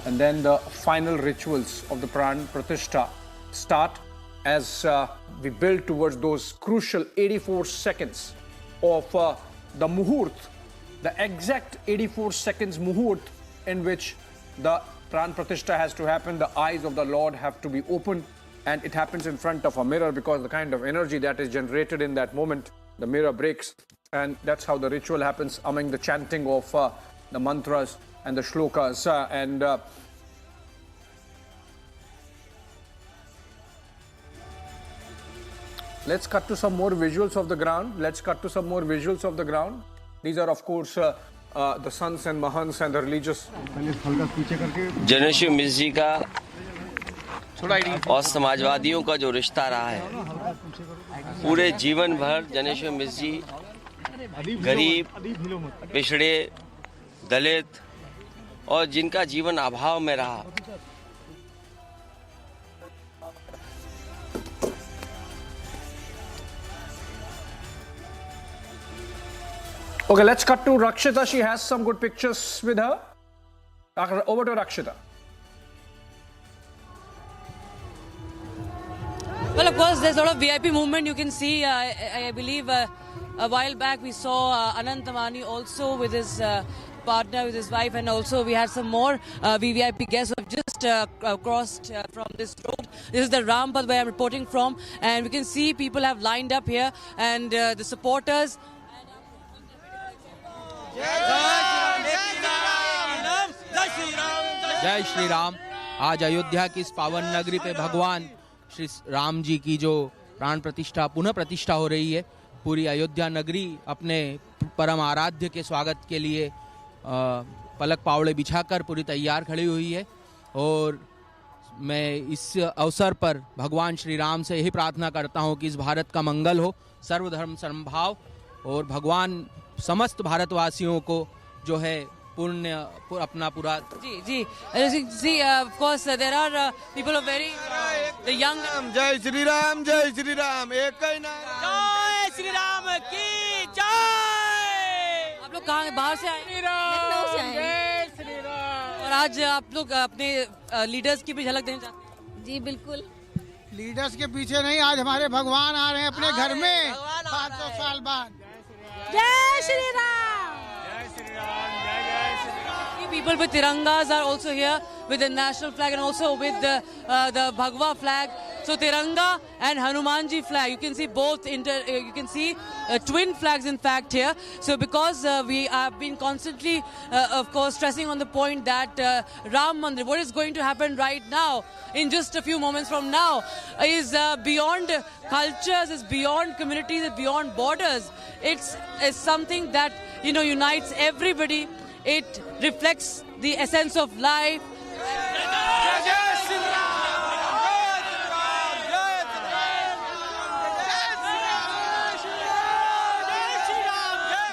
Speaker 1: And then the final rituals of the Pran Pratishtha start as we build towards those crucial 84 seconds of the Muhurt, the exact 84 seconds Muhurt in which the Pran Pratishtha has to happen. The eyes of the Lord have to be opened, and it happens in front of a mirror, because the kind of energy that is generated in that moment, the mirror breaks, and that's how the ritual happens among the chanting of the mantras and the shlokas. Let's cut to some more visuals of the ground. These are, of course, the sons and mahants and the religious.
Speaker 19: Janeshwar Mishra ji का और समाजवादियों का जो रिश्ता रहा है, पूरे जीवन भर जनेश्वर मिश्र जी गरीब, पिछड़े, दलित और जिनका जीवन अभाव में रहा,
Speaker 1: Okay, let's cut to Rakshita. She has some good pictures with her. Over to Rakshita.
Speaker 4: Well, of course, there's a lot of VIP movement. You can see, I believe, a while back we saw Anant Tamani also with his partner, with his wife, and also we had some more VVIP guests who have just crossed from this road. This is the Ram Path where I'm reporting from, and we can see people have lined up here, and the supporters.
Speaker 20: जय श्री राम। आज अयोध्या की इस पावन नगरी पे भगवान श्री राम जी की जो प्राण प्रतिष्ठा पुनः प्रतिष्ठा हो रही है, पूरी अयोध्या नगरी अपने परम आराध्य के स्वागत के लिए पलक पावड़े बिछाकर पूरी तैयार खड़ी हुई है। और मैं इस अवसर पर भगवान श्री राम से यही प्रार्थना करता हूँ कि इस भारत का मंगल हो, सर्वधर्म समभाव, और भगवान समस्त भारतवासियों को जो है पुण्य अपना पूरा।
Speaker 4: जी जी, as you see, of course there are people of very the young.
Speaker 31: जय श्री राम, जय श्री राम, एक ही नारा,
Speaker 4: जय श्री राम की जय। आप लोग कहाँ बाहर से आए? लखनऊ से आए। जय श्री राम। और आज आप लोग अपने लीडर्स की भी झलक देना चाहते हैं?
Speaker 2: जी बिल्कुल।
Speaker 31: लीडर्स के पीछे नहीं, आज हमारे भगवान आ रहे हैं अपने घर में 500 साल बाद।
Speaker 2: जय Shri Ram.
Speaker 4: People with tirangas are also here with the national flag and also with the Bhagwa flag. So Tiranga and Hanumanji flag, you can see both. You can see twin flags in fact here. So because we have been constantly, of course, stressing on the point that Ram Mandir, what is going to happen right now, in just a few moments from now, is beyond cultures, is beyond communities, is beyond borders. It's something that unites everybody. It reflects the essence of life.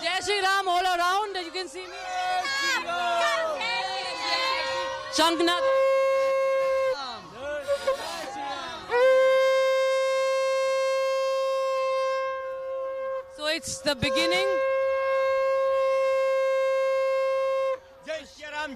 Speaker 4: Jai Shri Ram all around. You can see me. Shanknath. So it's the beginning.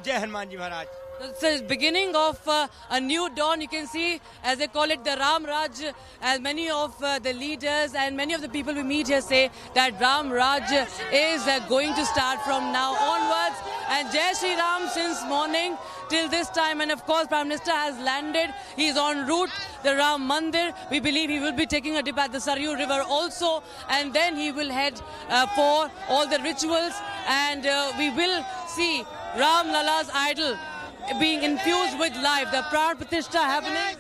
Speaker 31: जय हनुमान जी महाराज।
Speaker 4: It's the beginning of a new dawn. You can see, as they call it, the Ram Raj. As many of the leaders and many of the people we meet here say that Ram Raj is going to start from now onwards. And Jai Shri Ram since morning till this time. And of course, Prime Minister has landed. He is en route, the Ram Mandir. We believe he will be taking a dip at the Saryu River also. And then he will head for all the rituals. And we will see Ram Lala's idol being infused with life. The Pran Pratishtha happening.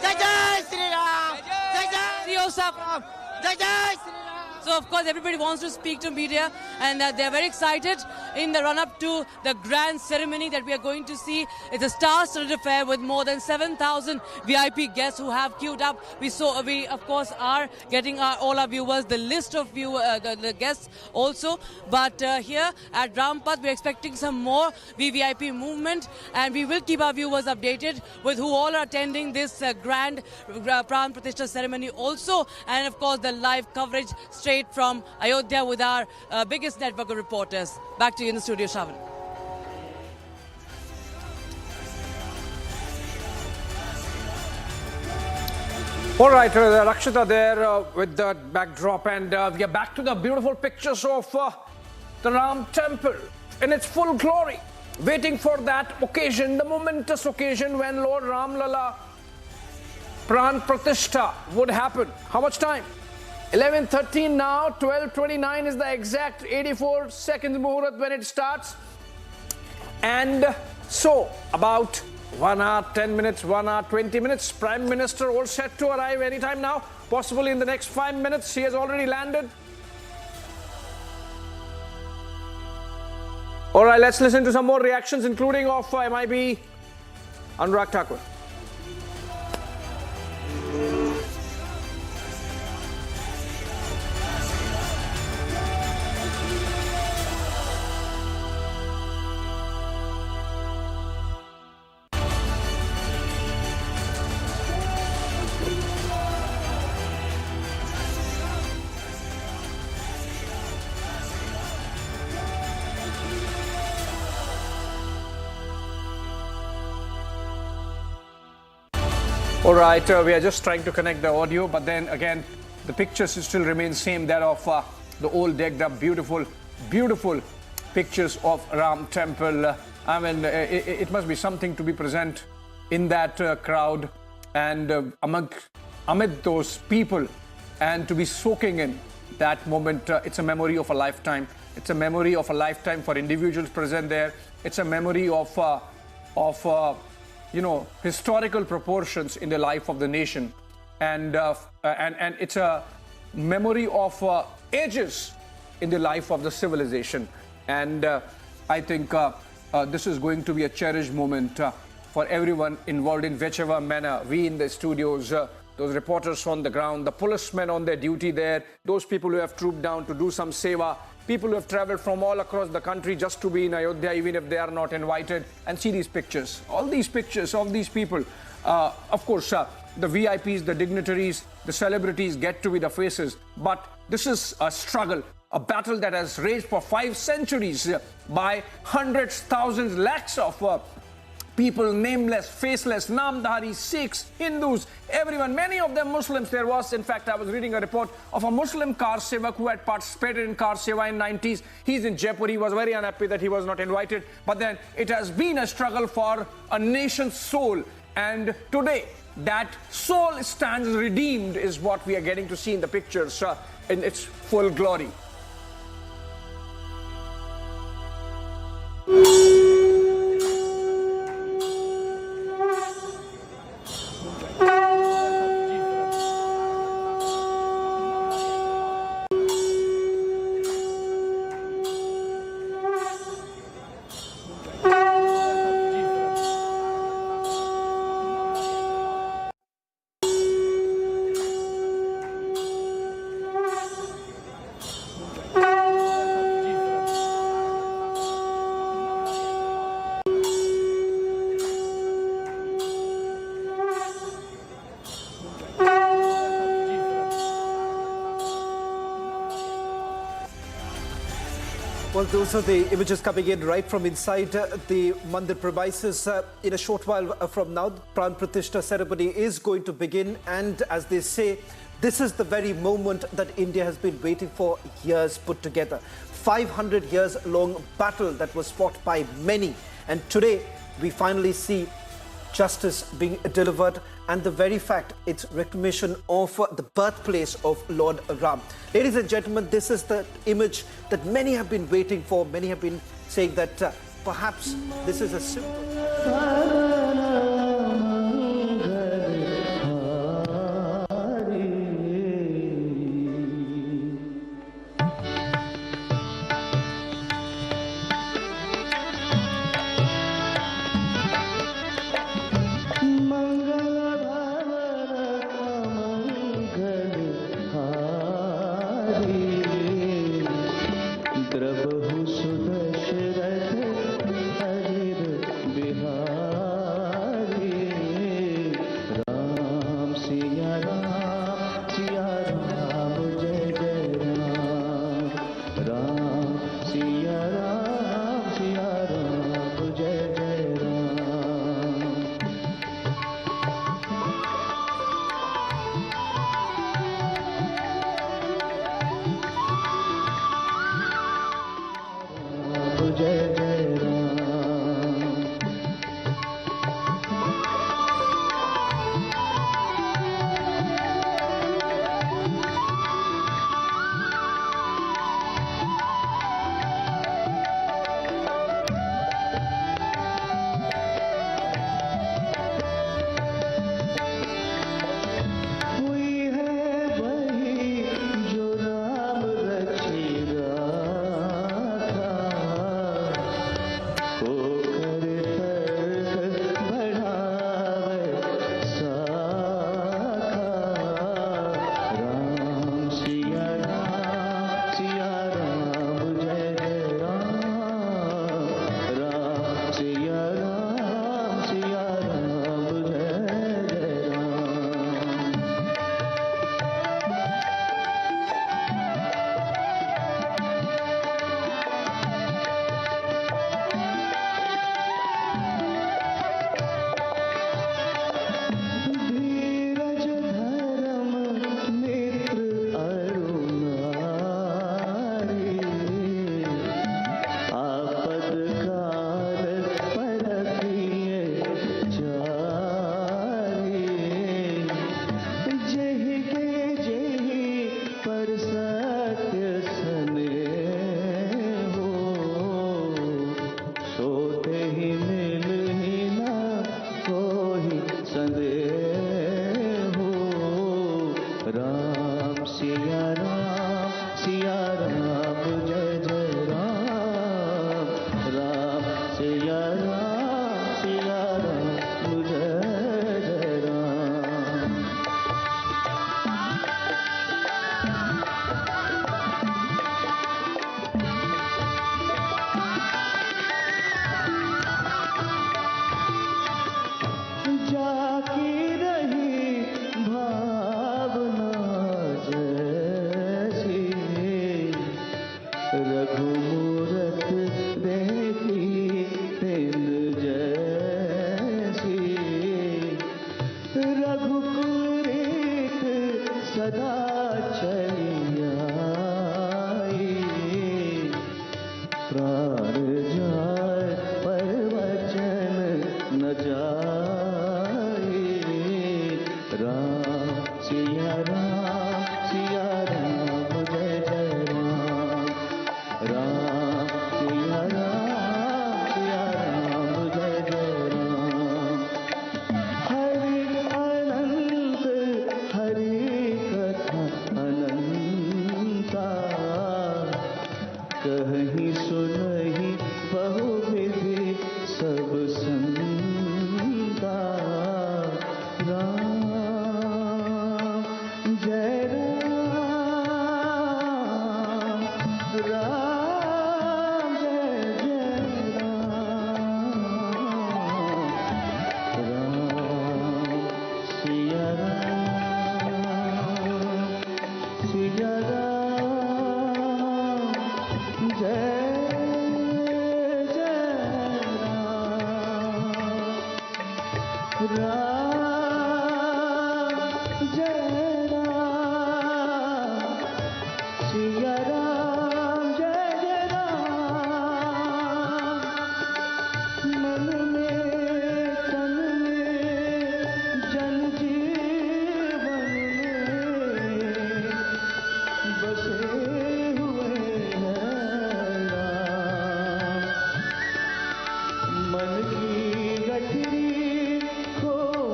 Speaker 31: जय जय श्री राम, जय जय
Speaker 4: श्री राम,
Speaker 31: जय जय Shri Ram.
Speaker 4: So of course everybody wants to speak to media, and they are very excited in the run-up to the grand ceremony that we are going to see. It's a star-studded affair with more than 7,000 VIP guests who have queued up. We of course are getting all our viewers the list of the guests also. But here at Ram Path we're expecting some more VVIP movement, and we will keep our viewers updated with who all are attending this grand Pran Pratishtha ceremony also, and of course the live coverage straight straight from Ayodhya with our biggest network of reporters. Back to you in the studio, Shravan.
Speaker 1: All right, Rakshita there with that backdrop, and we are back to the beautiful pictures of the Ram temple in its full glory, waiting for that occasion, the momentous occasion when Lord Ram Lala Pran Pratishtha would happen. How much time? 11:13 now, 12:29 is the exact 84 seconds Muhurat when it starts. And so, about 1 hour, 10 minutes, 1 hour, 20 minutes. Prime Minister all set to arrive anytime now, possibly in the next 5 minutes. He has already landed. All right, let's listen to some more reactions, including of MIB Anurag Thakur. All right, we are just trying to connect the audio, but then again, the pictures still remain same, that of the old decked up, beautiful, beautiful pictures of Ram temple. I mean, it must be something to be present in that crowd and amid those people, and to be soaking in that moment. It's a memory of a lifetime. It's a memory of a lifetime for individuals present there. It's a memory of historical proportions in the life of the nation, and it's a memory of ages in the life of the civilization. And I think this is going to be a cherished moment for everyone involved in whichever manner. We in the studios, those reporters on the ground, the policemen on their duty there, those people who have trooped down to do some seva, people who have traveled from all across the country just to be in Ayodhya, even if they are not invited, and see these pictures. All these pictures of these people. Of course, the VIPs, the dignitaries, the celebrities get to be the faces. But this is a struggle, a battle that has raged for 5 centuries by hundreds, thousands, lakhs of people, nameless, faceless, Namdhari, Sikhs, Hindus, everyone, many of them Muslims. There was, in fact, I was reading a report of a Muslim car sevak who had participated in car seva in 90s. He's in Jaipur. He was very unhappy that he was not invited. But then it has been a struggle for a nation's soul. And today, that soul stands redeemed is what we are getting to see in the pictures in its full glory.
Speaker 3: Well, those are the images coming in right from inside the Mandir premises. In a short while from now, the Pran Pratishtha ceremony is going to begin. And as they say, this is the very moment that India has been waiting for years put together. 500 years long battle that was fought by many. And today, we finally see justice being delivered, and the very fact it's recognition of the birthplace of Lord Ram. Ladies and gentlemen, this is the image that many have been waiting for. Many have been saying that perhaps this is a symbol.
Speaker 5: Siya Ram जय जय राम। जय जय राम। हुई है वही जो राम रचेगा था, को कर तर्क बढ़ावे साखा। राम सिया राम जय जय राम। राम सिया राम जय जय राम। धीरज धर्म मित्र अरुणारी, आपद काल परखिए चारी। जेहि के जेहि पर सत्य स्नेह हो, सोते ही मिल ही न कोई संदेह हो। राम सिया राम जय जय राम। राम सिया राम जय जय राम। जाकी रही भावना जैसी, रघुमूरत देखी तिन जैसी। रघुकुरीत सदा चली आई, प्राण जाए पर वचन न जाए। राम सिया राम जय जय राम। राम सिया राम जय जय राम। हरि अनंत हरि कथा अनंता, कहीं सुनहि बहुविधि सब संता। राम जय राम, राम जय जय राम। राम सिया राम जय जय राम। राम जय राम सिया राम जय जय राम। मन में तन में जन जीवन में बसे हुए हैं राम। मन की गठरी खोल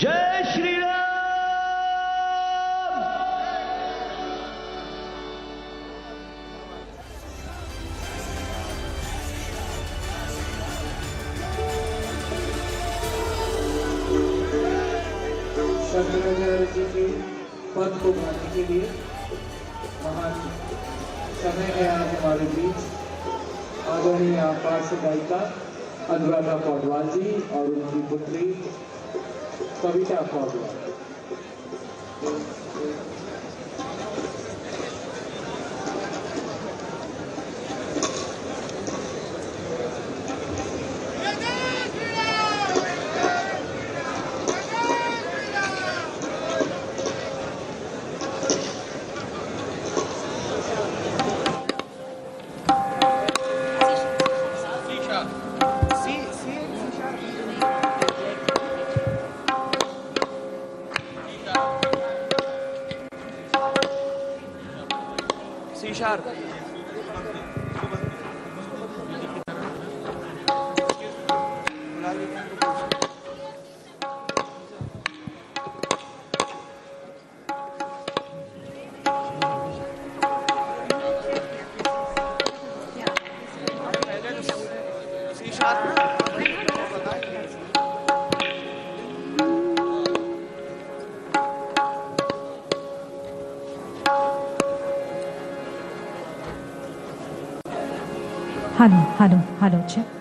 Speaker 5: जय श्री राम।
Speaker 7: शंकराचार्य जी के पद को गाने के लिए महान समय है आज हमारे बीच आदरणीय पार्श्व गायिका अनुराधा पौडवाल जी और उनकी पुत्री Kavita Paudwal.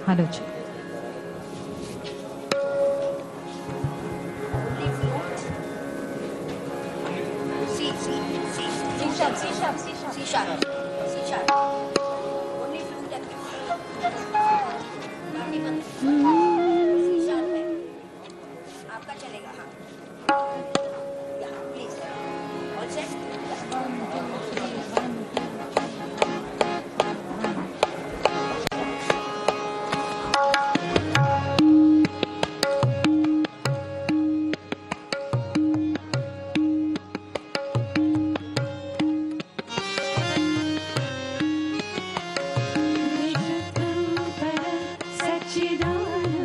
Speaker 8: Hello, check.
Speaker 21: C sharp. Only flute at C sharp है आपका चलेगा हाँ प्लीज ऑल सेट
Speaker 22: सच्चिदानंद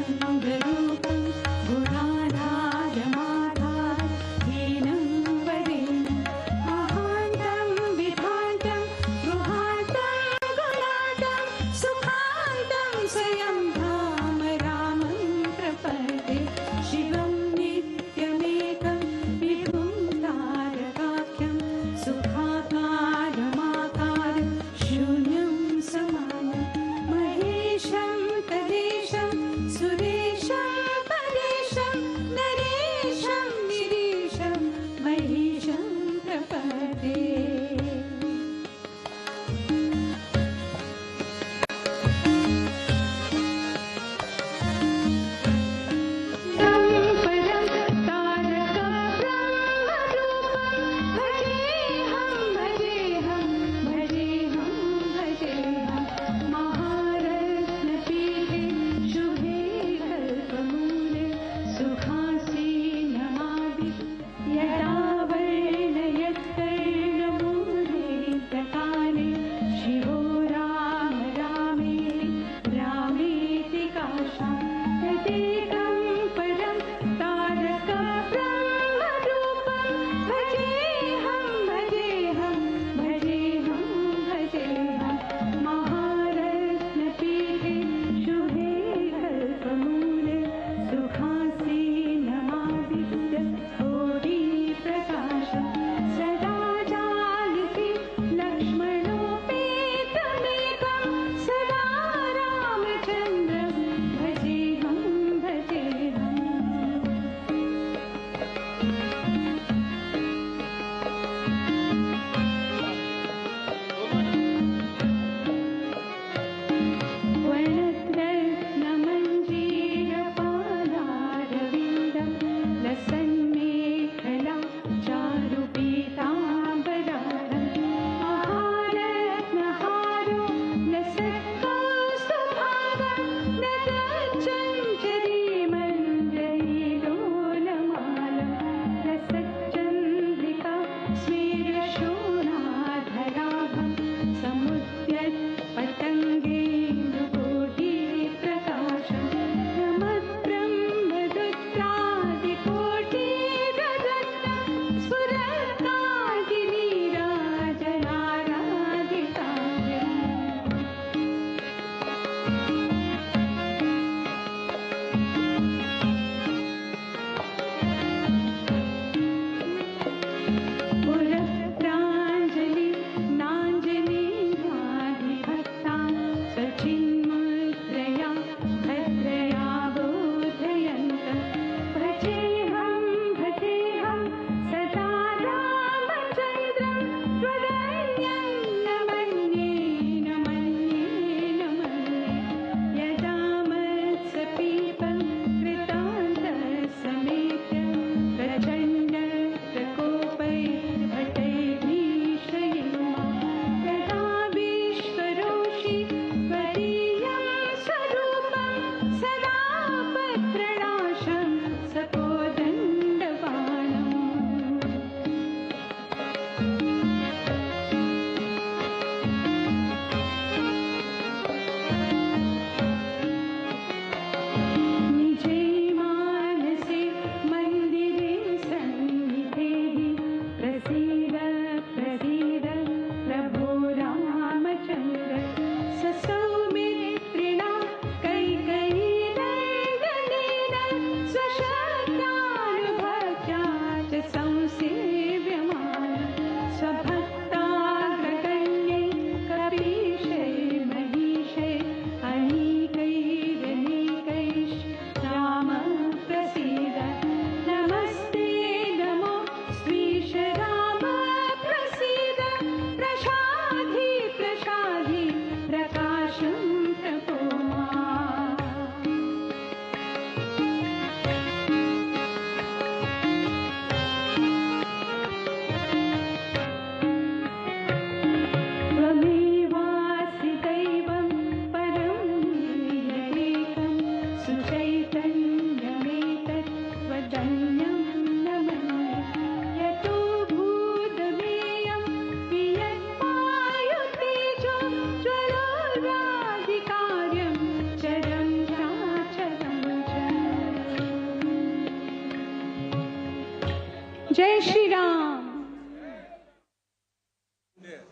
Speaker 15: जय श्री राम।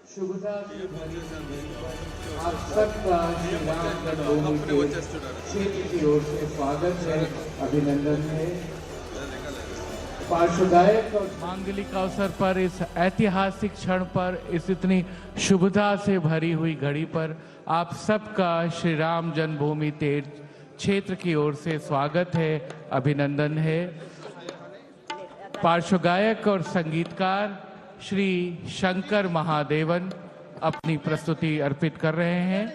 Speaker 7: शुभता की भरी आप सबका श्री राम जन्मभूमि के क्षेत्र की ओर से स्वागत है, अभिनंदन है। पार्श्वगायक और
Speaker 8: मांगलिक अवसर पर, इस ऐतिहासिक क्षण पर, इस इतनी शुभता से भरी हुई घड़ी पर आप सबका श्री राम जन्मभूमि तीर्थ क्षेत्र की ओर से स्वागत है, अभिनंदन है। पार्श्वगायक और संगीतकार श्री शंकर महादेवन अपनी प्रस्तुति अर्पित कर रहे हैं।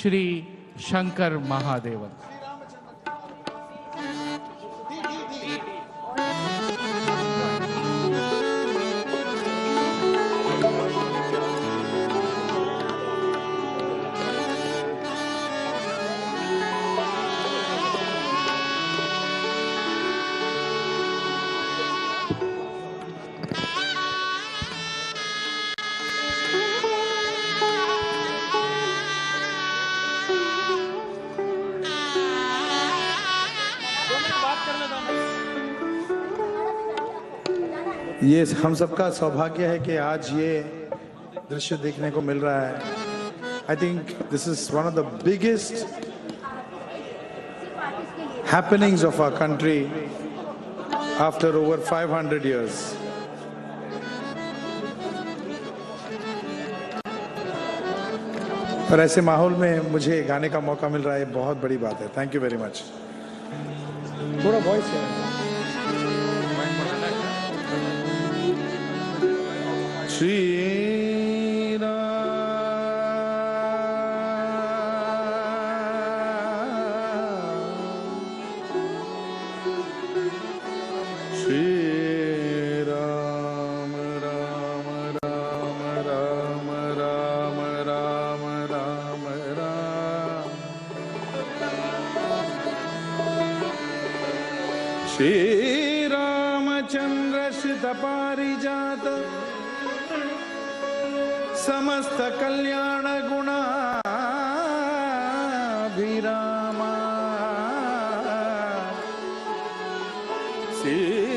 Speaker 8: श्री शंकर महादेवन।
Speaker 14: ये हम सबका सौभाग्य है कि आज ये दृश्य देखने को मिल रहा है। I think this is one of the biggest happenings of our country after over 500 years. और ऐसे माहौल में मुझे गाने का मौका मिल रहा है, बहुत बड़ी बात है। Thank you very much. थोड़ा वॉइस है। श्री राम श्री राम राम राम राम राम राम राम राम श्री रामचंद्र श्रित पारिजात समस्त कल्याण गुणाभिरामा सीताम्बुकाम्बोरुक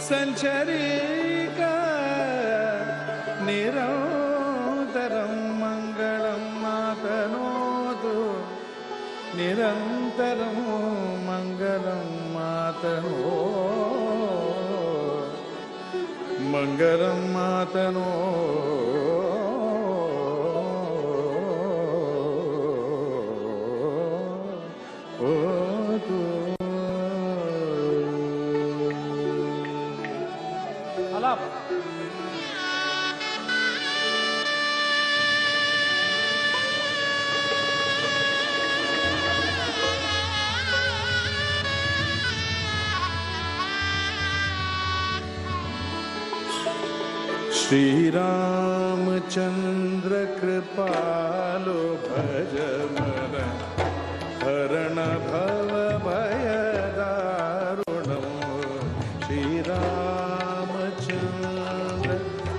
Speaker 14: संचरिका निरन्तरं मङ्गलं मातनोतु निरन्तरं मङ्गलं मातनो मंगलम मातनो तू आलाप श्री रामचंद्र कृपालो भज मन हरण भव भय दारुणम श्री रामचंद्र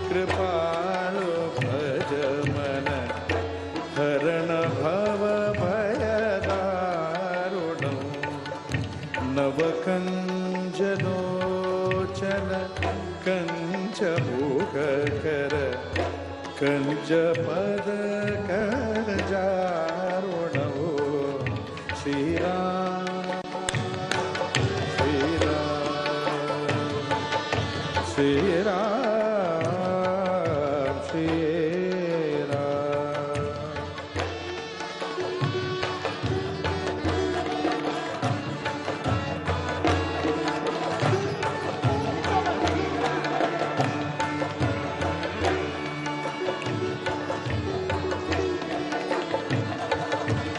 Speaker 14: कृपालो भज मन हरण भव भय दारुणम नवकंजलोचन कंच मुख कर कंज पद कर जारुणो श्री राम श्री राम श्री राम श्री राम।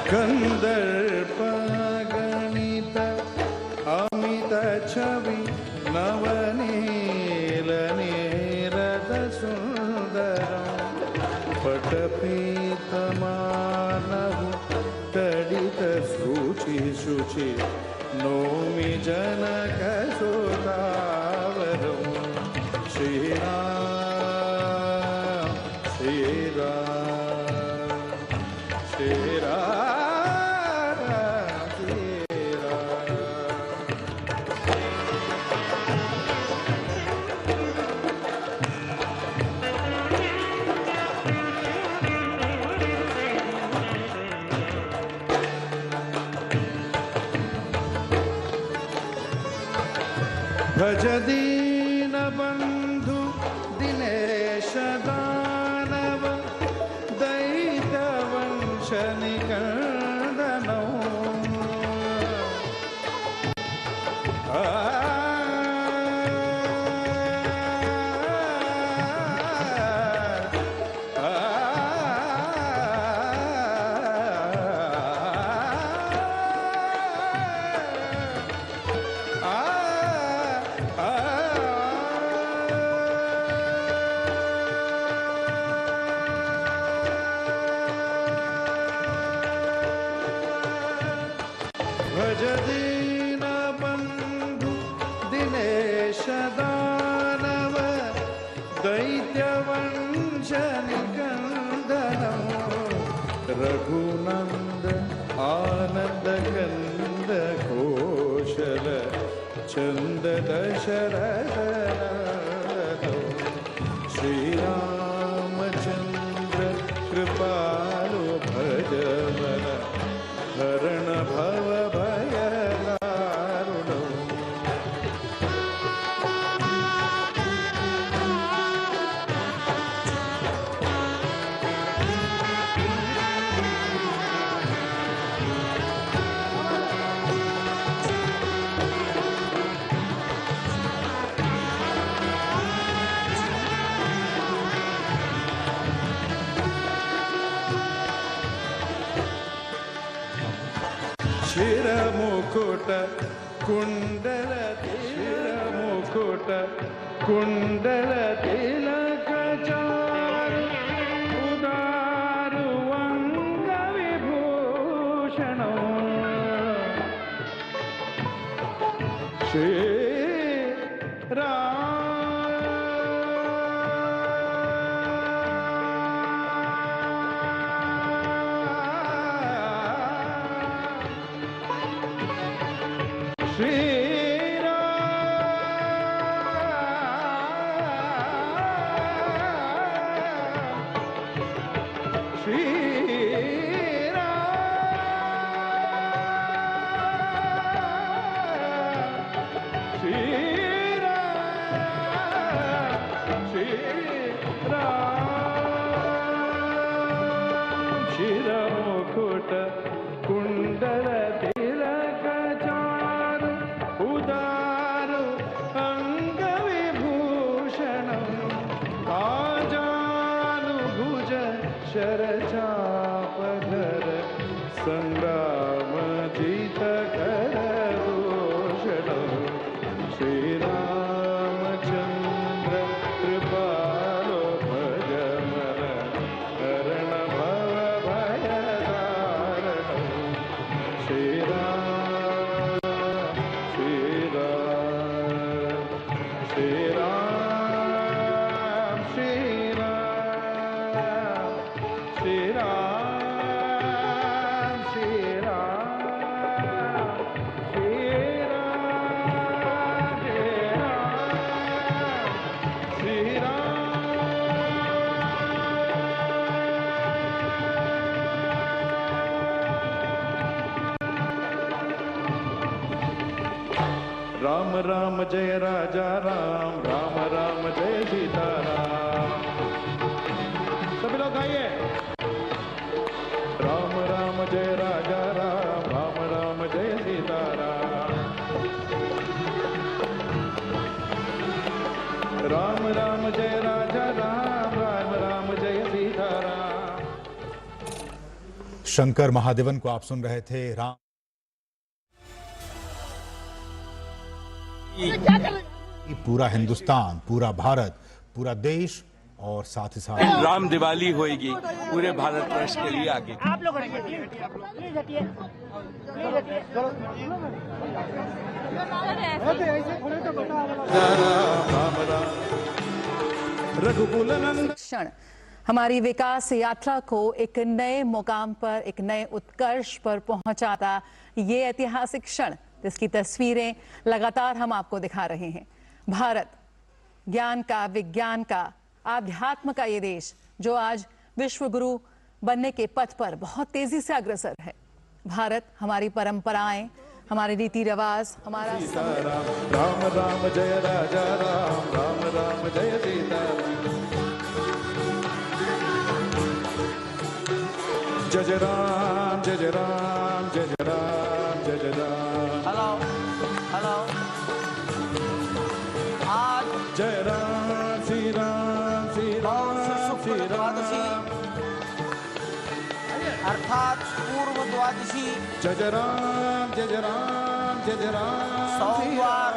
Speaker 14: कंदर्प गणित अमित छवि नवनील नीरद सुंदरम पटपीत मानव तडित शुचि शुचि नौमि जनक सुतावरम श्री राम श्री राम श्री राम
Speaker 5: भज दीन बंधु दिनेश दानव दैत वंश निकंदनो भज दीन बंधु दिनेश दानव दैत्य वंश निकंदनो रघुनंद आनंद कंद कौशल चंद दशरथ श्री रामचंद्र कृपालु भज मन हरण भव भय दारुणो शिर मुकुट कुंडल तिलक चारु उदारु अंग विभूषणो श्री शिर मुकुट कुंडल तिलक चारु उदारु अंग विभूषण आजानु भुज शरचाप धर संग्राम जीत कर भूषण श्री रामचंद्र कृपालो भज मन हरण भव भय दारुण श्री राम श्री राम श्री राम श्री राम श्री राम श्री राम श्री राम श्री राम राम जय राजा राम राम राम जय सीता राम सभी लोग गाइए राम राम जय राजा राम राम राम जय सीता राम राम राम जय राजा राम राम राम जय सीता राम।
Speaker 10: शंकर महादेवन को आप सुन रहे थे। राम पूरा हिंदुस्तान, पूरा भारत, पूरा देश और साथ ही साथ
Speaker 11: राम दिवाली होएगी पूरे भारतवर्ष के लिए आगे।
Speaker 21: आप लोग
Speaker 15: क्षण हमारी विकास यात्रा को एक नए मुकाम पर, एक नए उत्कर्ष पर पहुंचाता ये ऐतिहासिक क्षण, जिसकी तस्वीरें लगातार हम आपको दिखा रहे हैं। भारत ज्ञान का, विज्ञान का, आध्यात्म का ये देश जो आज विश्व गुरु बनने के पथ पर बहुत तेजी से अग्रसर है। भारत हमारी परंपराएं, हमारे रीति रिवाज, हमारा
Speaker 5: राम राम जय राजा राम, राम राम जय सीता जय जय राम जय जय राम जय जय राम जय जय राम।
Speaker 6: हेलो हेलो आज
Speaker 5: जय राम श्री राम श्री राम श्री राम
Speaker 6: अर्थात पूर्व द्वादशी
Speaker 5: जय जय राम जय जय राम जय जय राम।
Speaker 6: सोमवार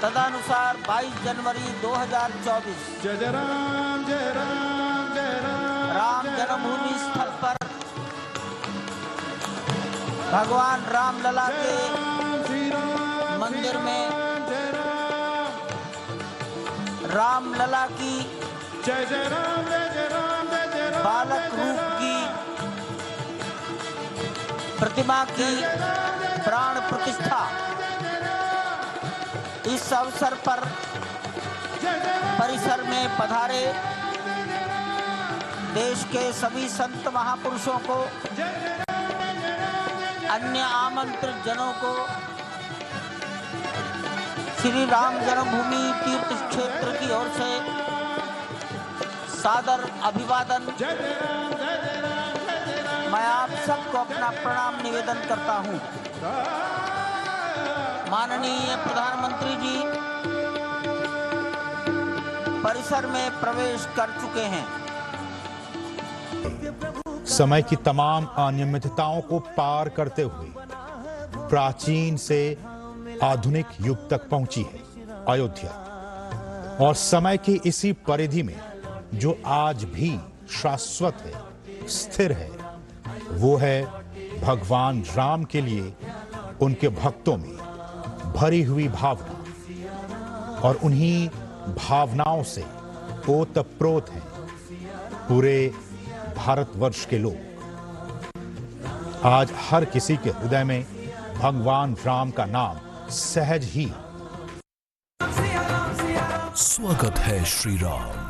Speaker 6: तदनुसार 22 जनवरी 2024
Speaker 5: जय जय राम जय राम जय राम।
Speaker 6: राम जन्मभूमि स्थल पर भगवान राम लला के मंदिर में राम लला की
Speaker 5: जय जय राम जय जय राम जय जय राम
Speaker 6: बालक रूप की प्रतिमा की प्राण प्रतिष्ठा। इस अवसर पर परिसर में पधारे देश के सभी संत महापुरुषों को, अन्य आमंत्रित जनों को श्री राम जन्मभूमि तीर्थ क्षेत्र की ओर से सादर अभिवादन। मैं आप सबको अपना प्रणाम निवेदन करता हूं। माननीय प्रधानमंत्री जी परिसर में प्रवेश कर चुके हैं।
Speaker 10: समय की तमाम अनियमितताओं को पार करते हुए प्राचीन से आधुनिक युग तक पहुंची है अयोध्या, और समय की इसी परिधि में जो आज भी शाश्वत है, स्थिर है, वो है भगवान राम के लिए उनके भक्तों में भरी हुई भावना, और उन्हीं भावनाओं से ओतप्रोत हैं पूरे भारतवर्ष के लोग। आज हर किसी के हृदय में भगवान राम का नाम सहज ही।
Speaker 12: स्वागत है श्री राम।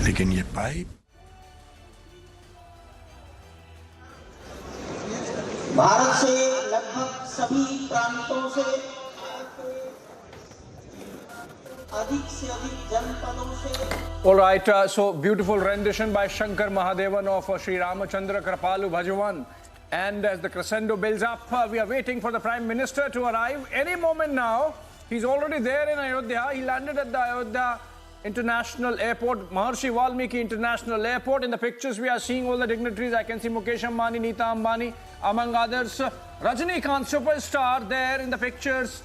Speaker 12: लेकिन ये पाइप
Speaker 6: भारत से लगभग सभी प्रांतों से अधिक जनपदों से।
Speaker 1: All right, so beautiful rendition by Shankar Mahadevan of Sri Ramachandra Kripalu Bhagavan. And as the crescendo builds up, we are waiting for the Prime Minister to arrive any moment now. He's already there in Ayodhya. He landed at the Ayodhya International Airport, Maharshi Valmiki International Airport. In the pictures, we are seeing all the dignitaries. I can see Mukesh Ambani, Neeta Ambani, among others. Rajinikanth, superstar, there in the pictures.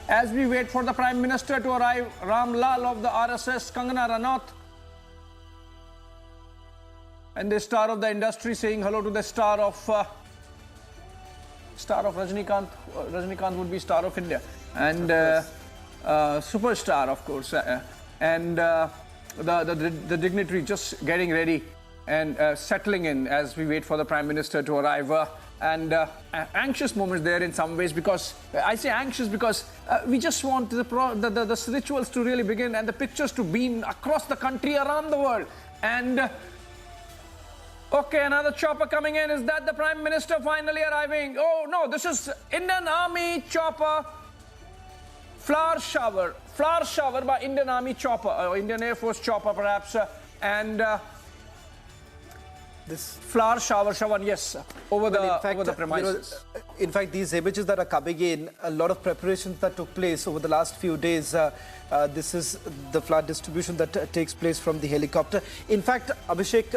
Speaker 1: As we wait for the Prime Minister to arrive, Ram Lal of the RSS, Kangana Ranaut, and the star of the industry saying hello to the star of Rajinikanth. Rajinikanth would be star of India, and superstar, of course, and the dignitary just getting ready and settling in as we wait for the Prime Minister to arrive. And anxious moments there in some ways, because I say anxious because we just want the rituals to really begin and the pictures to beam across the country, around the world. And okay, another chopper coming in. Is that the Prime Minister finally arriving? Oh no, this is Indian Army chopper. Flower shower by Indian Army chopper, or Indian Air Force chopper perhaps, and this flower shower, Shravan, yes, over the premises.
Speaker 3: In fact, these images that are coming in, a lot of preparations that took place over the last few days. This is the flower distribution that takes place from the helicopter. In fact, Abhishek,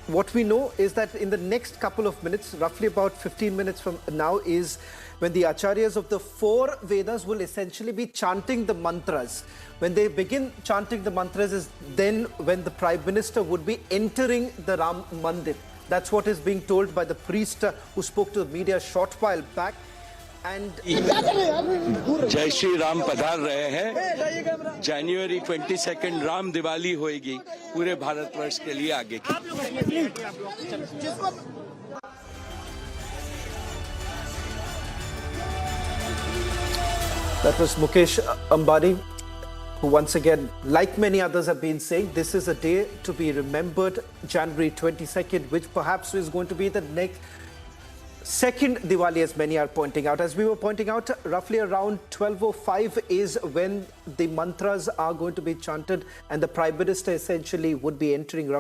Speaker 3: what we know is that in the next couple of minutes, roughly about 15 minutes from now, is when the acharyas of the 4 Vedas will essentially be chanting the mantras. When they begin chanting the mantras is then when the Prime Minister would be entering the Ram Mandir. That's what is being told by the priest who spoke to the media a short while back. And
Speaker 11: जय श्री राम पधार रहे हैं। जनवरी 22 राम दिवाली होएगी पूरे भारतवर्ष के लिए आगे की।
Speaker 3: That was Mukesh Ambani. who once again, like many others have been saying, this is a day to be remembered, January 22nd, which perhaps is going to be the next second Diwali, as many are pointing out. As we were pointing out, roughly around 12:05 is when the mantras are going to be chanted, and the Prime Minister essentially would be entering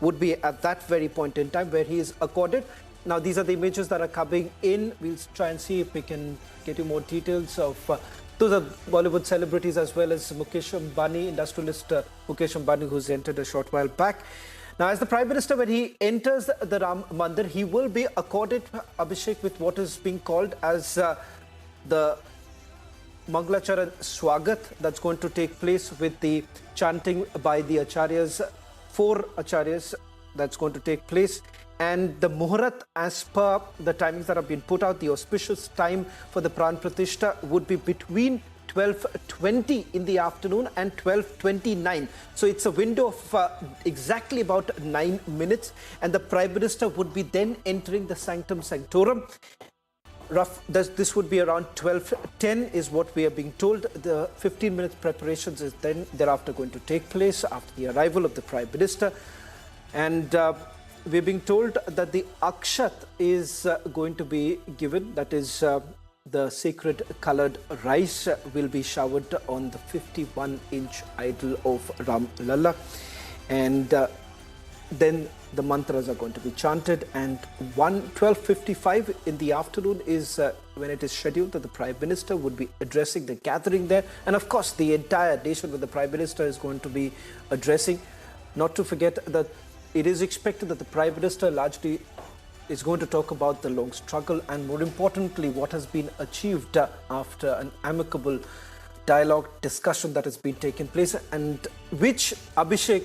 Speaker 3: would be at that very point in time where he is accorded. Now, these are the images that are coming in. We'll try and see if we can get you more details of those are Bollywood celebrities as well as Mukesh Ambani, industrialist Mukesh Ambani, who's entered a short while back. Now, as the Prime Minister, when he enters the Ram Mandir, he will be accorded, Abhishek, with what is being called as the Mangalacharan Swagat. That's going to take place with the chanting by the Acharyas, 4 Acharyas, that's going to take place. And the Muhurat, as per the timings that have been put out, the auspicious time for the Pran Pratishtha would be between 12:20 in the afternoon and 12:29. So it's a window of exactly about 9 minutes. And the Prime Minister would be then entering the Sanctum Sanctorum. This would be around 12:10 is what we are being told. The 15-minute preparations is then thereafter going to take place after the arrival of the Prime Minister. And we're being told that the Akshat is going to be given, that is the sacred coloured rice will be showered on the 51-inch idol of Ram Lalla, and then the mantras are going to be chanted. And 12:55 in the afternoon is when it is scheduled that the Prime Minister would be addressing the gathering there, and of course the entire nation, where the Prime Minister is going to be addressing. Not to forget that it is expected that the Prime Minister largely is going to talk about the long struggle and, more importantly, what has been achieved after an amicable dialogue discussion that has been taking place, and which, Abhishek,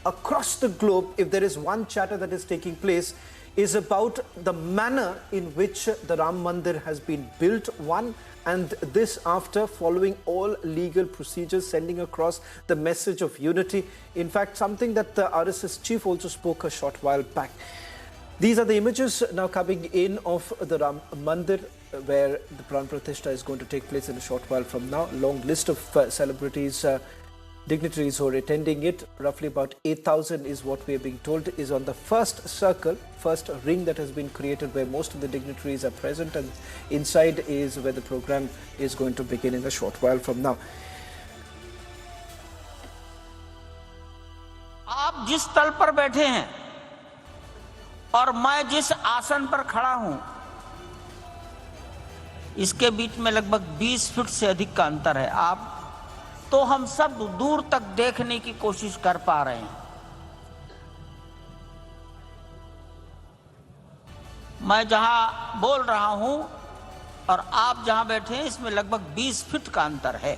Speaker 3: across the globe, if there is one chatter that is taking place, is about the manner in which the Ram Mandir has been built, one, and this after following all legal procedures, sending across the message of unity. In fact, something that the RSS chief also spoke a short while back. These are the images now coming in of the Ram Mandir, where the Pran Pratishtha is going to take place in a short while from now. Long list of celebrities, dignitaries who are attending it. Roughly about 8,000 is what we are being told is on the first circle, first ring that has been created, where most of the dignitaries are present, and inside is where the program is going to begin in a short while from now.
Speaker 9: आप जिस तल पर बैठे हैं और मैं जिस आसन पर खड़ा हूं, इसके बीच में लगभग 20 फीट से अधिक का अंतर है। आप तो हम सब दूर तक देखने की कोशिश कर पा रहे हैं। मैं जहां बोल रहा हूं और आप जहां बैठे हैं, इसमें लगभग 20 फीट का अंतर है।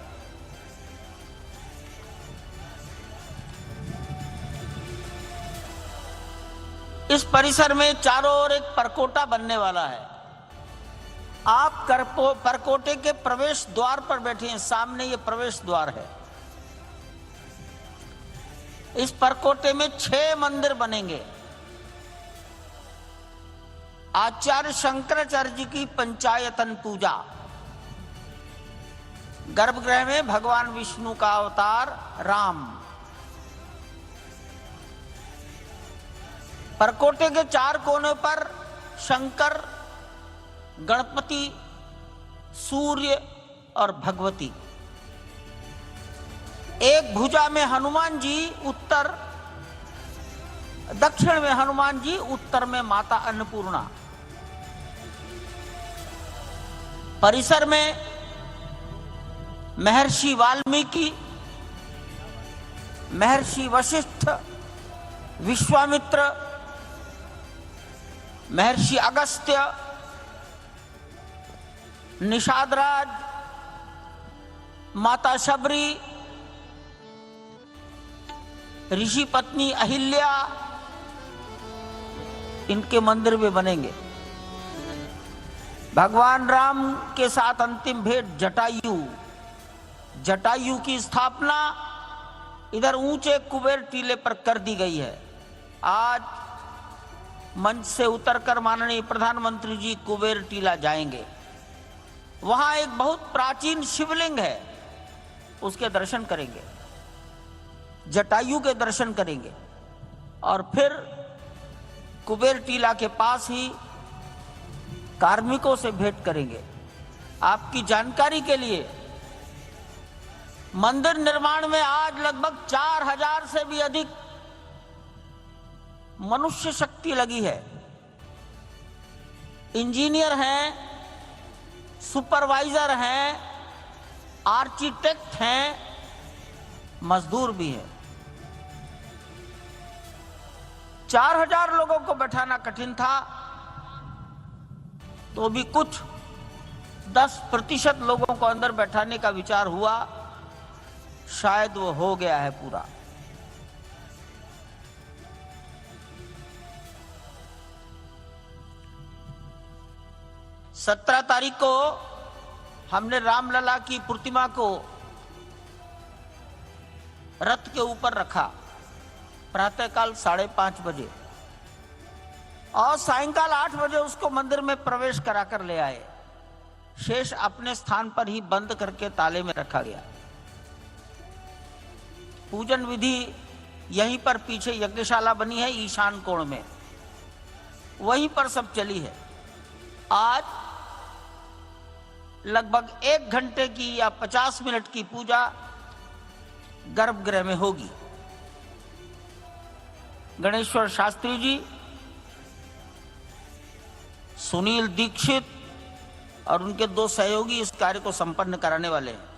Speaker 9: इस परिसर में चारों ओर एक परकोटा बनने वाला है। आप परकोटे के प्रवेश द्वार पर बैठे हैं, सामने ये प्रवेश द्वार है। इस परकोटे में 6 मंदिर बनेंगे। आचार्य शंकराचार्य जी की पंचायतन पूजा, गर्भगृह में भगवान विष्णु का अवतार राम, परकोटे के 4 कोनों पर शंकर, गणपति, सूर्य और भगवती। एक भुजा में हनुमान जी, दक्षिण में हनुमान जी, उत्तर में माता अन्नपूर्णा। परिसर में महर्षि वाल्मीकि, महर्षि वशिष्ठ, विश्वामित्र, महर्षि अगस्त्य, निषादराज, माता शबरी, ऋषि पत्नी अहिल्या, इनके मंदिर भी बनेंगे। भगवान राम के साथ अंतिम भेंट जटायु की स्थापना इधर ऊंचे कुबेर टीले पर कर दी गई है। आज मंच से उतरकर माननीय प्रधानमंत्री जी कुबेर टीला जाएंगे। वहां एक बहुत प्राचीन शिवलिंग है, उसके दर्शन करेंगे, जटायु के दर्शन करेंगे और फिर कुबेर टीला के पास ही कार्मिकों से भेंट करेंगे। आपकी जानकारी के लिए मंदिर निर्माण में आज लगभग 4000 से भी अधिक मनुष्य शक्ति लगी है। इंजीनियर हैं, सुपरवाइजर हैं, आर्किटेक्ट हैं, मजदूर भी हैं। 4000 लोगों को बैठाना कठिन था, तो भी कुछ 10% लोगों को अंदर बैठाने का विचार हुआ, शायद वो हो गया है पूरा। सत्रह तारीख को हमने रामलला की प्रतिमा को रथ के ऊपर रखा, प्रातःकाल 5:30 बजे, और सायंकाल 8 बजे उसको मंदिर में प्रवेश कराकर ले आए। शेष अपने स्थान पर ही बंद करके ताले में रखा गया। पूजन विधि यहीं पर पीछे यज्ञशाला बनी है ईशान कोण में, वहीं पर सब चली है। आज लगभग 1 घंटे की या 50 मिनट की पूजा गर्भगृह में होगी। गणेश्वर शास्त्री जी, सुनील दीक्षित और उनके 2 सहयोगी इस कार्य को संपन्न कराने वाले हैं।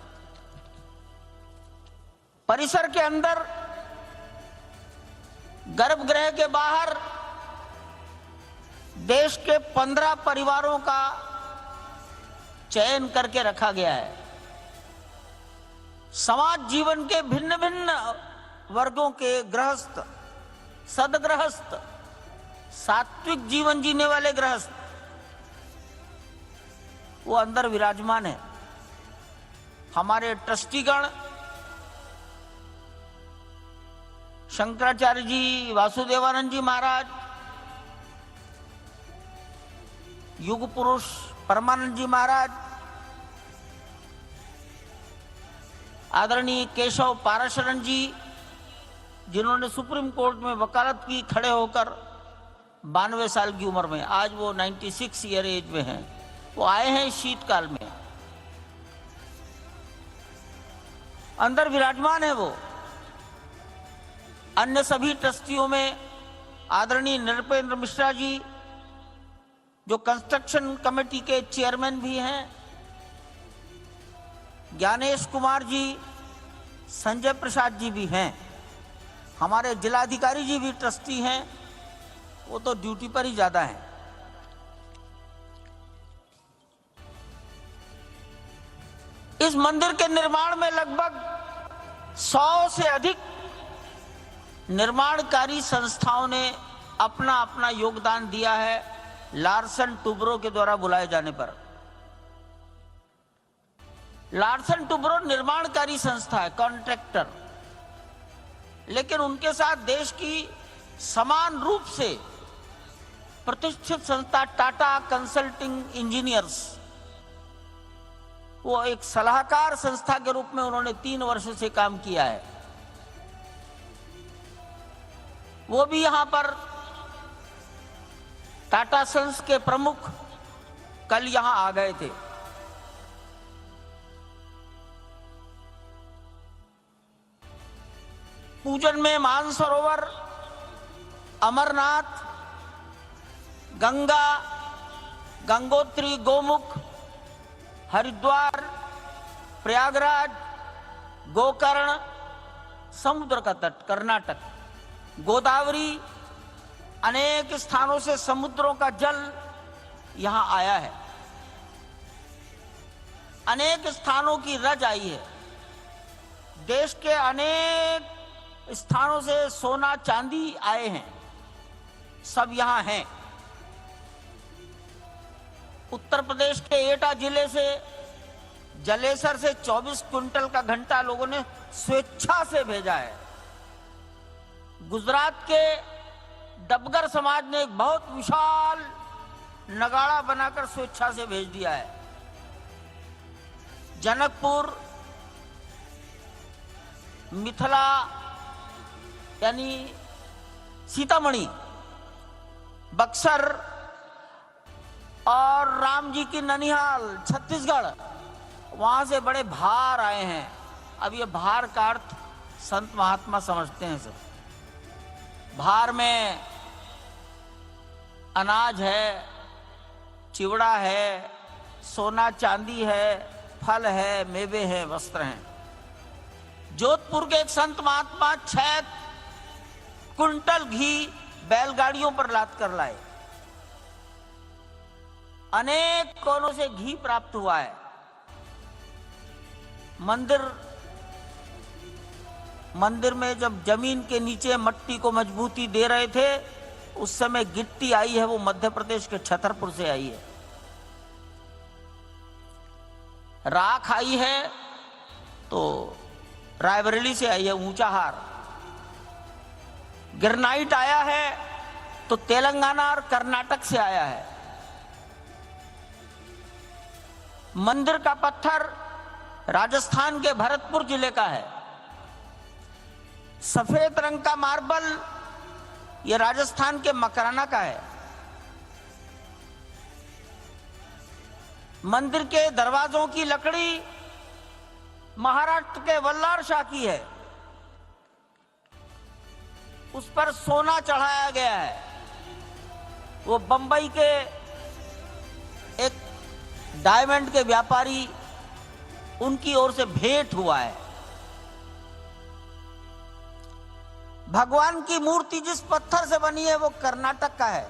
Speaker 9: परिसर के अंदर, गर्भगृह के बाहर देश के 15 परिवारों का चयन करके रखा गया है। समाज जीवन के भिन्न भिन्न वर्गों के गृहस्थ, सदगृहस्थ, सात्विक जीवन जीने वाले गृहस्थ वो अंदर विराजमान है। हमारे ट्रस्टीगण शंकराचार्य जी, वासुदेवानंद जी महाराज, युग पुरुष परमानंद जी महाराज, आदरणीय केशव पाराशरण जी, जिन्होंने सुप्रीम कोर्ट में वकालत की खड़े होकर 92 साल की उम्र में, आज वो 96 ईयर एज में हैं, वो आए हैं शीतकाल में, अंदर विराजमान है वो। अन्य सभी ट्रस्टियों में आदरणीय नृपेंद्र मिश्रा जी, जो कंस्ट्रक्शन कमेटी के चेयरमैन भी हैं, ज्ञानेश कुमार जी, संजय प्रसाद जी भी हैं, हमारे जिलाधिकारी जी भी ट्रस्टी हैं, वो तो ड्यूटी पर ही ज्यादा है। इस मंदिर के निर्माण में लगभग 100 से अधिक निर्माणकारी संस्थाओं ने अपना अपना योगदान दिया है, लार्सन टुब्रो के द्वारा बुलाए जाने पर। लार्सन टुब्रो निर्माणकारी संस्था है, कॉन्ट्रैक्टर, लेकिन उनके साथ देश की समान रूप से प्रतिष्ठित संस्था टाटा कंसल्टिंग इंजीनियर्स, वो एक सलाहकार संस्था के रूप में उन्होंने 3 वर्ष से काम किया है। वो भी यहां पर टाटा सन्स के प्रमुख कल यहां आ गए थे। पूजन में मानसरोवर, अमरनाथ, गंगा, गंगोत्री, गोमुख, हरिद्वार, प्रयागराज, गोकर्ण, समुद्र का तट कर्नाटक, गोदावरी, अनेक स्थानों से समुद्रों का जल यहां आया है। अनेक स्थानों की रज आई है। देश के अनेक स्थानों से सोना चांदी आए हैं, सब यहां हैं। उत्तर प्रदेश के एटा जिले से, जलेसर से 24 क्विंटल का घंटा लोगों ने स्वेच्छा से भेजा है। गुजरात के डबगर समाज ने एक बहुत विशाल नगाड़ा बनाकर स्वेच्छा से भेज दिया है। जनकपुर, मिथिला यानी सीतामढ़ी, बक्सर और राम जी की ननिहाल छत्तीसगढ़, वहां से बड़े भार आए हैं। अब ये भार का अर्थ संत महात्मा समझते हैं सब। भार में अनाज है, चिवड़ा है, सोना चांदी है, फल है, मेवे हैं, वस्त्र हैं। जोधपुर के एक संत महात्मा 6 कुंटल घी बैलगाड़ियों पर लाद कर लाए। अनेक कोनों से घी प्राप्त हुआ है। मंदिर में जब जमीन के नीचे मट्टी को मजबूती दे रहे थे, उस समय गिट्टी आई है, वो मध्य प्रदेश के छतरपुर से आई है। राख आई है तो रायबरेली से आई है, ऊंचाहार। ग्रेनाइट आया है तो तेलंगाना और कर्नाटक से आया है। मंदिर का पत्थर राजस्थान के भरतपुर जिले का है। सफेद रंग का मार्बल ये राजस्थान के मकराना का है। मंदिर के दरवाजों की लकड़ी महाराष्ट्र के वल्लार शाह की है। उस पर सोना चढ़ाया गया है। वो बंबई के एक डायमंड के व्यापारी, उनकी ओर से भेंट हुआ है। भगवान की मूर्ति जिस पत्थर से बनी है वो कर्नाटक का है।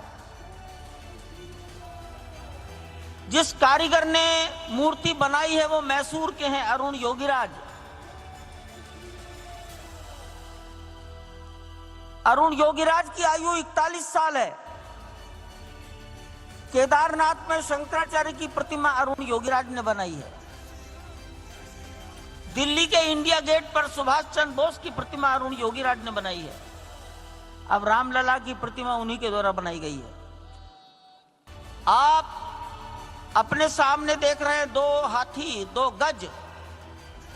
Speaker 9: जिस कारीगर ने मूर्ति बनाई है वो मैसूर के हैं, अरुण योगीराज। अरुण योगीराज की आयु 41 साल है। केदारनाथ में शंकराचार्य की प्रतिमा अरुण योगीराज ने बनाई है। दिल्ली के इंडिया गेट पर सुभाष चंद्र बोस की प्रतिमा अरुण योगीराज ने बनाई है। अब रामलला की प्रतिमा उन्हीं के द्वारा बनाई गई है। आप अपने सामने देख रहे हैं 2 हाथी, 2 गज,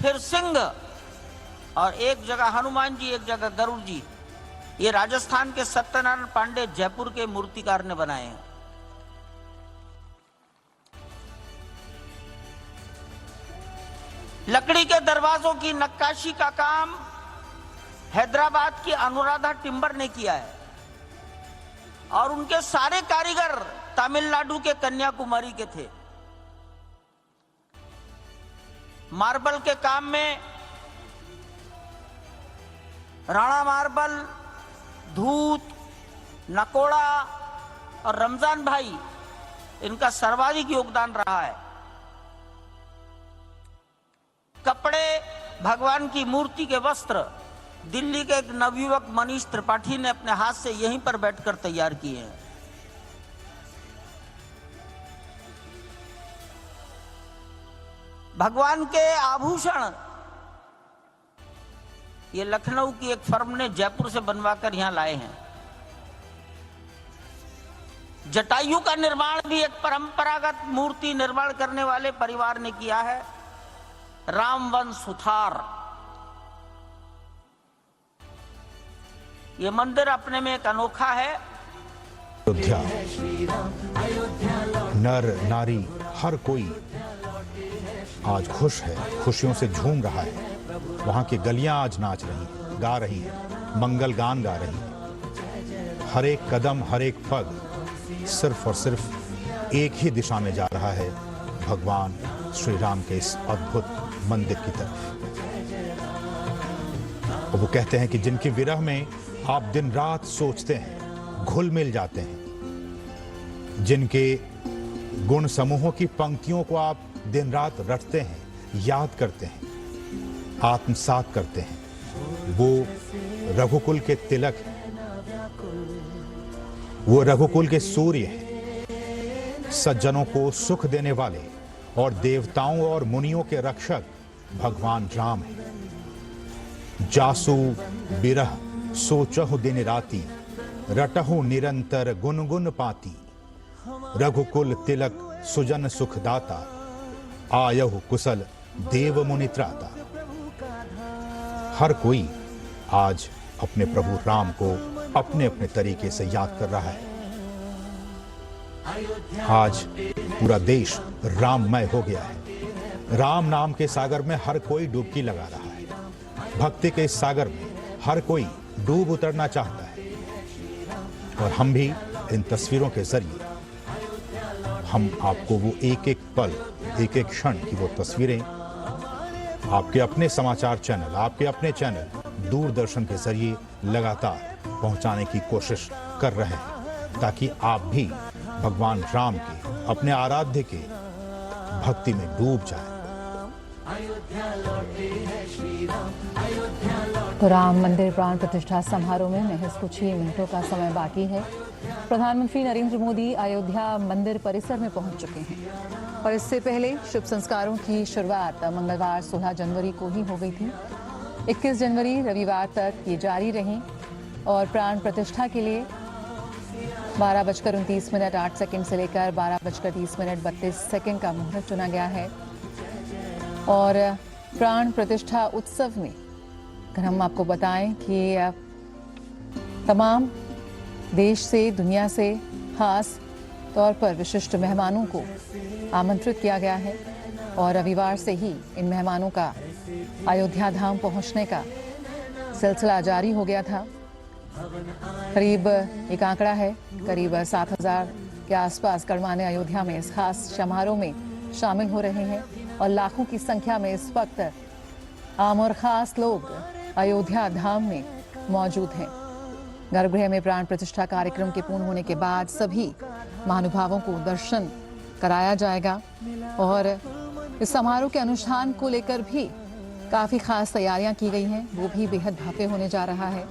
Speaker 9: फिर सिंह, और एक जगह हनुमान जी, एक जगह गरुड़ जी। ये राजस्थान के सत्यनारायण पांडे जयपुर के मूर्तिकार ने बनाए हैं। लकड़ी के दरवाजों की नक्काशी का काम हैदराबाद की अनुराधा टिम्बर ने किया है, और उनके सारे कारीगर तमिलनाडु के कन्याकुमारी के थे। मार्बल के काम में राणा मार्बल, धूत, नकोड़ा और रमजान भाई, इनका सर्वाधिक योगदान रहा है। कपड़े, भगवान की मूर्ति के वस्त्र दिल्ली के एक नवयुवक मनीष त्रिपाठी ने अपने हाथ से यहीं पर बैठकर तैयार किए हैं। भगवान के आभूषण ये लखनऊ की एक फर्म ने जयपुर से बनवाकर यहां लाए हैं। जटायु का निर्माण भी एक परंपरागत मूर्ति निर्माण करने वाले परिवार ने किया है, रामवंश सुथार। ये मंदिर अपने में एक अनोखा है।
Speaker 10: अयोध्या, नर नारी हर कोई आज खुश है, खुशियों से झूम रहा है। वहां की गलियां आज नाच रही, गा रही हैं, मंगल गान गा रही हैं। हर एक कदम, हर एक पग सिर्फ और सिर्फ एक ही दिशा में जा रहा है, भगवान श्री राम के इस अद्भुत मंदिर की तरफ। और वो कहते हैं कि जिनके विरह में आप दिन रात सोचते हैं, घुल मिल जाते हैं, जिनके गुण समूहों की पंक्तियों को आप दिन रात रटते हैं, याद करते हैं, आत्मसात करते हैं, वो रघुकुल के तिलक हैं, वो रघुकुल के सूर्य हैं, सज्जनों को सुख देने वाले और देवताओं और मुनियों के रक्षक भगवान राम हैं। जासु बिरह सोचहु दिन राति, रटहु निरंतर गुनगुन पाती। रघुकुल तिलक सुजन सुखदाता, आयहु कुशल देव मुनि त्राता। हर कोई आज अपने प्रभु राम को अपने अपने तरीके से याद कर रहा है। आज पूरा देश राममय हो गया है। राम नाम के सागर में हर कोई डुबकी लगा रहा है। भक्ति के इस सागर में हर कोई डूब उतरना चाहता है। और हम भी इन तस्वीरों के जरिए हम आपको वो एक एक पल, एक एक क्षण की वो तस्वीरें आपके अपने समाचार चैनल, आपके अपने चैनल दूरदर्शन के जरिए लगातार पहुंचाने की कोशिश कर रहे हैं, ताकि आप भी भगवान राम के, अपने आराध्य के भक्ति में डूब जाएं।
Speaker 15: तो राम मंदिर प्राण प्रतिष्ठा समारोह में महज कुछ ही मिनटों का समय बाकी है। प्रधानमंत्री नरेंद्र मोदी अयोध्या मंदिर परिसर में पहुंच चुके हैं और इससे पहले शुभ संस्कारों की शुरुआत मंगलवार 16 जनवरी को ही हो गई थी। 21 जनवरी रविवार तक ये जारी रही और प्राण प्रतिष्ठा के लिए 12:29 8 से लेकर 12:30 32 का मुहूर्त चुना गया है। और प्राण प्रतिष्ठा उत्सव में अगर हम आपको बताएं कि तमाम देश से, दुनिया से खास तौर पर विशिष्ट मेहमानों को आमंत्रित किया गया है और रविवार से ही इन मेहमानों का अयोध्या धाम पहुंचने का सिलसिला जारी हो गया था। करीब एक आंकड़ा है, करीब 7,000 के आसपास गणमान्य अयोध्या में इस खास समारोह में शामिल हो रहे हैं और लाखों की संख्या में इस वक्त आम और खास लोग अयोध्या धाम में मौजूद हैं। गर्भगृह में प्राण प्रतिष्ठा कार्यक्रम के पूर्ण होने के बाद सभी महानुभावों को दर्शन कराया जाएगा और इस समारोह के अनुष्ठान को लेकर भी काफ़ी खास तैयारियां की गई हैं, वो भी बेहद भव्य होने जा रहा है।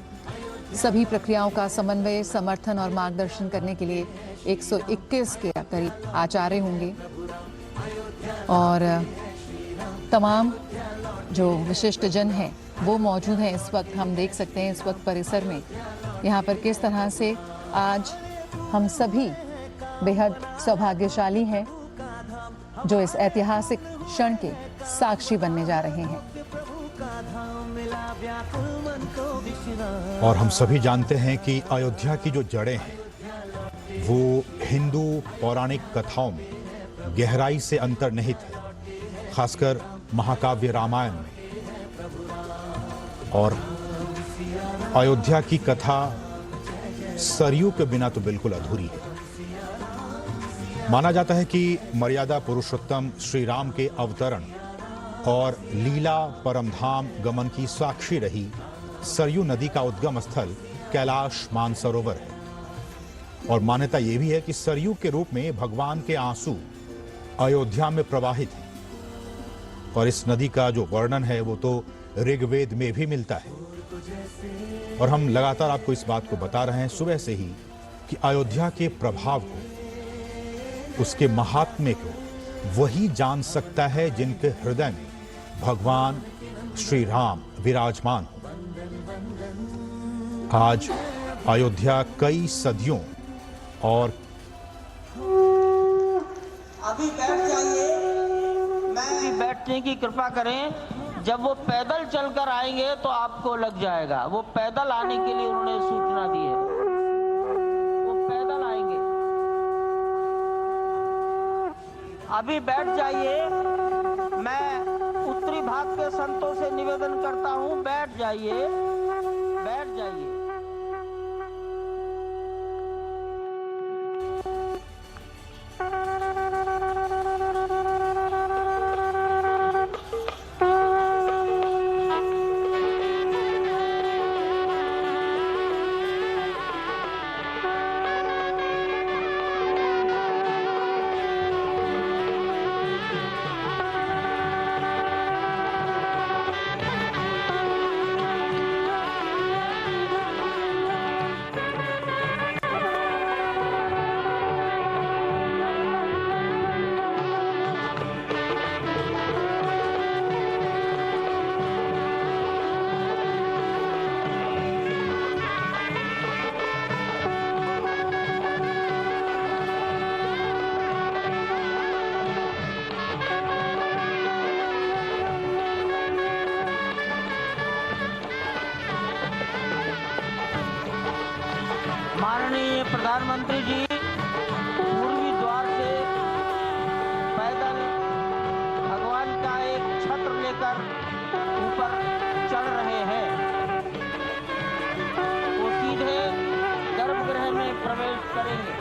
Speaker 15: सभी प्रक्रियाओं का समन्वय, समर्थन और मार्गदर्शन करने के लिए 121 के करीब आचार्य होंगे और तमाम जो विशिष्ट जन हैं वो मौजूद हैं। इस वक्त हम देख सकते हैं इस वक्त परिसर में यहाँ पर किस तरह से आज हम सभी बेहद सौभाग्यशाली हैं जो इस ऐतिहासिक क्षण के साक्षी बनने जा रहे हैं।
Speaker 10: और हम सभी जानते हैं कि अयोध्या की जो जड़ें हैं वो हिंदू पौराणिक कथाओं में गहराई से अंतर्निहित है, खासकर महाकाव्य रामायण में। और अयोध्या की कथा सरयू के बिना तो बिल्कुल अधूरी है। माना जाता है कि मर्यादा पुरुषोत्तम श्री राम के अवतरण और लीला परमधाम गमन की साक्षी रही सरयू नदी का उद्गम स्थल कैलाश मानसरोवर है। और मान्यता यह भी है कि सरयू के रूप में भगवान के आंसू अयोध्या में प्रवाहित हैं। और इस नदी का जो वर्णन है वो तो ऋग्वेद में भी मिलता है। और हम लगातार आपको इस बात को बता रहे हैं सुबह से ही कि अयोध्या के प्रभाव को, उसके महात्म्य को वही जान सकता है जिनके हृदय में भगवान श्री राम विराजमान हो। आज अयोध्या कई सदियों और
Speaker 9: अभी बैठ जाइए, मैं बैठने की कृपा करें। जब वो पैदल चलकर आएंगे तो आपको लग जाएगा। वो पैदल आने के लिए उन्होंने सूचना दी है, वो पैदल आएंगे। अभी बैठ जाइए, मैं उत्तरी भाग के संतों से निवेदन करता हूं, बैठ जाइए, बैठ जाइए। प्रधानमंत्री जी पूर्वी द्वार से पैदल भगवान का एक छत्र लेकर ऊपर चढ़ रहे हैं। वो सीधे गर्भगृह में प्रवेश करेंगे।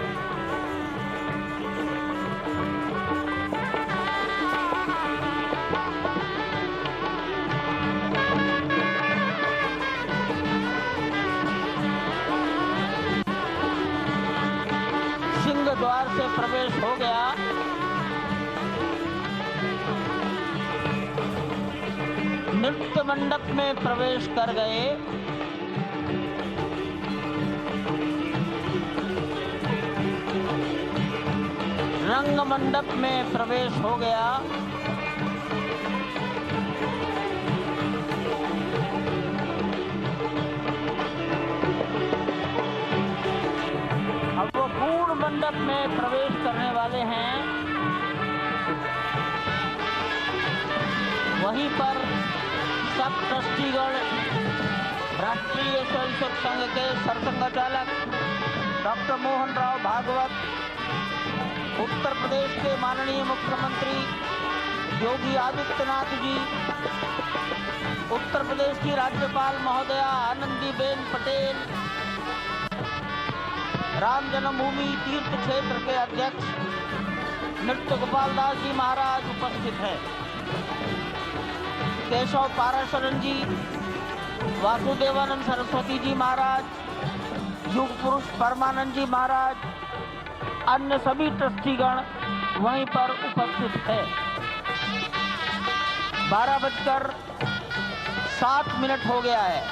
Speaker 9: सिंह द्वार से प्रवेश हो गया। नृत्य मंडप में प्रवेश कर गए। रंग मंडप में प्रवेश हो गया। अब वो पूर्ण मंडप में प्रवेश करने वाले हैं। वहीं पर सब ट्रस्टीगण, राष्ट्रीय स्वयंसेवक संघ के सरसंघचालक डॉक्टर मोहन राव भागवत, उत्तर प्रदेश के माननीय मुख्यमंत्री योगी आदित्यनाथ जी, उत्तर प्रदेश की राज्यपाल महोदया आनंदीबेन पटेल, राम जन्मभूमि तीर्थ क्षेत्र के अध्यक्ष नृत्य गोपाल दास जी महाराज उपस्थित हैं। केशव पाराशरन जी, वासुदेवानंद सरस्वती जी महाराज, युग पुरुष परमानंद जी महाराज, अन्य सभी ट्रस्टीगण वहीं पर उपस्थित है। 12:07 हो गया है।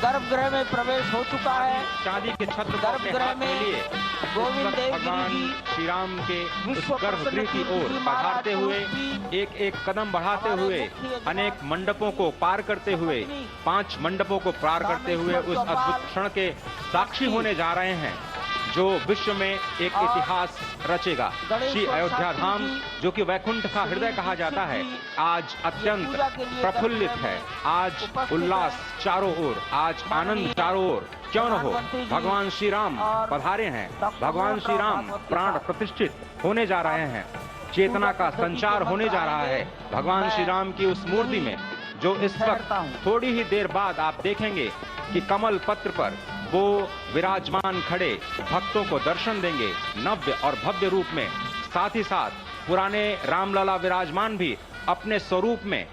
Speaker 9: गर्भगृह में प्रवेश हो चुका है।
Speaker 13: चांदी के छत्र
Speaker 9: गर्भगृह में गोविंद देव
Speaker 13: भगवान श्री राम के उस गर्भगृह की ओर बढ़ाते हुए एक एक कदम बढ़ाते हुए अनेक मंडपों को पार करते हुए 5 मंडपों को पार करते हुए उस अद्भुत क्षण के साक्षी होने जा रहे हैं जो विश्व में एक इतिहास रचेगा। श्री अयोध्या धाम, जो कि वैकुंठ का हृदय कहा जाता है, आज अत्यंत प्रफुल्लित है। आज उल्लास चारों ओर, आज आनंद चारों ओर। क्यों न हो, भगवान श्री राम पधारे हैं। भगवान श्री राम प्राण प्रतिष्ठित होने जा रहे हैं। चेतना का संचार होने जा रहा है भगवान श्री राम की उस मूर्ति में, जो इस वक्त थोड़ी ही देर बाद आप देखेंगे कि कमल पत्र पर वो विराजमान खड़े भक्तों को दर्शन देंगे नव्य और भव्य रूप में। साथ ही साथ पुराने रामलला विराजमान भी अपने स्वरूप में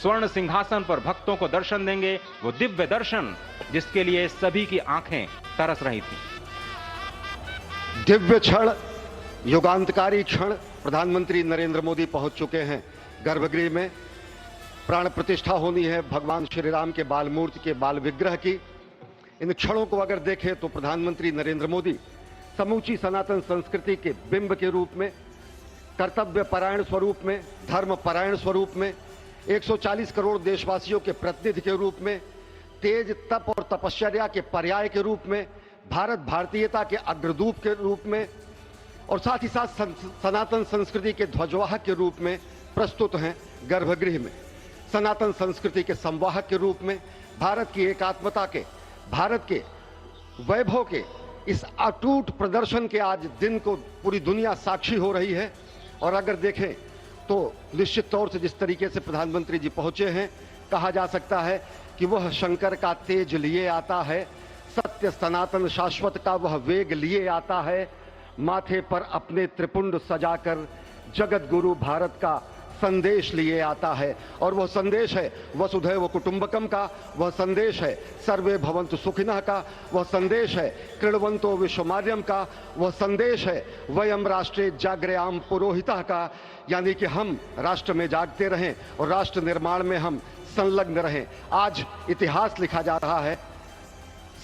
Speaker 13: स्वर्ण सिंहासन पर भक्तों को दर्शन देंगे। वो दिव्य दर्शन जिसके लिए सभी की आंखें तरस रही थी।
Speaker 16: दिव्य क्षण, युगांतकारी क्षण। प्रधानमंत्री नरेंद्र मोदी पहुंच चुके हैं गर्भगृह में। प्राण प्रतिष्ठा होनी है भगवान श्री राम के बाल मूर्ति के बाल विग्रह की। इन क्षणों को अगर देखें तो प्रधानमंत्री नरेंद्र मोदी समूची सनातन संस्कृति के बिंब के रूप में, कर्तव्य परायण स्वरूप में, धर्म परायण स्वरूप में, 140 करोड़ देशवासियों के प्रतिनिधि के रूप में, तेज तप और तपश्चर्या के पर्याय के रूप में, भारत भारतीयता के अग्रदूत के रूप में और साथ ही साथ सनातन संस्कृति के ध्वजवाहक के रूप में प्रस्तुत हैं गर्भगृह में। सनातन संस्कृति के संवाहक के रूप में, भारत की एकात्मता के, भारत के वैभव के इस अटूट प्रदर्शन के आज दिन को पूरी दुनिया साक्षी हो रही है। और अगर देखें तो निश्चित तौर से जिस तरीके से प्रधानमंत्री जी पहुंचे हैं, कहा जा सकता है कि वह शंकर का तेज लिए आता है, सत्य सनातन शाश्वत का वह वेग लिए आता है, माथे पर अपने त्रिपुंड सजाकर जगत गुरु भारत का संदेश लिए आता है। और वह संदेश है वसुधैव कुटुंबकम का, वह संदेश है सर्वे भवन्तु सुखिनः का, वह संदेश है कृण्वन्तो विश्वमार्यम का, वह संदेश है वयम राष्ट्रे जाग्रयाम पुरोहितः का, यानी कि हम राष्ट्र में जागते रहें और राष्ट्र निर्माण में हम संलग्न रहें। आज इतिहास लिखा जा रहा है।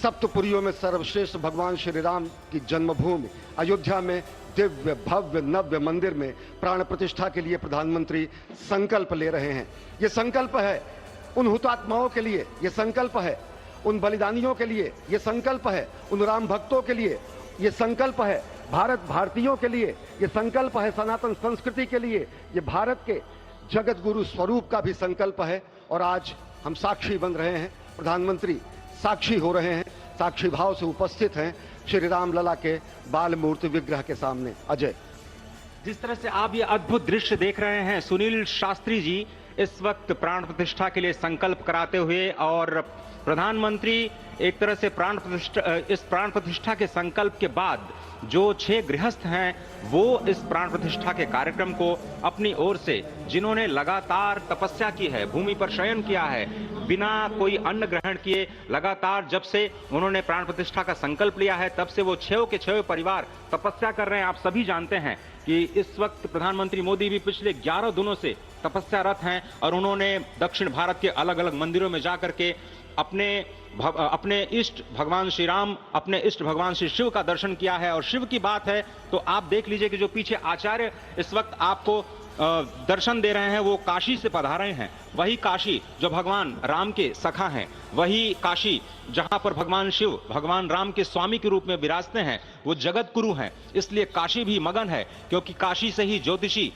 Speaker 16: सप्तपुरियों में सर्वश्रेष्ठ भगवान श्री राम की जन्मभूमि अयोध्या में दिव्य भव्य नव्य मंदिर में प्राण प्रतिष्ठा के लिए प्रधानमंत्री संकल्प ले रहे हैं। ये संकल्प है उन हुतात्माओं के लिए, ये संकल्प है उन बलिदानियों के लिए, ये संकल्प है उन राम भक्तों के लिए, ये संकल्प है भारत भारतीयों के लिए, ये संकल्प है सनातन संस्कृति के लिए, ये भारत के जगत गुरु स्वरूप का भी संकल्प है। और आज हम साक्षी बन रहे हैं, प्रधानमंत्री साक्षी हो रहे हैं साक्षी भाव से उपस्थित हैं श्री राम लला के बाल मूर्ति विग्रह के सामने। अजय,
Speaker 13: जिस तरह से आप ये अद्भुत दृश्य देख रहे हैं, सुनील शास्त्री जी इस वक्त प्राण प्रतिष्ठा के लिए संकल्प कराते हुए, और प्रधानमंत्री एक तरह से इस प्राण प्रतिष्ठा के संकल्प के बाद जो 6 गृहस्थ हैं वो इस प्राण प्रतिष्ठा के कार्यक्रम को अपनी ओर से, जिन्होंने लगातार तपस्या की है, भूमि पर शयन किया है, बिना कोई अन्न ग्रहण किए लगातार जब से उन्होंने प्राण प्रतिष्ठा का संकल्प लिया है तब से वो 6 के 6 परिवार तपस्या कर रहे हैं। आप सभी जानते हैं कि इस वक्त प्रधानमंत्री मोदी भी पिछले 11 दिनों से तपस्यारत हैं और उन्होंने दक्षिण भारत के अलग अलग मंदिरों में जाकर के अपने इष्ट भगवान श्री राम, अपने इष्ट भगवान श्री शिव का दर्शन किया है। और शिव की बात है तो आप देख लीजिए कि जो पीछे आचार्य इस वक्त आपको दर्शन दे रहे हैं वो काशी से पधारे हैं। वही काशी जो भगवान राम के सखा हैं, वही काशी जहां पर भगवान शिव भगवान राम के स्वामी के रूप में विराजते हैं, वो जगत गुरु हैं। इसलिए काशी भी मगन है, क्योंकि काशी से ही ज्योतिषी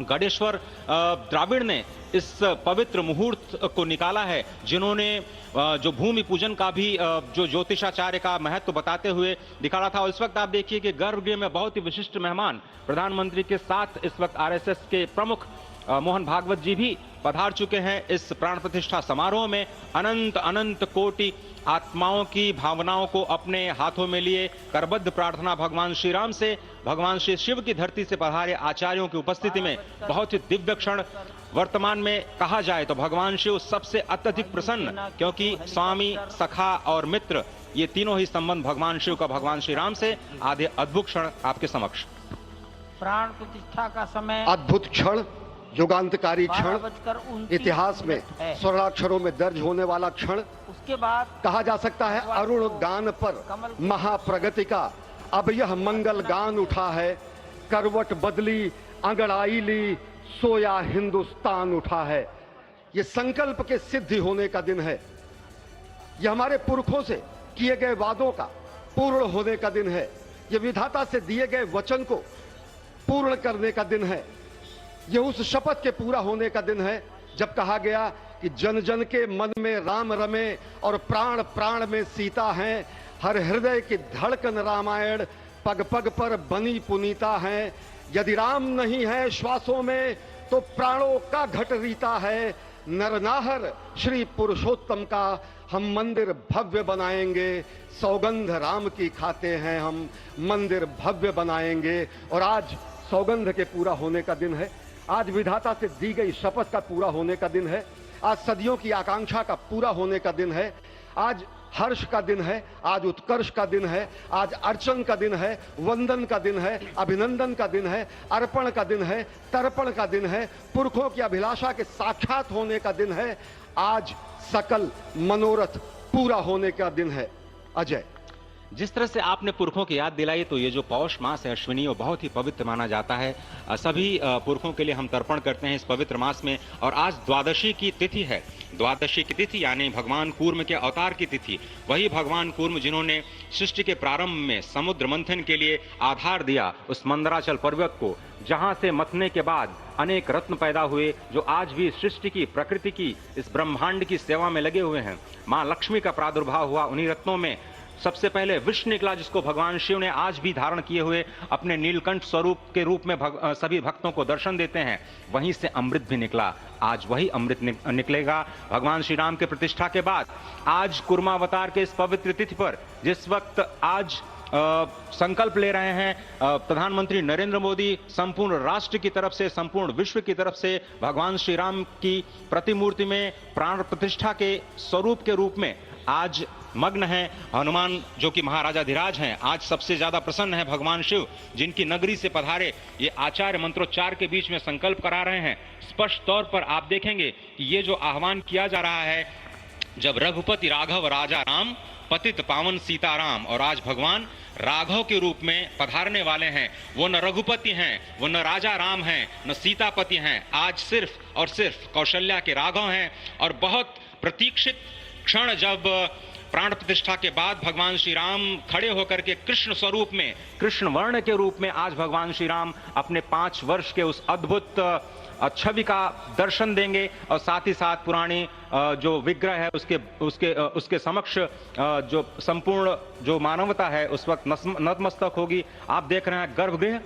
Speaker 13: गणेश्वर द्राविड़ ने इस पवित्र मुहूर्त को निकाला है, जिन्होंने जो भूमि पूजन का भी जो ज्योतिषाचार्य का महत्व बताते हुए दिखाया था। और इस वक्त आप देखिए कि गर्भगृह में बहुत ही विशिष्ट मेहमान प्रधानमंत्री के साथ इस वक्त आरएसएस के प्रमुख मोहन भागवत जी भी पधार चुके हैं। इस प्राण प्रतिष्ठा समारोह में अनंत अनंत कोटि आत्माओं की भावनाओं को अपने हाथों में लिए करबद्ध प्रार्थना भगवान श्री राम से, भगवान श्री शिव की धरती से पधारे आचार्यों की उपस्थिति में बहुत ही दिव्य क्षण। वर्तमान में कहा जाए तो भगवान शिव सबसे अत्यधिक प्रसन्न, क्योंकि स्वामी, सखा और मित्र ये तीनों ही संबंध भगवान शिव का भगवान श्री राम से। आधे अद्भुत क्षण आपके समक्ष।
Speaker 9: प्राण प्रतिष्ठा का समय
Speaker 16: अद्भुत क्षण, युगांतकारी क्षण, इतिहास में स्वर्णाक्षरों में दर्ज होने वाला क्षण।
Speaker 9: उसके बाद
Speaker 16: कहा जा सकता है अरुण गान पर महाप्रगति का अब यह मंगल गान उठा है। करवट बदली, अंगड़ाई ली, सोया हिंदुस्तान उठा है। ये संकल्प के सिद्धि होने का दिन है। ये हमारे पुरखों से किए गए वादों का पूर्ण होने का दिन है। ये विधाता से दिए गए वचन को पूर्ण करने का दिन है। ये उस शपथ के पूरा होने का दिन है जब कहा गया कि जन जन के मन में राम रमे और प्राण प्राण में सीता है। हर हृदय की धड़कन रामायण, पग पग पर बनी पुनीता है। यदि राम नहीं है श्वासों में तो प्राणों का घट रीता है। नरनाहर श्री पुरुषोत्तम का हम मंदिर भव्य बनाएंगे। सौगंध राम की खाते हैं हम, मंदिर भव्य बनाएंगे। और आज सौगंध के पूरा होने का दिन है। आज विधाता से दी गई शपथ का पूरा होने का दिन है। आज सदियों की आकांक्षा का पूरा होने का दिन है। आज हर्ष का दिन है, आज उत्कर्ष का दिन है, आज अर्चन का दिन है, वंदन का दिन है, अभिनंदन का दिन है, अर्पण का दिन है, तर्पण का दिन है, पुरखों की अभिलाषा के साक्षात होने का दिन है। आज सकल मनोरथ पूरा होने का दिन है। अजय,
Speaker 13: जिस तरह से आपने पुरखों की याद दिलाई, तो ये जो पौष मास है अश्विनी, वो बहुत ही पवित्र माना जाता है। सभी पुरखों के लिए हम तर्पण करते हैं इस पवित्र मास में। और आज द्वादशी की तिथि है। द्वादशी की तिथि यानी भगवान कूर्म के अवतार की तिथि। वही भगवान कूर्म जिन्होंने सृष्टि के प्रारंभ में समुद्र मंथन के लिए आधार दिया उस मंदराचल पर्वत को, जहां से मथने के बाद अनेक रत्न पैदा हुए, जो आज भी सृष्टि की, प्रकृति की, इस ब्रह्मांड की सेवा में लगे हुए हैं। माँ लक्ष्मी का प्रादुर्भाव हुआ उन्हीं रत्नों में। सबसे पहले विष निकला, जिसको भगवान शिव ने आज भी धारण किए हुए अपने नीलकंठ स्वरूप के रूप में सभी भक्तों को दर्शन देते हैं। वहीं से अमृत भी निकला। आज वही अमृत निकलेगा भगवान श्री राम के प्रतिष्ठा के बाद। आज कुर्मावतार के इस पवित्र तिथि पर, जिस वक्त आज संकल्प ले रहे हैं प्रधानमंत्री नरेंद्र मोदी, संपूर्ण राष्ट्र की तरफ से, संपूर्ण विश्व की तरफ से भगवान श्री राम की प्रतिमूर्ति में प्राण प्रतिष्ठा के स्वरूप के रूप में आज मग्न है। हनुमान जो कि महाराजाधिराज हैं, आज सबसे ज्यादा प्रसन्न है भगवान शिव, जिनकी नगरी से पधारे ये आचार्य मंत्रोच्चार के बीच में संकल्प करा रहे हैं। स्पष्ट तौर पर आप देखेंगे कि ये जो आह्वान किया जा रहा है, जब रघुपति राघव राजा राम, पतित पावन सीताराम, और आज भगवान राघव के रूप में पधारने वाले हैं। वो न रघुपति हैं, वो न राजा राम हैं, न सीतापति हैं। आज सिर्फ और सिर्फ कौशल्या के राघव हैं। और बहुत प्रतीक्षित क्षण जब प्राण प्रतिष्ठा के बाद भगवान श्री राम खड़े होकर के कृष्ण स्वरूप में, कृष्ण वर्ण के रूप में आज भगवान श्री राम अपने 5 वर्ष के उस अद्भुत छवि का दर्शन देंगे और साथ ही साथ पुरानी जो विग्रह है उसके समक्ष जो संपूर्ण जो मानवता है उस वक्त नतमस्तक होगी। आप देख रहे हैं गर्भगृह,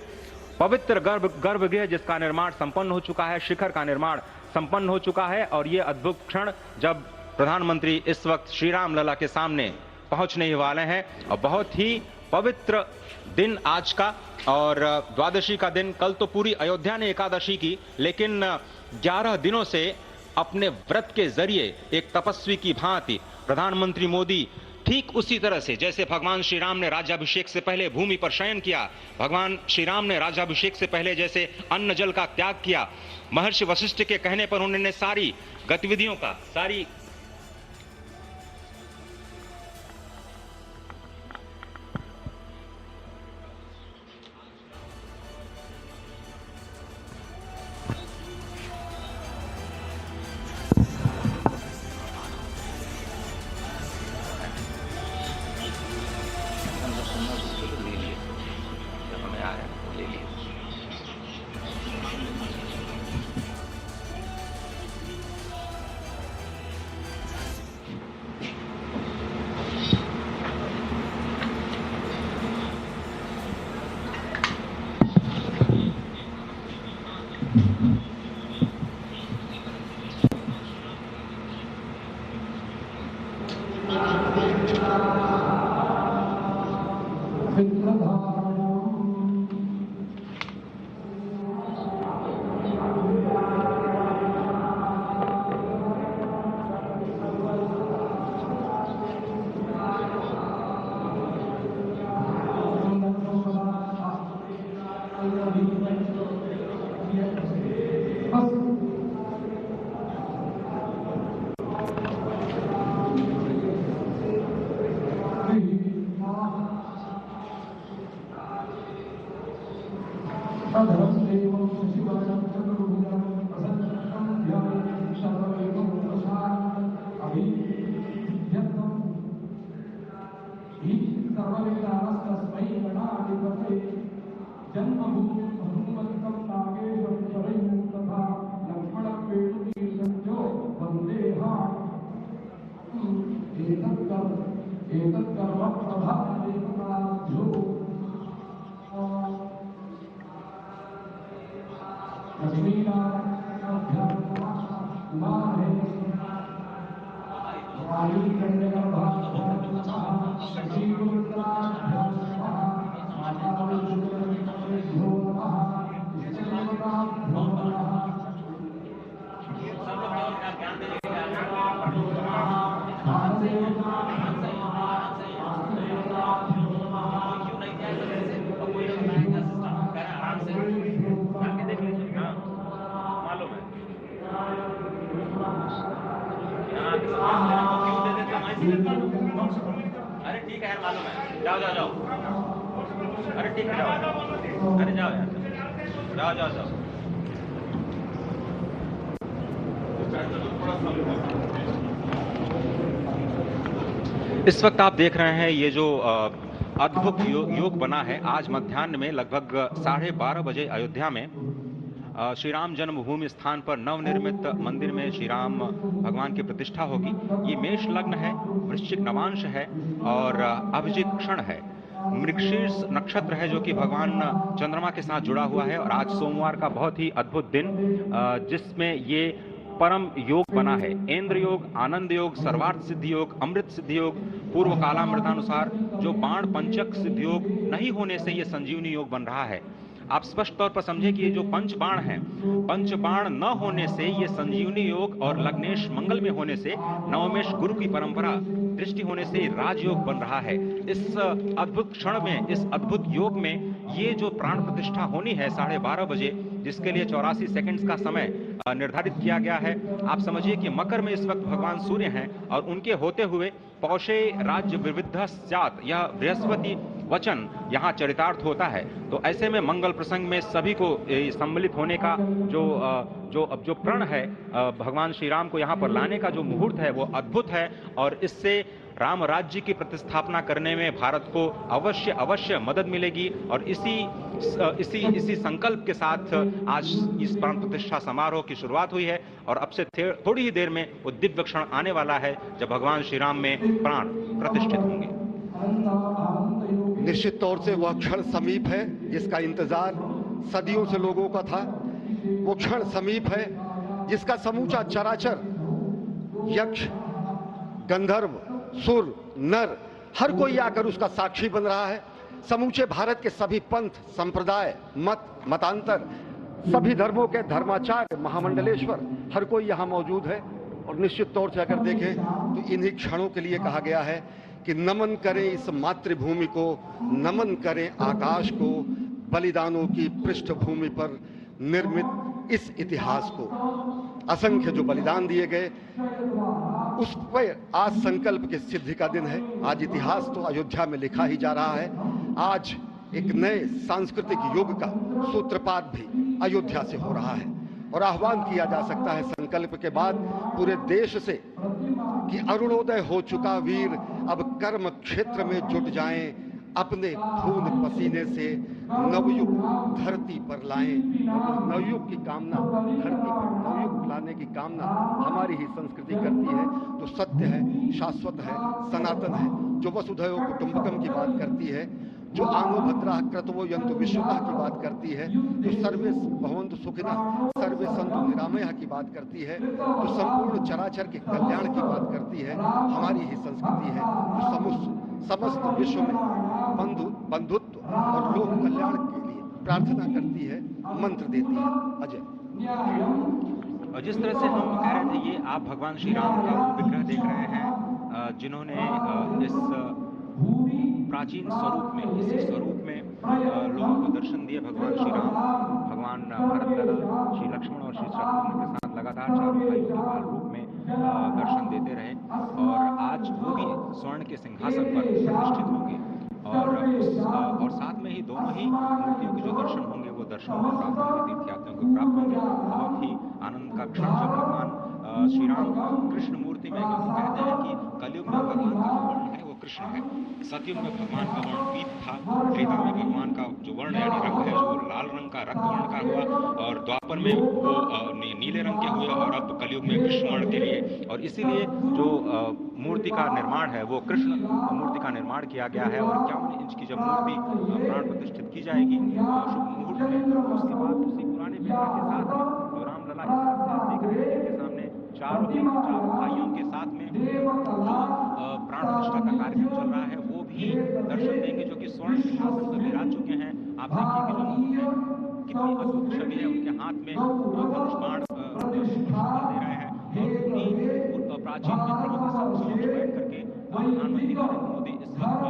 Speaker 13: पवित्र गर्भगृह जिसका निर्माण संपन्न हो चुका है, शिखर का निर्माण संपन्न हो चुका है और ये अद्भुत क्षण जब प्रधानमंत्री इस वक्त श्री राम लला के सामने पहुंचने ही वाले हैं और बहुत ही पवित्र दिन आज का। और द्वादशी का दिन, कल तो पूरी अयोध्या ने एकादशी की, लेकिन 11 दिनों से अपने व्रत के जरिए एक तपस्वी की भांति प्रधानमंत्री मोदी ठीक उसी तरह से जैसे भगवान श्री राम ने राज्याभिषेक से पहले भूमि पर शयन किया, भगवान श्री राम ने राज्याभिषेक से पहले जैसे अन्न जल का त्याग किया, महर्षि वशिष्ठ के कहने पर उन्होंने सारी गतिविधियों का सारी अरे ठीक है यार, मालूम है, जाओ जाओ जाओ, अरे ठीक है जाओ, अरे जाओ यार, जाओ जाओ जाओ। इस वक्त आप देख रहे हैं ये जो अद्भुत योग बना है। आज मध्याह्न में लगभग 12:30 बजे अयोध्या में श्री राम जन्मभूमि स्थान पर नवनिर्मित मंदिर में श्री राम भगवान की प्रतिष्ठा होगी। ये मेष लग्न है, वृश्चिक नवांश है और अभिजीत क्षण है। मृगशीर्ष नक्षत्र है जो कि भगवान चंद्रमा के साथ जुड़ा हुआ है और आज सोमवार का बहुत ही अद्भुत दिन जिसमें ये परम योग बना है। इंद्र योग, आनंद योग, सर्वार्थ सिद्धि योग, अमृत सिद्धि योग, पूर्व कालामृतानुसार जो बाण पंचक सिद्धि योग नहीं होने से ये संजीवनी योग बन रहा है। आप स्पष्ट तौर पर समझे कि ये जो पंचबाण है, पंचबाण न होने से ये संजीवनी योग और लग्नेश मंगल में होने से नवमेश गुरु की परंपरा दृष्टि होने से राजयोग बन रहा है। इस अद्भुत क्षण में, इस अद्भुत योग में ये जो प्राण प्रतिष्ठा होनी है 12:30 बजे, जिसके लिए 84 सेकंड्स का समय निर्धारित किया गया है। आप समझिए कि मकर में इस वक्त भगवान सूर्य हैं और उनके होते हुए पौषे राज्य विविध स्यात्, यह बृहस्पति वचन यहाँ चरितार्थ होता है। तो ऐसे में मंगल प्रसंग में सभी को सम्मिलित होने का जो प्रण है, भगवान श्री राम को यहाँ पर लाने का जो मुहूर्त है वो अद्भुत है, और इससे राम राज्य की प्रतिस्थापना करने में भारत को अवश्य मदद मिलेगी। और इसी संकल्प के साथ आज इस प्राण प्रतिष्ठा समारोह की शुरुआत हुई है, और अब से थोड़ी ही देर में वो दिव्य क्षण आने वाला है जब भगवान श्री राम में प्राण प्रतिष्ठित होंगे।
Speaker 16: निश्चित तौर से वह क्षण समीप है जिसका इंतजार सदियों से लोगों का था। वो क्षण समीप है जिसका समूचा चराचर, यक्ष, गंधर्व, सुर, नर, हर कोई आकर उसका साक्षी बन रहा है। समूचे भारत के सभी पंथ, संप्रदाय, मतांतर, सभी धर्मों के धर्माचार्य, महामंडलेश्वर, हर कोई यहाँ मौजूद है। और निश्चित तौर से अगर देखें तो इन्हीं क्षणों के लिए कहा गया है कि नमन करें इस मातृभूमि को, नमन करें आकाश को, बलिदानों की पृष्ठभूमि पर निर्मित इस इतिहास को। असंख्य जो बलिदान दिए गए उस पर आज संकल्प की सिद्धि का दिन है। आज इतिहास तो अयोध्या में लिखा ही जा रहा है। आज एक नए सांस्कृतिक युग का सूत्रपात भी अयोध्या से हो रहा है, और आह्वान किया जा सकता है संकल्प के बाद पूरे देश से कि अरुणोदय हो चुका वीर अब कर्म क्षेत्र में जुट जाएं, अपने खून पसीने से नवयुग धरती पर लाएं। नवयुग की कामना, धरती पर नवयुग लाने की कामना हमारी ही संस्कृति करती है, जो सत्य है, शाश्वत है, सनातन है, जो वसुधैव कुटुंबकम की बात करती है, जो आंगो भद्रा क्रतवो यंतु विश्वतः की बात करती है, जो सर्वे भवन्तु सुखिनः सर्वे सन्तु निरामयः की बात करती है, जो संपूर्ण चराचर के कल्याण की बात करती है, हमारी ही संस्कृति है, जो समस्त विश्व में बंधुत्व और लोक कल्याण के लिए प्रार्थना करती है, मंत्र देती है। अजय,
Speaker 13: और जिस तरह से हम कह रहे थे, ये आप भगवान श्री राम का विग्रह देख रहे हैं, जिन्होंने इस प्राचीन स्वरूप में, इसी स्वरूप में लोगों को दर्शन दिए। भगवान श्री राम, भगवान भरत लला, श्री लक्ष्मण और श्री शत्रुघ्न के साथ लगातार चारों भाइयों के बाल रूप में दर्शन देते रहे, और आज वो भी स्वर्ण के सिंहासन पर प्रतिष्ठित होंगे। और साथ में ही दोनों ही मूर्तियों के जो दर्शन होंगे वो दर्शन को प्राप्त होंगे, तीर्थयात्रियों को प्राप्त होंगे। बहुत ही आनंद का क्षण जब भगवान श्री राम कृष्ण मूर्ति में, क्योंकि कहते हैं कि कलयुग में भगवान का जो वर्ण है वो कृष्ण है, सतयुग में भगवान का वर्ण पीत था, त्रेता में भगवान का जो वर्ण यानी रंग है जो लाल रंग का, रक्त वर्ण का हुआ, और द्वापर में वो नीले रंग के हुए, और अब कलयुग में कृष्ण वर्ण के लिए। और इसीलिए जो मूर्ति का निर्माण है वो कृष्ण मूर्ति का निर्माण किया गया है। और 51 इंच की जब मूर्ति प्राण प्रतिष्ठित की जाएगी शुभ मुहूर्त में, उसके बाद उसी पुराने विग्रह के साथ में जो रामलला इस वक्त आप देख रहे हैं, जिनके सामने चारों भाइयों के साथ में जो प्राण प्रतिष्ठा का कार्यक्रम चल रहा है, वो भी दर्शन देंगे, जो कि स्वर्ण सिंहासन पर विराज चुके हैं। आप देखिए कि जो कितनी अद्भुत छवि है, उनके हाथ में धनुष बाण दे रहे हैं, और उन्हीं प्राचीन मित्रों के समक्ष बैठ करके प्रधानमंत्री नरेंद्र मोदी इस वक्त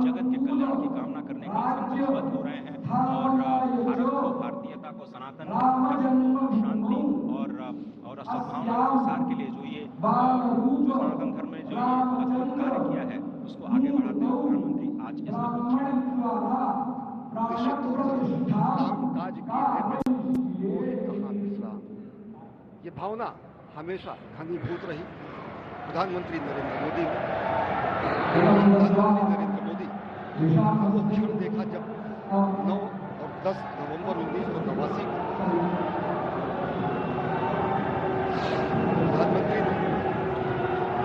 Speaker 13: जगत के कल्याण की कामना करने के लिए संकल्पबद्ध हो रहे हैं, और भारत को, भारतीयता को, सनातन धर्म को, शांति और सद्भावना के प्रसार के लिए जो सनातन धर्म में जो ये अद्भुत कार्य किया है उसको आगे बढ़ाते हुए प्रधानमंत्री आज इस
Speaker 16: ये भावना हमेशा घनीभूत रही प्रधानमंत्री नरेंद्र मोदी वो क्षण देखा जब 9 और 10 नवंबर 1989 को प्रधानमंत्री ने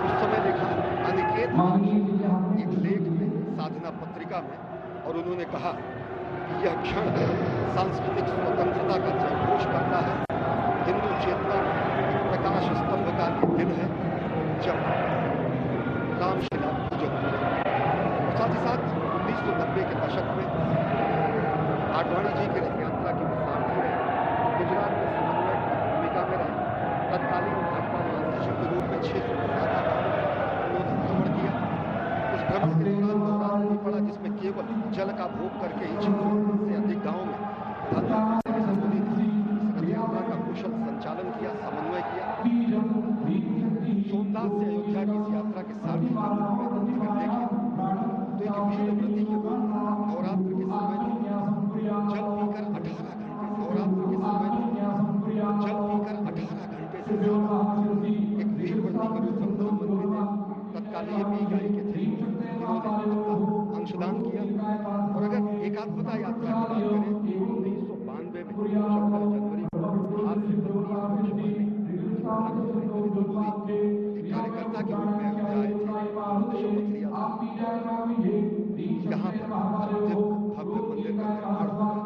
Speaker 16: उस समय देखा अनिकेत एक लेख में, साधना पत्रिका में, और उन्होंने कहा कि यह क्षण सांस्कृतिक स्वतंत्रता का जयघोष करता है, हिंदू चेतना प्रकाश स्तंभ का दिन है जब रामशिला पूजन हुए। साथ ही साथ 1990 के दशक में आडवाणी जी की रथ यात्रा के सारथी रहे, गुजरात में समन्वय की भूमिका में रहे, तत्कालीन भाजपा महासचिव के रूप में 600 उन्होंने भ्रमण किया। उस भ्रमण के दौरान नवरात्र भी पड़ा, जिसमें केवल जल का भोग करके ही 600 से अधिक गाँव में प्रधानमंत्री मोदी ने इस रथ यात्रा का कुशल संचालन किया, समन्वय किया। सोमनाथ से अयोध्या की इस यात्रा के सारथी के रूप में अगर देखें तो एक वीर व्रती के रूप कार्यकर्ता के रूप में अयोध्या आए थे, शपथ लिया था। यहाँ पर भव्य मंदिर का निर्माण होगा,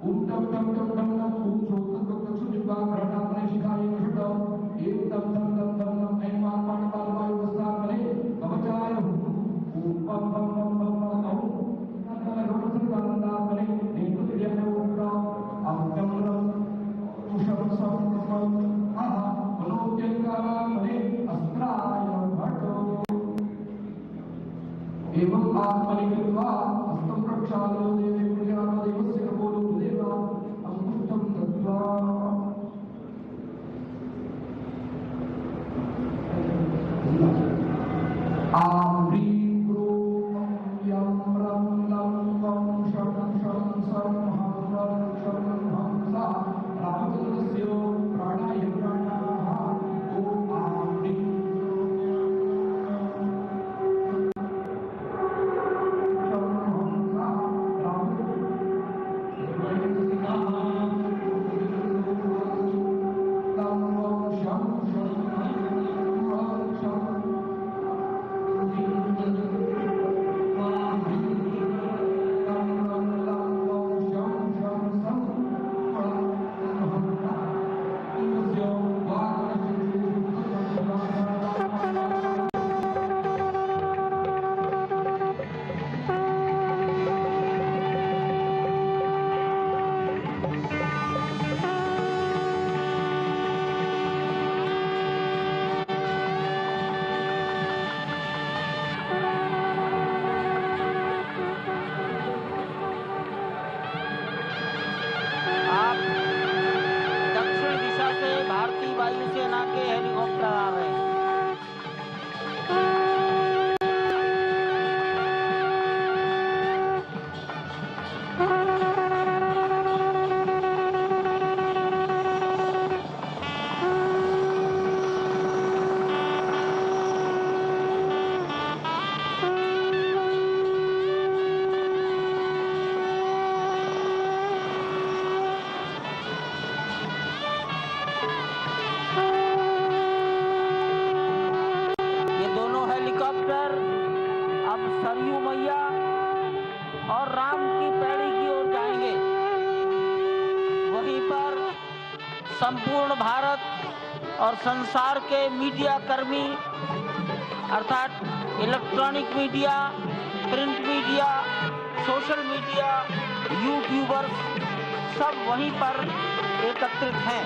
Speaker 16: उनका पुनरागमन और वो क्षण आज
Speaker 9: संपूर्ण भारत और संसार के मीडिया कर्मी अर्थात electronic media, print media, social media, YouTubers सब वहीं पर एकत्रित हैं।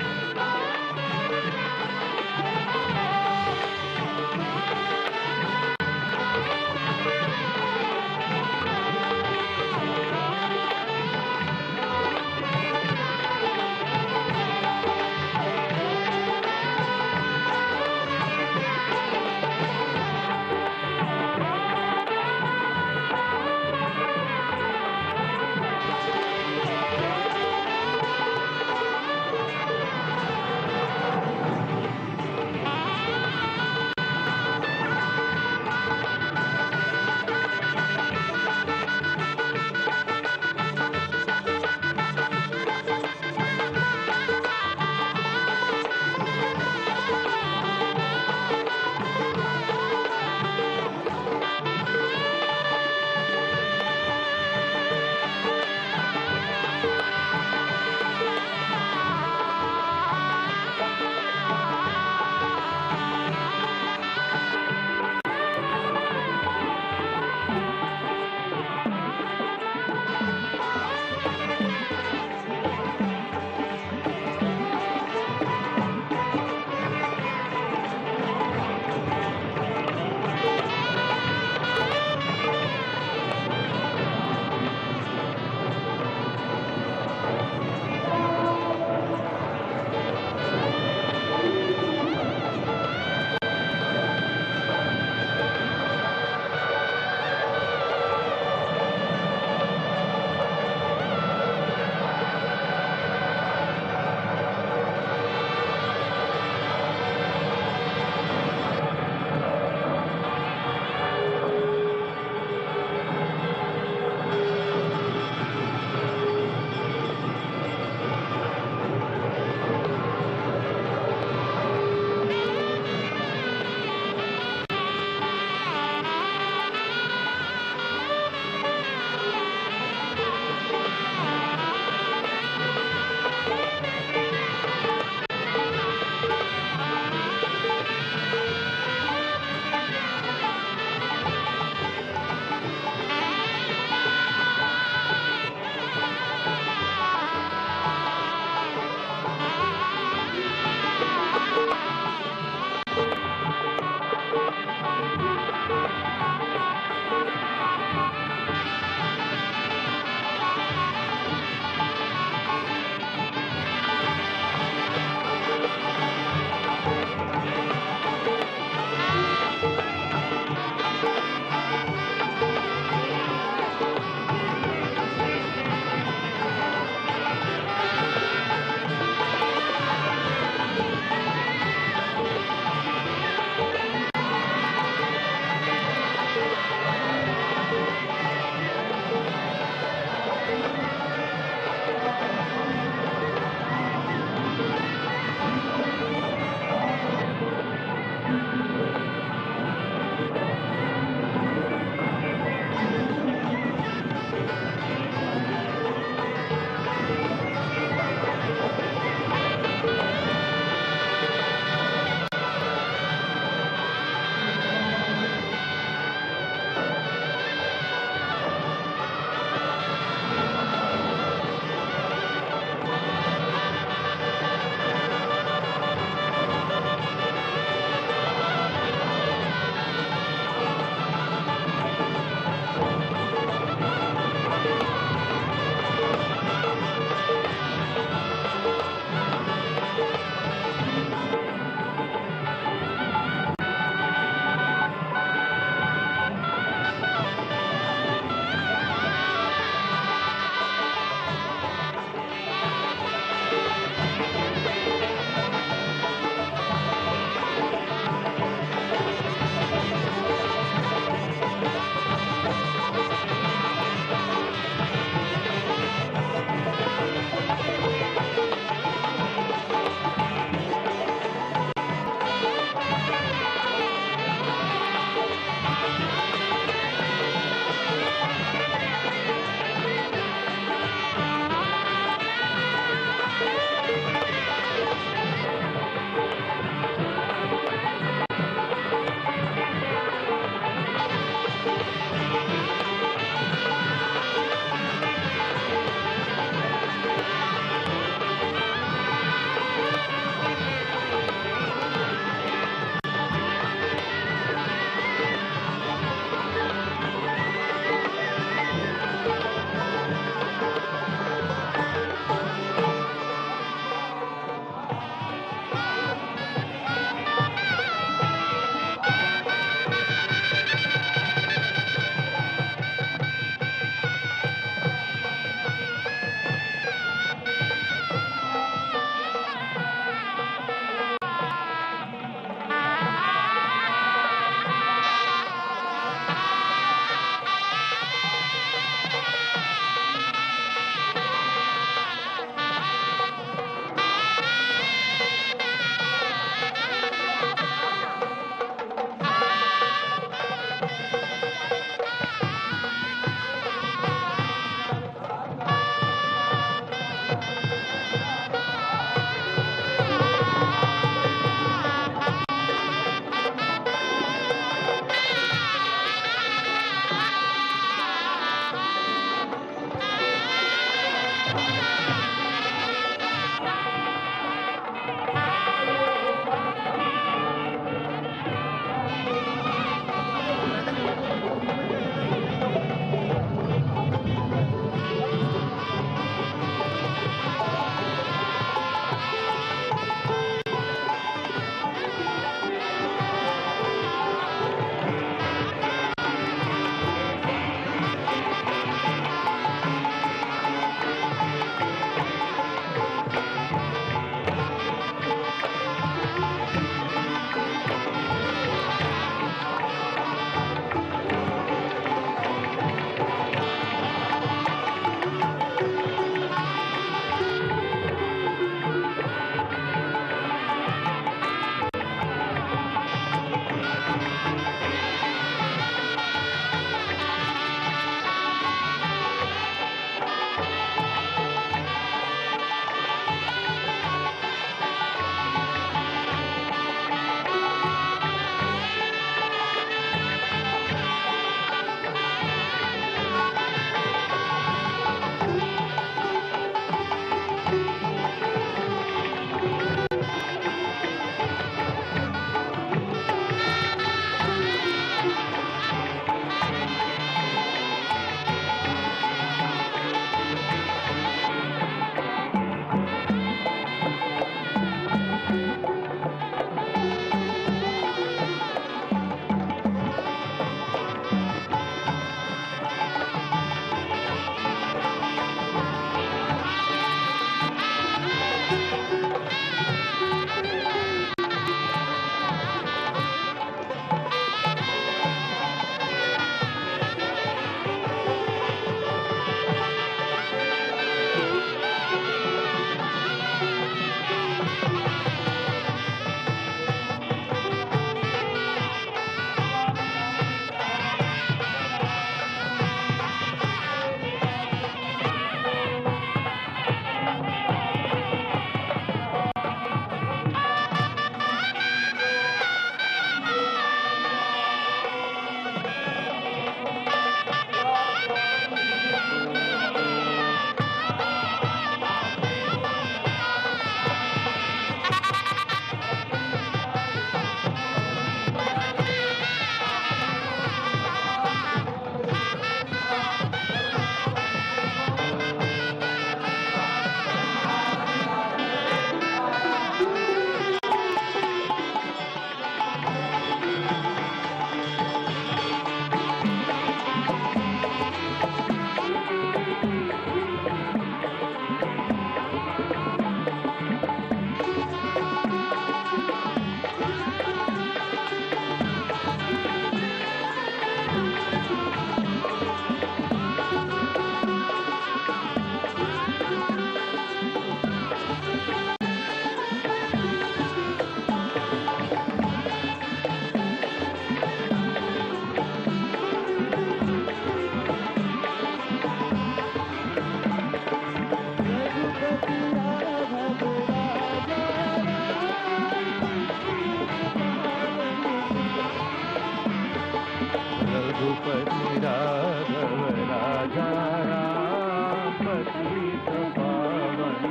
Speaker 5: राघव राजा राम पतित पावन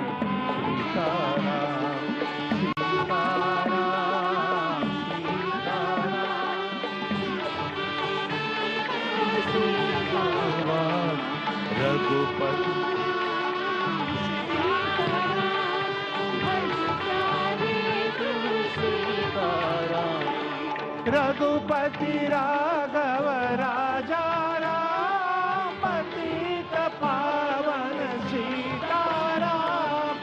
Speaker 5: सीताराम सीताराम सीताराम रघुपति रघुपति राघव राजा राम पतित पावन सीताराम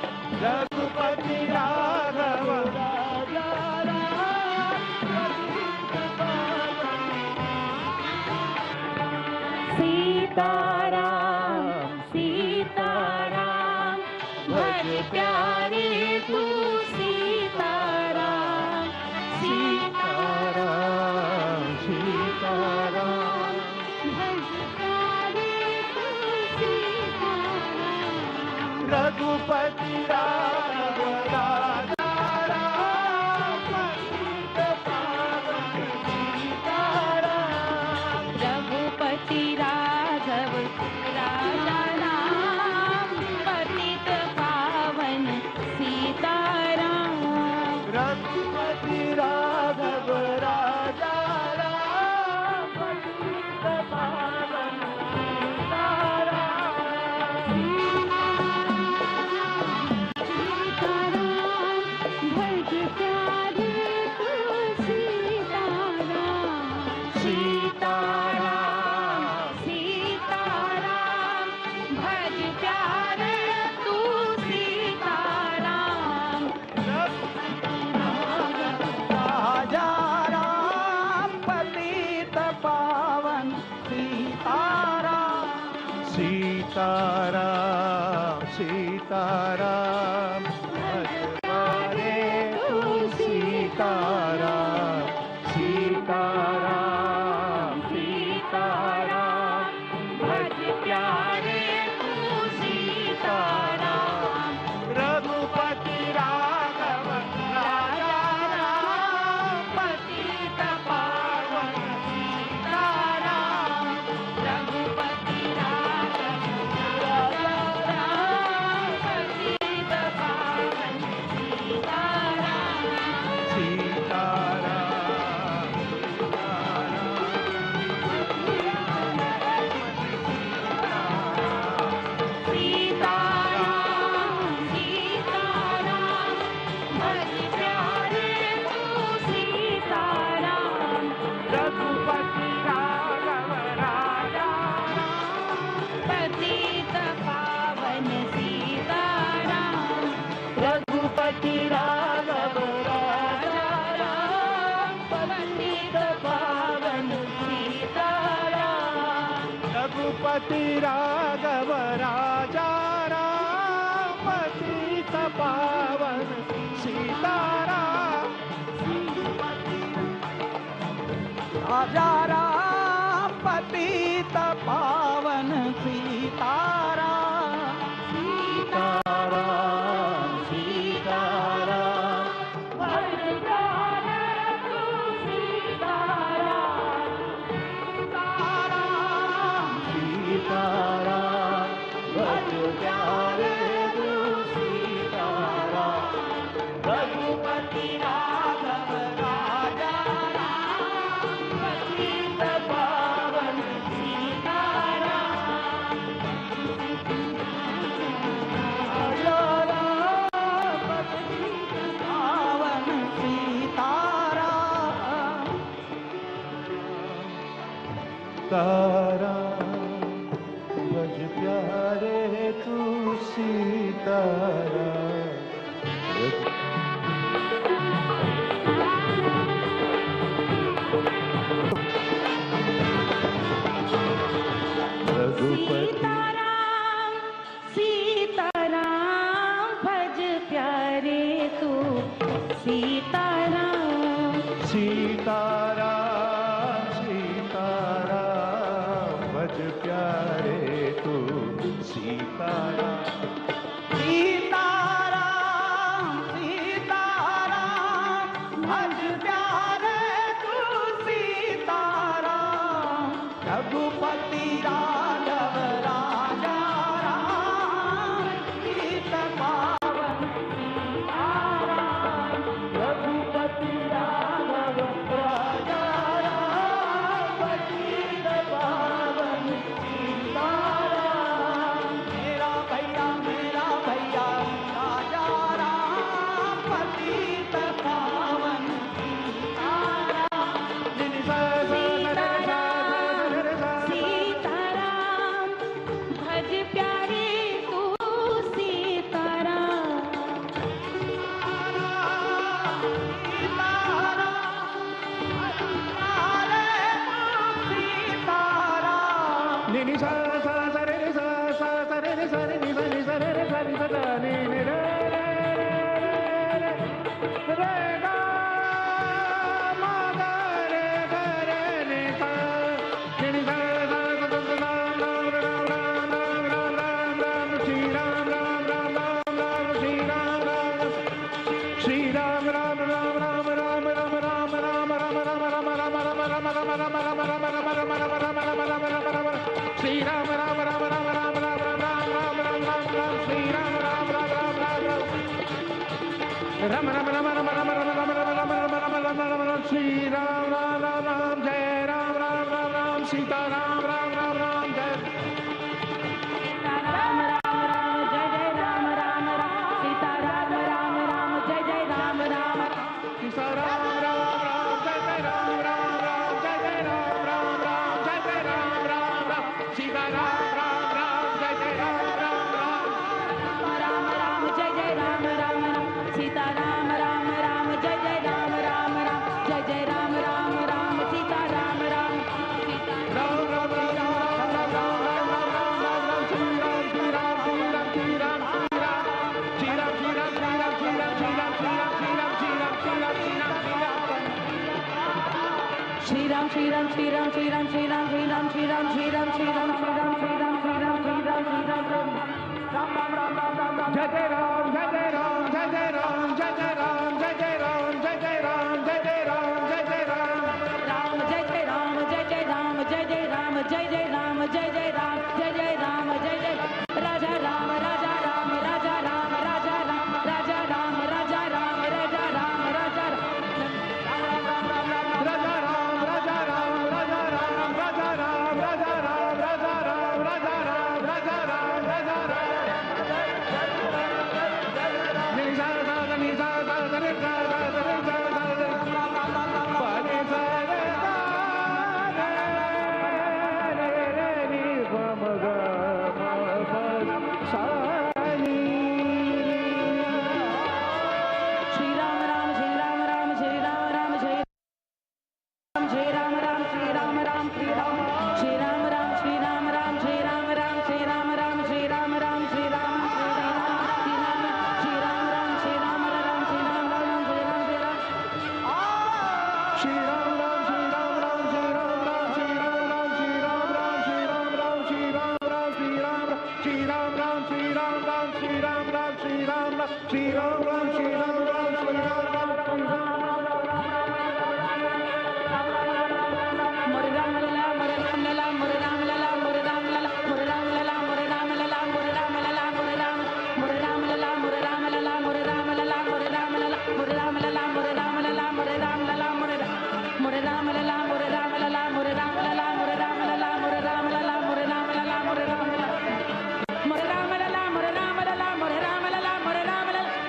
Speaker 5: रघुपति राघव राजा राम पतित पावन
Speaker 17: सीताराम सीताराम भज प्यारे तू सीताराम
Speaker 5: सीताराम सीताराम
Speaker 17: भज प्यारे तू सीताराम
Speaker 5: रघुपति राघव राजा राम पतित पावन सीताराम
Speaker 17: रघुपति राघव राजा राम पतित पावन सीताराम
Speaker 5: रघुपति राघव राजा राम पतित पावन
Speaker 17: सीताराम सीताराम भज प्यारे तू सीताराम
Speaker 5: राजा राम पतित पावन सीताराम सीताराम सीताराम भज प्यारे तू सीताराम सीताराम सीताराम भज प्यारे तू सीताराम रघुपति राघव राजा राम पतित पावन सीताराम
Speaker 17: रघुपति राघव राजा राम पतित पावन सीताराम
Speaker 5: सीताराम
Speaker 17: सीताराम सीताराम भज प्यारे तू सीताराम
Speaker 5: रघुपति राघव राजा
Speaker 17: पतित पावन सीताराम
Speaker 5: रघुपति राघव राजा
Speaker 17: पतित पावन सीताराम
Speaker 5: रघुपति राघव राजा राम पतित पावन सीताराम राजा राम पतित पावन सीताराम सीताराम सीताराम
Speaker 17: भज प्यारे तू सीताराम
Speaker 5: सीताराम भज प्यारे तू सीताराम रघुपति राघव राजा राम पतित पावन सीताराम राजा राम पतित पावन सीताराम ताराम भज प्यारे तू सीताराम रघुपति
Speaker 17: सीताराम भज प्यारे तू सीताराम
Speaker 5: सीताराम सीताराम भज प्यारे तू सीताराम सीताराम सीताराम भज प्यारे तू सीताराम रघुपति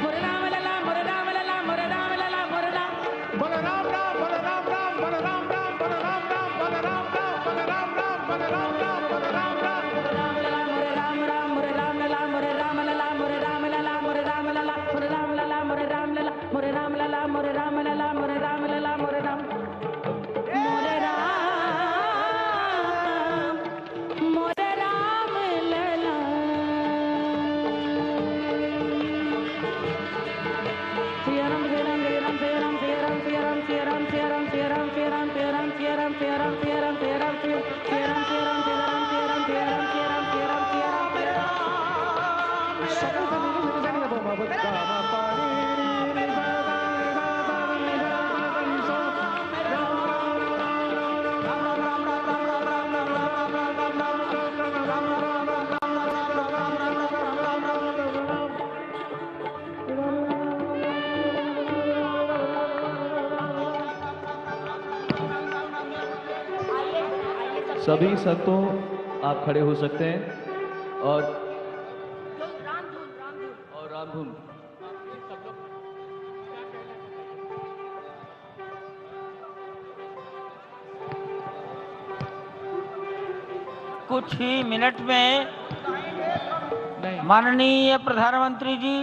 Speaker 17: More
Speaker 18: सभी संतों आप खड़े हो सकते हैं और रामधुन
Speaker 9: कुछ ही मिनट में माननीय प्रधानमंत्री जी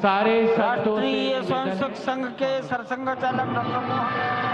Speaker 8: सारे
Speaker 9: राष्ट्रीय स्वयंसेवक संघ के सरसंघ चालक डॉक्टर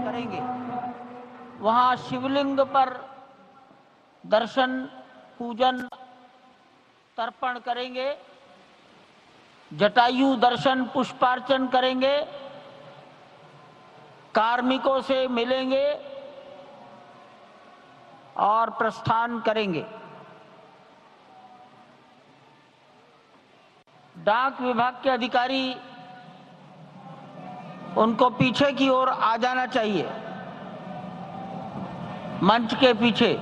Speaker 9: करेंगे। वहां शिवलिंग पर दर्शन पूजन तर्पण करेंगे, जटायु दर्शन पुष्पार्चन करेंगे, कार्मिकों से मिलेंगे और प्रस्थान करेंगे। डाक विभाग के अधिकारी उनको पीछे की ओर आ जाना चाहिए, मंच के पीछे।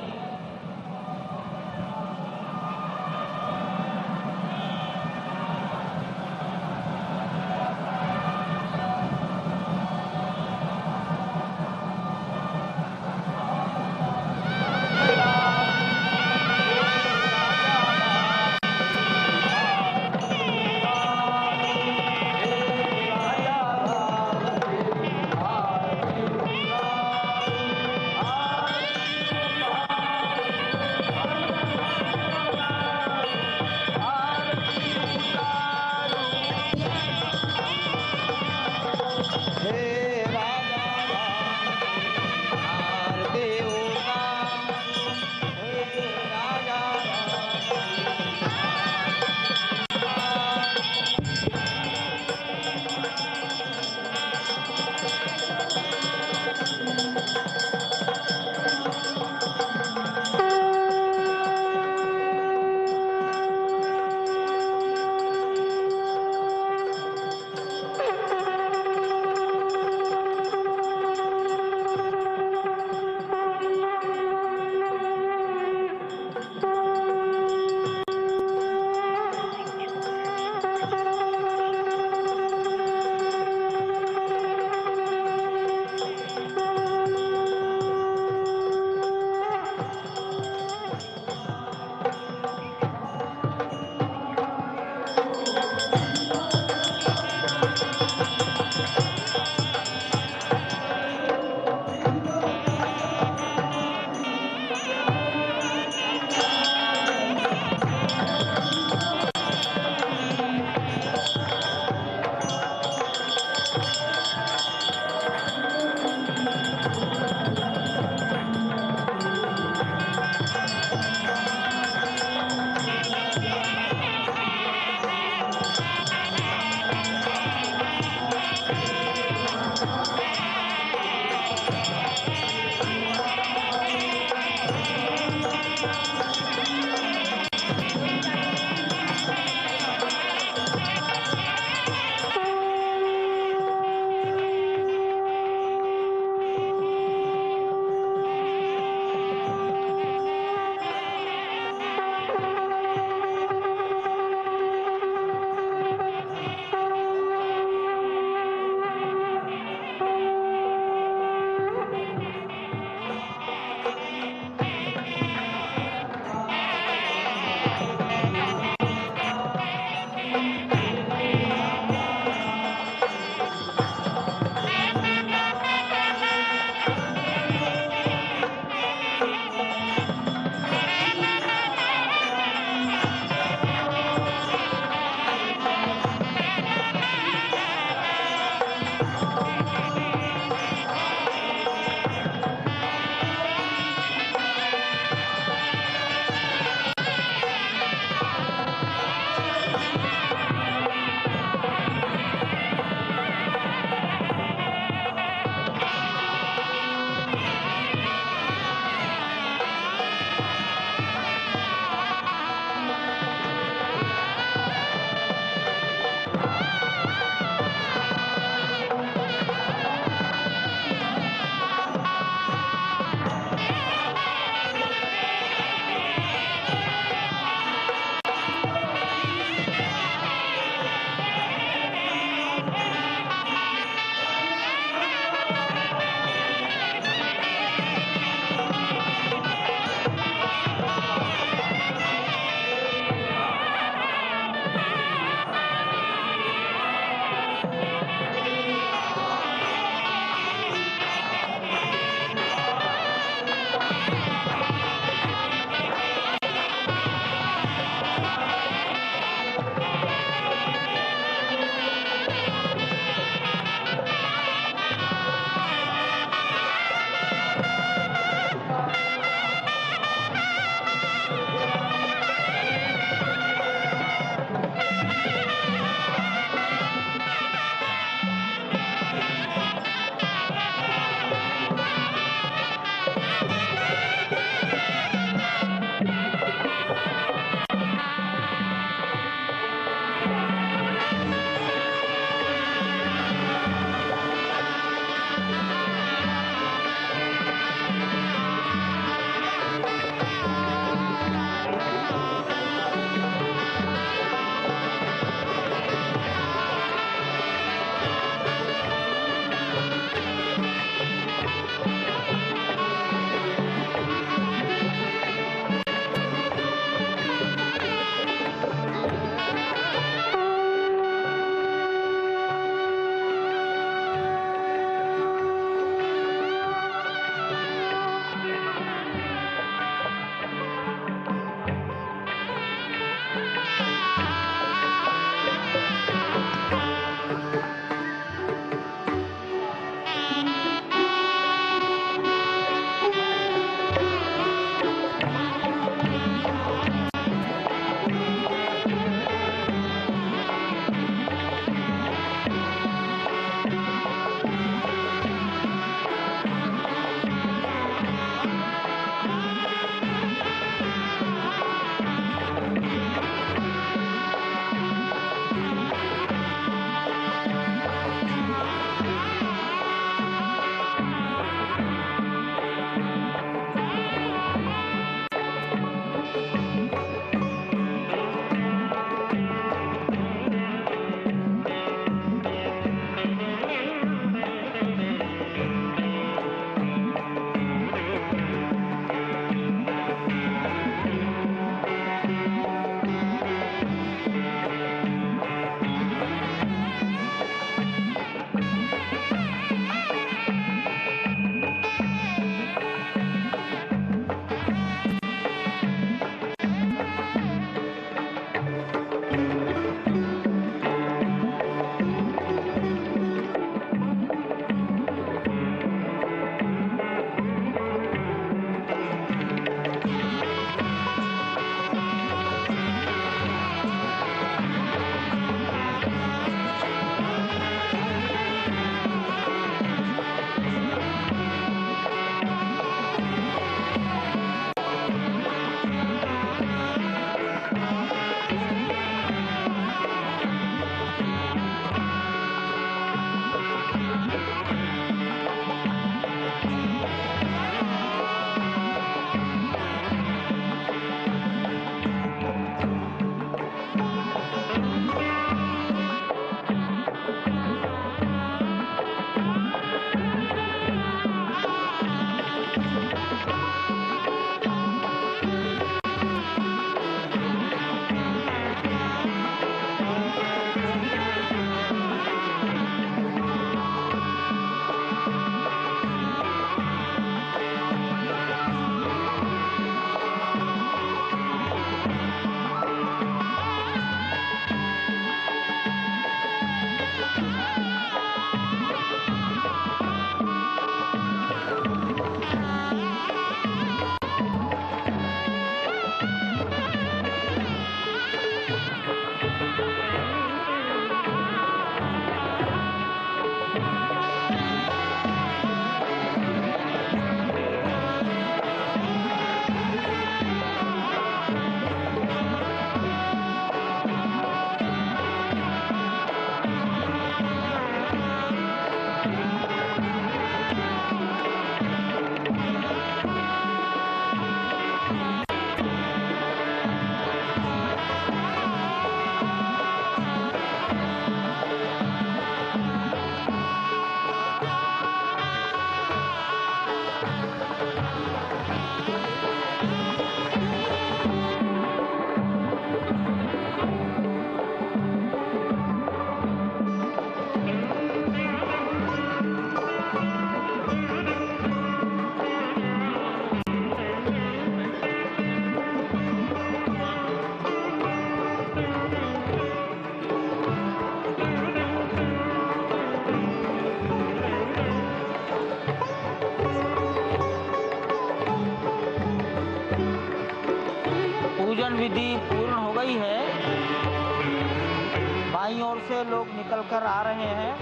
Speaker 9: ओर से लोग निकल कर आ रहे हैं,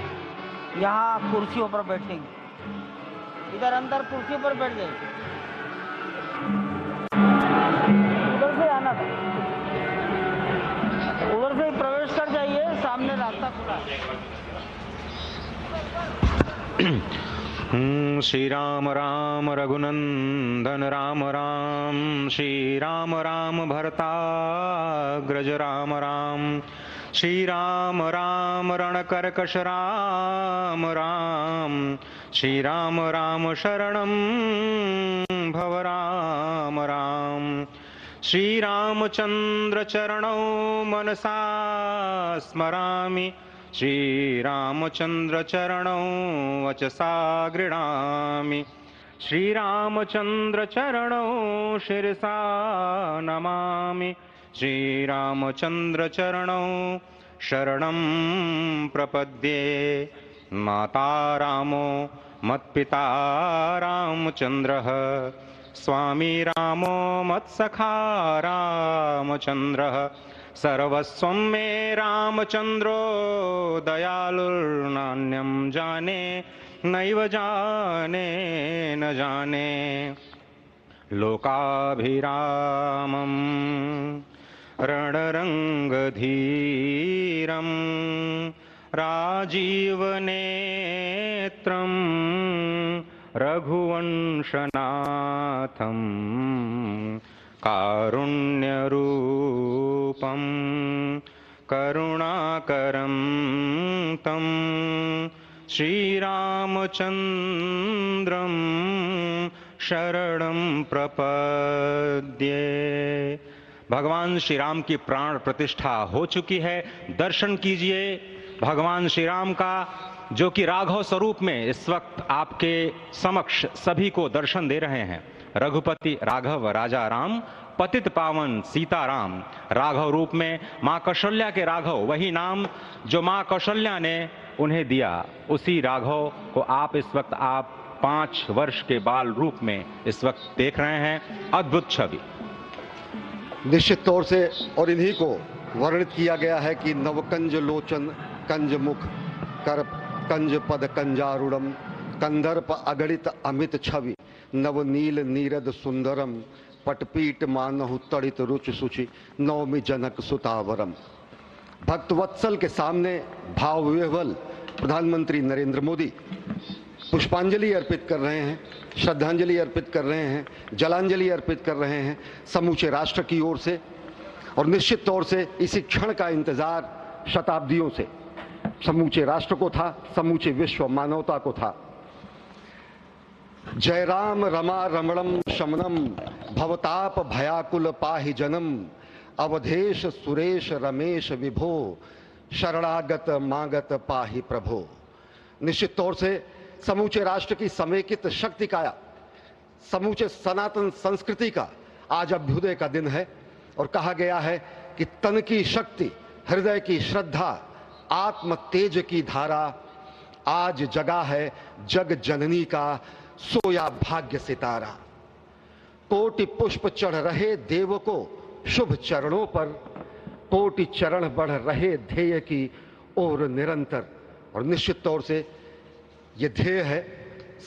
Speaker 9: यहाँ कुर्सियों पर बैठेंगे। इधर अंदर कुर्सियों पर बैठ जाइए, उधर से आना था, उधर से ही प्रवेश कर जाइए, सामने रास्ता खुला है।
Speaker 13: श्री राम राम रघुनंदन राम राम, श्री राम राम भरताग्रज राम राम, श्री राम राम रणकर्कश राम राम, श्री राम राम शरणं भव राम राम, श्री रामचंद्र चरणौ मनसा स्मरामि, श्री रामचंद्र चरणौ वचसा गृह्णामि, श्री रामचंद्र चरणौ शिरसा नमामि, श्री रामचंद्र चरणौ शरणं प्रपद्ये। माता रामो मत्पिता रामचंद्रः, स्वामी रामो मत्सखा रामचंद्रः, सर्वस्वं मे रामचंद्रो दयालुर्नान्यं जाने नैव जाने न जाने। लोकाभिरामं रणरंगधीरं राजीवनेत्रं रघुवंशनाथं कारुण्यरूपं करुणाकरं तं श्रीरामचन्द्रं शरणं प्रपद्ये। भगवान श्री राम की प्राण प्रतिष्ठा हो चुकी है, दर्शन कीजिए भगवान श्री राम का, जो कि राघव स्वरूप में इस वक्त आपके समक्ष सभी को दर्शन दे रहे हैं। रघुपति राघव राजा राम, पतित पावन सीताराम। राघव रूप में माँ कौशल्या के राघव, वही नाम जो माँ कौशल्या ने उन्हें दिया, उसी राघव को आप इस वक्त 5 वर्ष के बाल रूप में इस वक्त देख रहे हैं। अद्भुत छवि।
Speaker 16: निश्चित तौर से, और इन्हीं को वर्णित किया गया है कि नवकंज लोचन कंज मुख कर कंज पद कंजारूढ़म, कंदर्प अगणित अमित छवि नवनील नीरद सुंदरम, पटपीट मानहु तड़ित रुचि सुचि नवमी जनक सुतावरम। भक्तवत्सल के सामने भाव विह्वल प्रधानमंत्री नरेंद्र मोदी पुष्पांजलि अर्पित कर रहे हैं, श्रद्धांजलि अर्पित कर रहे हैं, जलांजलि अर्पित कर रहे हैं समूचे राष्ट्र की ओर से। और निश्चित तौर से इसी क्षण का इंतजार शताब्दियों से समूचे राष्ट्र को था, समूचे विश्व मानवता को था। जय राम रमा रमणम शमनम, भवताप भयाकुल पाहि जनम, अवधेश सुरेश रमेश विभो, शरणागत मागत पाहि प्रभो। निश्चित तौर से समूचे राष्ट्र की समेकित शक्ति का, समूचे सनातन संस्कृति का आज अभ्युदय का दिन है। और कहा गया है कि तन की शक्ति, हृदय की श्रद्धा, आत्म तेज की धारा आज जगा है जग जननी का सोया भाग्य सितारा। कोटि पुष्प चढ़ रहे देव को शुभ चरणों पर, कोटि चरण बढ़ रहे ध्येय की ओर निरंतर। और निश्चित तौर से ये ध्येय है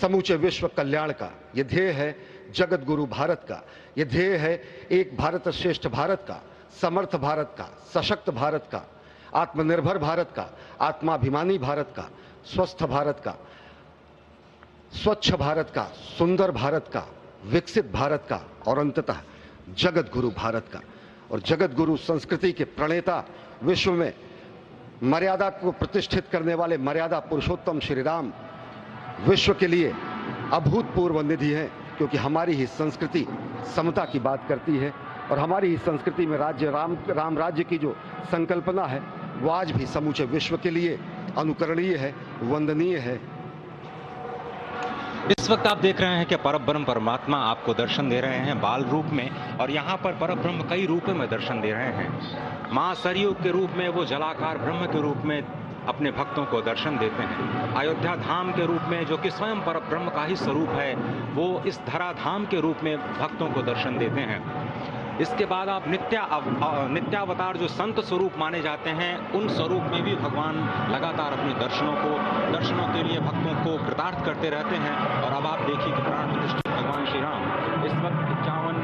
Speaker 16: समूचे विश्व कल्याण का, ये ध्येय है जगत गुरु भारत का, ये ध्येय है एक भारत श्रेष्ठ भारत का, समर्थ भारत का, सशक्त भारत का, आत्मनिर्भर भारत का, आत्माभिमानी भारत का, स्वस्थ भारत का, स्वच्छ भारत का, सुंदर भारत का, विकसित भारत का, और अंततः जगत गुरु भारत का। और जगत गुरु संस्कृति के प्रणेता, विश्व में मर्यादा को प्रतिष्ठित करने वाले मर्यादा पुरुषोत्तम श्री राम विश्व के लिए अभूतपूर्व निधि है, क्योंकि हमारी ही संस्कृति समता की बात करती है और हमारी ही संस्कृति में राज्य राम राज्य की जो संकल्पना है वो आज भी समूचे विश्व के लिए अनुकरणीय है, वंदनीय है।
Speaker 13: इस वक्त आप देख रहे हैं कि परब्रह्म परमात्मा आपको दर्शन दे रहे हैं बाल रूप में, और यहाँ पर परब्रह्म कई रूपों में दर्शन दे रहे हैं। माँ सरयू के रूप में वो जलाकार ब्रह्म के रूप में अपने भक्तों को दर्शन देते हैं। अयोध्या धाम के रूप में, जो कि स्वयं परब्रह्म का ही स्वरूप है, वो इस धरा धाम के रूप में भक्तों को दर्शन देते हैं। इसके बाद आप नित्यावतार जो संत स्वरूप माने जाते हैं, उन स्वरूप में भी भगवान लगातार अपने दर्शनों के लिए भक्तों को कृतार्थ करते रहते हैं। और अब आप देखिए कि प्राण प्रतिष्ठित भगवान श्री राम इस वक्त 51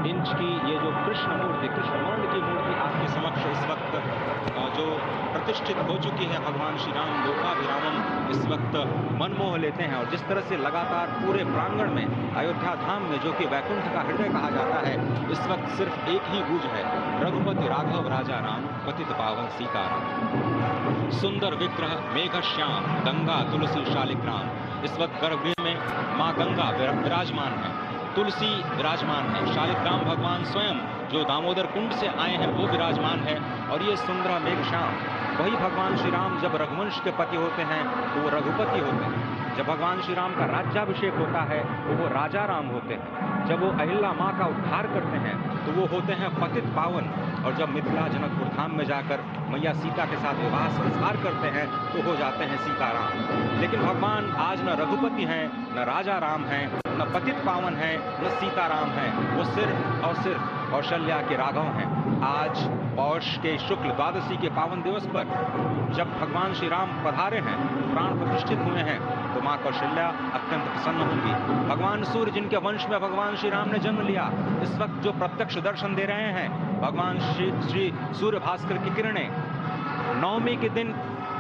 Speaker 13: इंच की ये जो कृष्ण वर्ण की मूर्ति आपके समक्ष इस वक्त जो प्रतिष्ठित हो चुकी है, भगवान श्री राम लोकाभिरामम इस वक्त मनमोह लेते हैं। और जिस तरह से लगातार पूरे प्रांगण में, अयोध्या धाम में, जो कि वैकुंठ का हृदय कहा जाता है, इस वक्त सिर्फ एक ही गूंज है, रघुपति राघव राजा राम, पतित पावन सीताराम। सुंदर विग्रह मेघ श्याम, गंगा तुलसी शालिग्राम। इस वक्त गर्भगृह में माँ गंगा विराजमान है, तुलसी विराजमान है, शालिग्राम भगवान स्वयं जो दामोदर कुंड से आए हैं वो विराजमान है। और ये सुंदर मेघ श्याम, वही भगवान श्री राम जब रघुवंश के पति होते हैं तो वो रघुपति होते हैं। जब भगवान श्री राम का राज्याभिषेक होता है तो वो राजा राम होते हैं। जब वो अहिल्या माँ का उद्धार करते हैं तो वो होते हैं पतित पावन। और जब मिथिला जनकपुर धाम में जाकर मैया सीता के साथ विवाह संस्कार करते हैं तो हो जाते हैं सीताराम। लेकिन भगवान आज न रघुपति हैं, न राजा राम हैं, न पतित पावन हैं, न सीताराम हैं। वो सिर्फ कौशल्या के राघव हैं। आज पौष के शुक्ल द्वादशी के पावन दिवस पर जब भगवान श्री राम पधारे हैं, प्राण प्रतिष्ठित हुए हैं, तो माँ कौशल्या अत्यंत प्रसन्न होंगी। भगवान सूर्य जिनके वंश में भगवान श्री राम ने जन्म लिया, इस वक्त जो प्रत्यक्ष दर्शन दे रहे हैं, भगवान श्री सूर्य भास्कर की किरणें नवमी के दिन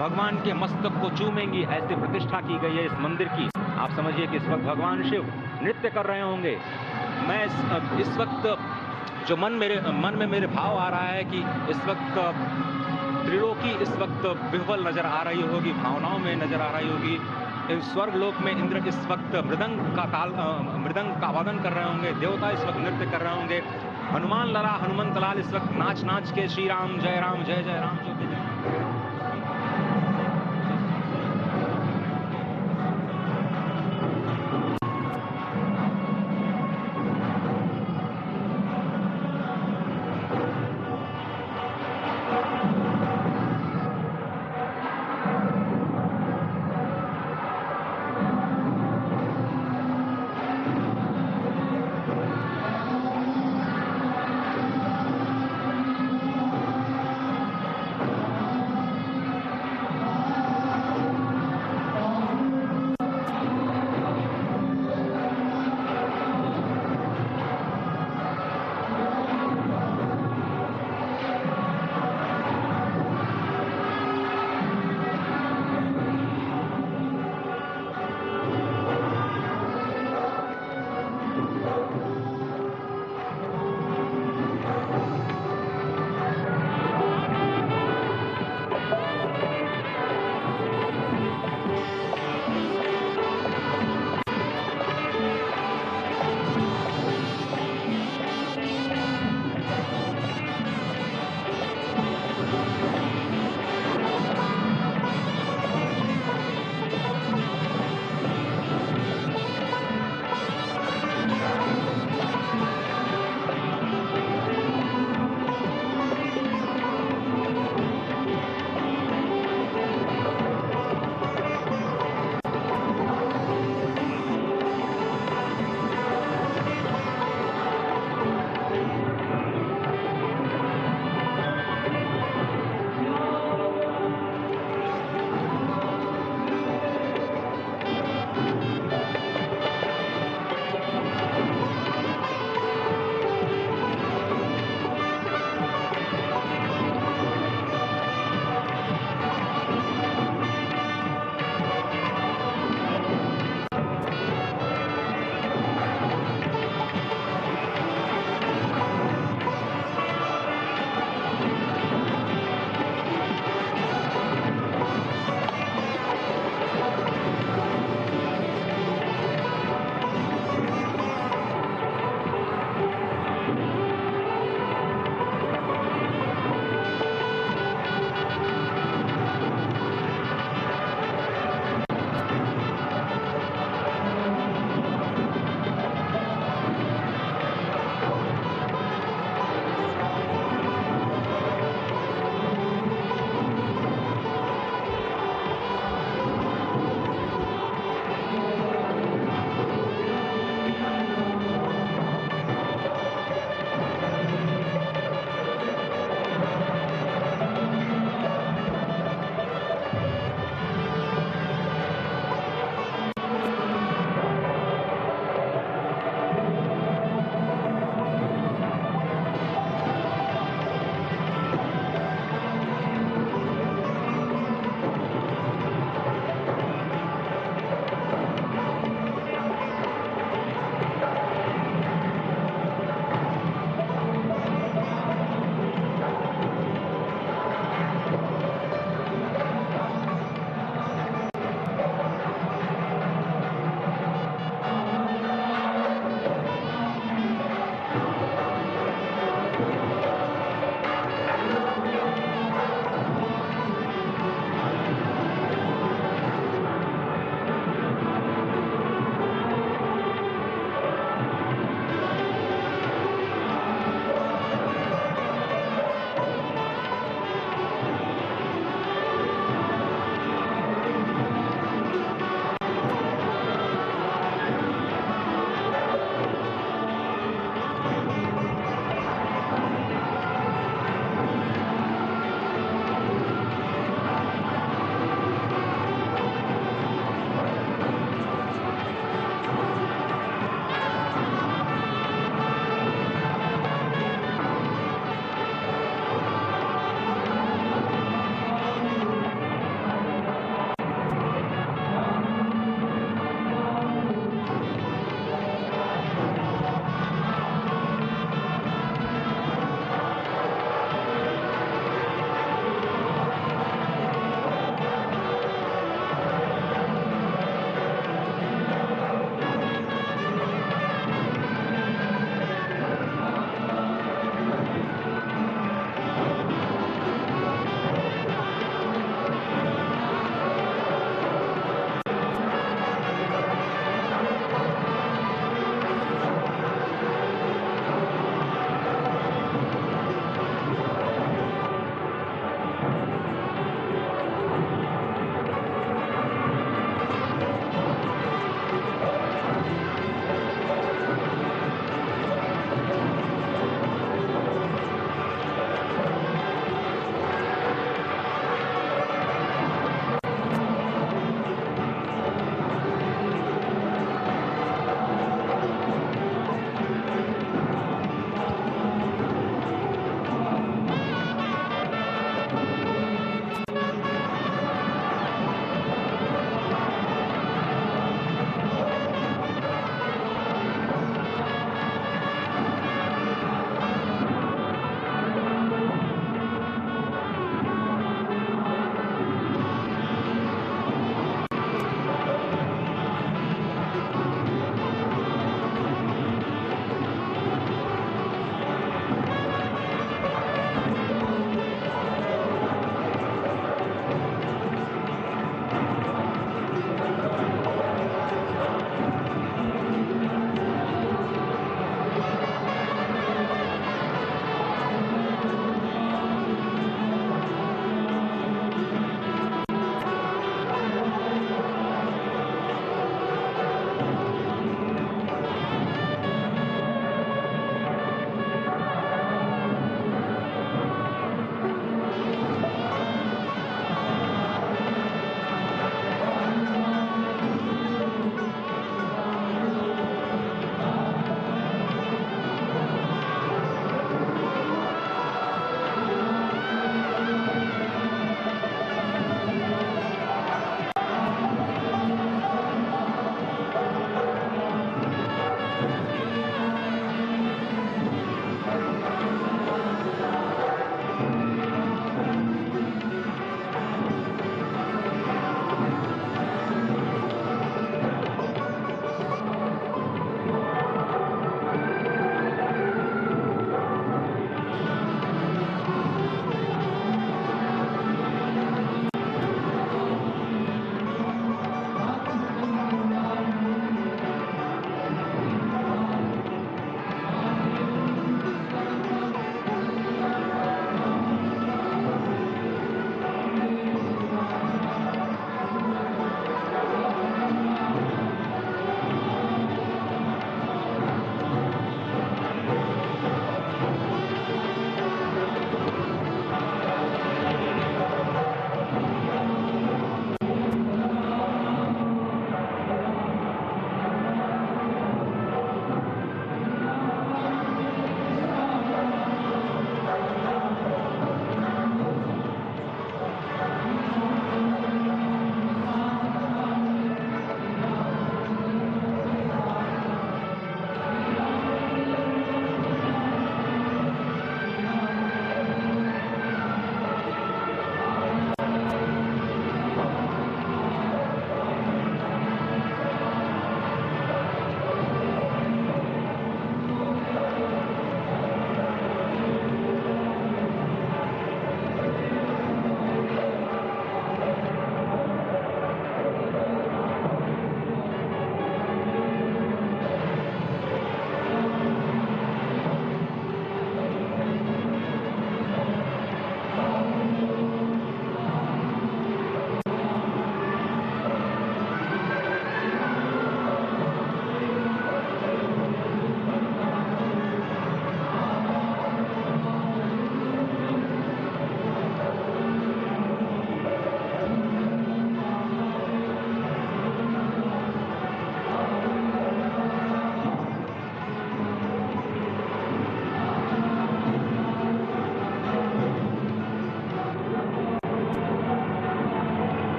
Speaker 13: भगवान के मस्तक को चूमेंगी। ऐसी प्रतिष्ठा की गई है इस मंदिर की। आप समझिए कि इस वक्त भगवान शिव नृत्य कर रहे होंगे। मैं इस वक्त जो मन में मेरे भाव आ रहा है कि इस वक्त त्रिलोकी इस वक्त विह्वल नजर आ रही होगी, भावनाओं में नजर आ रही होगी। स्वर्ग लोक में इंद्र इस वक्त मृदंग का वादन कर रहे होंगे, देवता इस वक्त नृत्य कर रहे होंगे। हनुमान लला हनुमंत लाल इस वक्त नाच के श्री राम जय राम जो भी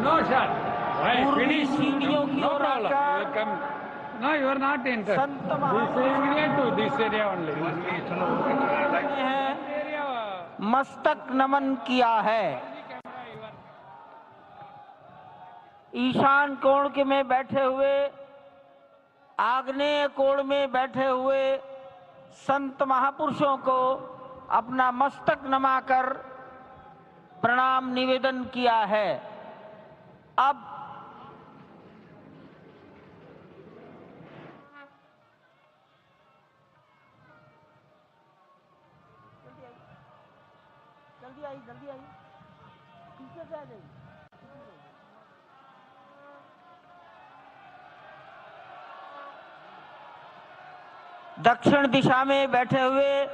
Speaker 19: No, sir.
Speaker 9: पूर्वी सीढ़ियों की ओर आकर
Speaker 19: No, you are not interested. This area to this area only.
Speaker 9: मस्तक नमन किया है। ईशान कोण के में बैठे हुए, आग्नेय कोण में बैठे हुए संत महापुरुषों को अपना मस्तक नमाकर प्रणाम निवेदन किया है। अब जल्दी आई पीछे से आ जाइए। दक्षिण दिशा में बैठे हुए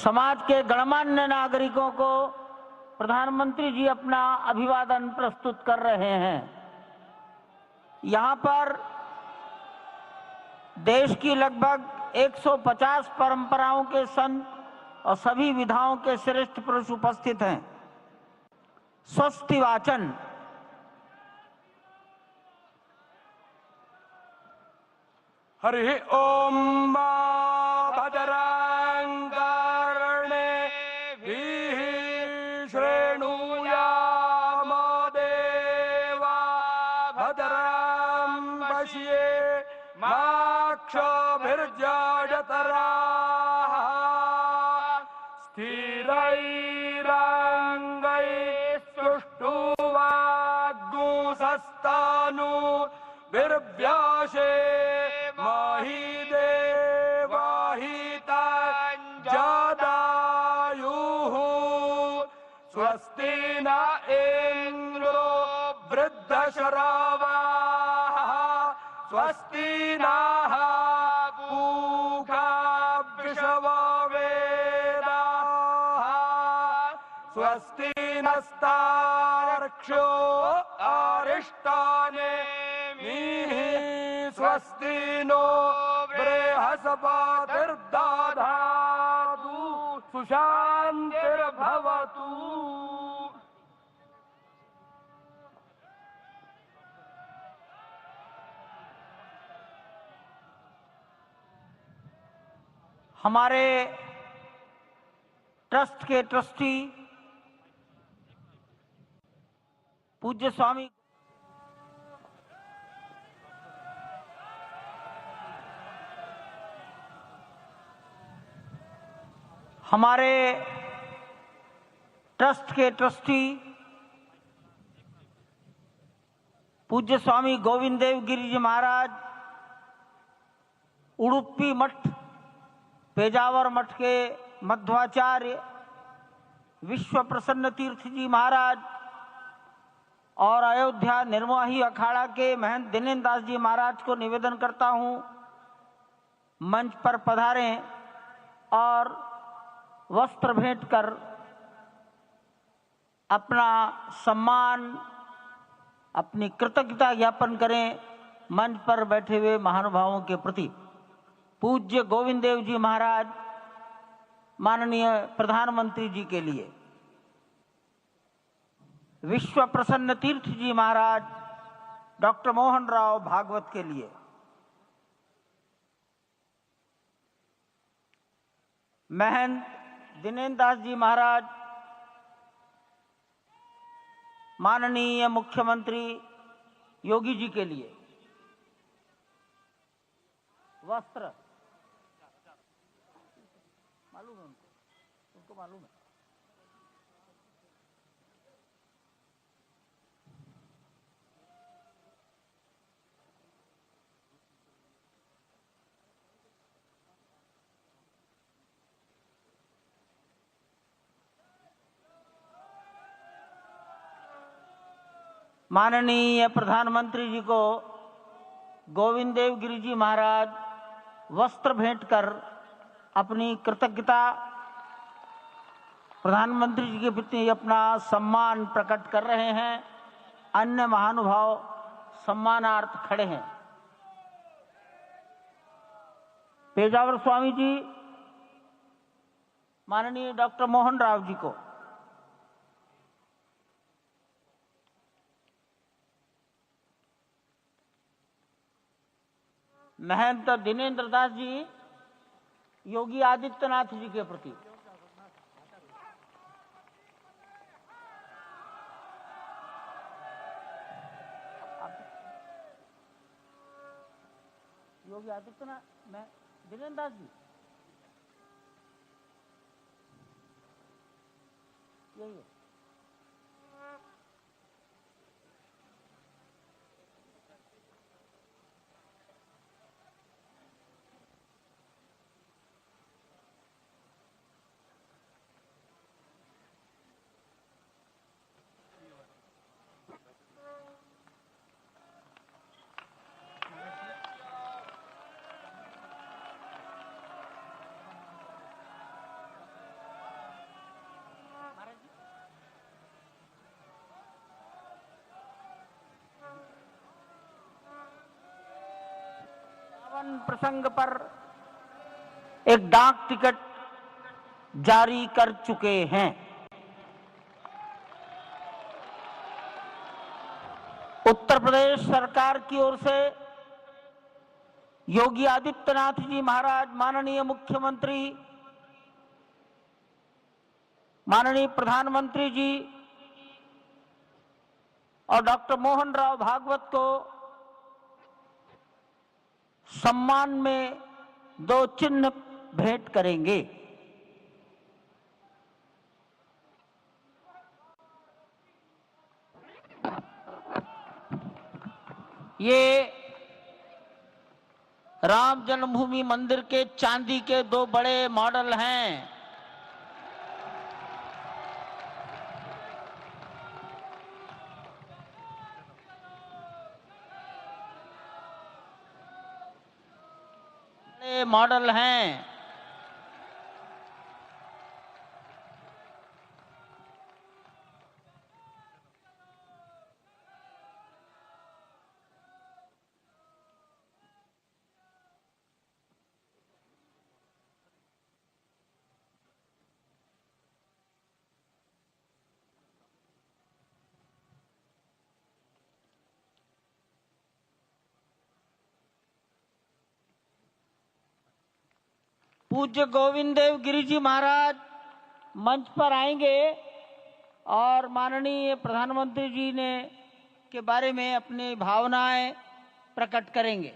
Speaker 9: समाज के गणमान्य नागरिकों को प्रधानमंत्री जी अपना अभिवादन प्रस्तुत कर रहे हैं। यहां पर देश की लगभग 150 परंपराओं के संत और सभी विधाओं के श्रेष्ठ पुरुष उपस्थित हैं। स्वस्ति वाचन
Speaker 20: हरि ओम भद्रं कर्णेभिः शृणुयाम देवा भद्रं पश्येमाक्षभिर्यजत्राः स्थिरैरङ्गैस्तुष्टुवाग्गुंसस्तनूभिर्व्यासे महिदेवाहितञ्जदायुः स्वस्ति न इन्द्रो वृद्धश्रवाः स्वस्ति नः पूषा वृषभवेदाः स्वस्ति नस्तार्क्ष्यो अरिष्टानेमिः स्वस्ति नो बृहस्पतिर्दधातु सुशान्तिर्भवतु।
Speaker 9: हमारे ट्रस्ट के ट्रस्टी पूज्य स्वामी हमारे ट्रस्ट के ट्रस्टी पूज्य स्वामी गोविंद देव गिरि जी महाराज उडुपी मठ पेजावर मठ के मध्वाचार्य विश्व प्रसन्न तीर्थ जी महाराज और अयोध्या निर्मोही अखाड़ा के महंत दिनेन्द्र दास जी महाराज को निवेदन करता हूं मंच पर पधारें और वस्त्र भेंट कर अपना सम्मान अपनी कृतज्ञता ज्ञापन करें मंच पर बैठे हुए महानुभावों के प्रति। पूज्य गोविंद देव जी महाराज माननीय प्रधानमंत्री जी के लिए, विश्व प्रसन्न तीर्थ जी महाराज डॉक्टर मोहन राव भागवत के लिए, महंत दिनेन्द्र दास जी महाराज माननीय मुख्यमंत्री योगी जी के लिए वस्त्र मालूम है उनको मालूम है। माननीय प्रधानमंत्री जी को गोविंद देव गिरी जी महाराज वस्त्र भेंट कर अपनी कृतज्ञता प्रधानमंत्री जी के प्रति अपना सम्मान प्रकट कर रहे हैं। अन्य महानुभाव सम्मानार्थ खड़े हैं। पेजावर स्वामी जी माननीय डॉक्टर मोहन राव जी को, महंत दिनेन्द्र दास जी योगी आदित्यनाथ जी के प्रति, योगी आदित्यनाथ मैं दिनेन्द्र दास जी यही है। प्रसंग पर एक डाक टिकट जारी कर चुके हैं। उत्तर प्रदेश सरकार की ओर से योगी आदित्यनाथ जी महाराज, माननीय मुख्यमंत्री, माननीय प्रधानमंत्री जी और डॉक्टर मोहन राव भागवत को सम्मान में 2 चिन्ह भेंट करेंगे। ये राम जन्मभूमि मंदिर के चांदी के 2 बड़े मॉडल हैं। मॉडल हैं। पूज्य गोविंद देव गिरी जी महाराज मंच पर आएंगे और माननीय प्रधानमंत्री जी ने के बारे में अपनी भावनाएं प्रकट करेंगे।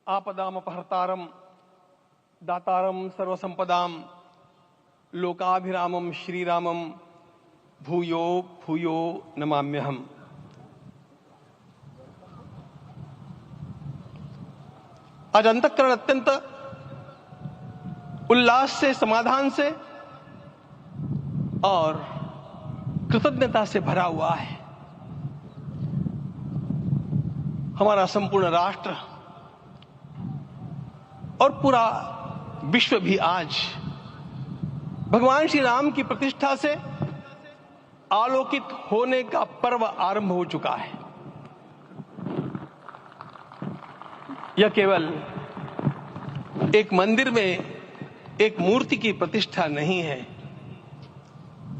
Speaker 20: आपदामपहर्तारं दातारं सर्वसंपदां लोकाभिरामं श्रीरामं भूयो भूयो नमाम्यहम्। आज अंतःकरण अत्यंत उल्लास से, समाधान से और कृतज्ञता से भरा हुआ है। हमारा संपूर्ण राष्ट्र और पूरा विश्व भी आज भगवान श्री राम की प्रतिष्ठा से आलोकित होने का पर्व आरंभ हो चुका है। यह केवल एक मंदिर में एक मूर्ति की प्रतिष्ठा नहीं है,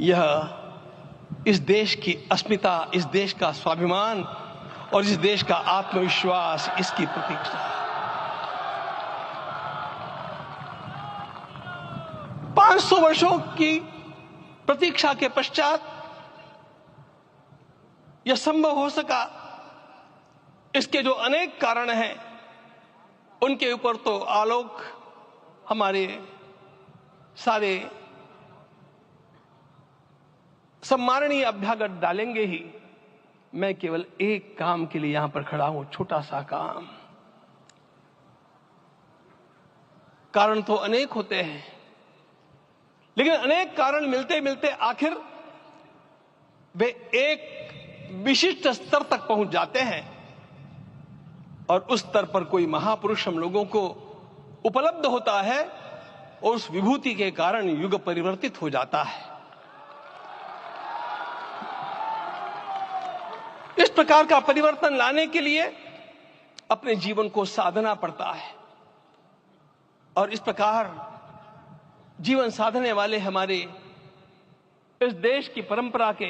Speaker 20: यह इस देश की अस्मिता, इस देश का स्वाभिमान और इस देश का आत्मविश्वास, इसकी प्रतीक्षा है। 500 वर्षों की प्रतीक्षा के पश्चात यह संभव हो सका। इसके जो अनेक कारण हैं उनके ऊपर तो आलोक हमारे सारे सम्माननीय अभ्यागत डालेंगे ही। मैं केवल एक काम के लिए यहां पर खड़ा हूं, छोटा सा काम। कारण तो अनेक होते हैं, लेकिन अनेक कारण मिलते मिलते आखिर वे एक विशिष्ट स्तर तक पहुंच जाते हैं और उस स्तर पर कोई महापुरुष हम लोगों को उपलब्ध होता है और उस विभूति के कारण युग परिवर्तित हो जाता है। इस प्रकार का परिवर्तन लाने के लिए अपने जीवन को साधना पड़ता है और इस प्रकार जीवन साधने वाले हमारे इस देश की परंपरा के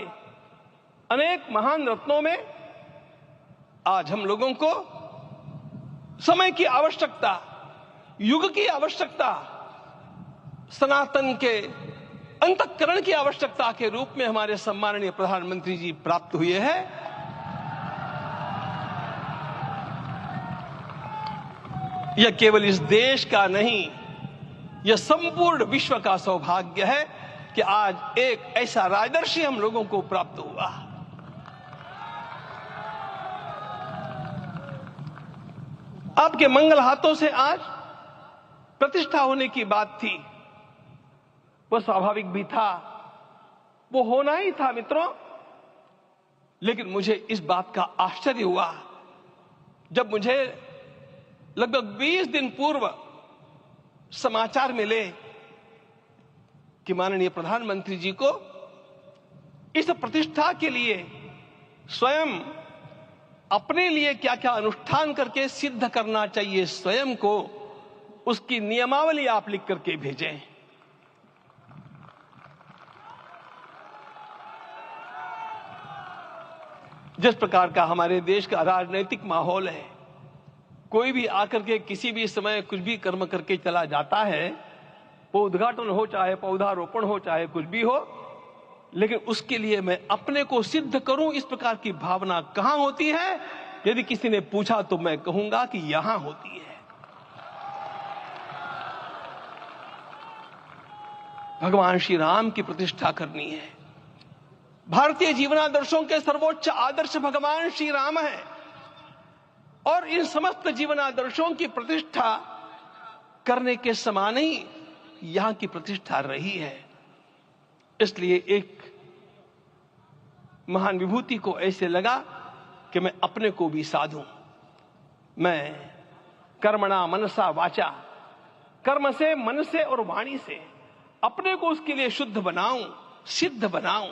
Speaker 20: अनेक महान रत्नों में आज हम लोगों को समय की आवश्यकता, युग की आवश्यकता, सनातन के अंतःकरण की आवश्यकता के रूप में हमारे सम्माननीय प्रधानमंत्री जी प्राप्त हुए हैं। यह केवल इस देश का नहीं, यह संपूर्ण विश्व का सौभाग्य है कि आज एक ऐसा राजदर्शी हम लोगों को प्राप्त हुआ। आपके मंगल हाथों से आज प्रतिष्ठा होने की बात थी, वह स्वाभाविक भी था, वो होना ही था मित्रों। लेकिन मुझे इस बात का आश्चर्य हुआ जब मुझे लगभग 20 दिन पूर्व समाचार मिले कि माननीय प्रधानमंत्री जी को इस प्रतिष्ठा के लिए स्वयं अपने लिए क्या क्या अनुष्ठान करके सिद्ध करना चाहिए स्वयं को, उसकी नियमावली आप लिख करके भेजें। जिस प्रकार का हमारे देश का राजनीतिक माहौल है, कोई भी आकर के किसी भी समय कुछ भी कर्म करके चला जाता है, वो उद्घाटन हो चाहे पौधारोपण हो चाहे कुछ भी हो, लेकिन उसके लिए मैं अपने को सिद्ध करूं, इस प्रकार की भावना कहां होती है? यदि किसी ने पूछा तो मैं कहूंगा कि यहां होती है। भगवान श्री राम की प्रतिष्ठा करनी है। भारतीय जीवनादर्शों के सर्वोच्च आदर्श भगवान श्री राम है और इन समस्त जीवनादर्शों की प्रतिष्ठा करने के समान ही यहां की प्रतिष्ठा रही है। इसलिए एक महान विभूति को ऐसे लगा कि मैं अपने को भी साधूं। मैं कर्मणा मनसा वाचा, कर्म से, मन से और वाणी से अपने को उसके लिए शुद्ध बनाऊं, सिद्ध बनाऊं,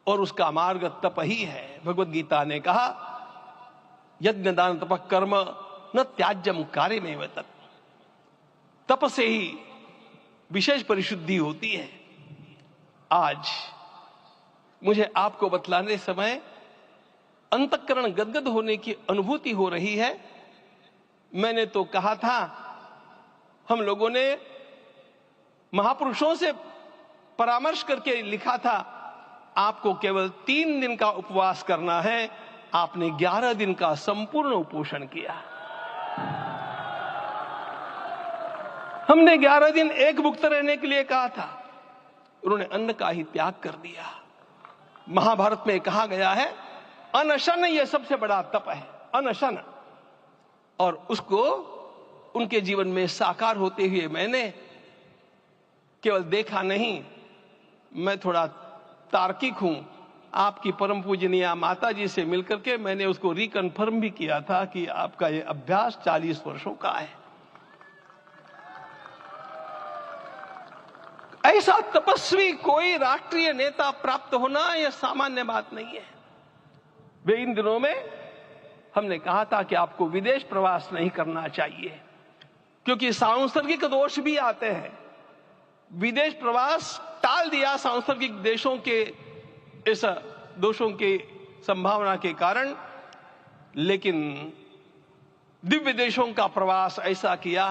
Speaker 20: और उसका मार्ग तप ही है। भगवत गीता ने कहा, यज्ञ दान तप कर्म न त्याज्यम कार्य में तत्। तप से ही विशेष परिशुद्धि होती है। आज मुझे आपको बतलाने समय अंतःकरण गदगद होने की अनुभूति हो रही है। मैंने तो कहा था, हम लोगों ने महापुरुषों से परामर्श करके लिखा था, आपको केवल 3 दिन का उपवास करना है। आपने 11 दिन का संपूर्ण उपोषण किया। हमने 11 दिन एक भुक्त रहने के लिए कहा था, उन्होंने अन्न का ही त्याग कर दिया। महाभारत में कहा गया है, अनशन यह सबसे बड़ा तप है, अनशन। और उसको उनके जीवन में साकार होते हुए मैंने केवल देखा नहीं, मैं थोड़ा तार्किक हूं। आपकी परम पूजनीय माता जी से मिलकर के मैंने उसको रिकन्फर्म भी किया था कि आपका ये अभ्यास 40 वर्षों का है। ऐसा तपस्वी कोई राष्ट्रीय नेता प्राप्त होना यह सामान्य बात नहीं है। वे इन दिनों में हमने कहा था कि आपको विदेश प्रवास नहीं करना चाहिए, क्योंकि सांसर्गिक दोष भी आते हैं। विदेश प्रवास टाल दिया सांसर्गिक देशों के इस दोषों के संभावना के कारण, लेकिन दिव्य देशों का प्रवास ऐसा किया,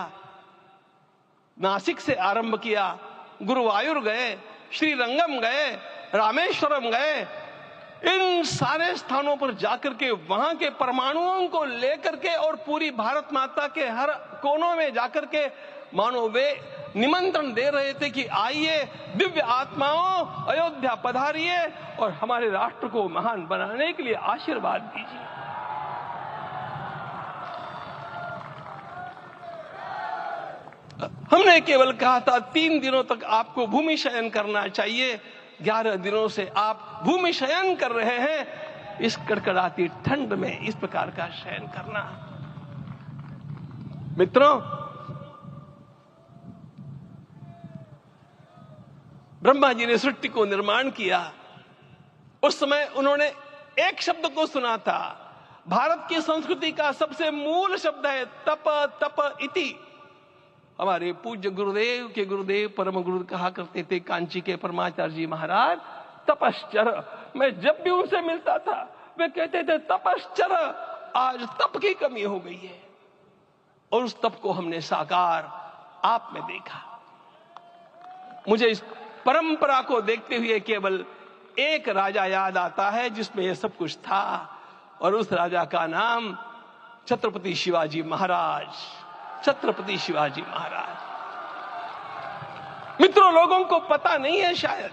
Speaker 20: नासिक से आरंभ किया, गुरुवायूर गए, श्रीरंगम गए, रामेश्वरम गए, इन सारे स्थानों पर जाकर के वहां के परमाणुओं को लेकर के और पूरी भारत माता के हर कोनों में जाकर के मानो वे निमंत्रण दे रहे थे कि आइए दिव्य आत्माओं, अयोध्या पधारिए और हमारे राष्ट्र को महान बनाने के लिए आशीर्वाद दीजिए। हमने केवल कहा था 3 दिनों तक आपको भूमि शयन करना चाहिए, 11 दिनों से आप भूमि शयन कर रहे हैं। इस कड़कड़ाती ठंड में इस प्रकार का शयन करना, मित्रों, ब्रह्मा जी ने सृष्टि को निर्माण किया। उस समय उन्होंने एक शब्द को सुना था। भारत की संस्कृति का सबसे मूल शब्द है तप, तप इति। हमारे पूज्य गुरुदेव के गुरुदेव परम गुरु कहा करते थे, कांची के परमाचार्य जी महाराज, तपश्चर। मैं जब भी उनसे मिलता था वे कहते थे तपश्चर। आज तप की कमी हो गई है और उस तप को हमने साकार आप में देखा। मुझे इस परंपरा को देखते हुए केवल एक राजा याद आता है जिसमें यह सब कुछ था, और उस राजा का नाम छत्रपति शिवाजी महाराज। छत्रपति शिवाजी महाराज। मित्रों, लोगों को पता नहीं है शायद,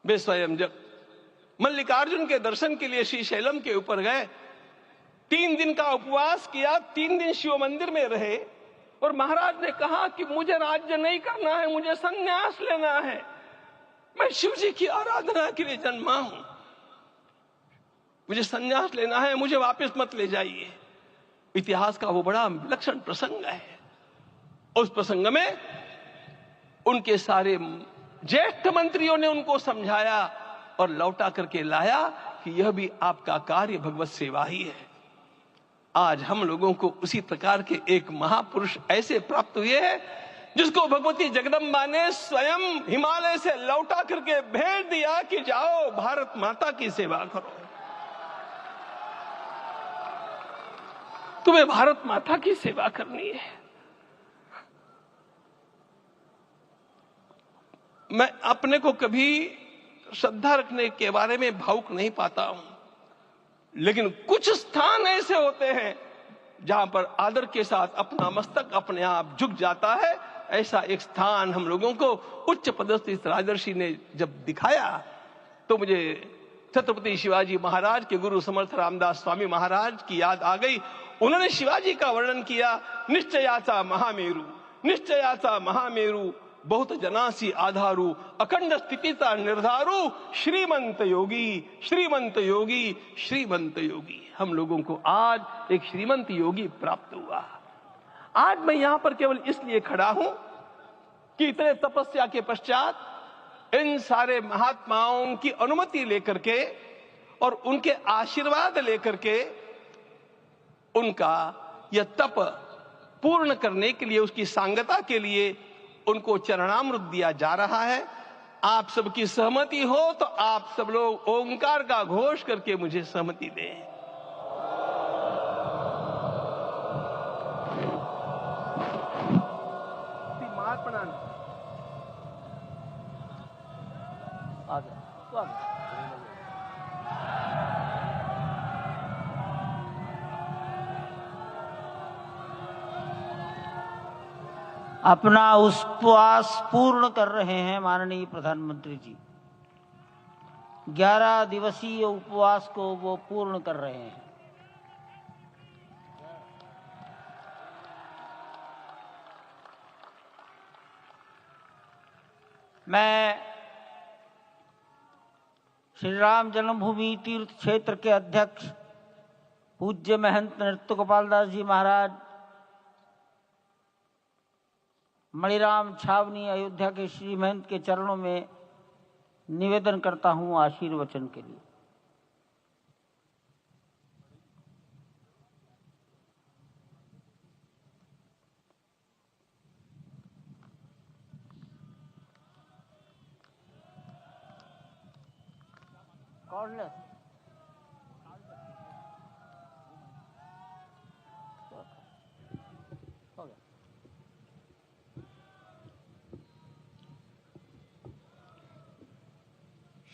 Speaker 20: वे स्वयं जब मल्लिकार्जुन के दर्शन के लिए श्री शैलम के ऊपर गए, 3 दिन का उपवास किया, 3 दिन शिव मंदिर में रहे, और महाराज ने कहा कि मुझे राज्य नहीं करना है, मुझे संन्यास लेना है, मैं शिव जी की आराधना के लिए जन्मा हूं, मुझे संन्यास लेना है, मुझे वापस मत ले जाइए। इतिहास का वो बड़ा विलक्षण प्रसंग है। उस प्रसंग में उनके सारे ज्येष्ठ मंत्रियों ने उनको समझाया और लौटा करके लाया कि यह भी आपका कार्य भगवत सेवा ही है। आज हम लोगों को उसी प्रकार के एक महापुरुष ऐसे प्राप्त हुए हैं जिसको भगवती जगदम्बा ने स्वयं हिमालय से लौटा करके भेज दिया कि जाओ भारत माता की सेवा करो। तुम्हें भारत माता की सेवा करनी है। मैं अपने को कभी श्रद्धा रखने के बारे में भावुक नहीं पाता हूं, लेकिन कुछ स्थान ऐसे होते हैं जहां पर आदर के साथ अपना मस्तक अपने आप झुक जाता है। ऐसा एक स्थान हम लोगों को उच्च पदस्थ इस राजर्षि ने जब दिखाया तो मुझे छत्रपति शिवाजी महाराज के गुरु समर्थ रामदास स्वामी महाराज की याद आ गई। उन्होंने शिवाजी का वर्णन किया, निश्चयाचा महामेरु, निश्चयाचा महामेरु, बहुत जनासी आधारू, अखंड स्थितिता निर्धारू, श्रीमंत योगी, श्रीमंत योगी, श्रीमंत योगी। हम लोगों को आज एक श्रीमंत योगी प्राप्त हुआ। आज मैं यहां पर केवल इसलिए खड़ा हूं कि इतने तपस्या के पश्चात इन सारे महात्माओं की अनुमति लेकर के और उनके आशीर्वाद लेकर के उनका यह तप पूर्ण करने के लिए, उसकी सांगता के लिए उनको चरणामृत दिया जा रहा है। आप सबकी सहमति हो तो आप सब लोग ओंकार का घोष करके मुझे सहमति दें।
Speaker 9: अपना उपवास पूर्ण कर रहे हैं माननीय प्रधानमंत्री जी। 11 दिवसीय उपवास को वो पूर्ण कर रहे हैं। मैं श्री राम जन्मभूमि तीर्थ क्षेत्र के अध्यक्ष पूज्य महंत नृत्य गोपाल दास जी महाराज, मणिराम छावनी अयोध्या के श्री महंत के चरणों में निवेदन करता हूं आशीर्वचन के लिए। कॉर्डलेस हो गया।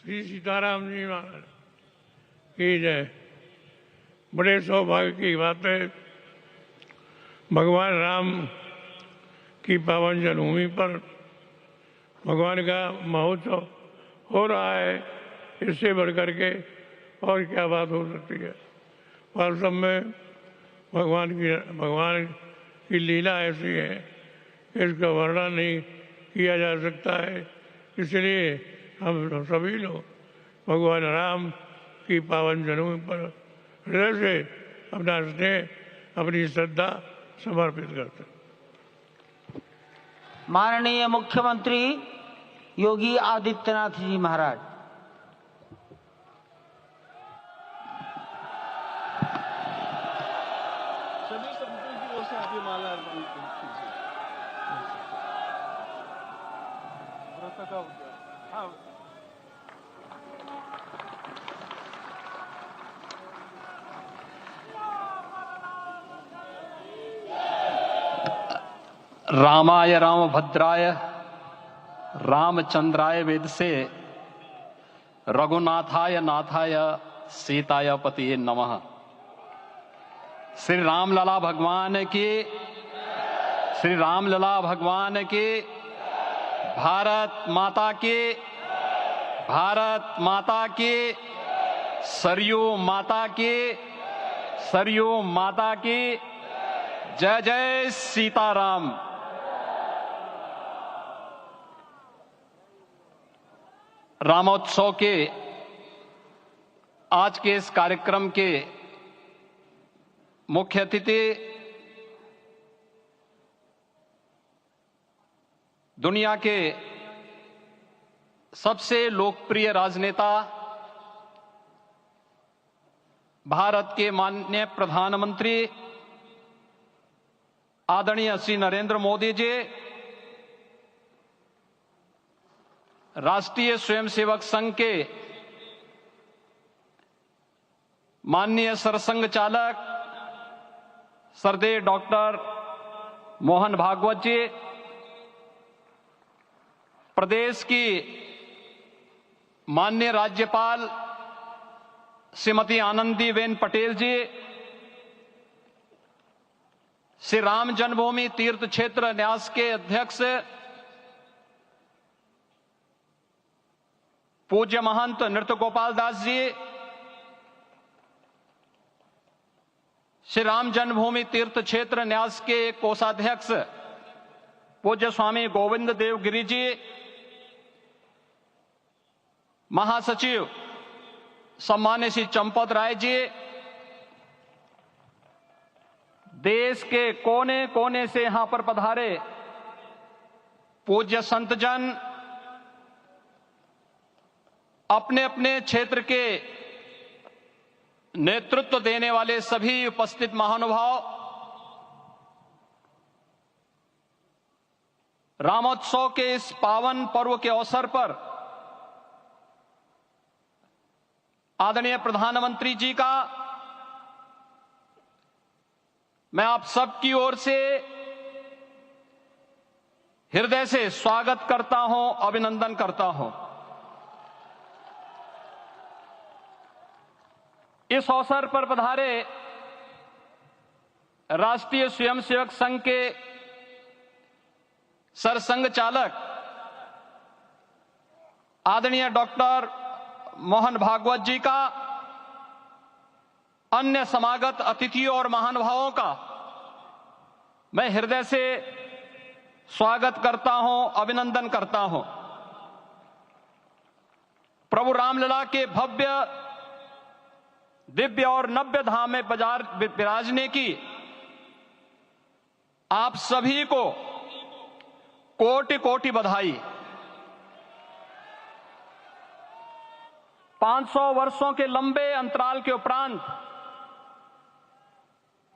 Speaker 19: श्री सीताराम जी महाराज की जय। बड़े सौभाग्य की बात है, भगवान राम की पावन जन्मभूमि पर भगवान का महोत्सव हो रहा है। इससे बढ़कर के और क्या बात हो सकती है। वास्तव में भगवान की लीला ऐसी है कि इसका वर्णन नहीं किया जा सकता है। इसलिए हम सभी लोग भगवान राम की पावन जन्मभूमि पर हृदय से अपना स्नेह, अपनी श्रद्धा समर्पित करते हैं।
Speaker 9: माननीय मुख्यमंत्री योगी आदित्यनाथ जी महाराज।
Speaker 20: सभी संतों की ओर से आपकी माला अर्पण कीजिए। हाँ।
Speaker 2: रामाय रामभद्राय रामचंद्राय वेद से रघुनाथाय नाथाय सीताय पतिये नमः। श्री रामलला भगवान की, श्री रामलला भगवान की, भारत माता की, भारत माता की, सरयू माता की, सरयू माता की जय जय सीताराम। रामोत्सव के आज के इस कार्यक्रम के मुख्य अतिथि दुनिया के सबसे लोकप्रिय राजनेता भारत के माननीय प्रधानमंत्री आदरणीय श्री नरेंद्र मोदी जी, राष्ट्रीय स्वयंसेवक संघ के माननीय सरसंघ चालक श्रद्धेय डॉक्टर मोहन भागवत जी, प्रदेश की माननीय राज्यपाल श्रीमती आनंदीबेन पटेल जी, श्री राम जन्मभूमि तीर्थ क्षेत्र न्यास के अध्यक्ष पूज्य महंत नृत्य गोपाल दास जी, श्री राम जन्मभूमि तीर्थ क्षेत्र न्यास के कोषाध्यक्ष पूज्य स्वामी गोविंद देव गिरी जी, महासचिव सम्मान्य श्री चंपत राय जी, देश के कोने कोने से यहां पर पधारे पूज्य संतजन, अपने अपने क्षेत्र के नेतृत्व देने वाले सभी उपस्थित महानुभाव, रामोत्सव के इस पावन पर्व के अवसर पर आदरणीय प्रधानमंत्री जी का मैं आप सबकी ओर से हृदय से स्वागत करता हूं, अभिनंदन करता हूं। इस अवसर पर पधारे राष्ट्रीय स्वयंसेवक संघ के सरसंघ चालक आदरणीय डॉक्टर मोहन भागवत जी का, अन्य समागत अतिथियों और महानुभावों का मैं हृदय से स्वागत करता हूं, अभिनंदन करता हूं। प्रभु रामलला के भव्य, दिव्य और नव्य धाम में विराजने की आप सभी को कोटि कोटि बधाई। 500 वर्षों के लंबे अंतराल के उपरांत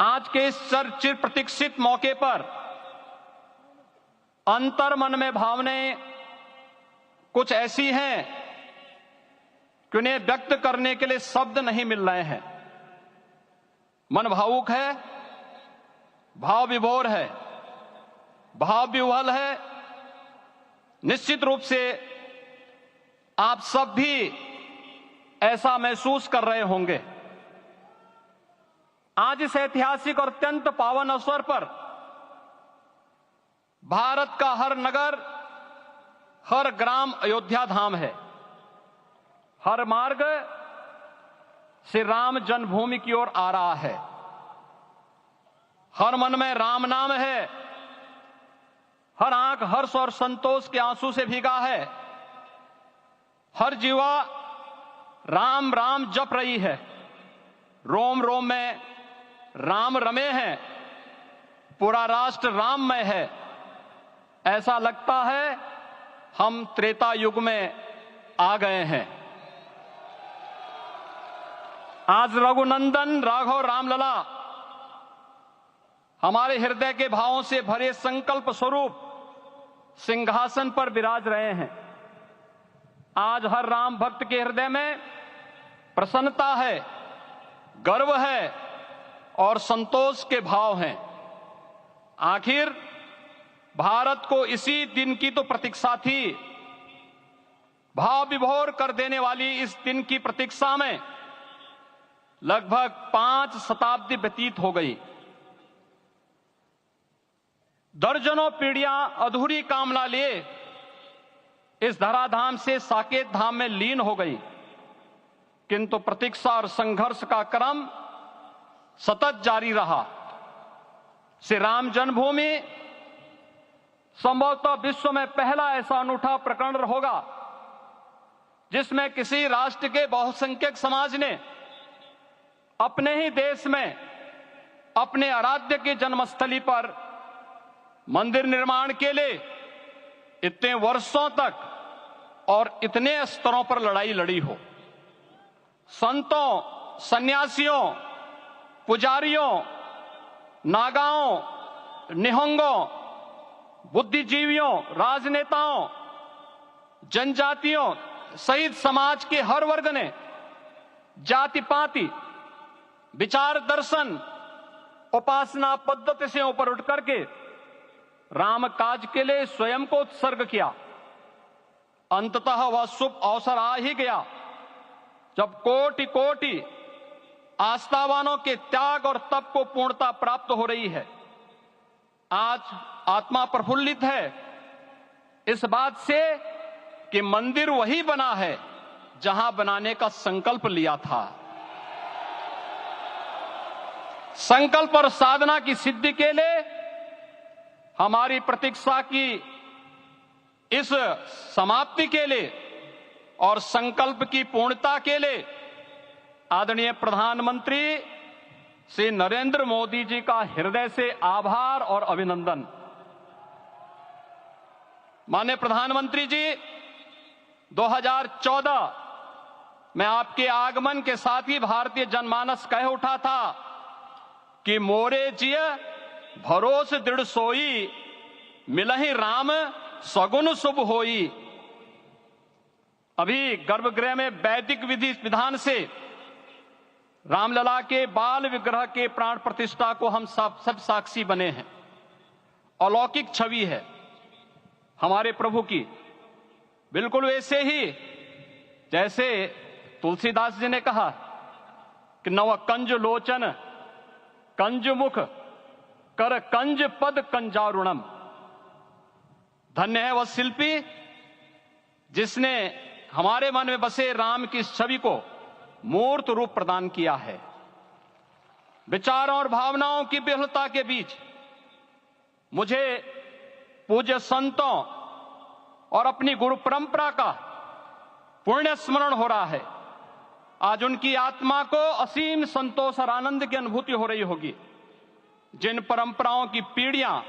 Speaker 2: आज के इस चिर प्रतीक्षित मौके पर अंतर मन में भावनाएं कुछ ऐसी हैं कि उन्हें व्यक्त करने के लिए शब्द नहीं मिल रहे हैं। मन भावुक है, भाव विभोर है, भाव विह्वल है। निश्चित रूप से आप सब भी ऐसा महसूस कर रहे होंगे। आज इस ऐतिहासिक और अत्यंत पावन अवसर पर भारत का हर नगर, हर ग्राम अयोध्या धाम है। हर मार्ग श्री राम जन्मभूमि की ओर आ रहा है। हर मन में राम नाम है। हर आंख हर्ष और संतोष के आंसू से भीगा है। हर जीवा राम राम जप रही है। रोम रोम में राम रमे हैं। पूरा राष्ट्र राममय है। ऐसा लगता है हम त्रेता युग में आ गए हैं। आज रघुनंदन राघव रामलला हमारे हृदय के भावों से भरे संकल्प स्वरूप सिंहासन पर विराज रहे हैं। आज हर राम भक्त के हृदय में प्रसन्नता है, गर्व है और संतोष के भाव हैं। आखिर भारत को इसी दिन की तो प्रतीक्षा थी। भाव विभोर कर देने वाली इस दिन की प्रतीक्षा में लगभग 5 शताब्दी व्यतीत हो गई। दर्जनों पीढ़ियां अधूरी कामना लिए इस धराधाम से साकेत धाम में लीन हो गई, किंतु प्रतीक्षा और संघर्ष का क्रम सतत जारी रहा। श्री राम जन्मभूमि संभवतः विश्व में पहला ऐसा अनूठा प्रकरण होगा जिसमें किसी राष्ट्र के बहुसंख्यक समाज ने अपने ही देश में अपने आराध्य की जन्मस्थली पर मंदिर निर्माण के लिए इतने वर्षों तक और इतने स्तरों पर लड़ाई लड़ी हो। संतों, सन्यासियों, पुजारियों, नागाओं, निहंगों, बुद्धिजीवियों, राजनेताओं, जनजातियों सहित समाज के हर वर्ग ने जाति पाति, विचार दर्शन, उपासना पद्धति से ऊपर उठ करके राम काज के लिए स्वयं को उत्सर्ग किया। अंततः वह शुभ अवसर आ ही गया जब कोटि कोटि आस्थावानों के त्याग और तप को पूर्णता प्राप्त हो रही है। आज आत्मा प्रफुल्लित है इस बात से कि मंदिर वही बना है जहां बनाने का संकल्प लिया था। संकल्प और साधना की सिद्धि के लिए हमारी प्रतीक्षा की इस समाप्ति के लिए और संकल्प की पूर्णता के लिए आदरणीय प्रधानमंत्री श्री नरेंद्र मोदी जी का हृदय से आभार और अभिनंदन। माननीय प्रधानमंत्री जी, 2014 में आपके आगमन के साथ ही भारतीय जनमानस कह उठा था कि मोरे जिय भरोस दृढ़ सोई, मिलहि राम सगुन शुभ होई। अभी गर्भगृह में वैदिक विधि विधान से रामलला के बाल विग्रह के प्राण प्रतिष्ठा को हम सब साक्षी बने हैं। अलौकिक छवि है हमारे प्रभु की, बिल्कुल वैसे ही जैसे तुलसीदास जी ने कहा कि नव कंज लोचन कंज मुख कर कंज पद कंजारुणम। धन्य है वह शिल्पी जिसने हमारे मन में बसे राम की छवि को मूर्त रूप प्रदान किया है। विचारों और भावनाओं की विहलता के बीच मुझे पूज्य संतों और अपनी गुरु परंपरा का पुण्य स्मरण हो रहा है। आज उनकी आत्मा को असीम संतोष और आनंद की अनुभूति हो रही होगी। जिन परंपराओं की पीढ़ियां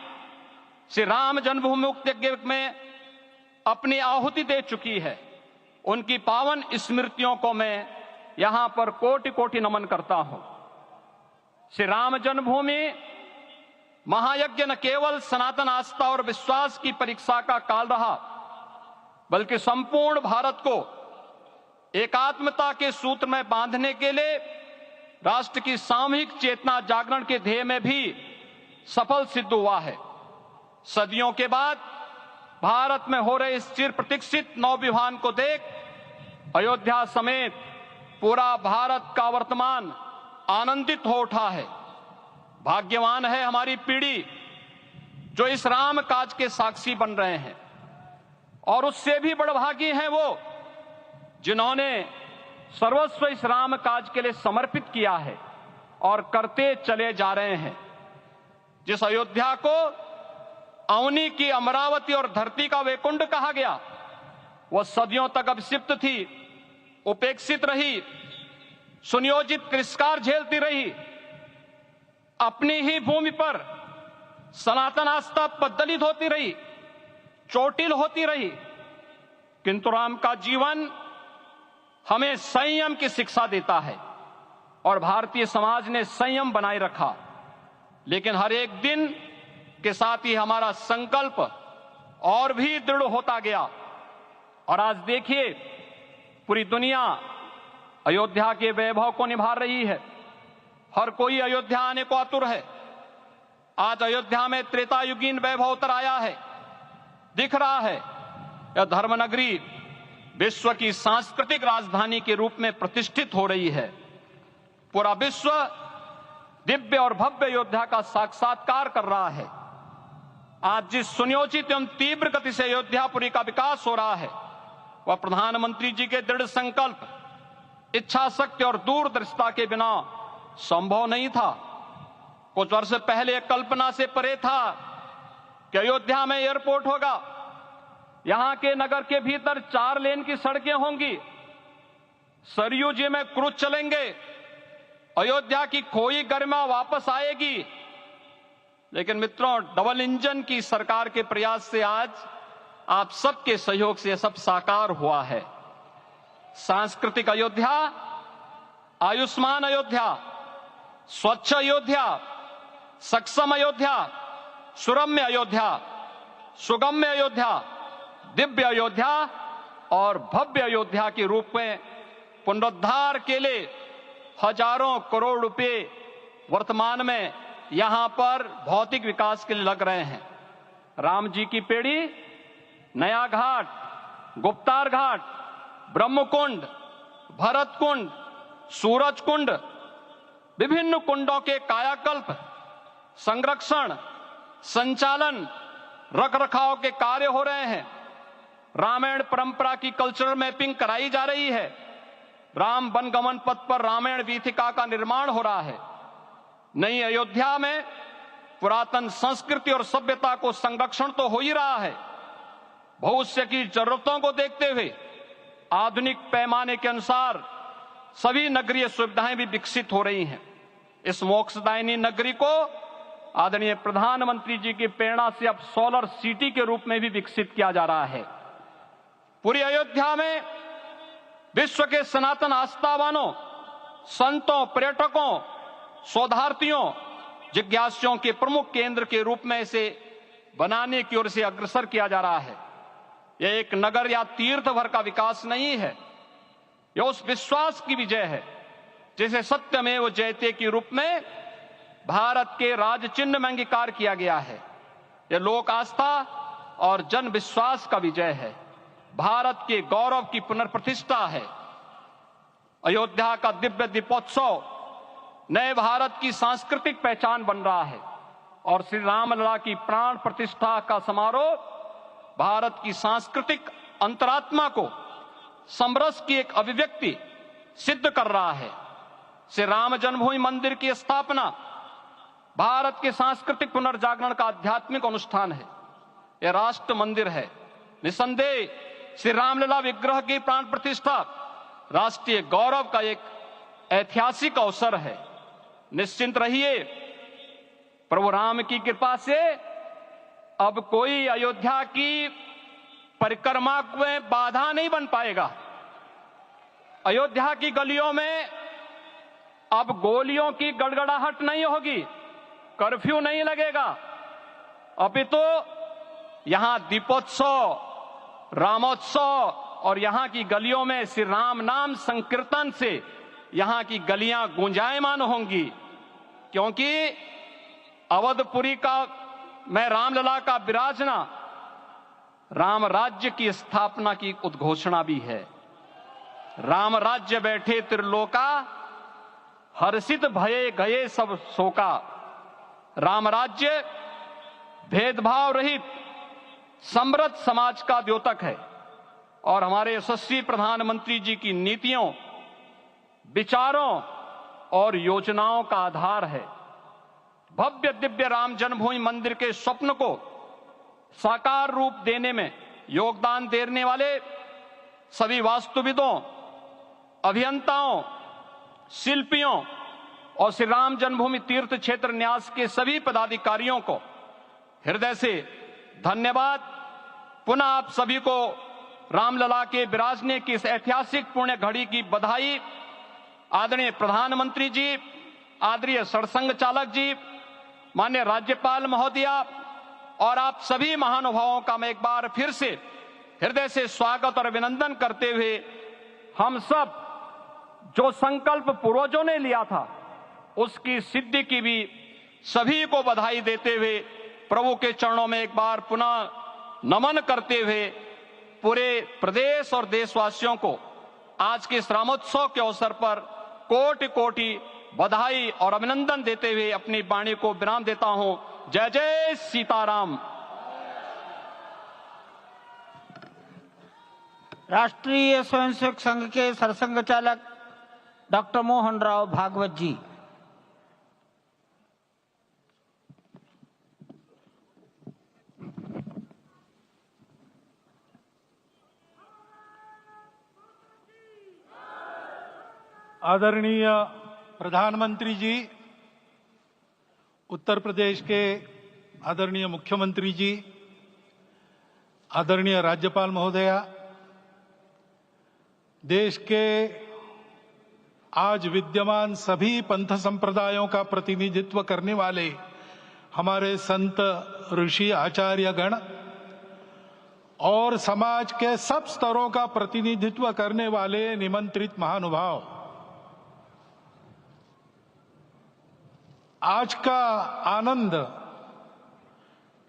Speaker 2: श्री राम जन्मभूमि यज्ञ में अपनी आहुति दे चुकी है, उनकी पावन स्मृतियों को मैं यहां पर कोटि कोटि नमन करता हूं। श्री राम जन्मभूमि महायज्ञ न केवल सनातन आस्था और विश्वास की परीक्षा का काल रहा, बल्कि संपूर्ण भारत को एकात्मता के सूत्र में बांधने के लिए राष्ट्र की सामूहिक चेतना जागरण के ध्येय में भी सफल सिद्ध हुआ है। सदियों के बाद भारत में हो रहे इस चिर प्रतीक्षित नवविवाह को देख अयोध्या समेत पूरा भारत का वर्तमान आनंदित हो उठा है। भाग्यवान है हमारी पीढ़ी जो इस राम काज के साक्षी बन रहे हैं, और उससे भी बड़भागी हैं वो जिन्होंने सर्वस्व इस राम काज के लिए समर्पित किया है और करते चले जा रहे हैं। जिस अयोध्या को अवनी की अमरावती और धरती का वैकुंठ कहा गया, वह सदियों तक अभिषिप्त थी, उपेक्षित रही, सुनियोजित तिरस्कार झेलती रही। अपनी ही भूमि पर सनातन आस्था पद्दलित होती रही, चोटिल होती रही, किंतु राम का जीवन हमें संयम की शिक्षा देता है और भारतीय समाज ने संयम बनाए रखा। लेकिन हर एक दिन के साथ ही हमारा संकल्प और भी दृढ़ होता गया, और आज देखिए पूरी दुनिया अयोध्या के वैभव को निभा रही है। हर कोई अयोध्या आने को आतुर है। आज अयोध्या में त्रेतायुगीन वैभव उतर आया है। दिख रहा है यह धर्मनगरी विश्व की सांस्कृतिक राजधानी के रूप में प्रतिष्ठित हो रही है। पूरा विश्व दिव्य और भव्य अयोध्या का साक्षात्कार कर रहा है। आज जिस सुनियोजित एवं तीव्र गति से अयोध्यापुरी का विकास हो रहा है, वह प्रधानमंत्री जी के दृढ़ संकल्प, इच्छा शक्ति और दूरदर्शिता के बिना संभव नहीं था। कुछ वर्ष पहले कल्पना से परे था कि अयोध्या में एयरपोर्ट होगा, यहां के नगर के भीतर 4 लेन की सड़कें होंगी, सरयू जी में क्रूज चलेंगे, अयोध्या की खोई गरिमा वापस आएगी। लेकिन मित्रों, डबल इंजन की सरकार के प्रयास से आज आप सबके सहयोग से यह सब साकार हुआ है। सांस्कृतिक अयोध्या, आयुष्मान अयोध्या, स्वच्छ अयोध्या, सक्षम अयोध्या, सुरम्य अयोध्या, सुगम्य अयोध्या, दिव्य अयोध्या और भव्य अयोध्या के रूप में पुनरुद्धार के लिए हजारों करोड़ रुपए वर्तमान में यहां पर भौतिक विकास के लिए लग रहे हैं। राम जी की पेड़ी, नया घाट, गुप्तार घाट, ब्रह्मकुंड, भरत कुंड, सूरज कुंड, विभिन्न कुंडों के कायाकल्प, संरक्षण, संचालन, रखरखाव के कार्य हो रहे हैं। रामायण परंपरा की कल्चरल मैपिंग कराई जा रही है। राम वनगमन पथ पर रामायण वीथिका का निर्माण हो रहा है। नई अयोध्या में पुरातन संस्कृति और सभ्यता को संरक्षण तो हो ही रहा है, भविष्य की जरूरतों को देखते हुए आधुनिक पैमाने के अनुसार सभी नगरीय सुविधाएं भी विकसित हो रही हैं। इस मोक्षदायिनी नगरी को आदरणीय प्रधानमंत्री जी की प्रेरणा से अब सोलर सिटी के रूप में भी विकसित किया जा रहा है। पूरी अयोध्या में विश्व के सनातन आस्थावानों, संतों, पर्यटकों, शोधार्थियों, जिज्ञासुओं के प्रमुख केंद्र के रूप में इसे बनाने की ओर से अग्रसर किया जा रहा है। यह एक नगर या तीर्थ भर का विकास नहीं है, यह उस विश्वास की विजय है जिसे सत्यमेव जयते के रूप में भारत के राज चिन्ह में अंगीकार किया गया है। यह लोक आस्था और जन विश्वास का विजय है, भारत के गौरव की पुनर्प्रतिष्ठा है। अयोध्या का दिव्य दीपोत्सव नए भारत की सांस्कृतिक पहचान बन रहा है और श्री रामलला की प्राण प्रतिष्ठा का समारोह भारत की सांस्कृतिक अंतरात्मा को समरस की एक अभिव्यक्ति सिद्ध कर रहा है। श्री राम जन्मभूमि मंदिर की स्थापना भारत के सांस्कृतिक पुनर्जागरण का आध्यात्मिक अनुष्ठान है। यह राष्ट्र मंदिर है। निसंदेह श्री रामलला विग्रह की प्राण प्रतिष्ठा राष्ट्रीय गौरव का एक ऐतिहासिक अवसर है। निश्चिंत रहिए, प्रभु राम की कृपा से अब कोई अयोध्या की परिक्रमा में बाधा नहीं बन पाएगा। अयोध्या की गलियों में अब गोलियों की गड़गड़ाहट नहीं होगी, कर्फ्यू नहीं लगेगा। अपितु यहां दीपोत्सव, रामोत्सव और यहां की गलियों में श्री राम नाम संकीर्तन से यहां की गलियां गुंजायमान होंगी, क्योंकि अवधपुरी का मैं रामलला का विराजना राम राज्य की स्थापना की उद्घोषणा भी है। राम राज्य बैठे त्रिलोका, हर्षित भये गए सब शोका। राम राज्य भेदभाव रहित समृद्ध समाज का द्योतक है और हमारे यशस्वी प्रधानमंत्री जी की नीतियों, विचारों और योजनाओं का आधार है। भव्य दिव्य राम जन्मभूमि मंदिर के स्वप्न को साकार रूप देने में योगदान देने वाले सभी वास्तुविदों, अभियंताओं, शिल्पियों और श्री राम जन्मभूमि तीर्थ क्षेत्र न्यास के सभी पदाधिकारियों को हृदय से धन्यवाद। पुनः आप सभी को रामलला के विराजने की इस ऐतिहासिक पुण्य घड़ी की बधाई। आदरणीय प्रधानमंत्री जी, आदरणीय सरसंघ चालक जी, माननीय राज्यपाल महोदया और आप सभी महानुभावों का मैं एक बार फिर से हृदय से स्वागत और अभिनंदन करते हुए हम सब जो संकल्प पूर्वजों ने लिया था उसकी सिद्धि की भी सभी को बधाई देते हुए प्रभु के चरणों में एक बार पुनः नमन करते हुए पूरे प्रदेश और देशवासियों को आज के इस रामोत्सव के अवसर पर कोटि कोटि बधाई और अभिनंदन देते हुए अपनी वाणी को विराम देता हूं। जय जय सीताराम।
Speaker 9: राष्ट्रीय स्वयंसेवक संघ के सरसंघ चालक डॉक्टर मोहन राव भागवत जी।
Speaker 4: आदरणीय प्रधानमंत्री जी, उत्तर प्रदेश के आदरणीय मुख्यमंत्री जी, आदरणीय राज्यपाल महोदया, देश के आज विद्यमान सभी पंथ संप्रदायों का प्रतिनिधित्व करने वाले हमारे संत, ऋषि, आचार्य गण और समाज के सब स्तरों का प्रतिनिधित्व करने वाले निमंत्रित महानुभाव, आज का आनंद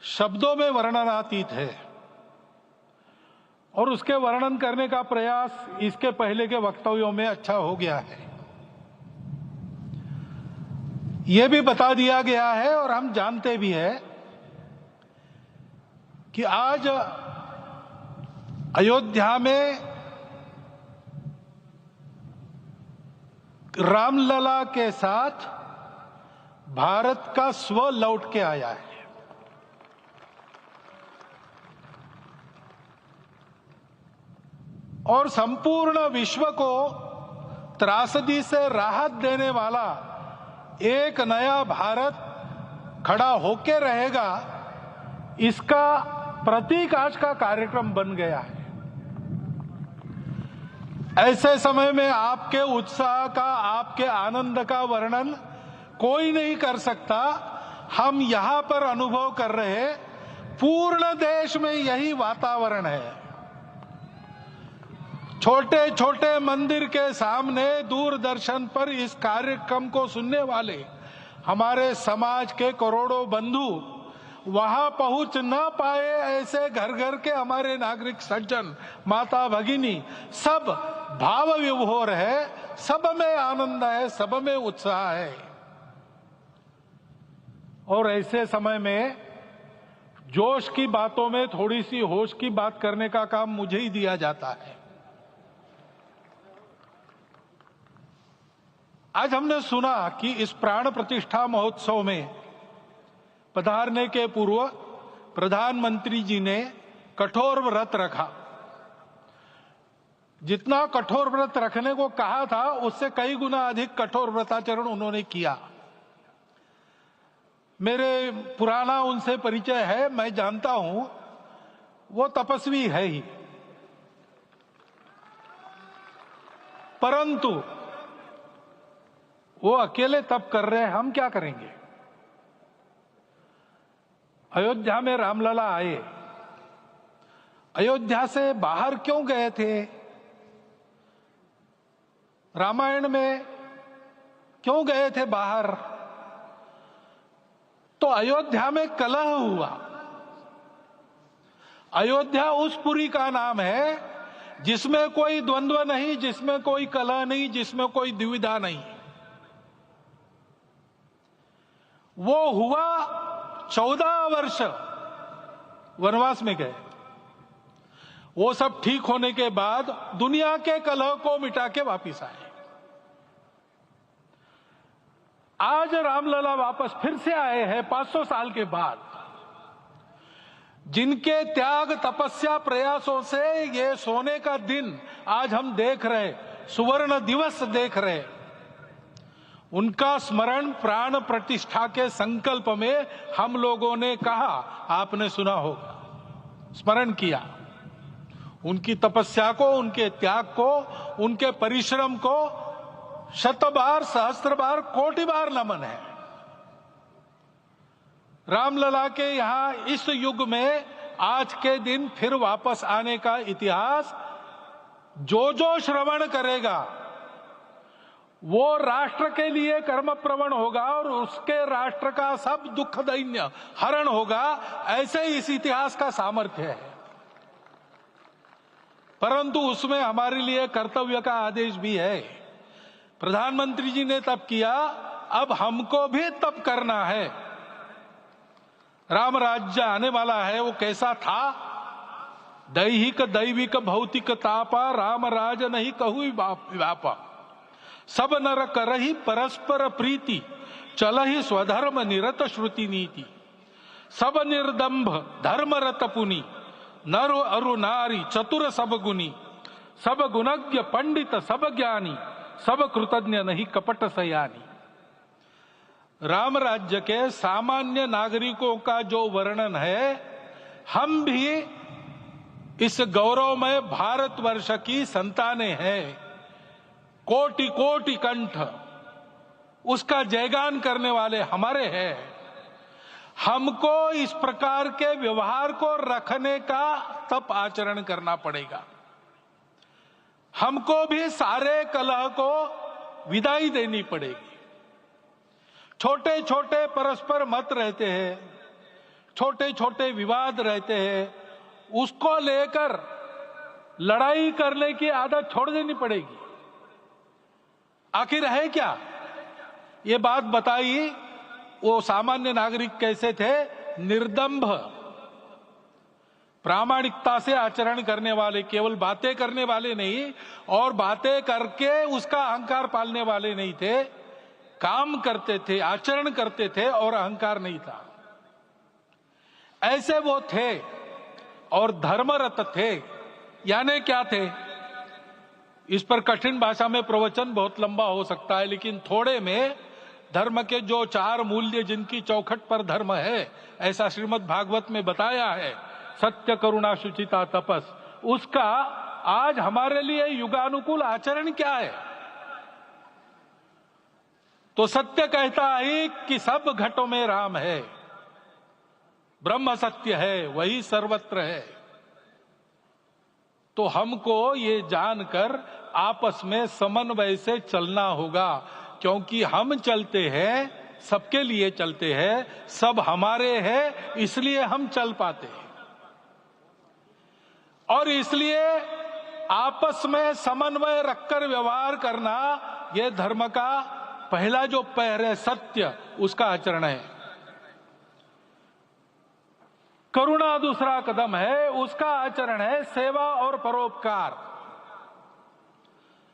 Speaker 4: शब्दों में वर्णनातीत है और उसके वर्णन करने का प्रयास इसके पहले के वक्तव्यों में अच्छा हो गया है। यह भी बता दिया गया है और हम जानते भी हैं कि आज अयोध्या में रामलला के साथ भारत का स्व लौट के आया है। और संपूर्ण विश्व को त्रासदी से राहत देने वाला एक नया भारत खड़ा होके रहेगा, इसका प्रतीक आज का कार्यक्रम बन गया है। ऐसे समय में आपके उत्साह का, आपके आनंद का वर्णन कोई नहीं कर सकता। हम यहां पर अनुभव कर रहे, पूर्ण देश में यही वातावरण है। छोटे छोटे मंदिर के सामने दूरदर्शन पर इस कार्यक्रम को सुनने वाले हमारे समाज के करोड़ों बंधु वहां पहुंच न पाए, ऐसे घर घर के हमारे नागरिक सज्जन, माता भगिनी सब भाव विभोर है, सब में आनंद है, सब में उत्साह है। और ऐसे समय में जोश की बातों में थोड़ी सी होश की बात करने का काम मुझे ही दिया जाता है। आज हमने सुना कि इस प्राण प्रतिष्ठा महोत्सव में पधारने के पूर्व प्रधानमंत्री जी ने कठोर व्रत रखा। जितना कठोर व्रत रखने को कहा था उससे कई गुना अधिक कठोर व्रताचरण उन्होंने किया। मेरे पुराना उनसे परिचय है, मैं जानता हूं वो तपस्वी है ही, परंतु वो अकेले तप कर रहे हैं, हम क्या करेंगे। अयोध्या में रामलला आए, अयोध्या से बाहर क्यों गए थे, रामायण में क्यों गए थे बाहर, तो अयोध्या में कलह हुआ। अयोध्या उस पुरी का नाम है जिसमें कोई द्वंद्व नहीं, जिसमें कोई कलह नहीं, जिसमें कोई दुविधा नहीं। वो हुआ 14 वर्ष वनवास में गए। वो सब ठीक होने के बाद दुनिया के कलह को मिटा के वापिस आए। आज रामलला वापस फिर से आए हैं 500 साल के बाद। जिनके त्याग, तपस्या, प्रयासों से ये सोने का दिन आज हम देख रहे, सुवर्ण दिवस देख रहे, उनका स्मरण प्राण प्रतिष्ठा के संकल्प में हम लोगों ने कहा, आपने सुना होगा, स्मरण किया। उनकी तपस्या को, उनके त्याग को, उनके परिश्रम को शत बार, सहस्त्र बार, कोटि बार नमन है। रामलला के यहां इस युग में आज के दिन फिर वापस आने का इतिहास जो जो श्रवण करेगा वो राष्ट्र के लिए कर्म प्रवण होगा और उसके राष्ट्र का सब दुख दैन्य हरण होगा। ऐसे इस इतिहास का सामर्थ्य है। परंतु उसमें हमारे लिए कर्तव्य का आदेश भी है। प्रधानमंत्री जी ने तप किया, अब हमको भी तप करना है। राम राज्य आने वाला है, वो कैसा था? दैहिक दैविक भौतिक तापा, राम राज नहीं कहु व्यापा। सब नर करहि परस्पर प्रीति, चलहि स्वधर्म निरत श्रुति नीति। सब निर्दंभ धर्म रत पुनि, नर अरु नारी चतुर सब गुनी। सब गुणज्ञ पंडित सब ज्ञानी, सब कृतज्ञ नहीं कपट सयानी। राम राज्य के सामान्य नागरिकों का जो वर्णन है, हम भी इस गौरवमय भारतवर्ष की संतानें हैं। कोटि कोटि कंठ उसका जयगान करने वाले हमारे हैं। हमको इस प्रकार के व्यवहार को रखने का तप आचरण करना पड़ेगा। हमको भी सारे कलह को विदाई देनी पड़ेगी। छोटे छोटे परस्पर मत रहते हैं, छोटे छोटे विवाद रहते हैं, उसको लेकर लड़ाई करने की आदत छोड़ देनी पड़ेगी। आखिर है क्या? ये बात बताइए, वो सामान्य नागरिक कैसे थे? निर्दंभ, प्रामाणिकता से आचरण करने वाले, केवल बातें करने वाले नहीं और बातें करके उसका अहंकार पालने वाले नहीं थे। काम करते थे, आचरण करते थे और अहंकार नहीं था। ऐसे वो थे और धर्मरत थे। यानी क्या थे? इस पर कठिन भाषा में प्रवचन बहुत लंबा हो सकता है, लेकिन थोड़े में धर्म के जो 4 मूल्य जिनकी चौखट पर धर्म है, ऐसा श्रीमद् भागवत में बताया है, सत्य, करुणा, शुचिता, तपस, उसका आज हमारे लिए युगानुकूल आचरण क्या है? तो सत्य कहता है कि सब घटों में राम है, ब्रह्म सत्य है, वही सर्वत्र है। तो हमको ये जानकर आपस में समन्वय से चलना होगा, क्योंकि हम चलते हैं, सबके लिए चलते हैं, सब हमारे हैं, इसलिए हम चल पाते हैं। और इसलिए आपस में समन्वय रखकर व्यवहार करना, यह धर्म का पहला जो पैर है, सत्य, उसका आचरण है। करुणा दूसरा कदम है, उसका आचरण है सेवा और परोपकार।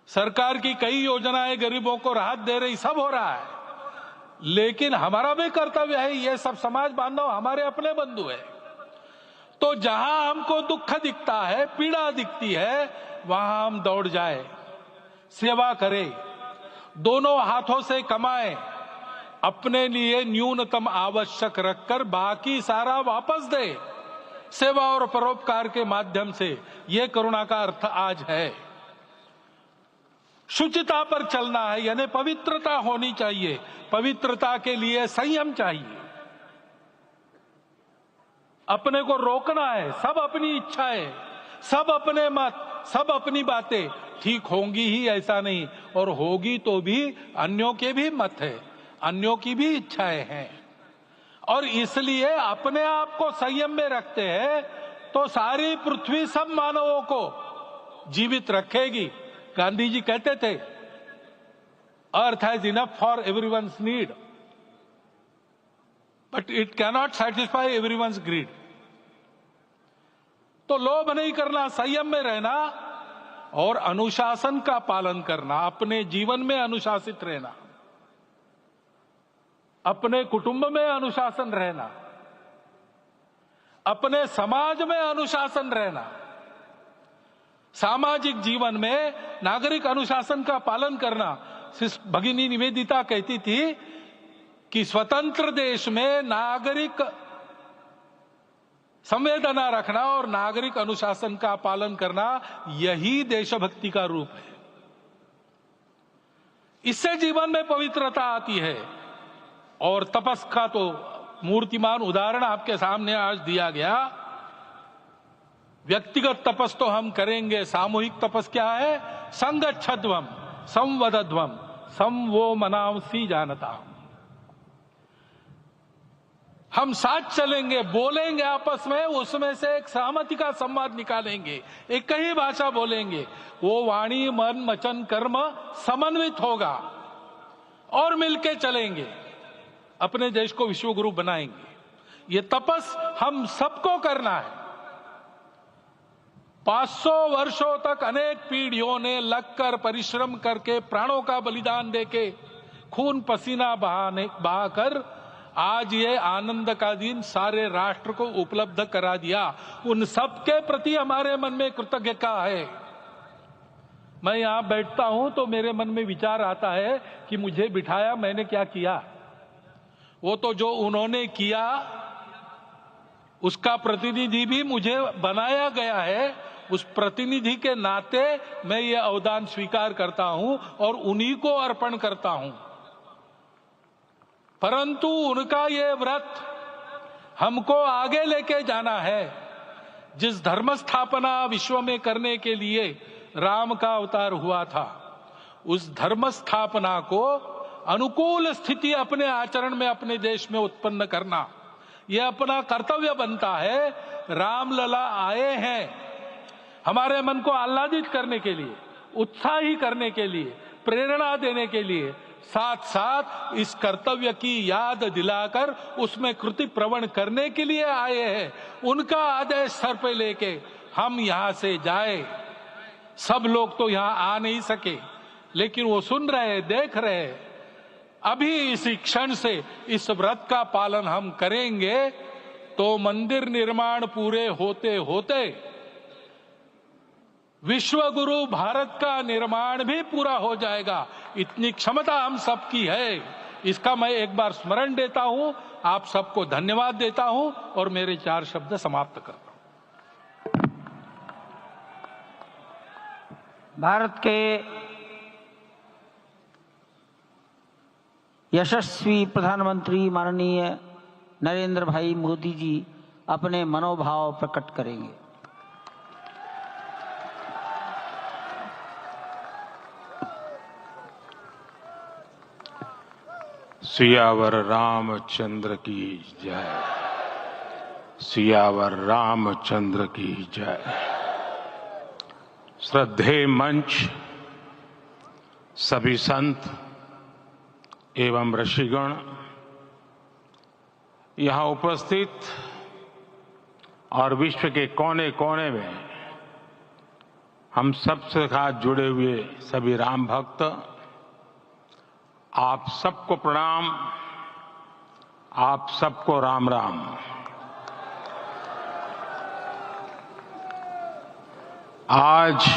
Speaker 4: सरकार की कई योजनाएं गरीबों को राहत दे रही, सब हो रहा है, लेकिन हमारा भी कर्तव्य है, ये सब समाज बांधव हमारे अपने बंधु है। तो जहां हमको दुख दिखता है, पीड़ा दिखती है, वहां हम दौड़ जाए, सेवा करें, दोनों हाथों से कमाएं, अपने लिए न्यूनतम आवश्यक रखकर बाकी सारा वापस दे, सेवा और परोपकार के माध्यम से। यह करुणा का अर्थ आज है। शुचिता पर चलना है, यानी पवित्रता होनी चाहिए। पवित्रता के लिए संयम चाहिए, अपने को रोकना है। सब अपनी इच्छाएं, सब अपने मत, सब अपनी बातें ठीक होंगी ही ऐसा नहीं, और होगी तो भी अन्यों के भी मत है, अन्यों की भी इच्छाएं हैं। और इसलिए अपने आप को संयम में रखते हैं तो सारी पृथ्वी सब मानवों को जीवित रखेगी। गांधी जी कहते थे, earth has enough for everyone's need but it cannot satisfy everyone's greed. तो लोभ नहीं करना, संयम में रहना और अनुशासन का पालन करना, अपने जीवन में अनुशासित रहना, अपने कुटुंब में अनुशासन रहना, अपने समाज में अनुशासन रहना, सामाजिक जीवन में नागरिक अनुशासन का पालन करना। भगिनी निवेदिता कहती थी कि स्वतंत्र देश में नागरिक संवेदना रखना और नागरिक अनुशासन का पालन करना, यही देशभक्ति का रूप है। इससे जीवन में पवित्रता आती है। और तपस का तो मूर्तिमान उदाहरण आपके सामने आज दिया गया। व्यक्तिगत तपस तो हम करेंगे, सामूहिक तपस क्या है? संगच्छध्वम संवदध्वम संवो मनांसी जानता। हम साथ चलेंगे, बोलेंगे आपस में, उसमें से एक सहमति का संवाद निकालेंगे, एक ही भाषा बोलेंगे, वो वाणी मन वचन कर्म समन्वित होगा और मिलके चलेंगे, अपने देश को विश्व गुरु बनाएंगे। ये तपस हम सबको करना है। 500 वर्षों तक अनेक पीढ़ियों ने लगकर परिश्रम करके प्राणों का बलिदान देके खून पसीना बहाकर आज ये आनंद का दिन सारे राष्ट्र को उपलब्ध करा दिया। उन सबके प्रति हमारे मन में कृतज्ञता है। मैं यहां बैठता हूं तो मेरे मन में विचार आता है कि मुझे बिठाया, मैंने क्या किया? वो तो जो उन्होंने किया उसका प्रतिनिधि भी मुझे बनाया गया है। उस प्रतिनिधि के नाते मैं ये अवदान स्वीकार करता हूं और उन्हीं को अर्पण करता हूं। परंतु उनका ये व्रत हमको आगे लेके जाना है। जिस धर्म स्थापना विश्व में करने के लिए राम का अवतार हुआ था, उस धर्म स्थापना को अनुकूल स्थिति अपने आचरण में अपने देश में उत्पन्न करना, यह अपना कर्तव्य बनता है। रामलला आए हैं हमारे मन को आह्लादित करने के लिए, उत्साही करने के लिए, प्रेरणा देने के लिए, साथ साथ इस कर्तव्य की याद दिलाकर उसमें कृति प्रवण करने के लिए आए हैं। उनका आदेश सर पे लेके हम यहां से जाए। सब लोग तो यहां आ नहीं सके, लेकिन वो सुन रहे, देख रहे। अभी इसी क्षण से इस व्रत का पालन हम करेंगे तो मंदिर निर्माण पूरे होते होते विश्व गुरु भारत का निर्माण भी पूरा हो जाएगा। इतनी क्षमता हम सबकी है। इसका मैं एक बार स्मरण देता हूं, आप सबको धन्यवाद देता हूं और मेरे 4 शब्द समाप्त करता हूं।
Speaker 9: भारत के यशस्वी प्रधानमंत्री माननीय नरेंद्र भाई मोदी जी अपने मनोभाव प्रकट करेंगे।
Speaker 7: सियावर रामचंद्र की जय, सियावर रामचंद्र की जय। श्रद्धेय मंच, सभी संत एवं ऋषिगण, यहाँ उपस्थित और विश्व के कोने कोने में हम सबसे साथ जुड़े हुए सभी राम भक्त, आप सबको प्रणाम, आप सबको राम राम। आज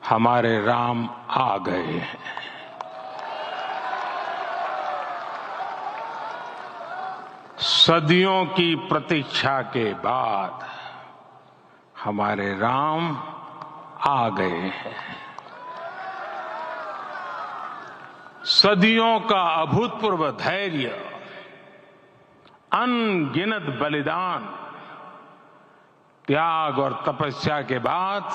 Speaker 7: हमारे राम आ गए हैं। सदियों की प्रतीक्षा के बाद हमारे राम आ गए हैं। सदियों का अभूतपूर्व धैर्य, अनगिनत बलिदान, त्याग और तपस्या के बाद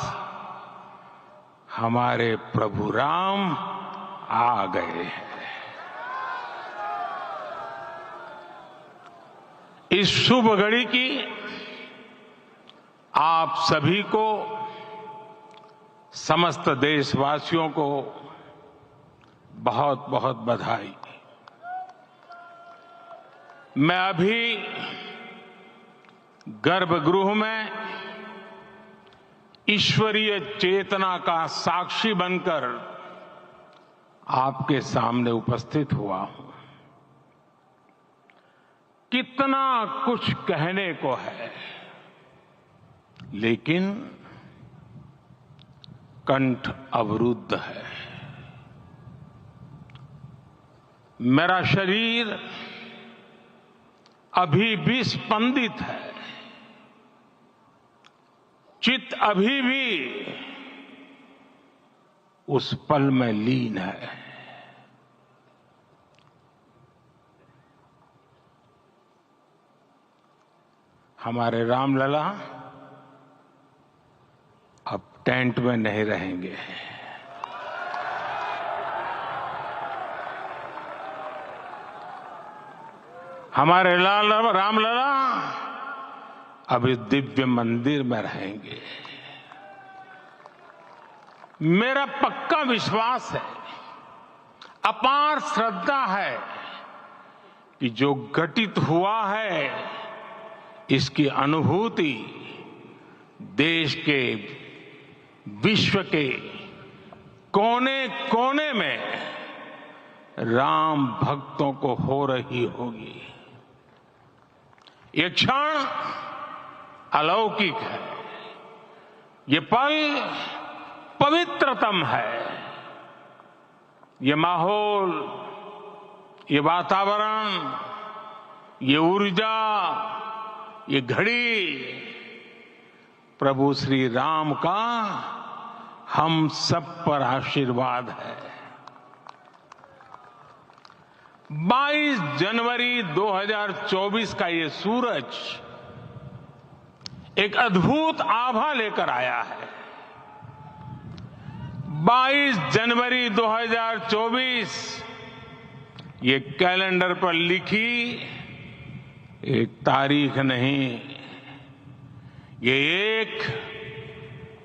Speaker 7: हमारे प्रभु राम आ गए हैं। इस शुभ घड़ी की आप सभी को समस्त देशवासियों को बहुत बहुत बधाई। मैं अभी गर्भगृह में ईश्वरीय चेतना का साक्षी बनकर आपके सामने उपस्थित हुआ हूं। कितना कुछ कहने को है, लेकिन कंठ अवरुद्ध है। मेरा शरीर अभी भी स्पंदित है, चित्त अभी भी उस पल में लीन है। हमारे रामलला अब टेंट में नहीं रहेंगे। हमारे रामलला अब इस दिव्य मंदिर में रहेंगे। मेरा पक्का विश्वास है, अपार श्रद्धा है कि जो घटित हुआ है इसकी अनुभूति देश के, विश्व के कोने कोने में राम भक्तों को हो रही होगी। ये क्षण अलौकिक है, ये पल पवित्रतम है। ये माहौल, ये वातावरण, ये ऊर्जा, ये घड़ी प्रभु श्री राम का हम सब पर आशीर्वाद है। 22 जनवरी 2024 का ये सूरज एक अद्भुत आभा लेकर आया है। 22 जनवरी 2024 ये कैलेंडर पर लिखी एक तारीख नहीं, ये एक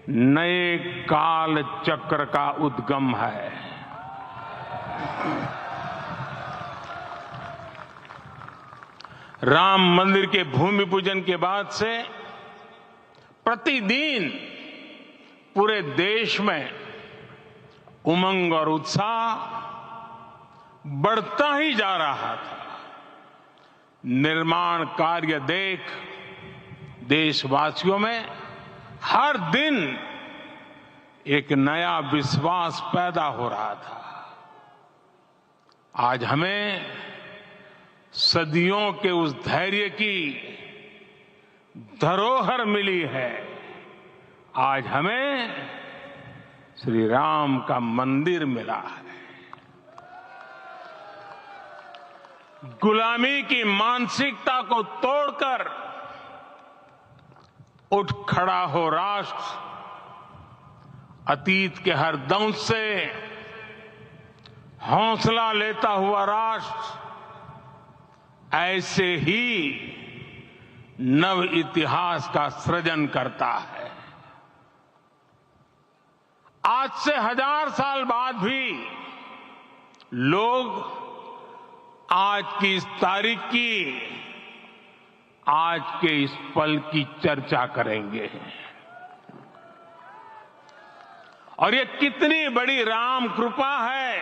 Speaker 7: नए काल चक्र का उद्गम है। राम मंदिर के भूमि पूजन के बाद से प्रतिदिन पूरे देश में उमंग और उत्साह बढ़ता ही जा रहा था। निर्माण कार्य देख देशवासियों में हर दिन एक नया विश्वास पैदा हो रहा था। आज हमें सदियों के उस धैर्य की धरोहर मिली है। आज हमें श्री राम का मंदिर मिला है। गुलामी की मानसिकता को तोड़कर उठ खड़ा हो राष्ट्र, अतीत के हर दंश से हौसला लेता हुआ राष्ट्र ऐसे ही नव इतिहास का सृजन करता है। आज से 1000 साल बाद भी लोग आज की इस तारीख की, आज के इस पल की चर्चा करेंगे। और ये कितनी बड़ी राम कृपा है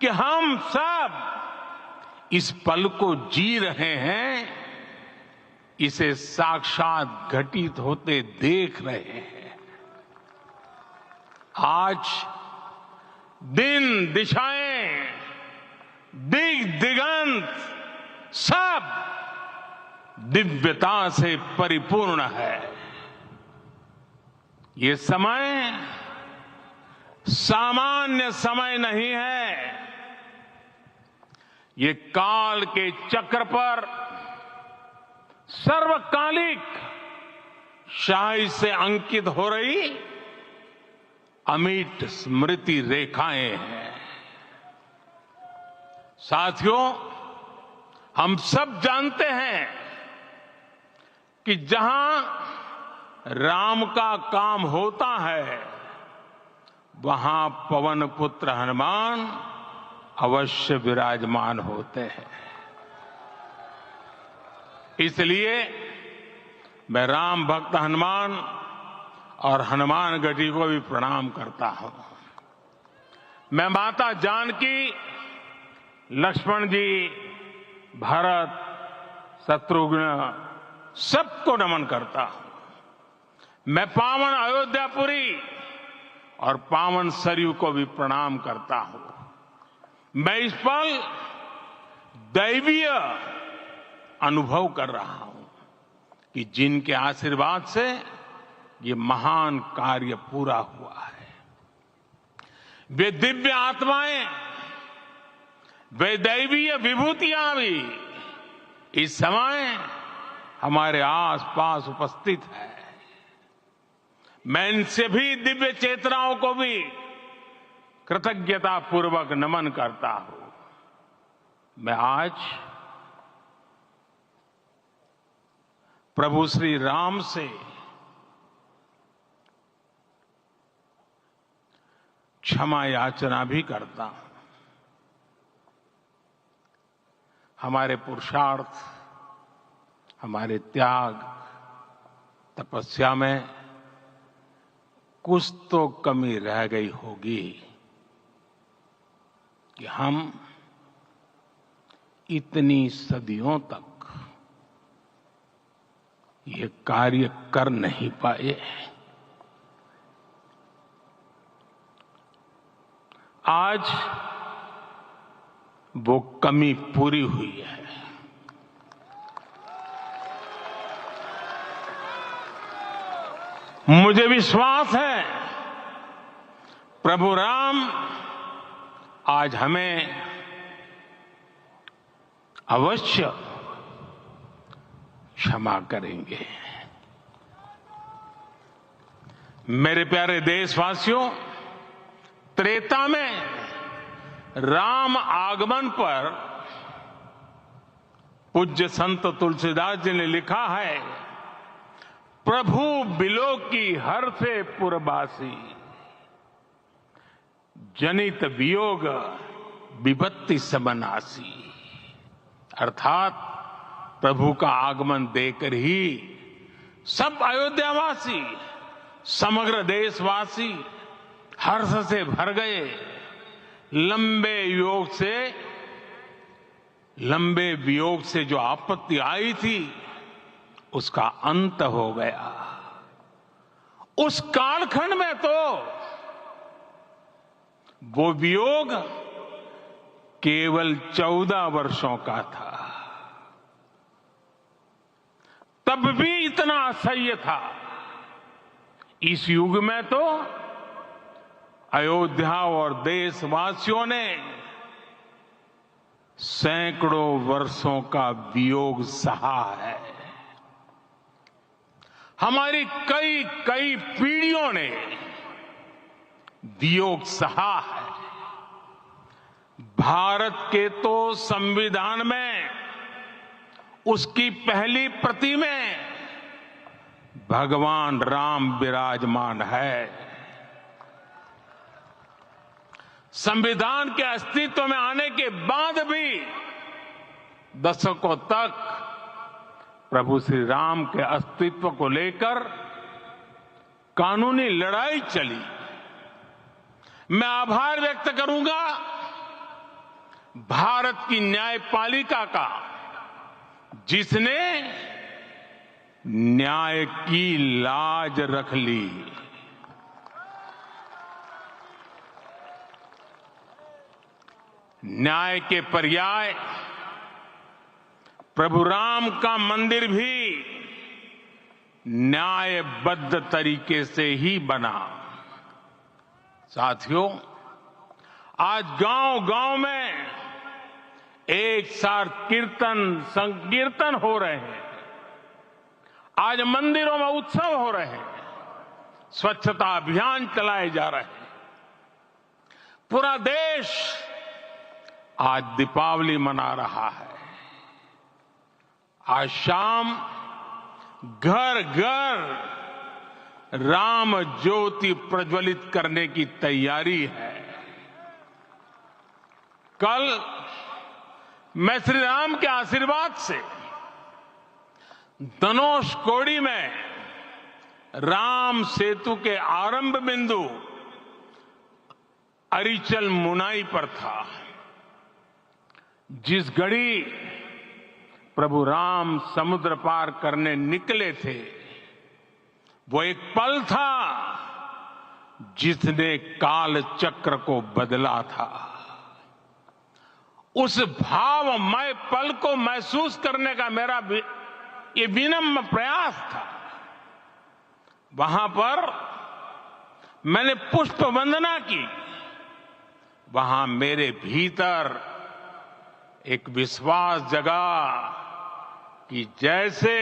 Speaker 7: कि हम सब इस पल को जी रहे हैं, इसे साक्षात घटित होते देख रहे हैं। आज दिन, दिशाएं, दिगंत सब दिव्यता से परिपूर्ण है। ये समय सामान्य समय नहीं है। ये काल के चक्र पर सर्वकालिक शाही से अंकित हो रही अमिट स्मृति रेखाएं हैं। साथियों, हम सब जानते हैं कि जहां राम का काम होता है वहां पवन पुत्र हनुमान अवश्य विराजमान होते हैं। इसलिए मैं राम भक्त हनुमान और हनुमान गढ़ी को भी प्रणाम करता हूं। मैं माता जानकी, लक्ष्मण जी, भरत, शत्रुघ्न सबको नमन करता हूं। मैं पावन अयोध्यापुरी और पावन सरयू को भी प्रणाम करता हूं। मैं इस पल दैवीय अनुभव कर रहा हूं कि जिनके आशीर्वाद से ये महान कार्य पूरा हुआ है। वे दिव्य आत्माएं, वे दैवीय विभूतियां भी इस समय हमारे आसपास उपस्थित है। मैं इन सभी दिव्य चेतनाओं को भी कृतज्ञता पूर्वक नमन करता हूं। मैं आज प्रभु श्री राम से क्षमा याचना भी करता हूं। हमारे पुरुषार्थ, हमारे त्याग, तपस्या में कुछ तो कमी रह गई होगी कि हम इतनी सदियों तक ये कार्य कर नहीं पाए। आज वो कमी पूरी हुई है। मुझे विश्वास है प्रभु राम आज हमें अवश्य क्षमा करेंगे। मेरे प्यारे देशवासियों, त्रेता में राम आगमन पर पूज्य संत तुलसीदास जी ने लिखा है, प्रभु बिलो की हर से पुरबासी, जनित वियोग विपत्ति सबनासी। अर्थात प्रभु का आगमन देकर ही सब अयोध्यावासी, समग्र देशवासी हर्ष से भर गए। लंबे वियोग से जो आपत्ति आई थी उसका अंत हो गया। उस कालखंड में तो वो वियोग केवल 14 वर्षों का था, तब भी इतना असह्य था। इस युग में तो अयोध्या और देशवासियों ने सैकड़ों वर्षों का वियोग सहा है। हमारी कई कई पीढ़ियों ने वियोग सहा है। भारत के तो संविधान में उसकी पहली प्रति में भगवान राम विराजमान है। संविधान के अस्तित्व में आने के बाद भी दशकों तक प्रभु श्री राम के अस्तित्व को लेकर कानूनी लड़ाई चली। मैं आभार व्यक्त करूंगा भारत की न्यायपालिका का, जिसने न्याय की लाज रख ली। न्याय के पर्याय प्रभु राम का मंदिर भी न्यायबद्ध तरीके से ही बना। साथियों, आज गांव-गांव में एक साथ कीर्तन संकीर्तन हो रहे हैं। आज मंदिरों में उत्सव हो रहे हैं, स्वच्छता अभियान चलाए जा रहे हैं। पूरा देश आज दीपावली मना रहा है। आज शाम घर घर राम ज्योति प्रज्वलित करने की तैयारी है। कल मैं श्री राम के आशीर्वाद से धनुषकोडी में राम सेतु के आरंभ बिंदु अरिचल मुनाई पर था। जिस घड़ी प्रभु राम समुद्र पार करने निकले थे, वो एक पल था जिसने काल चक्र को बदला था। उस भावमय पल को महसूस करने का मेरा ये विनम्र प्रयास था। वहां पर मैंने पुष्प वंदना की। वहां मेरे भीतर एक विश्वास जगा कि जैसे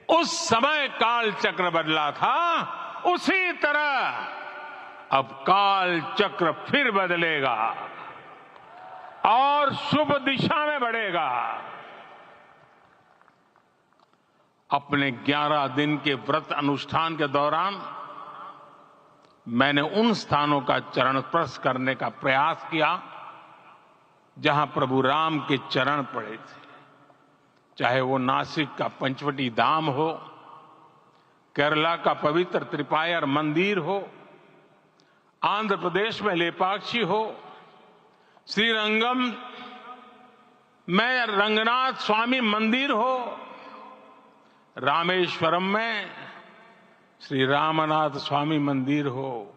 Speaker 7: उस समय काल चक्र बदला था, उसी तरह अब काल चक्र फिर बदलेगा और शुभ दिशा में बढ़ेगा। अपने 11 दिन के व्रत अनुष्ठान के दौरान मैंने उन स्थानों का चरण स्पर्श करने का प्रयास किया जहां प्रभु राम के चरण पड़े थे। चाहे वो नासिक का पंचवटी धाम हो, केरला का पवित्र त्रिपायर मंदिर हो, आंध्र प्रदेश में लेपाक्षी हो, श्रीरंगम में रंगनाथ स्वामी मंदिर हो, रामेश्वरम में श्री रामनाथ स्वामी मंदिर हो,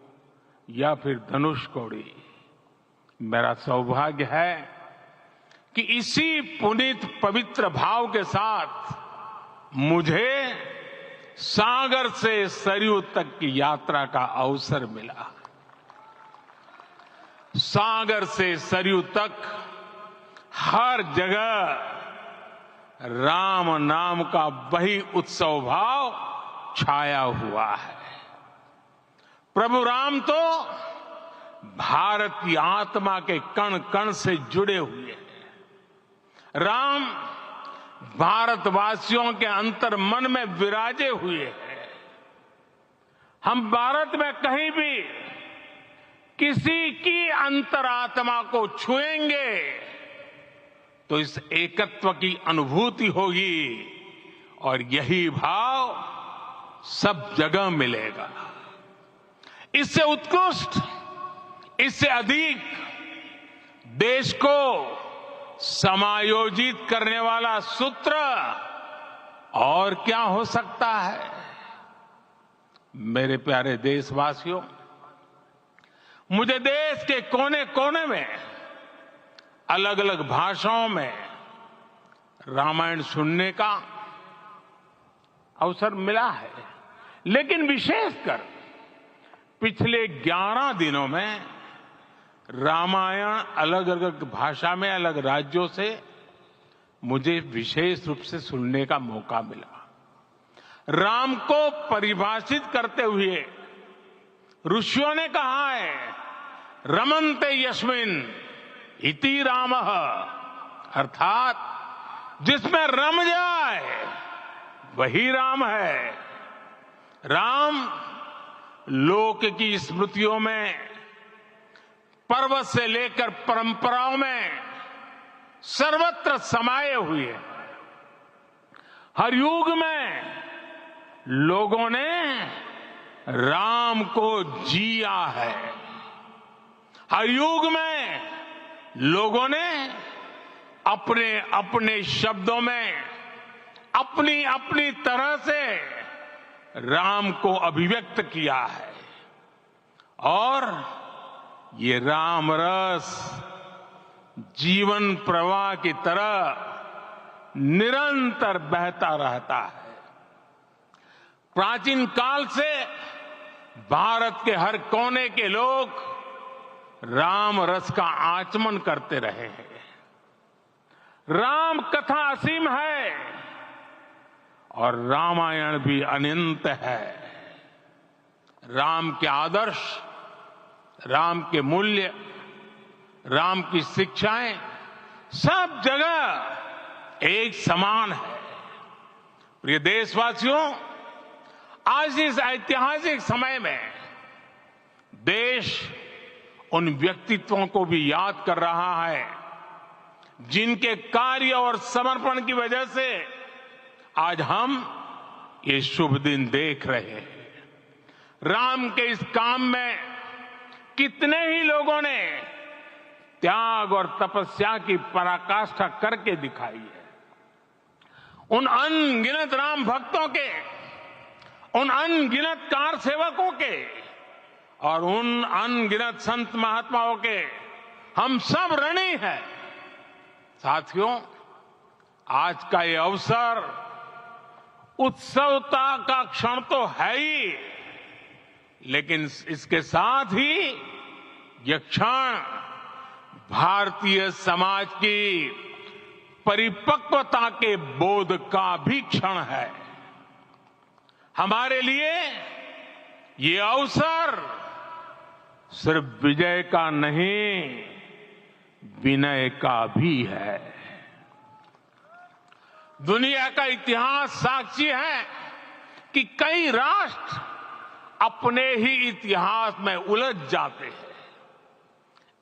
Speaker 7: या फिर धनुषकोडी। मेरा सौभाग्य है कि इसी पुनीत पवित्र भाव के साथ मुझे सागर से सरयू तक की यात्रा का अवसर मिला। सागर से सरयू तक हर जगह राम नाम का वही उत्सव भाव छाया हुआ है। प्रभु राम तो भारत की आत्मा के कण कण से जुड़े हुए हैं। राम भारतवासियों के अंतर मन में विराजे हुए हैं। हम भारत में कहीं भी किसी की अंतरात्मा को छुएंगे तो इस एकत्व की अनुभूति होगी और यही भाव सब जगह मिलेगा। इससे उत्कृष्ट, इससे अधिक देश को समायोजित करने वाला सूत्र और क्या हो सकता है। मेरे प्यारे देशवासियों, मुझे देश के कोने कोने में अलग अलग भाषाओं में रामायण सुनने का अवसर मिला है, लेकिन विशेषकर पिछले 11 दिनों में रामायण अलग अलग भाषा में अलग राज्यों से मुझे विशेष रूप से सुनने का मौका मिला। राम को परिभाषित करते हुए ऋषियों ने कहा है, रमन्ते यस्मिन् इति रामः, अर्थात जिसमें रम जाए वही राम है। राम लोक की स्मृतियों में, पर्व से लेकर परंपराओं में सर्वत्र समाये हुए हैं। हर युग में लोगों ने राम को जिया है। हर युग में लोगों ने अपने अपने शब्दों में अपनी अपनी तरह से राम को अभिव्यक्त किया है और ये राम रस जीवन प्रवाह की तरह निरंतर बहता रहता है। प्राचीन काल से भारत के हर कोने के लोग राम रस का आचमन करते रहे हैं। राम कथा असीम है और रामायण भी अनंत है। राम के आदर्श, राम के मूल्य, राम की शिक्षाएं सब जगह एक समान है। प्रिय देशवासियों, आज इस ऐतिहासिक समय में देश उन व्यक्तित्वों को भी याद कर रहा है जिनके कार्य और समर्पण की वजह से आज हम ये शुभ दिन देख रहे हैं। राम के इस काम में कितने ही लोगों ने त्याग और तपस्या की पराकाष्ठा करके दिखाई है। उन अनगिनत राम भक्तों के, उन अनगिनत कार सेवकों के और उन अनगिनत संत महात्माओं के हम सब ऋणी हैं। साथियों, आज का ये अवसर उत्सवता का क्षण तो है ही, लेकिन इसके साथ ही यह क्षण भारतीय समाज की परिपक्वता के बोध का भी क्षण है। हमारे लिए ये अवसर सिर्फ विजय का नहीं, विनय का भी है। दुनिया का इतिहास साक्षी है कि कई राष्ट्र अपने ही इतिहास में उलझ जाते हैं।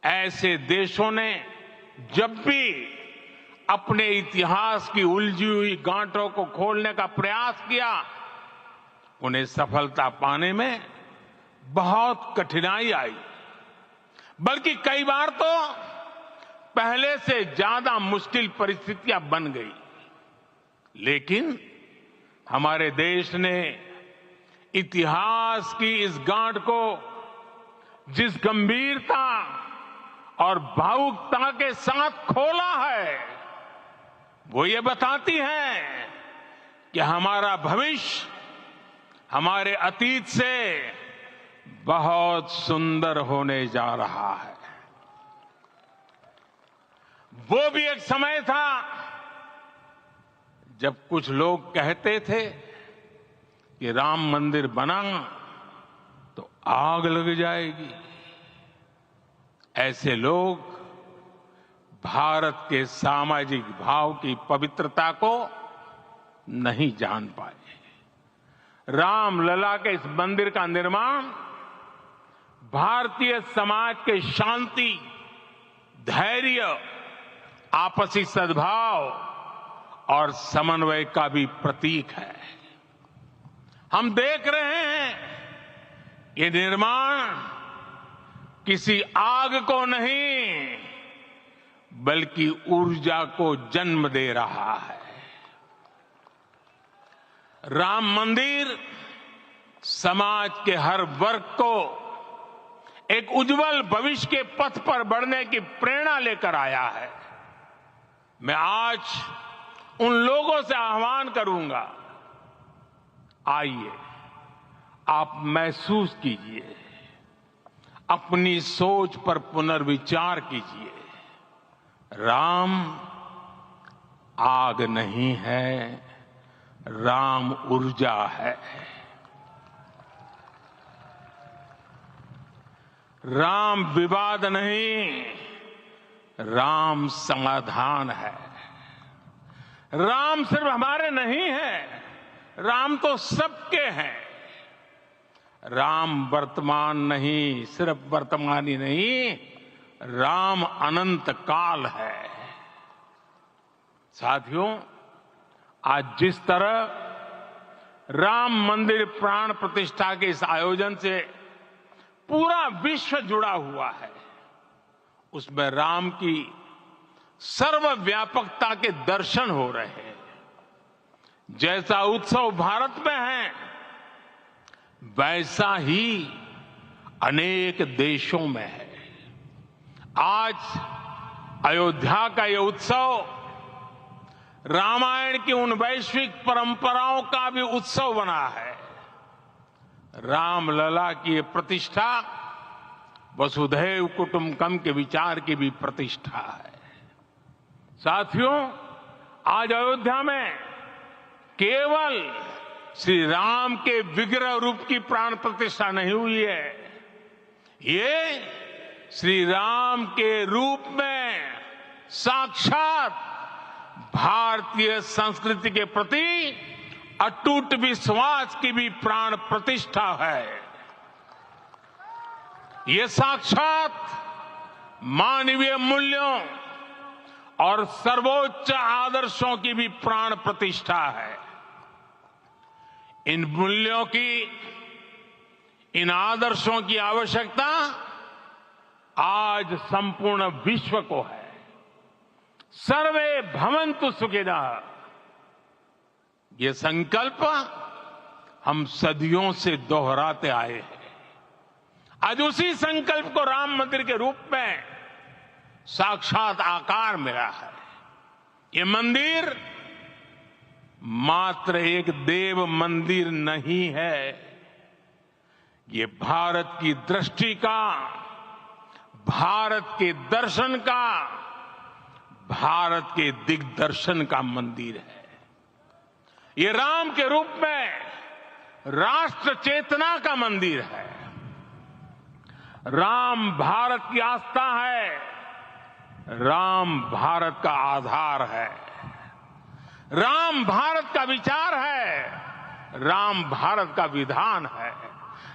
Speaker 7: ऐसे देशों ने जब भी अपने इतिहास की उलझी हुई गांठों को खोलने का प्रयास किया, उन्हें सफलता पाने में बहुत कठिनाई आई, बल्कि कई बार तो पहले से ज्यादा मुश्किल परिस्थितियां बन गई। लेकिन हमारे देश ने इतिहास की इस गांठ को जिस गंभीरता और भावुकता के साथ खोला है, वो ये बताती है कि हमारा भविष्य हमारे अतीत से बहुत सुंदर होने जा रहा है। वो भी एक समय था जब कुछ लोग कहते थे कि राम मंदिर बना तो आग लग जाएगी। ऐसे लोग भारत के सामाजिक भाव की पवित्रता को नहीं जान पाए। रामलला के इस मंदिर का निर्माण भारतीय समाज के शांति, धैर्य, आपसी सद्भाव और समन्वय का भी प्रतीक है। हम देख रहे हैं ये निर्माण किसी आग को नहीं, बल्कि ऊर्जा को जन्म दे रहा है। राम मंदिर समाज के हर वर्ग को एक उज्जवल भविष्य के पथ पर बढ़ने की प्रेरणा लेकर आया है। मैं आज उन लोगों से आह्वान करूंगा, आइए आप महसूस कीजिए, अपनी सोच पर पुनर्विचार कीजिए। राम आग नहीं है, राम ऊर्जा है। राम विवाद नहीं, राम समाधान है। राम सिर्फ हमारे नहीं है, राम तो सबके हैं। राम वर्तमान नहीं, सिर्फ वर्तमान ही नहीं, राम अनंत काल है। साथियों, आज जिस तरह राम मंदिर प्राण प्रतिष्ठा के इस आयोजन से पूरा विश्व जुड़ा हुआ है, उसमें राम की सर्वव्यापकता के दर्शन हो रहे हैं। जैसा उत्सव भारत में है, वैसा ही अनेक देशों में है। आज अयोध्या का यह उत्सव रामायण की उन वैश्विक परंपराओं का भी उत्सव बना है। रामलला की ये प्रतिष्ठा वसुधैव कुटुंबकम के विचार की भी प्रतिष्ठा है। साथियों, आज अयोध्या में केवल श्री राम के विग्रह रूप की प्राण प्रतिष्ठा नहीं हुई है, ये श्री राम के रूप में साक्षात भारतीय संस्कृति के प्रति अटूट विश्वास की भी प्राण प्रतिष्ठा है। ये साक्षात मानवीय मूल्यों और सर्वोच्च आदर्शों की भी प्राण प्रतिष्ठा है। इन मूल्यों की, इन आदर्शों की आवश्यकता आज संपूर्ण विश्व को है। सर्वे भवन्तु सुखिनः, ये संकल्प हम सदियों से दोहराते आए हैं। आज उसी संकल्प को राम मंदिर के रूप में साक्षात आकार मिला है। ये मंदिर मात्र एक देव मंदिर नहीं है, ये भारत की दृष्टि का, भारत के दर्शन का, भारत के दिग्दर्शन का मंदिर है। ये राम के रूप में राष्ट्र चेतना का मंदिर है। राम भारत की आस्था है, राम भारत का आधार है, राम भारत का विचार है, राम भारत का विधान है,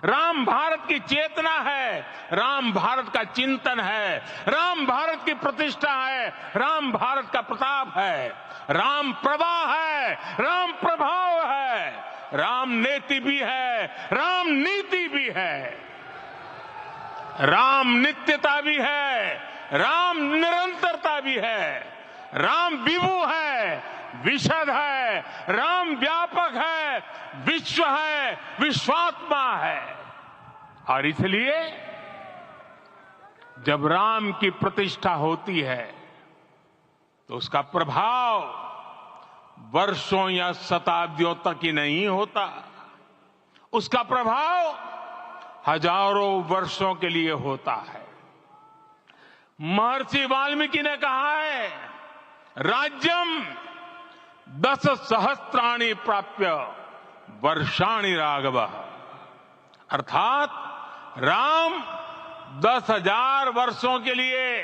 Speaker 7: राम भारत की चेतना है, राम भारत का चिंतन है, राम भारत की प्रतिष्ठा है, राम भारत का प्रताप है, राम प्रवाह है, राम प्रभाव है, राम नेति भी है, राम नीति भी है, राम नित्यता भी है, राम निरंतरता भी है, राम विभु है, विशद है, राम व्यापक है, विश्व है, विश्वात्मा है। और इसलिए जब राम की प्रतिष्ठा होती है तो उसका प्रभाव वर्षों या शताब्दियों तक ही नहीं होता, उसका प्रभाव हजारों वर्षों के लिए होता है। महर्षि वाल्मीकि ने कहा है, राज्यम 10 सहस्त्राणि प्राप्य वर्षाणि राघव, अर्थात राम 10,000 वर्षों के लिए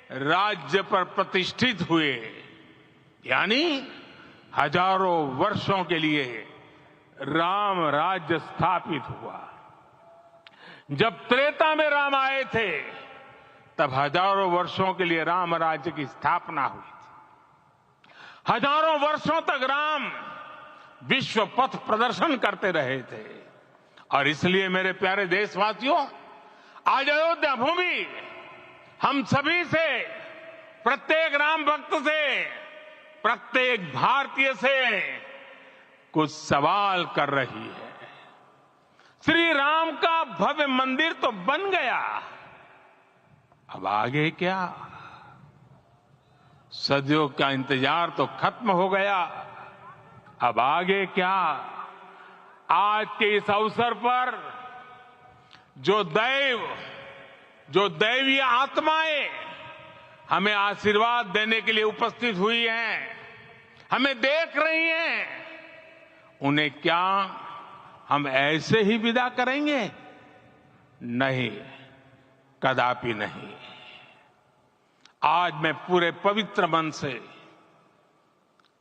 Speaker 7: राज्य पर प्रतिष्ठित हुए, यानी हजारों वर्षों के लिए राम राज्य स्थापित हुआ। जब त्रेता में राम आए थे तब हजारों वर्षों के लिए राम राज्य की स्थापना हुई थी। हजारों वर्षों तक राम विश्व पथ प्रदर्शन करते रहे थे। और इसलिए मेरे प्यारे देशवासियों, आज अयोध्या भूमि हम सभी से, प्रत्येक राम भक्त से, प्रत्येक भारतीय से कुछ सवाल कर रही है। श्री राम का भव्य मंदिर तो बन गया, अब आगे क्या? सदियों का इंतजार तो खत्म हो गया, अब आगे क्या? आज के इस अवसर पर जो दैवीय आत्माएं हमें आशीर्वाद देने के लिए उपस्थित हुई हैं, हमें देख रही हैं, उन्हें क्या हम ऐसे ही विदा करेंगे? नहीं, कदापि नहीं। आज मैं पूरे पवित्र मन से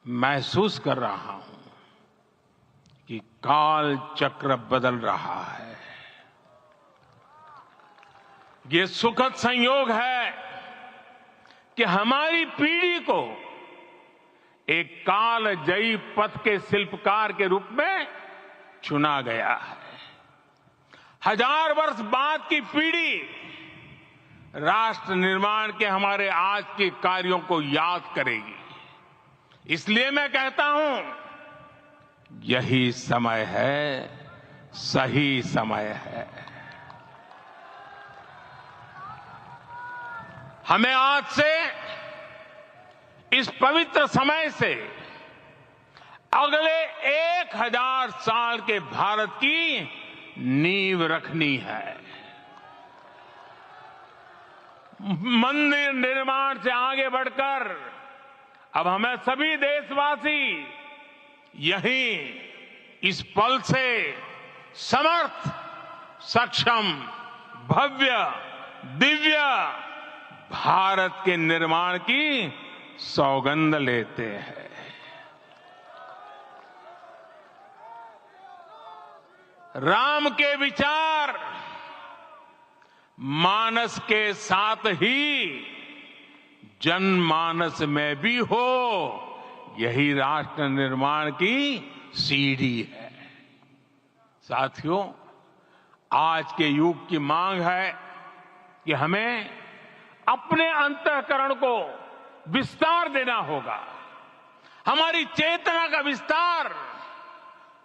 Speaker 7: महसूस कर रहा हूं कि काल चक्र बदल रहा है। ये सुखद संयोग है कि हमारी पीढ़ी को एक कालजयी पथ के शिल्पकार के रूप में चुना गया है। 1000 वर्ष बाद की पीढ़ी राष्ट्र निर्माण के हमारे आज के कार्यों को याद करेगी। इसलिए मैं कहता हूं, यही समय है, सही समय है। हमें आज से, इस पवित्र समय से अगले 1000 साल के भारत की नींव रखनी है। मंदिर निर्माण से आगे बढ़कर अब हमें सभी देशवासी यहीं इस पल से समर्थ, सक्षम, भव्य, दिव्य भारत के निर्माण की सौगंध लेते हैं। राम के विचार मानस के साथ ही जनमानस में भी हो, यही राष्ट्र निर्माण की सीढ़ी है। साथियों, आज के युग की मांग है कि हमें अपने अंतःकरण को विस्तार देना होगा। हमारी चेतना का विस्तार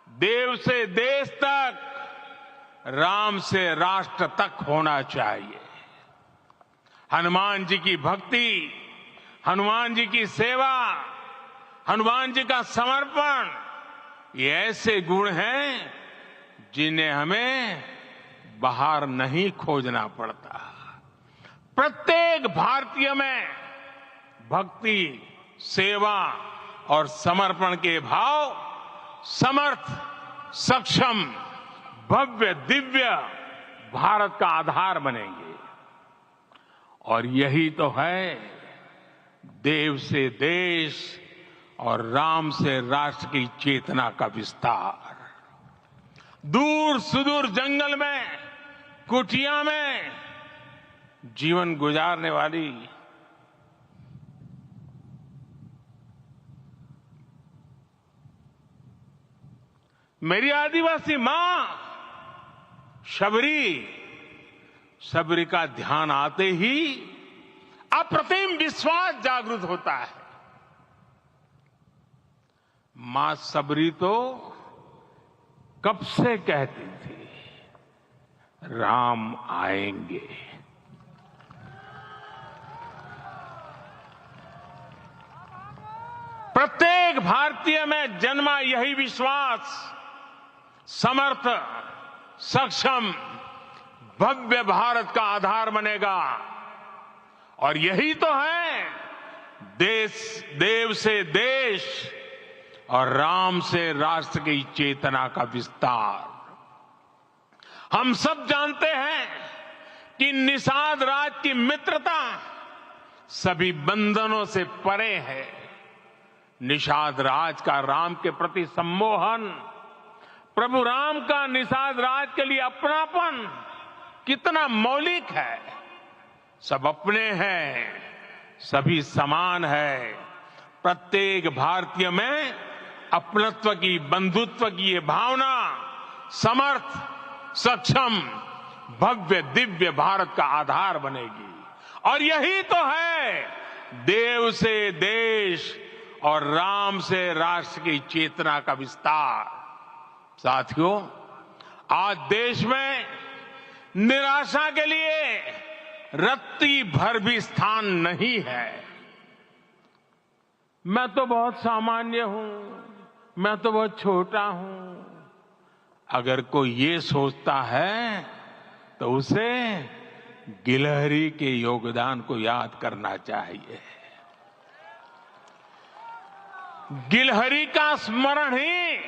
Speaker 7: देव से देश तक, राम से राष्ट्र तक होना चाहिए। हनुमान जी की भक्ति, हनुमान जी की सेवा, हनुमान जी का समर्पण, ये ऐसे गुण हैं जिन्हें हमें बाहर नहीं खोजना पड़ता। प्रत्येक भारतीय में भक्ति, सेवा और समर्पण के भाव समर्थ, सक्षम, भव्य, दिव्य भारत का आधार बनेंगे। और यही तो है देव से देश और राम से राष्ट्र की चेतना का विस्तार। दूर सुदूर जंगल में, कुटिया में जीवन गुजारने वाली मेरी आदिवासी मां शबरी का ध्यान आते ही अप्रतिम विश्वास जागृत होता है। मां शबरी तो कब से कहती थी, राम आएंगे। प्रत्येक भारतीय में जन्मा यही विश्वास समर्थ, सक्षम, भव्य भारत का आधार बनेगा। और यही तो है देव से देश और राम से राष्ट्र की चेतना का विस्तार। हम सब जानते हैं कि निषाद राज की मित्रता सभी बंधनों से परे है। निषाद राज का राम के प्रति सम्मोहन, प्रभु राम का निषाद राज के लिए अपनापन कितना मौलिक है। सब अपने हैं, सभी समान है। प्रत्येक भारतीय में अपनत्व की, बंधुत्व की ये भावना समर्थ, सक्षम, भव्य, दिव्य भारत का आधार बनेगी। और यही तो है देव से देश और राम से राष्ट्र की चेतना का विस्तार। साथियों, आज देश में निराशा के लिए रत्ती भर भी स्थान नहीं है। मैं तो बहुत सामान्य हूं, मैं तो बहुत छोटा हूं। अगर कोई ये सोचता है तो उसे गिलहरी के योगदान को याद करना चाहिए। गिलहरी का स्मरण ही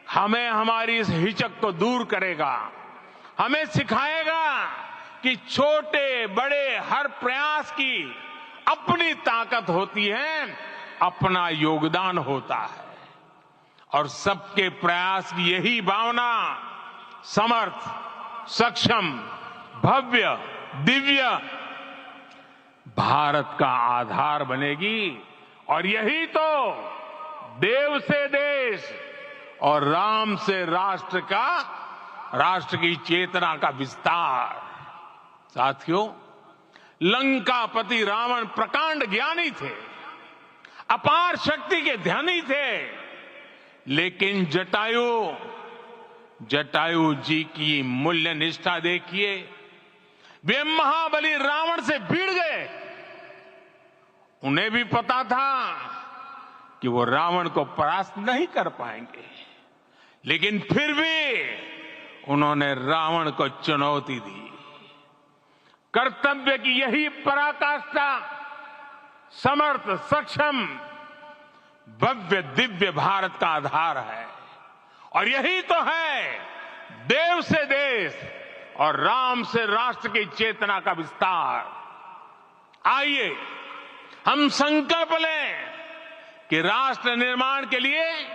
Speaker 7: हमें हमारी इस हिचक को दूर करेगा, हमें सिखाएगा कि छोटे बड़े हर प्रयास की अपनी ताकत होती है, अपना योगदान होता है। और सबके प्रयास की यही भावना समर्थ, सक्षम, भव्य, दिव्य भारत का आधार बनेगी। और यही तो देव से देश और राम से राष्ट्र की चेतना का विस्तार। साथियों, लंकापति रावण प्रकांड ज्ञानी थे, अपार शक्ति के धनी थे, लेकिन जटायु जी की मूल्य निष्ठा देखिए। वे महाबली रावण से भिड़ गए। उन्हें भी पता था कि वो रावण को परास्त नहीं कर पाएंगे, लेकिन फिर भी उन्होंने रावण को चुनौती दी। कर्तव्य की यही पराकाष्ठा समर्थ, सक्षम, भव्य, दिव्य भारत का आधार है। और यही तो है देव से देश और राम से राष्ट्र की चेतना का विस्तार। आइए हम संकल्प लें कि राष्ट्र निर्माण के लिए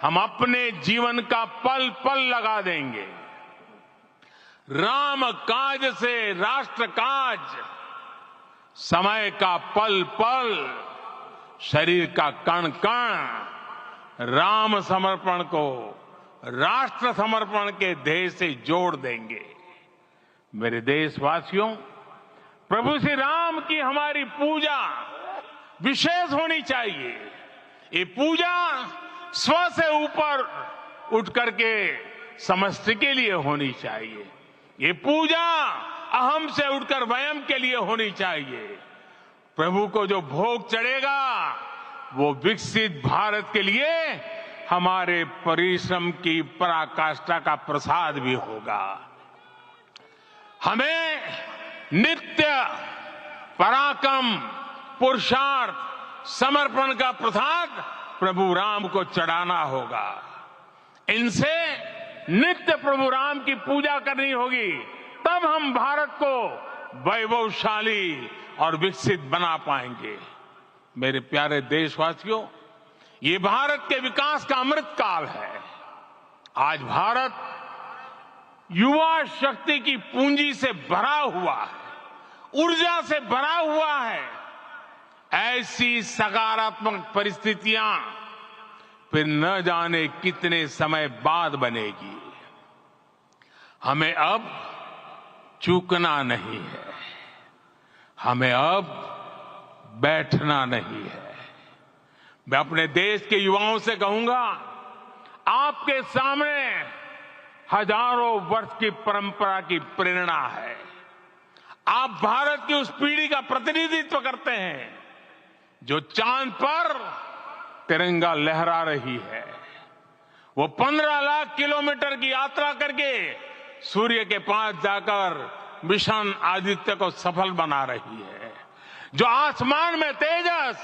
Speaker 7: हम अपने जीवन का पल पल लगा देंगे। राम काज से राष्ट्र काज, समय का पल पल, शरीर का कण कण राम समर्पण को राष्ट्र समर्पण के ध्येय से जोड़ देंगे। मेरे देशवासियों, प्रभु श्री राम की हमारी पूजा विशेष होनी चाहिए। ये पूजा स्व से ऊपर उठ करके समष्टि के लिए होनी चाहिए। ये पूजा अहम से उठकर वयम के लिए होनी चाहिए। प्रभु को जो भोग चढ़ेगा वो विकसित भारत के लिए हमारे परिश्रम की पराकाष्ठा का प्रसाद भी होगा। हमें नित्य पराक्रम, पुरुषार्थ, समर्पण का प्रसाद प्रभु राम को चढ़ाना होगा। इनसे नित्य प्रभु राम की पूजा करनी होगी, तब हम भारत को वैभवशाली और विकसित बना पाएंगे। मेरे प्यारे देशवासियों, ये भारत के विकास का अमृत काल है। आज भारत युवा शक्ति की पूंजी से भरा हुआ है, ऊर्जा से भरा हुआ है। ऐसी सकारात्मक परिस्थितियां फिर न जाने कितने समय बाद बनेगी। हमें अब चूकना नहीं है, हमें अब बैठना नहीं है। मैं अपने देश के युवाओं से कहूंगा, आपके सामने हजारों वर्ष की परंपरा की प्रेरणा है। आप भारत की उस पीढ़ी का प्रतिनिधित्व करते हैं जो चांद पर तिरंगा लहरा रही है। वो 15 लाख किलोमीटर की यात्रा करके सूर्य के पास जाकर मिशन आदित्य को सफल बना रही है। जो आसमान में तेजस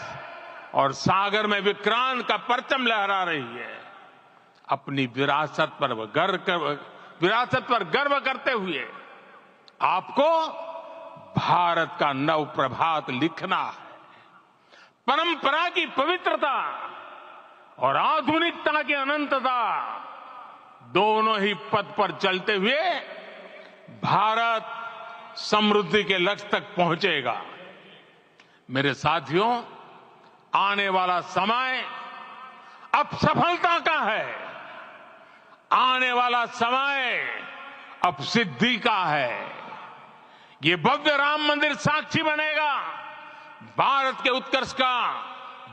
Speaker 7: और सागर में विक्रांत का परचम लहरा रही है। अपनी विरासत पर गर्व करते हुए आपको भारत का नव प्रभात लिखना है। परंपरा की पवित्रता और आधुनिकता की अनंतता दोनों ही पथ पर चलते हुए भारत समृद्धि के लक्ष्य तक पहुंचेगा। मेरे साथियों, आने वाला समय अब सफलता का है। आने वाला समय अब सिद्धि का है। ये भव्य राम मंदिर साक्षी बनेगा भारत के उत्कर्ष का,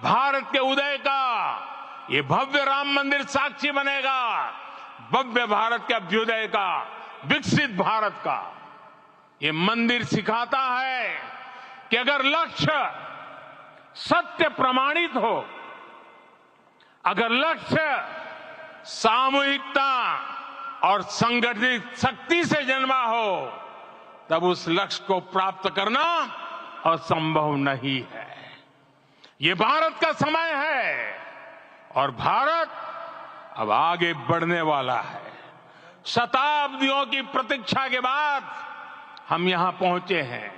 Speaker 7: भारत के उदय का। ये भव्य राम मंदिर साक्षी बनेगा भव्य भारत के अभ्युदय का, विकसित भारत का। ये मंदिर सिखाता है कि अगर लक्ष्य सत्य प्रमाणित हो, अगर लक्ष्य सामूहिकता और संगठित शक्ति से जन्मा हो, तब उस लक्ष्य को प्राप्त करना असंभव नहीं है। ये भारत का समय है और भारत अब आगे बढ़ने वाला है। शताब्दियों की प्रतीक्षा के बाद हम यहां पहुंचे हैं।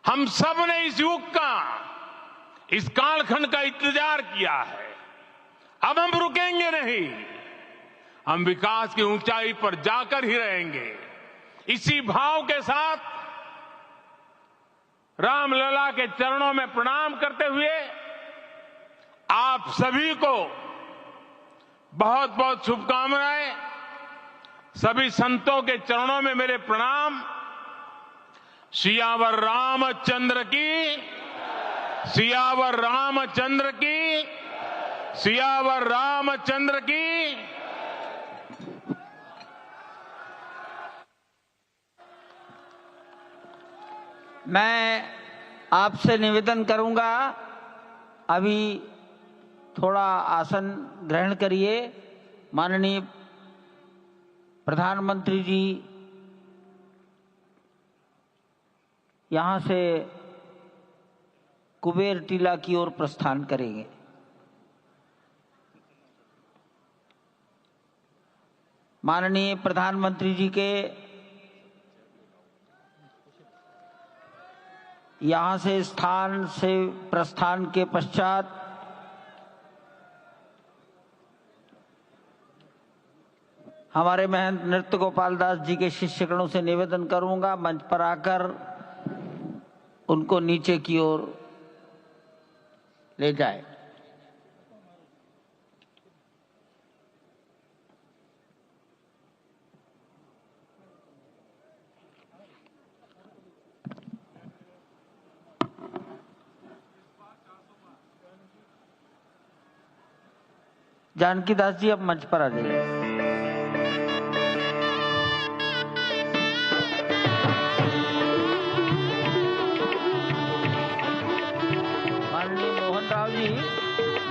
Speaker 7: हम सब ने इस युग का, इस कालखंड का इंतजार किया है। अब हम रुकेंगे नहीं, हम विकास की ऊंचाई पर जाकर ही रहेंगे। इसी भाव के साथ रामलला के चरणों में प्रणाम करते हुए आप सभी को बहुत बहुत शुभकामनाएं। सभी संतों के चरणों में मेरे प्रणाम। सियावर रामचंद्र की, सियावर रामचंद्र की, सियावर रामचंद्र की।
Speaker 9: मैं आपसे निवेदन करूंगा, अभी थोड़ा आसन ग्रहण करिए। माननीय प्रधानमंत्री जी यहाँ से कुबेर टीला की ओर प्रस्थान करेंगे। माननीय प्रधानमंत्री जी के यहाँ से स्थान से प्रस्थान के पश्चात हमारे महंत नृत्य गोपाल दास जी के शिष्यगणों से निवेदन करूंगा मंच पर आकर उनको नीचे की ओर ले जाए। जानकी दास जी अब मंच पर आ जाइए। माननीय मोहन राव जी,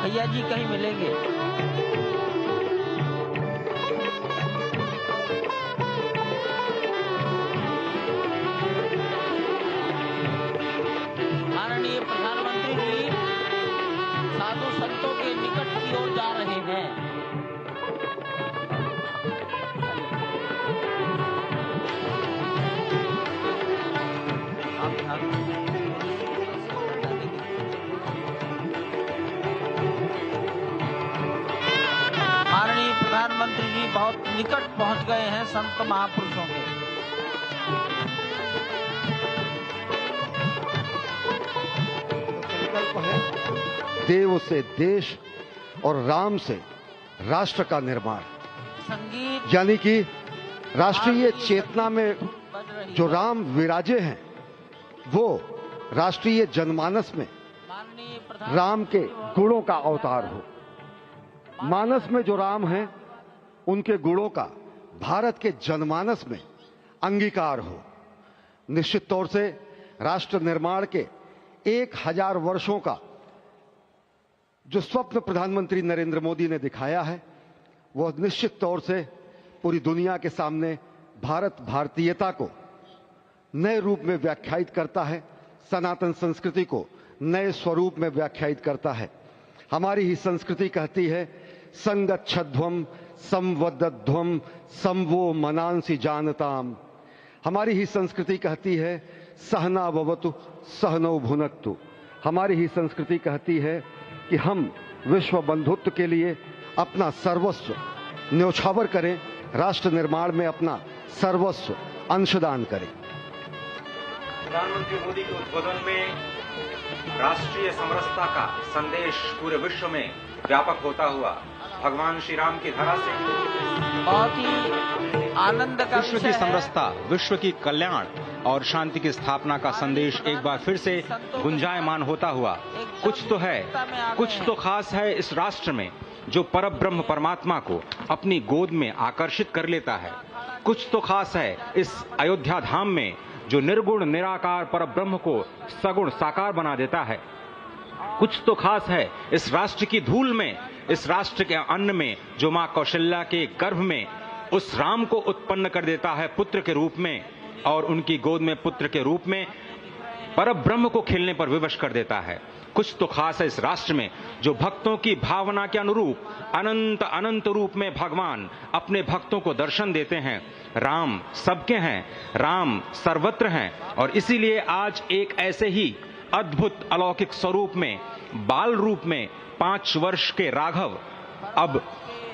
Speaker 9: भैया जी कहीं मिलेंगे। माननीय प्रधानमंत्री जी साधु संतों के निकट की ओर जा रहे हैं। माननीय प्रधानमंत्री जी बहुत निकट पहुंच गए हैं संत महापुरुषों के।
Speaker 16: देव से देश और राम से राष्ट्र का निर्माण, यानी कि राष्ट्रीय चेतना में जो राम विराजे हैं वो राष्ट्रीय जनमानस में राम के गुणों का अवतार हो। मानस में जो राम हैं उनके गुणों का भारत के जनमानस में अंगीकार हो। निश्चित तौर से राष्ट्र निर्माण के 1000 वर्षों का जो स्वप्न प्रधानमंत्री नरेंद्र मोदी ने दिखाया है वह निश्चित तौर से पूरी दुनिया के सामने भारत भारतीयता को नए रूप में व्याख्यायित करता है, सनातन संस्कृति को नए स्वरूप में व्याख्यायित करता है। हमारी ही संस्कृति कहती है संगच्छध्वम संवदध्वम संवो मनांसि जानताम। हमारी ही संस्कृति कहती है सहना भवतु सहनौ भुनक्तु। हमारी ही संस्कृति कहती है कि हम विश्व बंधुत्व के लिए अपना सर्वस्व न्यौछावर करें, राष्ट्र निर्माण में अपना सर्वस्व अंशदान करें।
Speaker 13: प्रधानमंत्री मोदी के उद्बोधन में राष्ट्रीय समरसता का संदेश पूरे विश्व में व्यापक होता हुआ भगवान श्री राम की धरा से
Speaker 9: बहुत ही आनंद का
Speaker 13: विश्व की समरसता, विश्व की कल्याण और शांति की स्थापना का संदेश एक बार फिर से गुंजायमान होता हुआ कुछ तो है, कुछ तो खास है इस राष्ट्र में जो परब्रह्म परमात्मा को अपनी गोद में आकर्षित कर लेता है। कुछ तो खास है इस अयोध्या धाम में जो निर्गुण निराकार परब्रह्म को सगुण साकार बना देता है। कुछ तो खास है इस राष्ट्र की धूल में, इस राष्ट्र के अन्न में जो मां कौशल्या के गर्भ में उस राम को उत्पन्न कर देता है पुत्र के रूप में, और उनकी गोद में पुत्र के रूप में परब्रह्म को खेलने पर विवश कर देता है। कुछ तो खास है इस राष्ट्र में जो भक्तों की भावना के अनुरूप अनंत अनंत रूप में भगवान अपने भक्तों को दर्शन देते हैं। राम सबके हैं, राम सर्वत्र हैं, और इसीलिए आज एक ऐसे ही अद्भुत अलौकिक स्वरूप में, बाल रूप में 5 वर्ष के राघव अब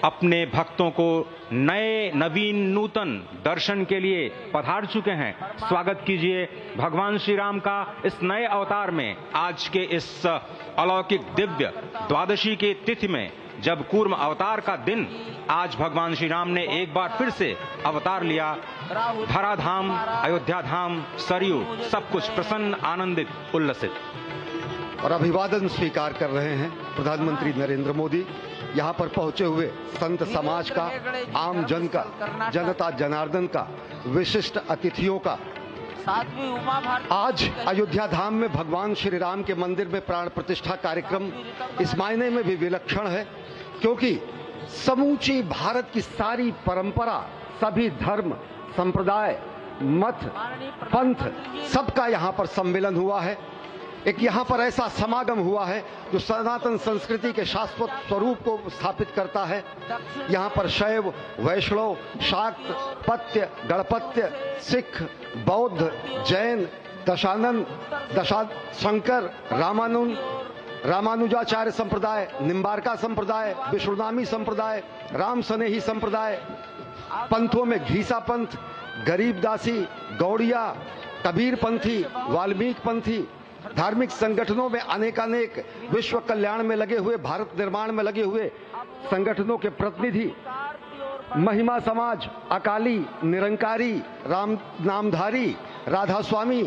Speaker 13: अपने भक्तों को नए नवीन नूतन दर्शन के लिए पधार चुके हैं। स्वागत कीजिए भगवान श्री राम का इस नए अवतार में। आज के इस अलौकिक दिव्य द्वादशी के तिथि में, जब कूर्म अवतार का दिन, आज भगवान श्री राम ने एक बार फिर से अवतार लिया। धराधाम, अयोध्या धाम, सरयू, सब कुछ प्रसन्न, आनंदित, उल्लसित।
Speaker 16: और अभिवादन स्वीकार कर रहे हैं प्रधानमंत्री नरेंद्र मोदी। यहाँ पर पहुंचे हुए संत समाज का, आम जन का, जनता जनार्दन का, विशिष्ट अतिथियों का। आज अयोध्या धाम में भगवान श्री राम के मंदिर में प्राण प्रतिष्ठा कार्यक्रम इस मायने में भी विलक्षण है क्योंकि समूची भारत की सारी परंपरा, सभी धर्म, संप्रदाय, मत, पंथ, सबका यहाँ पर सम्मिलन हुआ है। एक यहाँ पर ऐसा समागम हुआ है जो सनातन संस्कृति के शाश्वत स्वरूप को स्थापित करता है। यहाँ पर शैव, वैष्णव, शाक्त, पत्य, गणपत्य, सिख, बौद्ध, जैन, दशानंद, शंकर, रामानुजाचार्य संप्रदाय, निम्बारका संप्रदाय, विष्णुनामी संप्रदाय, राम सनेही संप्रदाय, पंथों में घीसा पंथ, गरीबदासी, गौड़िया, कबीर पंथी, वाल्मीकि पंथी, धार्मिक संगठनों में अनेकानेक विश्व कल्याण में लगे हुए, भारत निर्माण में लगे हुए संगठनों के प्रतिनिधि, महिमा समाज, अकाली, निरंकारी, राम नामधारी, राधा स्वामी,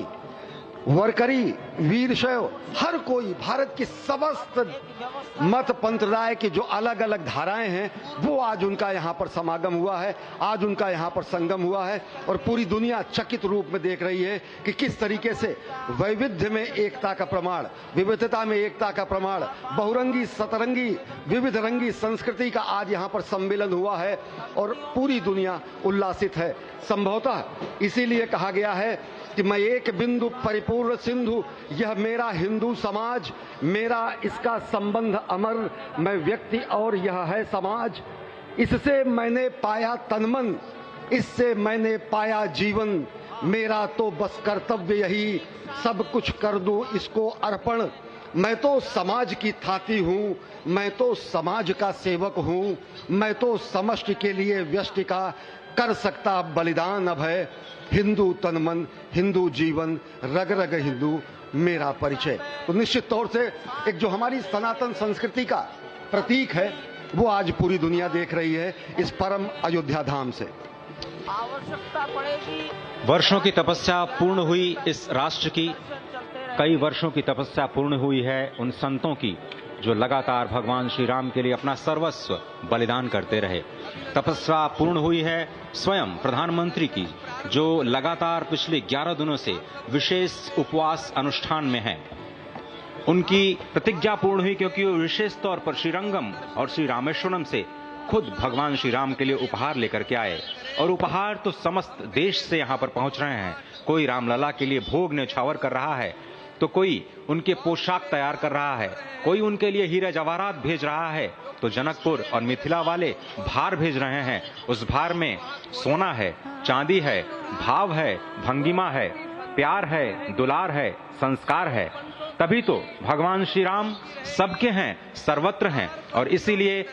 Speaker 16: वरकरी, वीरशैव, हर कोई भारत की समस्त मत पंथराय की जो अलग अलग धाराएं हैं वो आज उनका यहाँ पर समागम हुआ है, आज उनका यहाँ पर संगम हुआ है। और पूरी दुनिया चकित रूप में देख रही है कि किस तरीके से वैविध्य में एकता का प्रमाण, विविधता में एकता का प्रमाण, बहुरंगी सतरंगी विविध रंगी संस्कृति का आज यहाँ पर सम्मेलन हुआ है और पूरी दुनिया उल्लासित है। संभवतः इसीलिए कहा गया है कि मैं एक बिंदु परिपूर्ण सिंधु, यह मेरा हिंदू समाज, मेरा इसका संबंध अमर, मैं व्यक्ति और यह है समाज। इससे मैंने पाया तनमन, इससे मैंने पाया जीवन, मेरा तो बस कर्तव्य यही, सब कुछ कर दूं इसको अर्पण। मैं तो समाज की थाती हूँ, मैं तो समाज का सेवक हूँ, मैं तो समष्टि के लिए व्यष्टि का कर सकता बलिदान अब है। हिंदू तन मन, हिंदू जीवन, रग रग हिंदू मेरा परिचय। तो निश्चित तौर से एक जो हमारी सनातन संस्कृति का प्रतीक है वो आज पूरी दुनिया देख रही है इस परम अयोध्या धाम से।
Speaker 9: आवश्यकता पड़ेगी।
Speaker 13: वर्षों की तपस्या पूर्ण हुई इस राष्ट्र की, कई वर्षों की तपस्या पूर्ण हुई है उन संतों की जो लगातार भगवान श्री राम के लिए अपना सर्वस्व बलिदान करते रहे। तपस्या पूर्ण हुई है स्वयं प्रधानमंत्री की जो लगातार पिछले 11 दिनों से विशेष उपवास अनुष्ठान में हैं। उनकी प्रतिज्ञा पूर्ण हुई क्योंकि वो विशेष तौर पर श्रीरंगम और श्री रामेश्वरम से खुद भगवान श्री राम के लिए उपहार लेकर के आए और उपहार तो समस्त देश से यहाँ पर पहुंच रहे हैं। कोई रामलला के लिए भोग न्यौछावर कर रहा है, तो कोई उनके पोशाक तैयार कर रहा है, कोई उनके लिए हीरे जवाहरात भेज रहा है, तो जनकपुर और मिथिला वाले भार भेज रहे हैं। उस भार में सोना है, चांदी है, भाव है, भंगिमा है, प्यार है, दुलार है, संस्कार है। तभी तो भगवान श्री राम सबके हैं, सर्वत्र हैं। और इसीलिए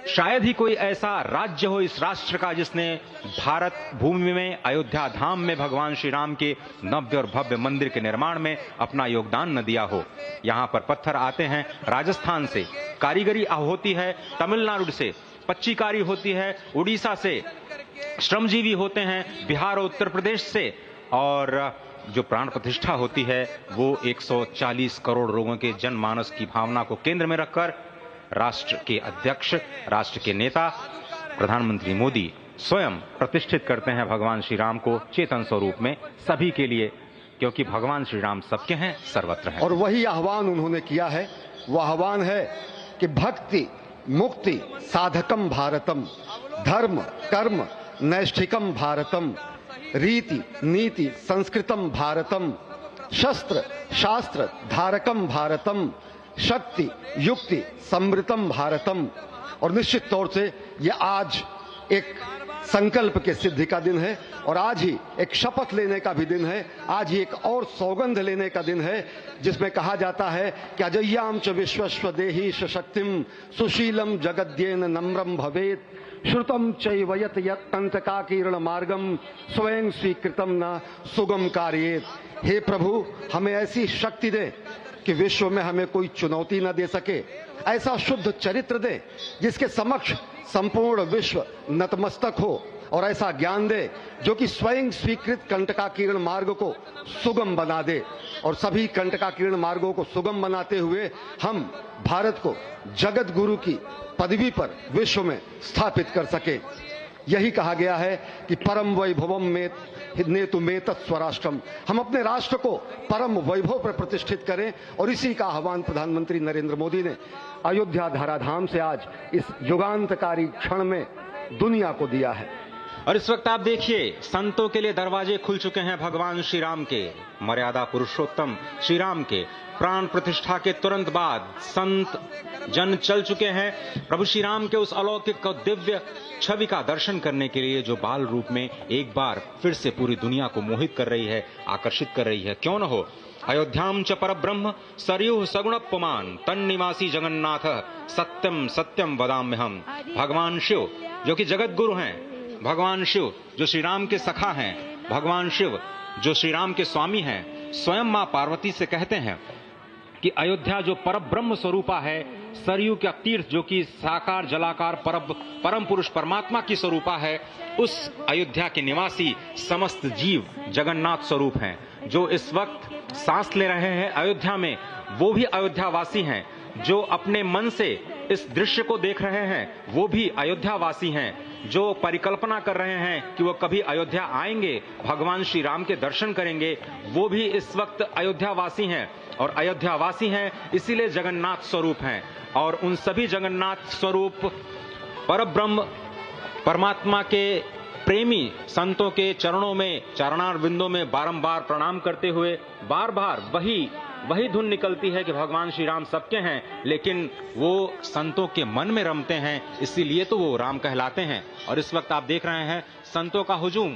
Speaker 13: शायद ही कोई ऐसा राज्य हो इस राष्ट्र का जिसने भारत भूमि में अयोध्या धाम में भगवान श्री राम के नव्य और भव्य मंदिर के निर्माण में अपना योगदान न दिया हो। यहाँ पर पत्थर आते हैं राजस्थान से, कारीगरी होती है तमिलनाडु से, पच्चीकारी होती है उड़ीसा से, श्रमजीवी होते हैं बिहार और उत्तर प्रदेश से, और जो प्राण प्रतिष्ठा होती है वो 140 करोड़ लोगों के जनमानस की भावना को केंद्र में रखकर राष्ट्र के अध्यक्ष, राष्ट्र के नेता प्रधानमंत्री मोदी स्वयं प्रतिष्ठित करते हैं भगवान श्री राम को चेतन स्वरूप में सभी के लिए, क्योंकि भगवान श्री राम सबके हैं, सर्वत्र हैं।
Speaker 16: और वही आह्वान उन्होंने किया है, वह आह्वान है कि भक्ति मुक्ति साधकम भारतम, धर्म कर्म नैष्ठिकम भारतम, रीति नीति संस्कृतम भारतम, शस्त्र शास्त्र धारकम भारतम, शक्ति युक्ति समृतम भारतम। और निश्चित तौर से ये आज एक संकल्प के सिद्धि का दिन है और आज ही एक शपथ लेने का भी दिन है, आज ही एक और सौगंध लेने का दिन है जिसमें कहा जाता है कि अजय्याम च विश्वस्व देहि शक्तिम सुशीलम जगद्येन नम्रम भवेत, श्रुतम चैवयत यत्तंतकाकीर्ण मार्गम स्वयं स्वीकृतम न सुगम कार्येत। हे प्रभु, हमें ऐसी शक्ति दे कि विश्व में हमें कोई चुनौती न दे सके, ऐसा शुद्ध चरित्र दे जिसके समक्ष संपूर्ण विश्व नतमस्तक हो, और ऐसा ज्ञान दे जो कि स्वयं स्वीकृत कंटकाकीर्ण मार्ग को सुगम बना दे। और सभी कंटकाकीर्ण मार्गों को सुगम बनाते हुए हम भारत को जगत गुरु की पदवी पर विश्व में स्थापित कर सके। यही कहा गया है कि परम वैभवम में नेतु में तत्स्वराष्ट्रम, हम अपने राष्ट्र को परम वैभव पर प्रतिष्ठित करें। और इसी का आह्वान प्रधानमंत्री नरेंद्र मोदी ने अयोध्या धराधाम से आज इस युगांतकारी क्षण में दुनिया को दिया है।
Speaker 13: और इस वक्त आप देखिए संतों के लिए दरवाजे खुल चुके हैं भगवान श्री राम के, मर्यादा पुरुषोत्तम श्री राम के प्राण प्रतिष्ठा के तुरंत बाद संत जन चल चुके हैं प्रभु श्री राम के उस अलौकिक दिव्य छवि का दर्शन करने के लिए जो बाल रूप में एक बार फिर से पूरी दुनिया को मोहित कर रही है, आकर्षित कर रही है। क्यों न हो, अयोध्याम च परब्रह्म सरयुः सगुणपमान तन्निवासी जगन्नाथ सत्यम सत्यम वदाम्यहम। भगवान शिव जो कि जगत गुरु हैं, भगवान शिव जो श्री राम के सखा हैं, भगवान शिव जो श्री राम के स्वामी हैं, स्वयं मां पार्वती से कहते हैं कि अयोध्या जो परब्रह्म स्वरूपा है, सरयू का तीर्थ जो कि साकार जलाकार परम पुरुष परमात्मा की स्वरूपा है, उस अयोध्या के निवासी समस्त जीव जगन्नाथ स्वरूप हैं। जो इस वक्त सांस ले रहे हैं अयोध्या में, वो भी अयोध्यावासी हैं। जो अपने मन से इस दृश्य को देख रहे हैं, वो भी अयोध्यावासी हैं। जो परिकल्पना कर रहे हैं कि वो कभी अयोध्या आएंगे, भगवान श्री राम के दर्शन करेंगे, वो भी इस वक्त अयोध्यावासी हैं। और अयोध्यावासी हैं इसीलिए जगन्नाथ स्वरूप हैं। और उन सभी जगन्नाथ स्वरूप परब्रह्म परमात्मा के प्रेमी संतों के चरणों में, चरणार बिंदों में बारंबार प्रणाम करते हुए बार बार वही धुन निकलती है कि भगवान श्री राम सबके हैं, लेकिन वो संतों के मन में रमते हैं, इसीलिए तो वो राम कहलाते हैं। और इस वक्त आप देख रहे हैं संतों का हुजूम,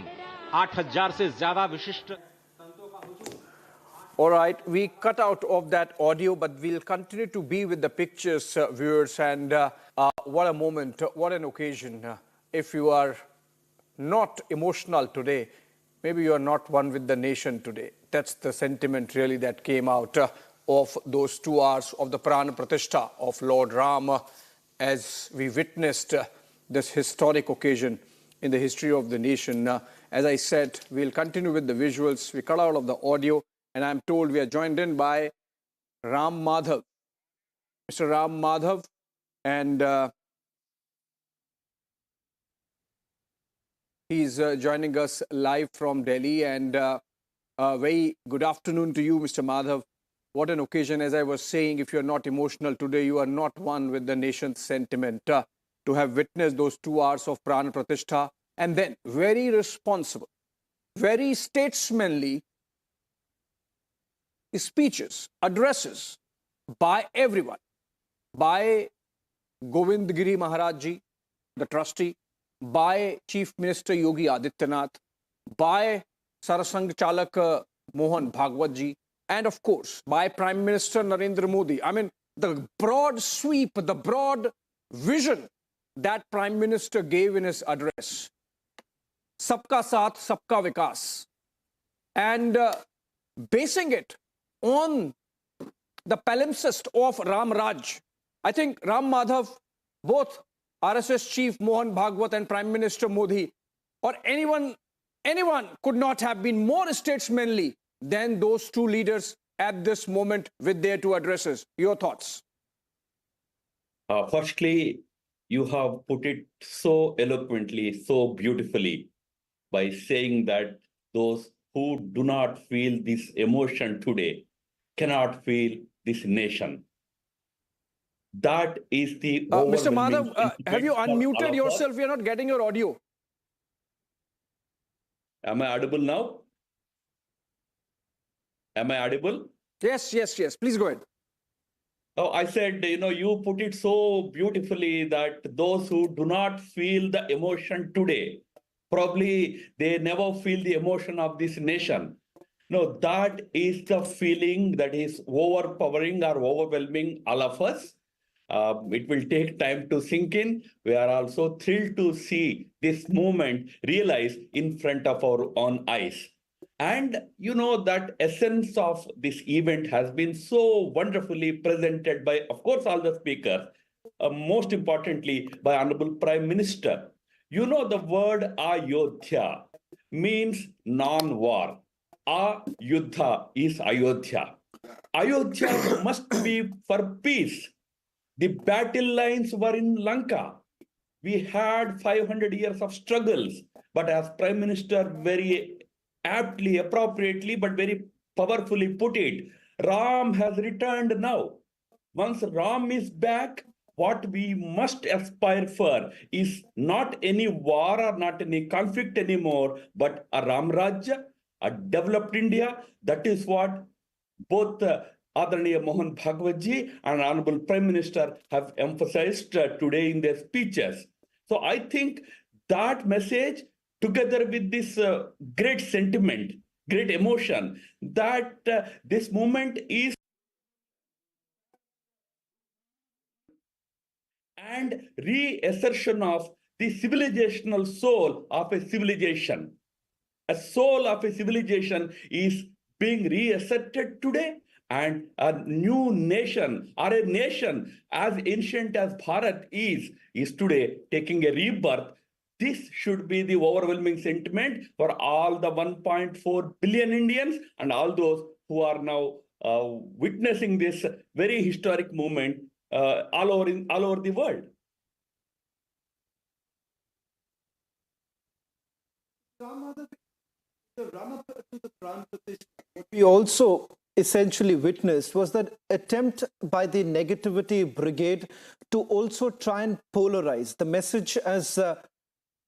Speaker 13: 8000 से ज्यादा विशिष्ट संतों का हुजूम।
Speaker 1: All right, we cut out of that audio, but we'll continue to be with the pictures, viewers, and what a moment, what an occasion. If you are not emotional today, maybe you are not one with the nation today. That's the sentiment really that came out of those 2 hours of the Pran Pratishtha of Lord Rama, as we witnessed this historic occasion in the history of the nation. As I said, we'll continue with the visuals. We cut out of the audio. And I'm told we are joined in by Ram Madhav, Mr. Ram Madhav, and he's joining us live from Delhi. And very good afternoon to you, Mr. Madhav. What an occasion. As I was saying, if you're not emotional today, you are not one with the nation's sentiment. To have witnessed those 2 hours of Pran Pratishtha, and then very responsible, very statesmanly speeches, addresses by everyone, by Govind Giri Maharaj Ji, the trustee, by Chief Minister Yogi Adityanath, by Sarasang Chalak Mohan Bhagwat Ji, and of course by Prime Minister Narendra Modi. I mean, the broad sweep, the broad vision that Prime Minister gave in his address, Sabka Saath, Sabka Vikas, and basing it on the palimpsest of Ram Raj. I think Ram Madhav, both RSS Chief Mohan Bhagwat and Prime Minister Modi, or anyone could not have been more statesmanly than those 2 leaders at this moment with their 2 addresses. Your thoughts?
Speaker 14: Firstly, you have put it so eloquently, so beautifully by saying that those who do not feel this emotion today cannot feel this nation. That is the
Speaker 1: Mr. Madhav, have you unmuted yourself? We are not getting your audio.
Speaker 14: Am I audible now? Am I audible?
Speaker 1: Yes. Please go ahead.
Speaker 14: Oh, I said, you put it so beautifully that those who do not feel the emotion today, probably they never feel the emotion of this nation. No, that is the feeling that is overpowering or overwhelming all of us. It will take time to sink in. We are also thrilled to see this movement realized in front of our own eyes. And that essence of this event has been so wonderfully presented by, of course, all the speakers, most importantly by Honorable Prime Minister. The word Ayodhya means non-war. Ayodhya is Ayodhya. Ayodhya must be for peace. The battle lines were in Lanka. We had 500 years of struggles, but as Prime Minister very aptly, appropriately, but very powerfully put it, Ram has returned now. Once Ram is back, what we must aspire for is not any war or not any conflict anymore, but a Ram Rajya, a developed India. That is what both Adharaniya Mohan Bhagwat Ji and Honorable Prime Minister have emphasized today in their speeches. So I think that message, together with this great sentiment, great emotion, that this movement is and reassertion of the civilizational soul of a civilization. A soul of a civilization is being reasserted today, and a new nation or a nation as ancient as Bharat is today taking a rebirth. This should be the overwhelming sentiment for all the 1.4 billion Indians and all those who are now witnessing this very historic moment all over the world.
Speaker 3: The run-up to the Pran Pratishtha, what we also essentially witnessed was that attempt by the negativity brigade to also try and polarize. The message, as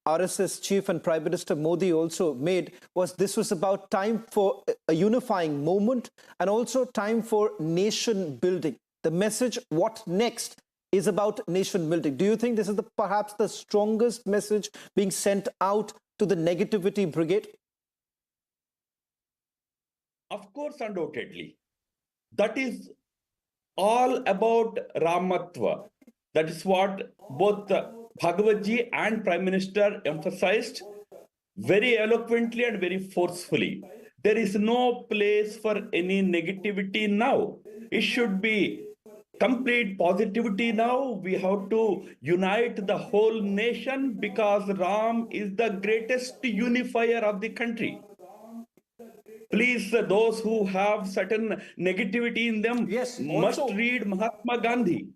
Speaker 3: RSS chief and Prime Minister Modi also made, was this was about time for a unifying moment and also time for nation building. The message, what next, is about nation building. Do you think this is perhaps the strongest message being sent out to the negativity brigade?
Speaker 14: Of course, undoubtedly. That is all about Ramatva. That is what both Bhagavad Ji and Prime Minister emphasized very eloquently and very forcefully. There is no place for any negativity now. It should be complete positivity now. We have to unite the whole nation because Ram is the greatest unifier of the country. Please, those who have certain negativity in them must read Mahatma Gandhi.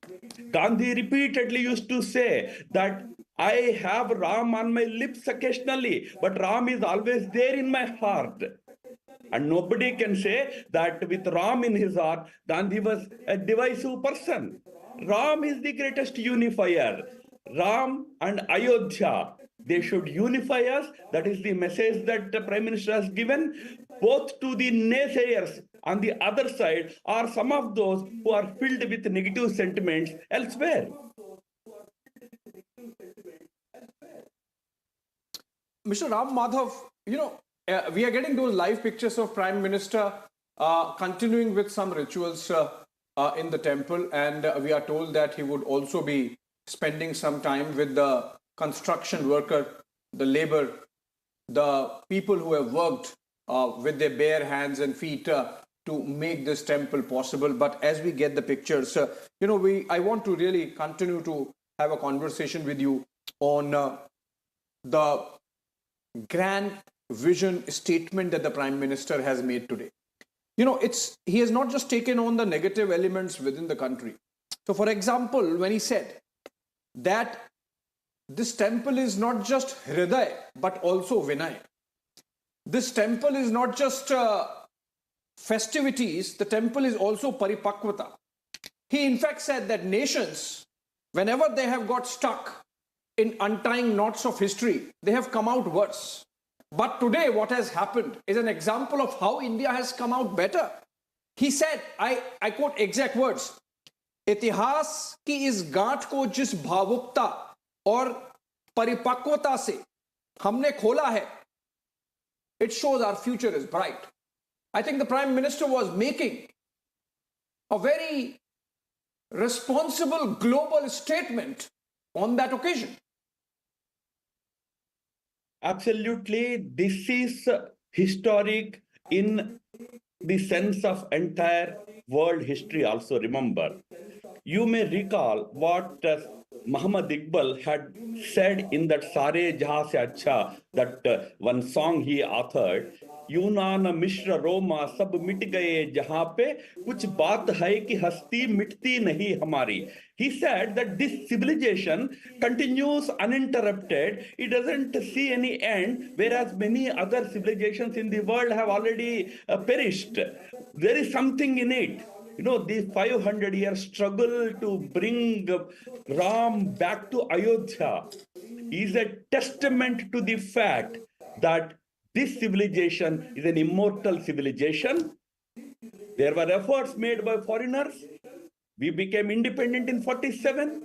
Speaker 14: Gandhi repeatedly used to say that I have Ram on my lips occasionally, but Ram is always there in my heart. And nobody can say that with Ram in his heart, Gandhi was a divisive person. Ram is the greatest unifier. Ram and Ayodhya, they should unify us. That is the message that the Prime Minister has given, both to the naysayers on the other side or some of those who are filled with negative sentiments elsewhere.
Speaker 1: Mr. Ram Madhav, we are getting those live pictures of Prime Minister continuing with some rituals in the temple, and we are told that he would also be spending some time with the construction worker, the labor, the people who have worked with their bare hands and feet to make this temple possible. But as we get the pictures, I want to really continue to have a conversation with you on the grand vision statement that the Prime Minister has made today. He has not just taken on the negative elements within the country. So, for example, when he said that this temple is not just Hriday, but also Vinay. This temple is not just festivities, the temple is also Paripakvata. He in fact said that nations, whenever they have got stuck in untying knots of history, they have come out worse. But today what has happened is an example of how India has come out better. He said, I quote exact words, इतिहास की इस गांठ को जिस भावुकता और परिपक्वता से हमने खोला है, it shows our future is bright. I think the Prime Minister was making a very responsible global statement on that occasion.
Speaker 14: Absolutely. This is historic in the sense of entire world history also. Remember, you may recall what Muhammad Iqbal had said in that Sare Jahan Se Acha, that one song he authored, यूनान मिश्र रोमा सब मिट गए जहां पे कुछ बात है कि हस्ती मिटती नहीं हमारी. He said that this civilization continues uninterrupted. It doesn't see any end, whereas many other civilizations in the world have already perished. There is something in it. The 500-year struggle to bring Ram back to Ayodhya is a testament to the fact that this civilization is an immortal civilization. There were efforts made by foreigners. We became independent in 47.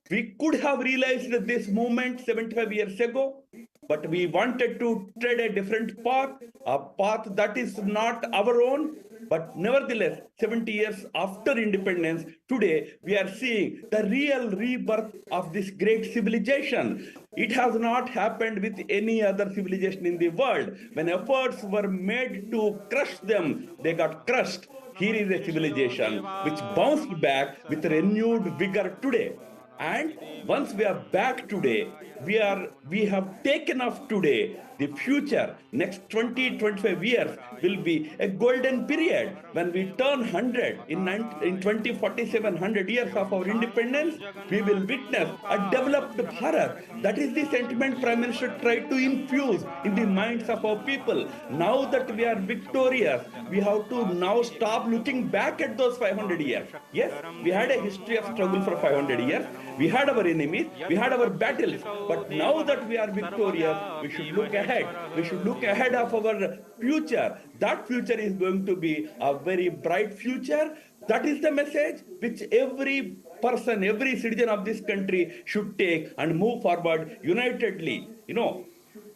Speaker 14: We could have realized this movement 75 years ago, but we wanted to tread a different path, a path that is not our own. But nevertheless, 70 years after independence, today we are seeing the real rebirth of this great civilization. It has not happened with any other civilization in the world. When efforts were made to crush them, they got crushed. Here is a civilization which bounced back with renewed vigor today. And once we are back today, we have taken off today. The future, next 20-25 years, will be a golden period. When we turn 100 in 2047, 100 years of our independence, we will witness a developed Bharat. That is the sentiment Prime Minister tried to infuse in the minds of our people. Now that we are victorious, we have to now stop looking back at those 500 years. Yes, we had a history of struggle for 500 years. We had our enemies, we had our battles, but now that we are victorious, we should look ahead. We should look ahead of our future. That future is going to be a very bright future. That is the message which every person, every citizen of this country should take and move forward unitedly. You know,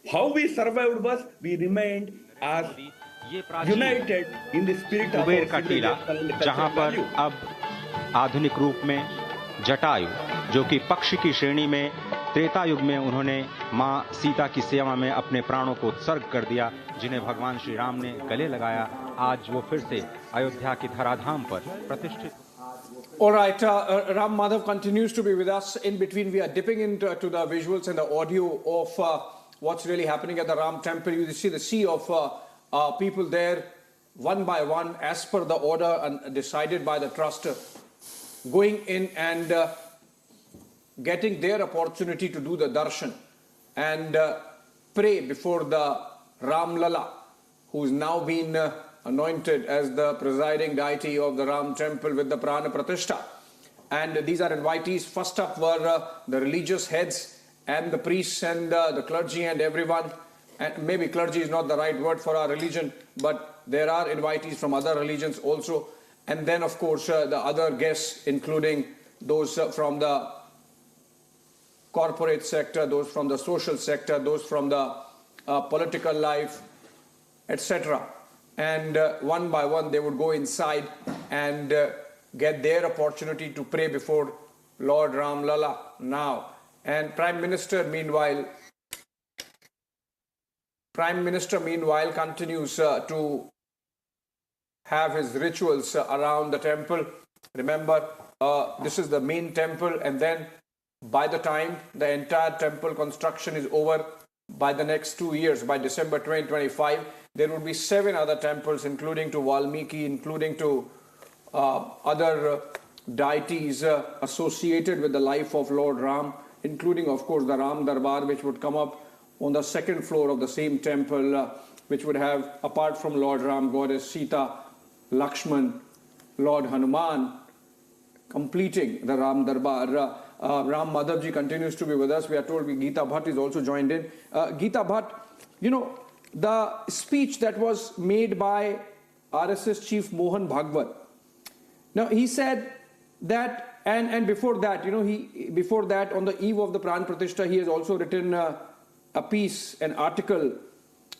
Speaker 14: how we survived was we remained as united in the spirit of
Speaker 13: Kuber का
Speaker 14: our
Speaker 13: टीला,
Speaker 14: civilization.
Speaker 13: जहां पर अब आधुनिक रूप में जटायु, जो कि पक्ष की श्रेणी में त्रेता युग में उन्होंने मां सीता की सेवा में अपने प्राणों को उत्सर्ग कर दिया, जिन्हें भगवान श्री राम ने गले लगाया, आज वो फिर से अयोध्या की धराधाम पर प्रतिष्ठित।
Speaker 1: All right, Ram Madhav continues to be with us. In between, we are dipping into the visuals and the audio of what's really happening at the Ram temple. You see the sea of people there, one by one, as per the order and decided by the trust, going in and getting their opportunity to do the darshan and pray before the Ram Lala, who's now been anointed as the presiding deity of the Ram temple with the Pran Pratishtha. And these are invitees. First up were the religious heads and the priests and the clergy and everyone. And maybe clergy is not the right word for our religion, but there are invitees from other religions also. And then, of course, the other guests, including those from the corporate sector, those from the social sector, those from the political life, etc. And one by one, they would go inside and get their opportunity to pray before Lord Ram Lala now. And Prime Minister, meanwhile, continues to have his rituals around the temple. Remember, this is the main temple, and then by the time the entire temple construction is over, by the next 2 years, by December 2025, there will be 7 other temples, including to Valmiki, including to other deities associated with the life of Lord Ram, including, of course, the Ram Darbar, which would come up on the 2nd floor of the same temple, which would have, apart from Lord Ram, Goddess Sita, Lakshman, Lord Hanuman, completing the Ram Darbar. Ram Madhavji continues to be with us. We are told Geeta Bhatt is also joined in. Geeta Bhatt, you know, the speech that was made by RSS Chief Mohan Bhagwat. Now, he said that, and before that, you know, before that, on the eve of the Pran Pratishtha, he has also written a piece, an article,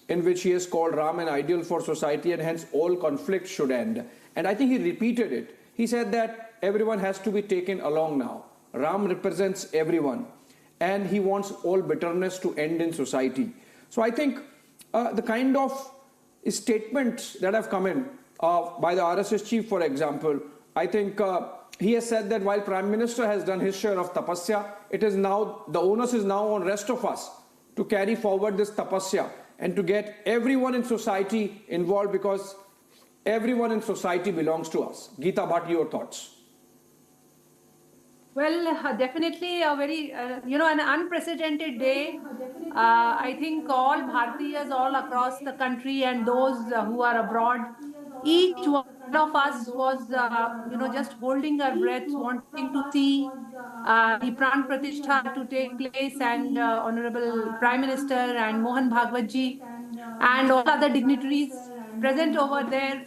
Speaker 1: in which he has called Ram an ideal for society and hence all conflict should end. And I think he repeated it. He said that everyone has to be taken along now. Ram represents everyone and he wants all bitterness to end in society. So I think the kind of statements that have come in by the RSS chief, for example, I think he has said that while Prime Minister has done his share of tapasya, it is now, the onus is now on rest of us to carry forward this tapasya and to get everyone in society involved, because everyone in society belongs to us. Geeta Bhatt, your thoughts?
Speaker 21: Well, definitely a very, an unprecedented day. I think all Bharatiyas all across the country and those who are abroad, each one of us was, just holding our breath, wanting to see the Pran Pratishtha to take place, and Honorable Prime Minister and Mohan Bhagwat ji and all other dignitaries present over there.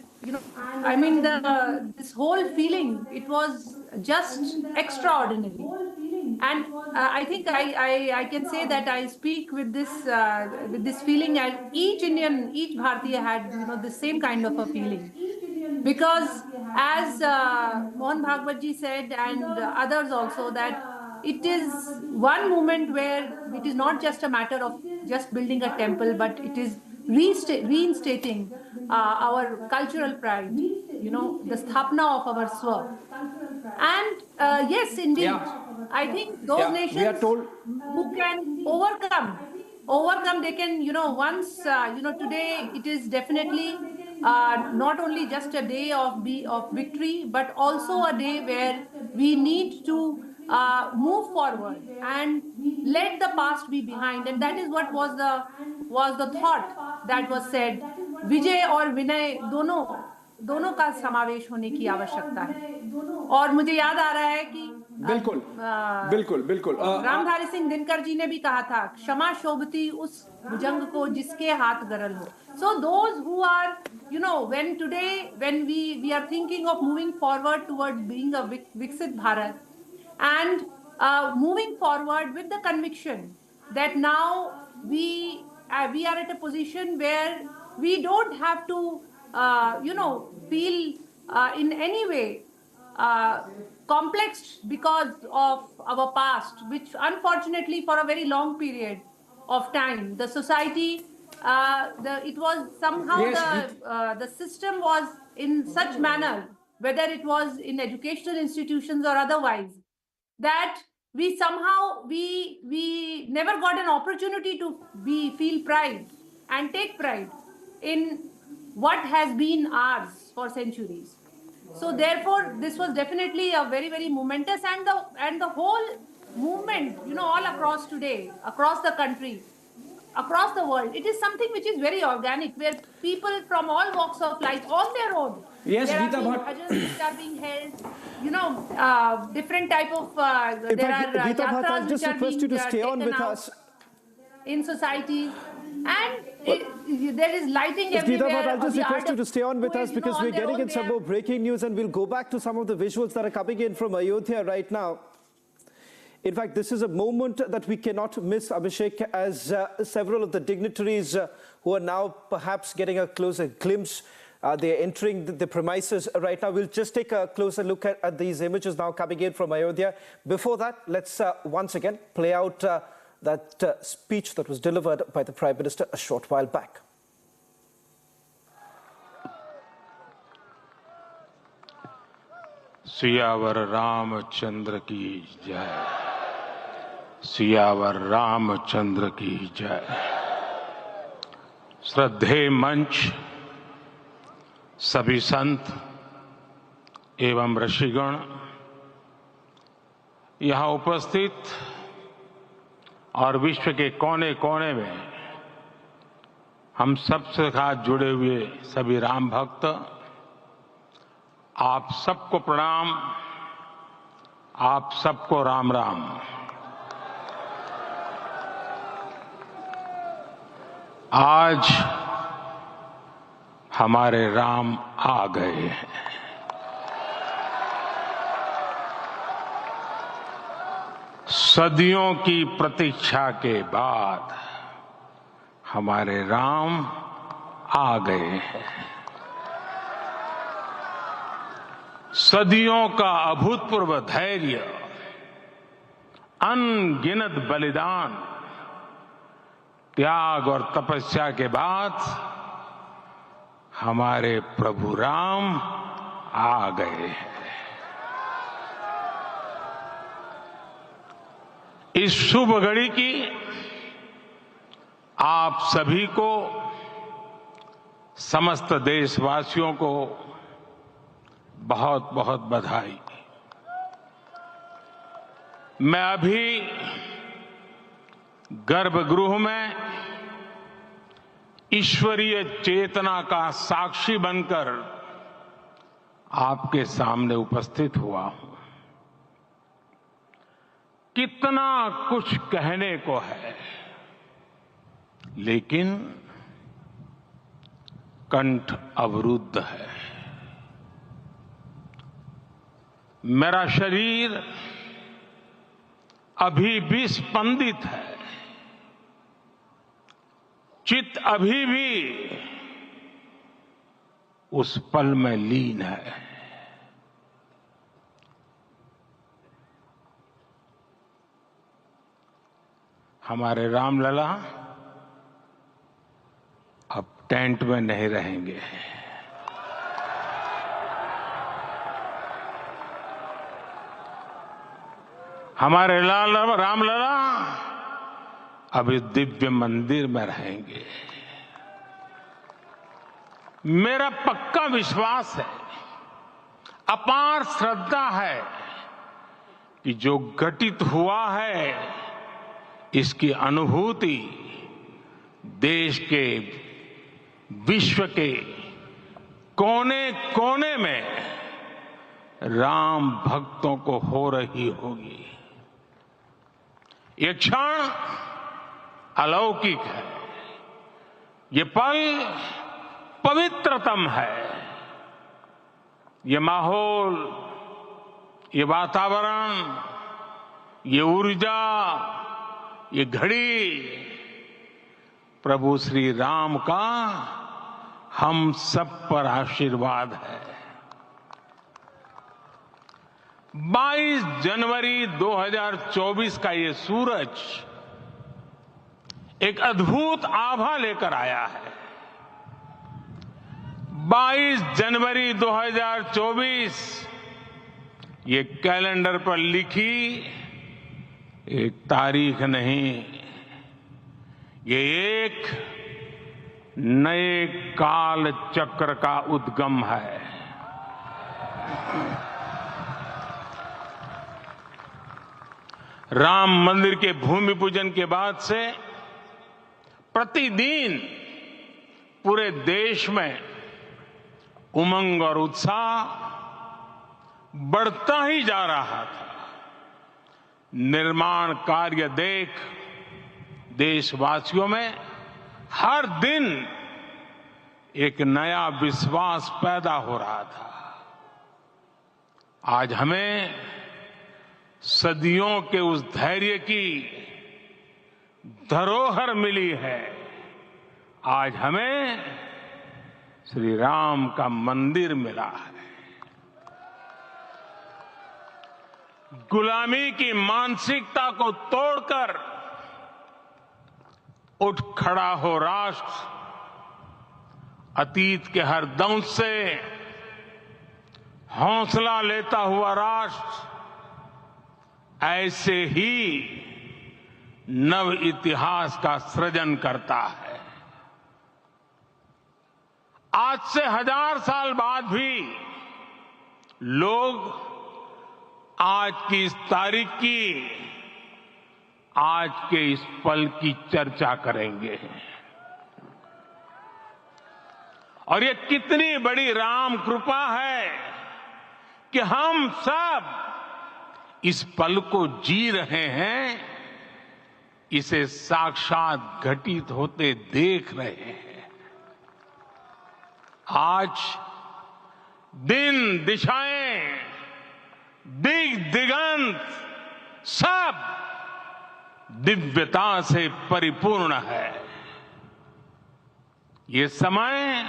Speaker 21: I mean, this whole feeling, it was just extraordinary. And I think I can say that I speak with this feeling, and each Indian, each Bharatiya had, the same kind of a feeling. because as Mohan Bhagwat ji said and others also, that it is one moment where it is not just a matter of just building a temple, but it is reinstating our cultural pride, the sthapna of our Swa. And yes, indeed, I think those nations who can overcome, they can, once, today it is definitely not only just a day of victory, but also a day where we need to move forward and let the past be behind. And that is what was the thought that was said. विजय और विनय दोनों का समावेश होने की आवश्यकता है. और मुझे याद आ रहा है कि बिल्कुल रामधारी सिंह दिनकर जी ने भी कहा था, क्षमा शोभती उस भुजंग को जिसके हाथ गरल हो. So those who are, when we are thinking of moving forward towards being a Viksit Bharat, and moving forward with the conviction that now we are at a position where we don't have to feel in any way complexed because of our past, which unfortunately for a very long period of time the society, it was somehow the system was in such manner, whether it was in educational institutions or otherwise, that we somehow we never got an opportunity to feel pride and take pride in what has been ours for centuries. So therefore this was definitely a very, very momentous, and the whole movement, all across today, across the country, across the world, it is something which is very organic, where people from all walks of life on their own,
Speaker 1: yes,
Speaker 21: there are being held, different type of there are yatras which are being taken out in society, and there is lighting everywhere.
Speaker 3: I'll just request you to stay on with us, because we're getting in some more breaking news, and we'll go back to some of the visuals that are coming in from Ayodhya right now. In fact, this is a moment that we cannot miss, Abhishek, as several of the dignitaries who are now perhaps getting a closer glimpse, they're entering the premises right now. We'll just take a closer look at these images now coming in from Ayodhya. Before that, let's once again play out that speech that was delivered by the Prime Minister a short while back.
Speaker 7: Siyavar Ramchandra की जय, सियावर रामचंद्र की जय. श्रद्धेय मंच, सभी संत एवं ऋषिगण, यहाँ उपस्थित और विश्व के कोने कोने में हम सबसे साथ जुड़े हुए सभी राम भक्त, आप सबको प्रणाम, आप सबको राम राम. आज हमारे राम आ गए हैं. सदियों की प्रतीक्षा के बाद हमारे राम आ गए हैं. सदियों का अभूतपूर्व धैर्य, अनगिनत बलिदान, त्याग और तपस्या के बाद हमारे प्रभु राम आ गए हैं. इस शुभ घड़ी की आप सभी को, समस्त देशवासियों को बहुत बहुत बधाई. मैं अभी गर्भगृह में ईश्वरीय चेतना का साक्षी बनकर आपके सामने उपस्थित हुआ हूं. कितना कुछ कहने को है, लेकिन कंठ अवरुद्ध है. मेरा शरीर अभी भी स्पंदित है, चित्त अभी भी उस पल में लीन है। हमारे रामलला अब टेंट में नहीं रहेंगे। हमारे रामलला अब इस दिव्य मंदिर में रहेंगे। मेरा पक्का विश्वास है, अपार श्रद्धा है कि जो घटित हुआ है इसकी अनुभूति देश के, विश्व के कोने कोने में राम भक्तों को हो रही होगी। ये क्षण अलौकिक है, ये पल पवित्रतम है। ये माहौल, ये वातावरण, ये ऊर्जा, ये घड़ी प्रभु श्री राम का हम सब पर आशीर्वाद है। 22 जनवरी 2024 का ये सूरज एक अद्भुत आभा लेकर आया है। 22 जनवरी 2024 ये कैलेंडर पर लिखी एक तारीख नहीं, ये एक नए काल चक्र का उद्गम है। राम मंदिर के भूमि पूजन के बाद से प्रतिदिन पूरे देश में उमंग और उत्साह बढ़ता ही जा रहा था। निर्माण कार्य देख देशवासियों में हर दिन एक नया विश्वास पैदा हो रहा था। आज हमें सदियों के उस धैर्य की धरोहर मिली है। आज हमें श्री राम का मंदिर मिला है। गुलामी की मानसिकता को तोड़कर उठ खड़ा हो राष्ट्र। अतीत के हर दंश से हौसला लेता हुआ राष्ट्र ऐसे ही नव इतिहास का सृजन करता है। आज से 1000 साल बाद भी लोग आज की इस तारीख की, आज के इस पल की चर्चा करेंगे। और ये कितनी बड़ी राम कृपा है कि हम सब इस पल को जी रहे हैं, इसे साक्षात घटित होते देख रहे हैं। आज दिन, दिशाएं, दिगंत सब दिव्यता से परिपूर्ण है। ये समय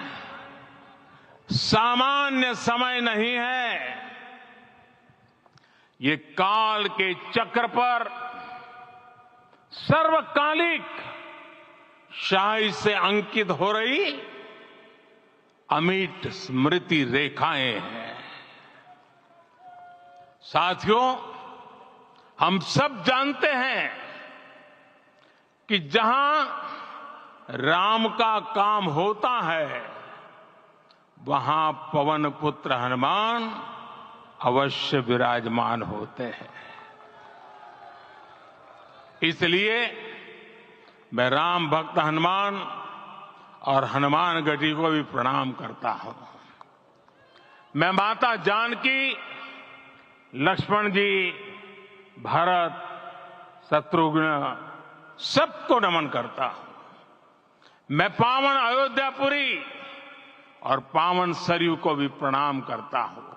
Speaker 7: सामान्य समय नहीं है। ये काल के चक्र पर सर्वकालिक शाही से अंकित हो रही अमिट स्मृति रेखाएं हैं। साथियों, हम सब जानते हैं कि जहां राम का काम होता है वहां पवन पुत्र हनुमान अवश्य विराजमान होते हैं। इसलिए मैं राम भक्त हनुमान और हनुमान गढ़ी को भी प्रणाम करता हूं। मैं माता जानकी, लक्ष्मण जी, भरत, शत्रुघ्न सबको नमन करता हूं। मैं पावन अयोध्यापुरी और पावन सरयू को भी प्रणाम करता हूं।